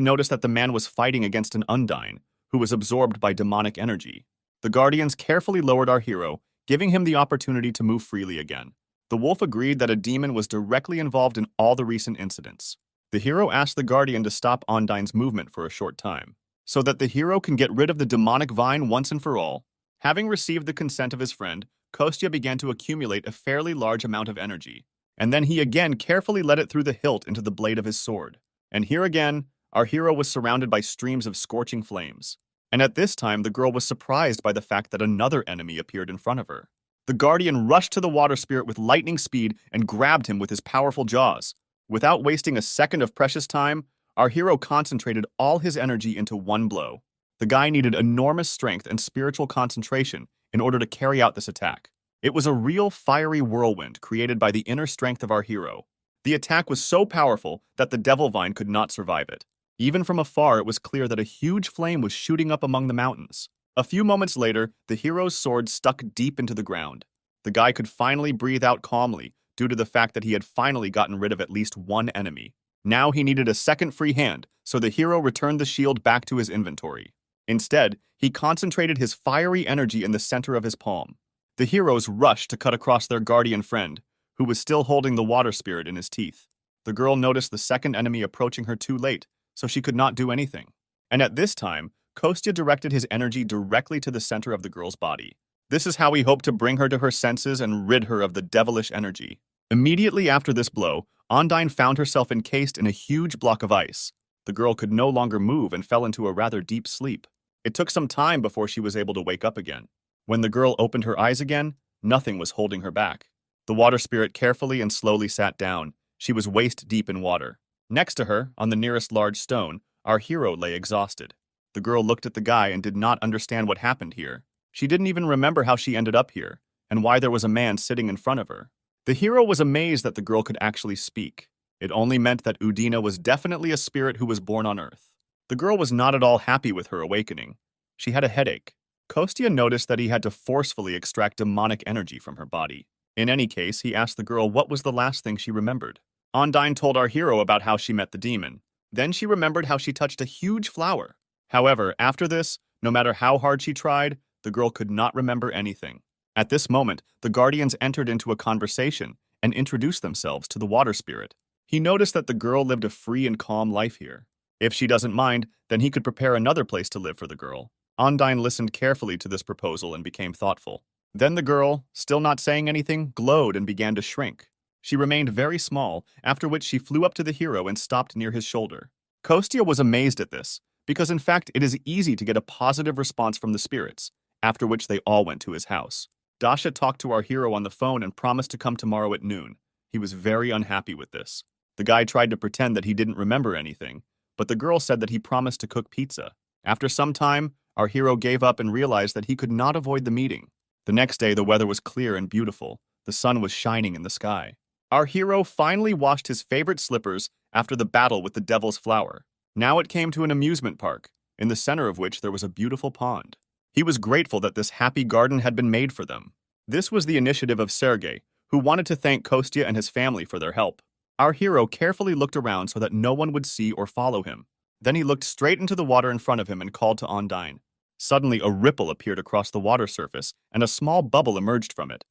Speaker 1: notice that the man was fighting against an Undine, who was absorbed by demonic energy. The guardians carefully lowered our hero, giving him the opportunity to move freely again. The wolf agreed that a demon was directly involved in all the recent incidents. The hero asked the guardian to stop Ondine's movement for a short time, so that the hero can get rid of the demonic vine once and for all. Having received the consent of his friend, Kostya began to accumulate a fairly large amount of energy, and then he again carefully let it through the hilt into the blade of his sword. And here again, our hero was surrounded by streams of scorching flames. And at this time, the girl was surprised by the fact that another enemy appeared in front of her. The guardian rushed to the water spirit with lightning speed and grabbed him with his powerful jaws. Without wasting a second of precious time, our hero concentrated all his energy into one blow. The guy needed enormous strength and spiritual concentration in order to carry out this attack. It was a real fiery whirlwind created by the inner strength of our hero. The attack was so powerful that the devil vine could not survive it. Even from afar, it was clear that a huge flame was shooting up among the mountains. A few moments later, the hero's sword stuck deep into the ground. The guy could finally breathe out calmly due to the fact that he had finally gotten rid of at least one enemy. Now he needed a second free hand, so the hero returned the shield back to his inventory. Instead, he concentrated his fiery energy in the center of his palm. The heroes rushed to cut across their guardian friend, who was still holding the water spirit in his teeth. The girl noticed the second enemy approaching her too late, so she could not do anything. And at this time, Kostya directed his energy directly to the center of the girl's body. This is how he hoped to bring her to her senses and rid her of the devilish energy. Immediately after this blow, Ondine found herself encased in a huge block of ice. The girl could no longer move and fell into a rather deep sleep. It took some time before she was able to wake up again. When the girl opened her eyes again, nothing was holding her back. The water spirit carefully and slowly sat down. She was waist deep in water. Next to her, on the nearest large stone, our hero lay exhausted. The girl looked at the guy and did not understand what happened here. She didn't even remember how she ended up here, and why there was a man sitting in front of her. The hero was amazed that the girl could actually speak. It only meant that Udina was definitely a spirit who was born on Earth. The girl was not at all happy with her awakening. She had a headache. Kostya noticed that he had to forcefully extract demonic energy from her body. In any case, he asked the girl what was the last thing she remembered. Ondine told our hero about how she met the demon. Then she remembered how she touched a huge flower. However, after this, no matter how hard she tried, the girl could not remember anything. At this moment, the guardians entered into a conversation and introduced themselves to the water spirit. He noticed that the girl lived a free and calm life here. If she doesn't mind, then he could prepare another place to live for the girl. Ondine listened carefully to this proposal and became thoughtful. Then the girl, still not saying anything, glowed and began to shrink. She remained very small, after which she flew up to the hero and stopped near his shoulder. Kostya was amazed at this, because in fact it is easy to get a positive response from the spirits, after which they all went to his house. Dasha talked to our hero on the phone and promised to come tomorrow at noon. He was very unhappy with this. The guy tried to pretend that he didn't remember anything, but the girl said that he promised to cook pizza. After some time, our hero gave up and realized that he could not avoid the meeting. The next day, the weather was clear and beautiful. The sun was shining in the sky. Our hero finally washed his favorite slippers after the battle with the devil's flower. Now it came to an amusement park, in the center of which there was a beautiful pond. He was grateful that this happy garden had been made for them. This was the initiative of Sergei, who wanted to thank Kostya and his family for their help. Our hero carefully looked around so that no one would see or follow him. Then he looked straight into the water in front of him and called to Ondine. Suddenly, a ripple appeared across the water surface, and a small bubble emerged from it.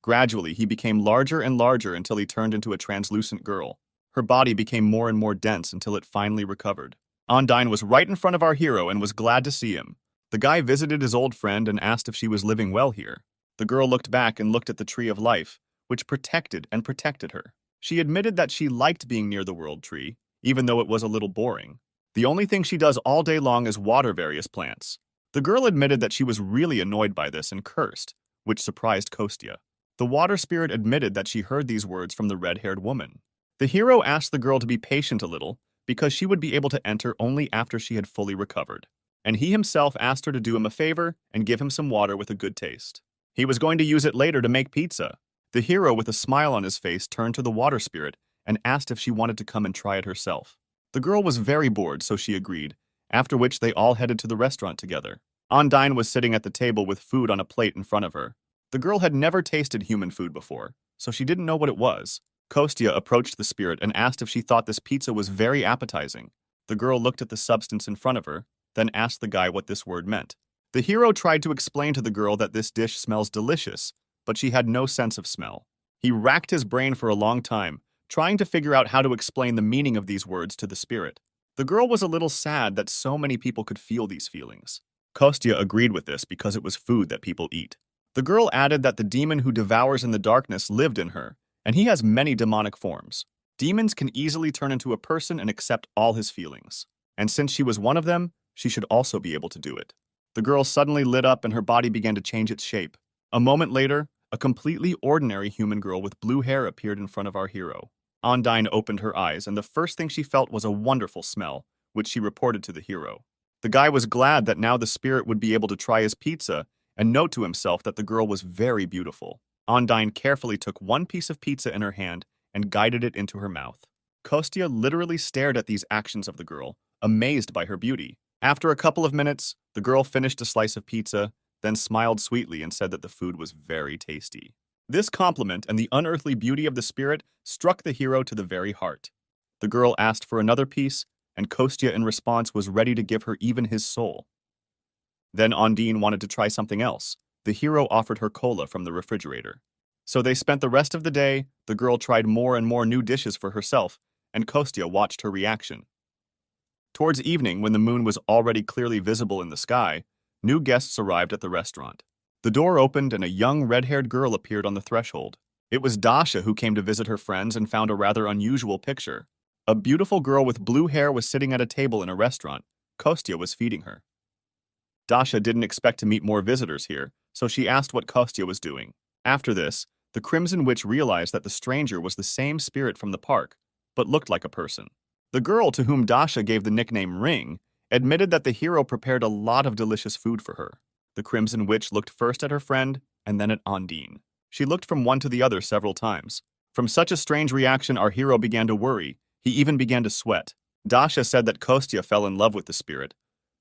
Speaker 1: Gradually, he became larger and larger until he turned into a translucent girl. Her body became more and more dense until it finally recovered. Ondine was right in front of our hero and was glad to see him. The guy visited his old friend and asked if she was living well here. The girl looked back and looked at the tree of life, which protected and protected her. She admitted that she liked being near the world tree, even though it was a little boring. The only thing she does all day long is water various plants. The girl admitted that she was really annoyed by this and cursed, which surprised Kostya. The water spirit admitted that she heard these words from the red-haired woman. The hero asked the girl to be patient a little, because she would be able to enter only after she had fully recovered. And he himself asked her to do him a favor and give him some water with a good taste. He was going to use it later to make pizza. The hero, with a smile on his face, turned to the water spirit and asked if she wanted to come and try it herself. The girl was very bored, so she agreed, after which they all headed to the restaurant together. Ondine was sitting at the table with food on a plate in front of her. The girl had never tasted human food before, so she didn't know what it was. Kostya approached the spirit and asked if she thought this pizza was very appetizing. The girl looked at the substance in front of her, then asked the guy what this word meant. The hero tried to explain to the girl that this dish smells delicious, but she had no sense of smell. He racked his brain for a long time, trying to figure out how to explain the meaning of these words to the spirit. The girl was a little sad that so many people could feel these feelings. Kostya agreed with this because it was food that people eat. The girl added that the demon who devours in the darkness lived in her, and he has many demonic forms. Demons can easily turn into a person and accept all his feelings. And since she was one of them, she should also be able to do it. The girl suddenly lit up and her body began to change its shape. A moment later, a completely ordinary human girl with blue hair appeared in front of our hero. Ondine opened her eyes, and the first thing she felt was a wonderful smell, which she reported to the hero. The guy was glad that now the spirit would be able to try his pizza and note to himself that the girl was very beautiful. Ondine carefully took one piece of pizza in her hand and guided it into her mouth. Kostya literally stared at these actions of the girl, amazed by her beauty. After a couple of minutes, the girl finished a slice of pizza, then smiled sweetly and said that the food was very tasty. This compliment and the unearthly beauty of the spirit struck the hero to the very heart. The girl asked for another piece, and Kostya in response was ready to give her even his soul. Then Ondine wanted to try something else. The hero offered her cola from the refrigerator. So they spent the rest of the day. The girl tried more and more new dishes for herself, and Kostya watched her reaction. Towards evening, when the moon was already clearly visible in the sky, new guests arrived at the restaurant. The door opened and a young red-haired girl appeared on the threshold. It was Dasha, who came to visit her friends and found a rather unusual picture. A beautiful girl with blue hair was sitting at a table in a restaurant. Kostya was feeding her. Dasha didn't expect to meet more visitors here, so she asked what Kostya was doing. After this, the Crimson Witch realized that the stranger was the same spirit from the park, but looked like a person. The girl, to whom Dasha gave the nickname Ring, admitted that the hero prepared a lot of delicious food for her. The Crimson Witch looked first at her friend and then at Ondine. She looked from one to the other several times. From such a strange reaction, our hero began to worry. He even began to sweat. Dasha said that Kostya fell in love with the spirit,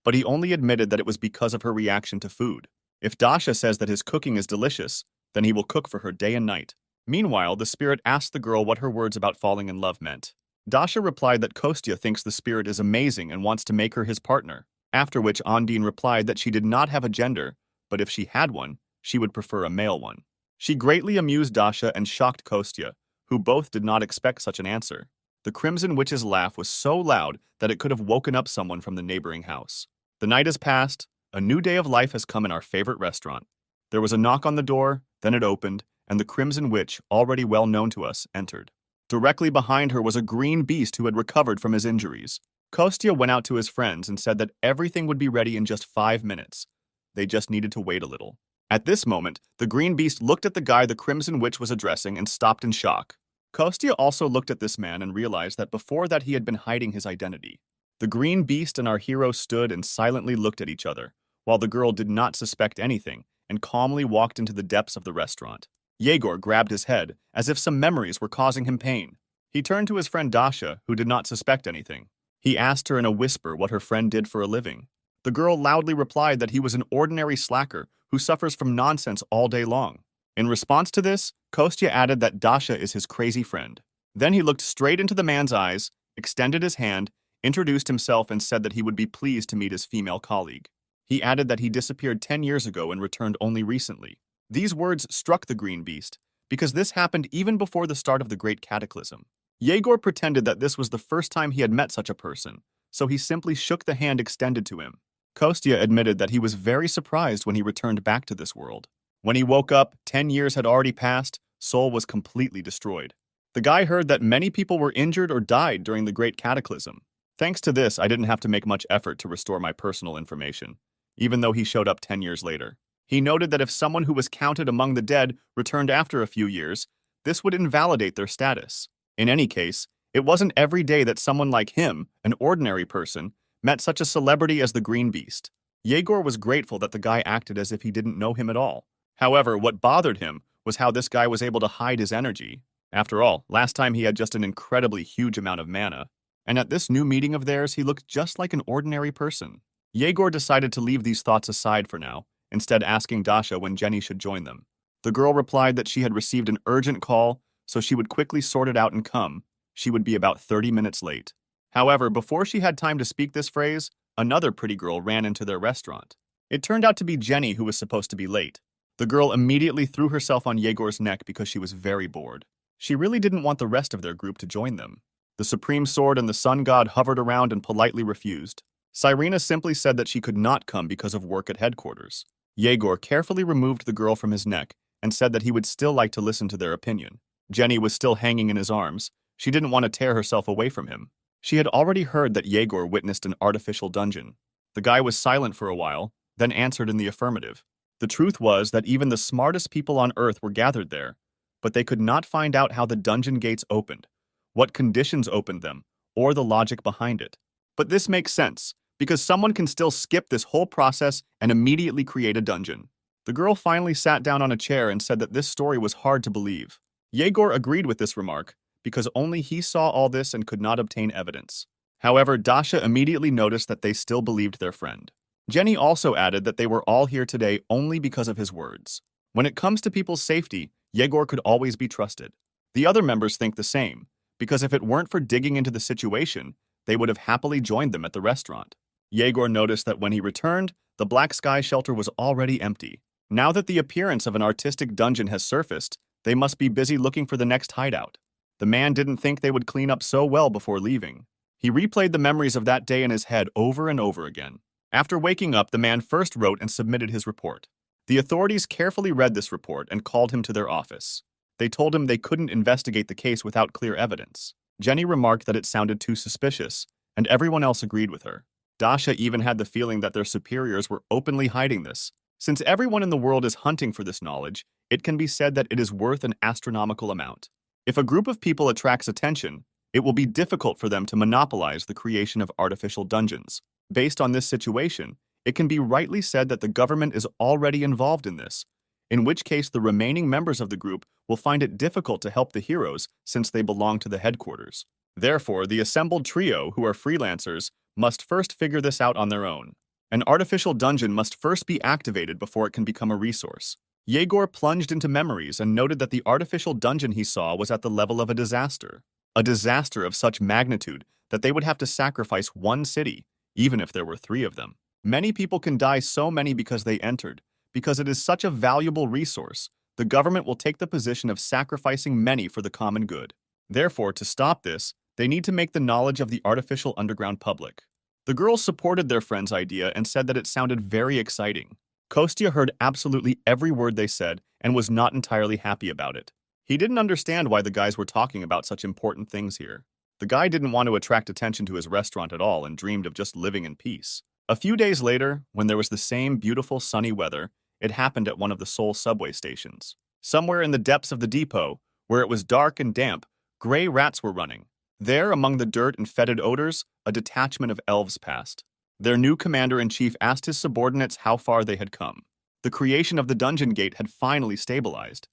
Speaker 1: but he only admitted that it was because of her reaction to food. If Dasha says that his cooking is delicious, then he will cook for her day and night. Meanwhile, the spirit asked the girl what her words about falling in love meant. Dasha replied that Kostya thinks the spirit is amazing and wants to make her his partner, after which Ondine replied that she did not have a gender, but if she had one, she would prefer a male one. She greatly amused Dasha and shocked Kostya, who both did not expect such an answer. The Crimson Witch's laugh was so loud that it could have woken up someone from the neighboring house. The night has passed, a new day of life has come in our favorite restaurant. There was a knock on the door, then it opened, and the Crimson Witch, already well known to us, entered. Directly behind her was a green beast who had recovered from his injuries. Kostya went out to his friends and said that everything would be ready in just 5 minutes. They just needed to wait a little. At this moment, the green beast looked at the guy the Crimson Witch was addressing and stopped in shock. Kostya also looked at this man and realized that before that he had been hiding his identity. The green beast and our hero stood and silently looked at each other, while the girl did not suspect anything and calmly walked into the depths of the restaurant. Yegor grabbed his head, as if some memories were causing him pain. He turned to his friend Dasha, who did not suspect anything. He asked her in a whisper what her friend did for a living. The girl loudly replied that he was an ordinary slacker who suffers from nonsense all day long. In response to this, Kostya added that Dasha is his crazy friend. Then he looked straight into the man's eyes, extended his hand, introduced himself and said that he would be pleased to meet his female colleague. He added that he disappeared 10 years ago and returned only recently. These words struck the green beast, because this happened even before the start of the Great Cataclysm. Yegor pretended that this was the first time he had met such a person, so he simply shook the hand extended to him. Kostya admitted that he was very surprised when he returned back to this world. When he woke up, 10 years had already passed, Seoul was completely destroyed. The guy heard that many people were injured or died during the Great Cataclysm. Thanks to this, I didn't have to make much effort to restore my personal information, even though he showed up 10 years later. He noted that if someone who was counted among the dead returned after a few years, this would invalidate their status. In any case, it wasn't every day that someone like him, an ordinary person, met such a celebrity as the Green Beast. Yegor was grateful that the guy acted as if he didn't know him at all. However, what bothered him was how this guy was able to hide his energy. After all, last time he had just an incredibly huge amount of mana, and at this new meeting of theirs, he looked just like an ordinary person. Yegor decided to leave these thoughts aside for now, instead asking Dasha when Jenny should join them. The girl replied that she had received an urgent call, so she would quickly sort it out and come. She would be about 30 minutes late. However, before she had time to speak this phrase, another pretty girl ran into their restaurant. It turned out to be Jenny who was supposed to be late. The girl immediately threw herself on Yegor's neck because she was very bored. She really didn't want the rest of their group to join them. The Supreme Sword and the Sun God hovered around and politely refused. Cyrena simply said that she could not come because of work at headquarters. Yegor carefully removed the girl from his neck and said that he would still like to listen to their opinion. Jenny was still hanging in his arms. She didn't want to tear herself away from him. She had already heard that Yegor witnessed an artificial dungeon. The guy was silent for a while, then answered in the affirmative. The truth was that even the smartest people on Earth were gathered there, but they could not find out how the dungeon gates opened, what conditions opened them, or the logic behind it. But this makes sense, because someone can still skip this whole process and immediately create a dungeon. The girl finally sat down on a chair and said that this story was hard to believe. Yegor agreed with this remark, because only he saw all this and could not obtain evidence. However, Dasha immediately noticed that they still believed their friend. Jenny also added that they were all here today only because of his words. When it comes to people's safety, Yegor could always be trusted. The other members think the same, because if it weren't for digging into the situation, they would have happily joined them at the restaurant. Yegor noticed that when he returned, the Black Sky shelter was already empty. Now that the appearance of an artistic dungeon has surfaced, they must be busy looking for the next hideout. The man didn't think they would clean up so well before leaving. He replayed the memories of that day in his head over and over again. After waking up, the man first wrote and submitted his report. The authorities carefully read this report and called him to their office. They told him they couldn't investigate the case without clear evidence. Jenny remarked that it sounded too suspicious, and everyone else agreed with her. Dasha even had the feeling that their superiors were openly hiding this. Since everyone in the world is hunting for this knowledge, it can be said that it is worth an astronomical amount. If a group of people attracts attention, it will be difficult for them to monopolize the creation of artificial dungeons. Based on this situation, it can be rightly said that the government is already involved in this, in which case the remaining members of the group will find it difficult to help the heroes since they belong to the headquarters. Therefore, the assembled trio, who are freelancers, must first figure this out on their own. An artificial dungeon must first be activated before it can become a resource. Yegor plunged into memories and noted that the artificial dungeon he saw was at the level of a disaster of such magnitude that they would have to sacrifice one city, even if there were 3 of them. Many people can die so many because they entered. Because it is such a valuable resource, the government will take the position of sacrificing many for the common good. Therefore, to stop this, they need to make the knowledge of the artificial underground public. The girls supported their friend's idea and said that it sounded very exciting. Kostya heard absolutely every word they said and was not entirely happy about it. He didn't understand why the guys were talking about such important things here. The guy didn't want to attract attention to his restaurant at all and dreamed of just living in peace. A few days later, when there was the same beautiful sunny weather, it happened at one of the Seoul subway stations. Somewhere in the depths of the depot, where it was dark and damp, gray rats were running. There, among the dirt and fetid odors, a detachment of elves passed. Their new commander-in-chief asked his subordinates how far they had come. The creation of the dungeon gate had finally stabilized.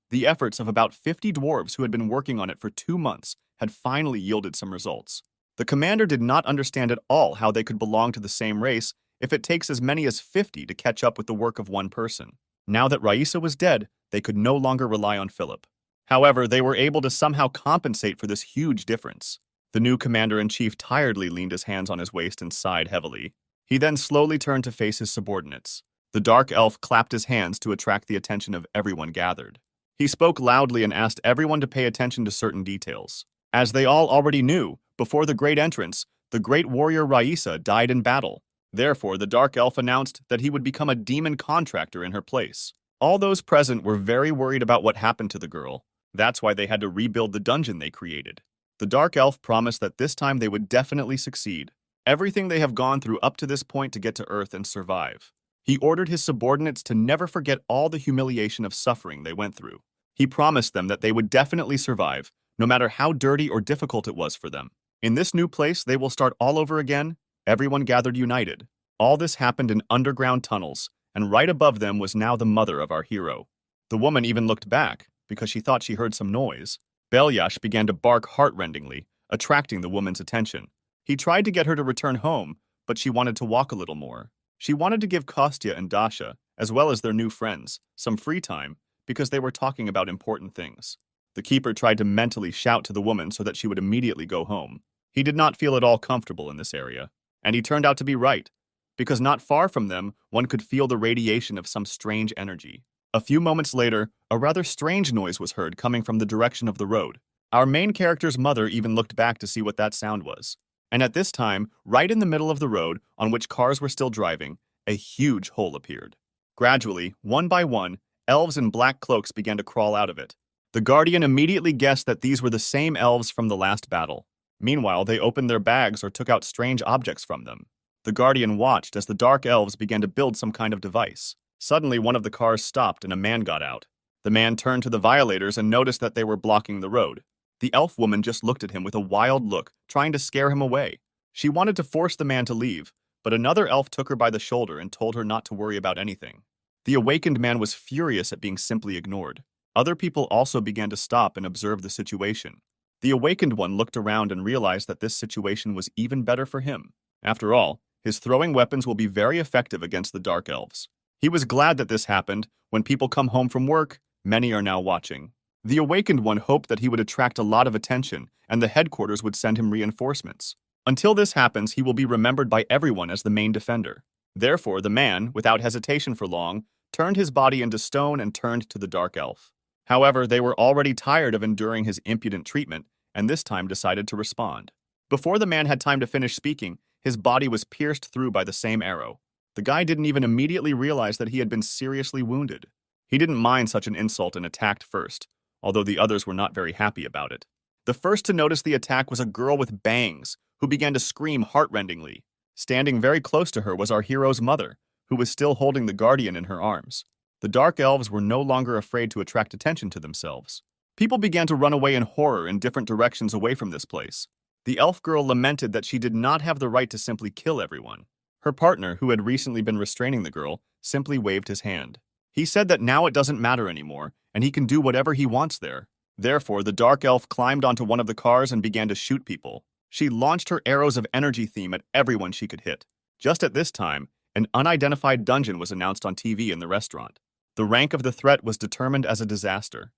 Speaker 1: The efforts of about 50 dwarves who had been working on it for 2 months had finally yielded some results. The commander did not understand at all how they could belong to the same race if it takes as many as 50 to catch up with the work of one person. Now that Raisa was dead, they could no longer rely on Philip. However, they were able to somehow compensate for this huge difference. The new commander-in-chief tiredly leaned his hands on his waist and sighed heavily. He then slowly turned to face his subordinates. The dark elf clapped his hands to attract the attention of everyone gathered. He spoke loudly and asked everyone to pay attention to certain details. As they all already knew, before the great entrance, the great warrior Raisa died in battle. Therefore, the Dark Elf announced that he would become a demon contractor in her place. All those present were very worried about what happened to the girl. That's why they had to rebuild the dungeon they created. The Dark Elf promised that this time they would definitely succeed. Everything they have gone through up to this point to get to Earth and survive. He ordered his subordinates to never forget all the humiliation of suffering they went through. He promised them that they would definitely survive, no matter how dirty or difficult it was for them. In this new place, they will start all over again, everyone gathered united. All this happened in underground tunnels, and right above them was now the mother of our hero. The woman even looked back, because she thought she heard some noise. Belyash began to bark heart-rendingly, attracting the woman's attention. He tried to get her to return home, but she wanted to walk a little more. She wanted to give Kostya and Dasha, as well as their new friends, some free time, because they were talking about important things. The keeper tried to mentally shout to the woman so that she would immediately go home. He did not feel at all comfortable in this area, and he turned out to be right, because not far from them, one could feel the radiation of some strange energy. A few moments later, a rather strange noise was heard coming from the direction of the road. Our main character's mother even looked back to see what that sound was. And at this time, right in the middle of the road, on which cars were still driving, a huge hole appeared. Gradually, one by one, elves in black cloaks began to crawl out of it. The Guardian immediately guessed that these were the same elves from the last battle. Meanwhile, they opened their bags or took out strange objects from them. The Guardian watched as the Dark Elves began to build some kind of device. Suddenly, one of the cars stopped and a man got out. The man turned to the violators and noticed that they were blocking the road. The elf woman just looked at him with a wild look, trying to scare him away. She wanted to force the man to leave, but another elf took her by the shoulder and told her not to worry about anything. The awakened man was furious at being simply ignored. Other people also began to stop and observe the situation. The awakened one looked around and realized that this situation was even better for him. After all, his throwing weapons will be very effective against the Dark Elves. He was glad that this happened. When people come home from work, many are now watching. The awakened one hoped that he would attract a lot of attention and the headquarters would send him reinforcements. Until this happens, he will be remembered by everyone as the main defender. Therefore, the man, without hesitation for long, turned his body into stone and turned to the Dark Elf. However, they were already tired of enduring his impudent treatment and this time decided to respond. Before the man had time to finish speaking, his body was pierced through by the same arrow. The guy didn't even immediately realize that he had been seriously wounded. He didn't mind such an insult and attacked first, although the others were not very happy about it. The first to notice the attack was a girl with bangs, who began to scream heart-rendingly. Standing very close to her was our hero's mother, who was still holding the Guardian in her arms. The Dark Elves were no longer afraid to attract attention to themselves. People began to run away in horror in different directions away from this place. The elf girl lamented that she did not have the right to simply kill everyone. Her partner, who had recently been restraining the girl, simply waved his hand. He said that now it doesn't matter anymore, and he can do whatever he wants there. Therefore, the Dark Elf climbed onto one of the cars and began to shoot people. She launched her arrows of energy theme at everyone she could hit. Just at this time, an unidentified dungeon was announced on TV in the restaurant. The rank of the threat was determined as a disaster.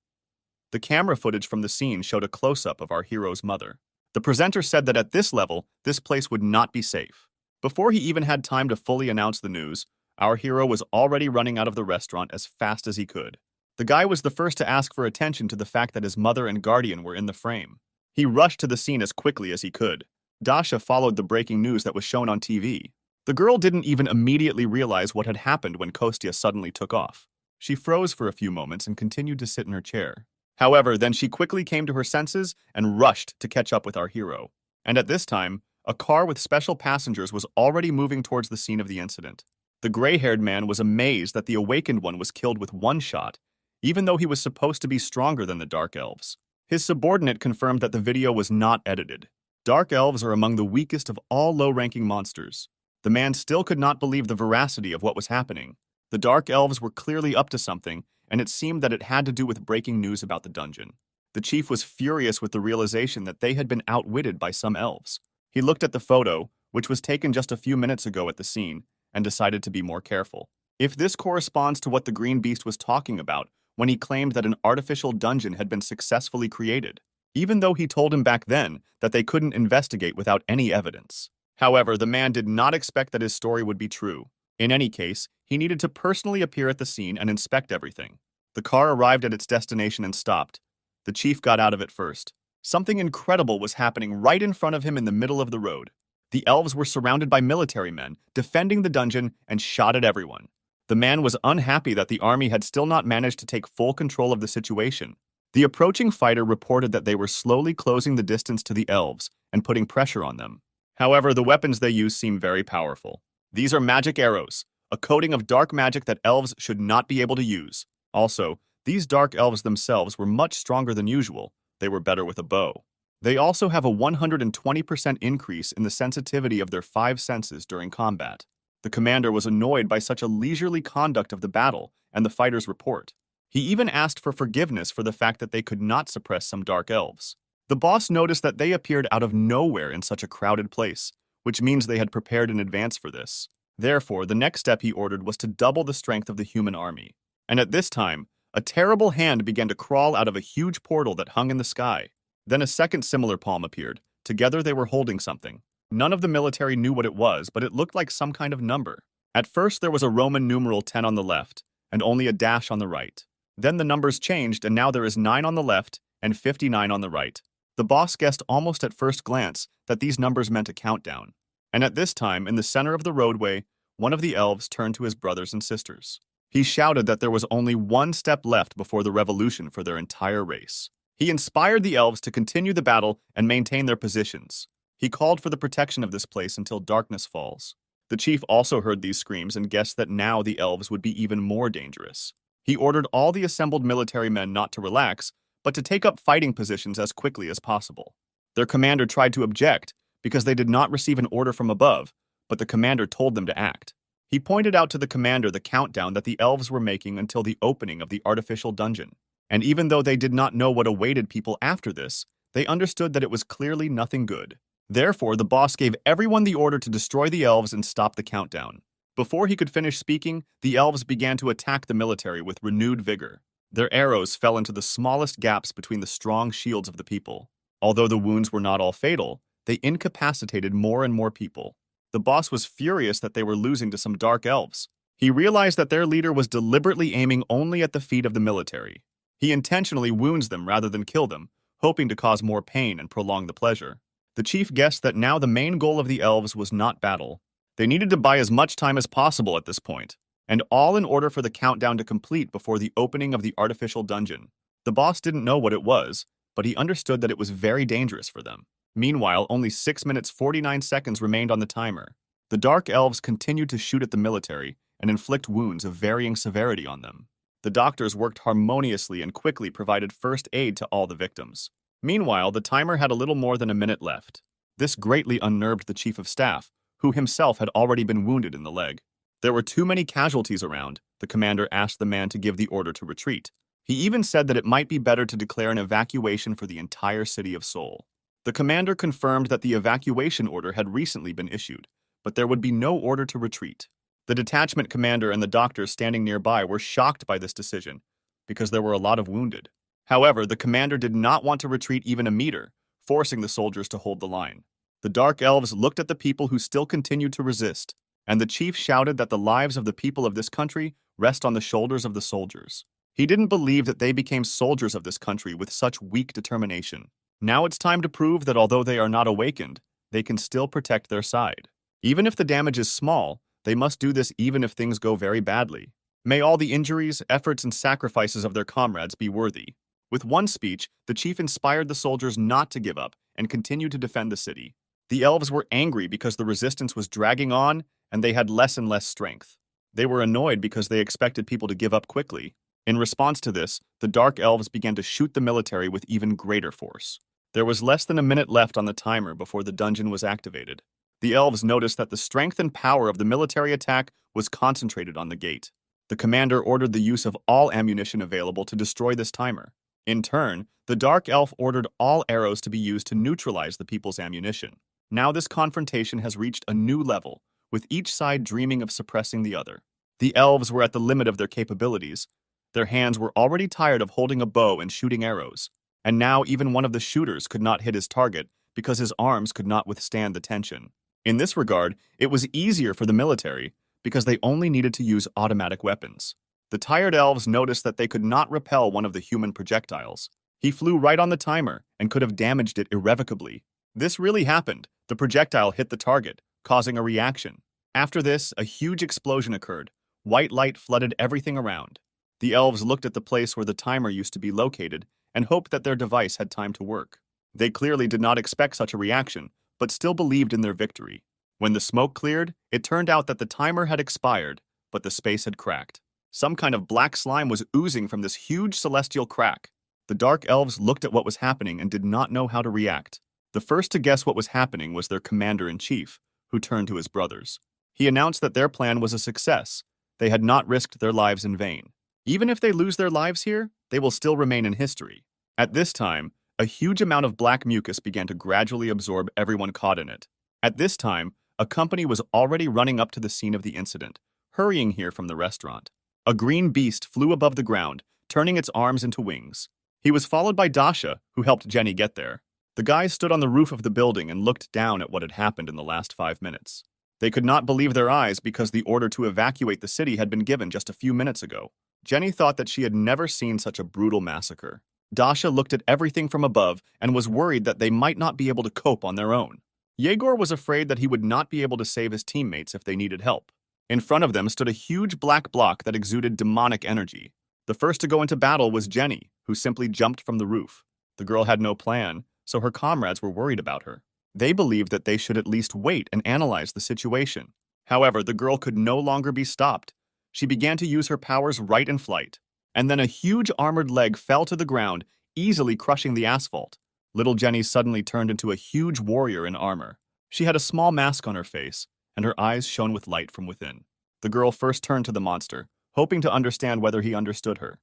Speaker 1: The camera footage from the scene showed a close-up of our hero's mother. The presenter said that at this level, this place would not be safe. Before he even had time to fully announce the news, our hero was already running out of the restaurant as fast as he could. The guy was the first to ask for attention to the fact that his mother and guardian were in the frame. He rushed to the scene as quickly as he could. Dasha followed the breaking news that was shown on TV. The girl didn't even immediately realize what had happened when Kostya suddenly took off. She froze for a few moments and continued to sit in her chair. However, then she quickly came to her senses and rushed to catch up with our hero. And at this time, a car with special passengers was already moving towards the scene of the incident. The gray-haired man was amazed that the awakened one was killed with one shot, even though he was supposed to be stronger than the Dark Elves. His subordinate confirmed that the video was not edited. Dark Elves are among the weakest of all low-ranking monsters. The man still could not believe the veracity of what was happening. The Dark Elves were clearly up to something, and it seemed that it had to do with breaking news about the dungeon. The chief was furious with the realization that they had been outwitted by some elves. He looked at the photo, which was taken just a few minutes ago at the scene, and decided to be more careful. If this corresponds to what the Green Beast was talking about when he claimed that an artificial dungeon had been successfully created, even though he told him back then that they couldn't investigate without any evidence. However, the man did not expect that his story would be true. In any case, he needed to personally appear at the scene and inspect everything. The car arrived at its destination and stopped. The chief got out of it first. Something incredible was happening right in front of him in the middle of the road. The elves were surrounded by military men, defending the dungeon, and shot at everyone. The man was unhappy that the army had still not managed to take full control of the situation. The approaching fighter reported that they were slowly closing the distance to the elves and putting pressure on them. However, the weapons they use seem very powerful. These are magic arrows, a coating of dark magic that elves should not be able to use. Also, these dark elves themselves were much stronger than usual. They were better with a bow. They also have a 120% increase in the sensitivity of their 5 senses during combat. The commander was annoyed by such a leisurely conduct of the battle and the fighter's report. He even asked for forgiveness for the fact that they could not suppress some dark elves. The boss noticed that they appeared out of nowhere in such a crowded place, which means they had prepared in advance for this. Therefore, the next step he ordered was to double the strength of the human army. And at this time, a terrible hand began to crawl out of a huge portal that hung in the sky. Then a second similar palm appeared. Together they were holding something. None of the military knew what it was, but it looked like some kind of number. At first there was a Roman numeral 10 on the left, and only a dash on the right. Then the numbers changed, and now there is 9 on the left and 59 on the right. The boss guessed almost at first glance that these numbers meant a countdown. And at this time, in the center of the roadway, one of the elves turned to his brothers and sisters. He shouted that there was only one step left before the revolution for their entire race. He inspired the elves to continue the battle and maintain their positions. He called for the protection of this place until darkness falls. The chief also heard these screams and guessed that now the elves would be even more dangerous. He ordered all the assembled military men not to relax, but to take up fighting positions as quickly as possible. Their commander tried to object because they did not receive an order from above, but the commander told them to act. He pointed out to the commander the countdown that the elves were making until the opening of the artificial dungeon. And even though they did not know what awaited people after this, they understood that it was clearly nothing good. Therefore, the boss gave everyone the order to destroy the elves and stop the countdown. Before he could finish speaking, the elves began to attack the military with renewed vigor. Their arrows fell into the smallest gaps between the strong shields of the people. Although the wounds were not all fatal, they incapacitated more and more people. The boss was furious that they were losing to some dark elves. He realized that their leader was deliberately aiming only at the feet of the military. He intentionally wounds them rather than kill them, hoping to cause more pain and prolong the pleasure. The chief guessed that now the main goal of the elves was not battle. They needed to buy as much time as possible at this point, and all in order for the countdown to complete before the opening of the artificial dungeon. The boss didn't know what it was, but he understood that it was very dangerous for them. Meanwhile, only 6 minutes 49 seconds remained on the timer. The dark elves continued to shoot at the military and inflict wounds of varying severity on them. The doctors worked harmoniously and quickly provided first aid to all the victims. Meanwhile, the timer had a little more than a minute left. This greatly unnerved the chief of staff, who himself had already been wounded in the leg. There were too many casualties around. The commander asked the man to give the order to retreat. He even said that it might be better to declare an evacuation for the entire city of Seoul. The commander confirmed that the evacuation order had recently been issued, but there would be no order to retreat. The detachment commander and the doctors standing nearby were shocked by this decision, because there were a lot of wounded. However, the commander did not want to retreat even a meter, forcing the soldiers to hold the line. The dark elves looked at the people who still continued to resist, and the chief shouted that the lives of the people of this country rest on the shoulders of the soldiers. He didn't believe that they became soldiers of this country with such weak determination. Now it's time to prove that although they are not awakened, they can still protect their side. Even if the damage is small, they must do this even if things go very badly. May all the injuries, efforts, and sacrifices of their comrades be worthy. With one speech, the chief inspired the soldiers not to give up and continue to defend the city. The elves were angry because the resistance was dragging on and they had less and less strength. They were annoyed because they expected people to give up quickly. In response to this, the dark elves began to shoot the military with even greater force. There was less than a minute left on the timer before the dungeon was activated. The elves noticed that the strength and power of the military attack was concentrated on the gate. The commander ordered the use of all ammunition available to destroy this timer. In turn, the dark elf ordered all arrows to be used to neutralize the people's ammunition. Now this confrontation has reached a new level, with each side dreaming of suppressing the other. The elves were at the limit of their capabilities. Their hands were already tired of holding a bow and shooting arrows, and now even one of the shooters could not hit his target because his arms could not withstand the tension. In this regard, it was easier for the military because they only needed to use automatic weapons. The tired elves noticed that they could not repel one of the human projectiles. He flew right on the timer and could have damaged it irrevocably. This really happened. The projectile hit the target, causing a reaction. After this, a huge explosion occurred. White light flooded everything around. The elves looked at the place where the timer used to be located and hoped that their device had time to work. They clearly did not expect such a reaction, but still believed in their victory. When the smoke cleared, it turned out that the timer had expired, but the space had cracked. Some kind of black slime was oozing from this huge celestial crack. The dark elves looked at what was happening and did not know how to react. The first to guess what was happening was their commander-in-chief, who turned to his brothers. He announced that their plan was a success. They had not risked their lives in vain. Even if they lose their lives here, they will still remain in history. At this time, a huge amount of black mucus began to gradually absorb everyone caught in it. At this time, a company was already running up to the scene of the incident, hurrying here from the restaurant. A green beast flew above the ground, turning its arms into wings. He was followed by Dasha, who helped Jenny get there. The guys stood on the roof of the building and looked down at what had happened in the last 5 minutes. They could not believe their eyes because the order to evacuate the city had been given just a few minutes ago. Jenny thought that she had never seen such a brutal massacre. Dasha looked at everything from above and was worried that they might not be able to cope on their own. Yegor was afraid that he would not be able to save his teammates if they needed help. In front of them stood a huge black block that exuded demonic energy. The first to go into battle was Jenny, who simply jumped from the roof. The girl had no plan, so her comrades were worried about her. They believed that they should at least wait and analyze the situation. However, the girl could no longer be stopped. She began to use her powers right in flight. And then a huge armored leg fell to the ground, easily crushing the asphalt. Little Jenny suddenly turned into a huge warrior in armor. She had a small mask on her face, and her eyes shone with light from within. The girl first turned to the monster, hoping to understand whether he understood her.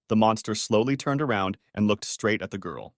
Speaker 1: The monster slowly turned around and looked straight at the girl.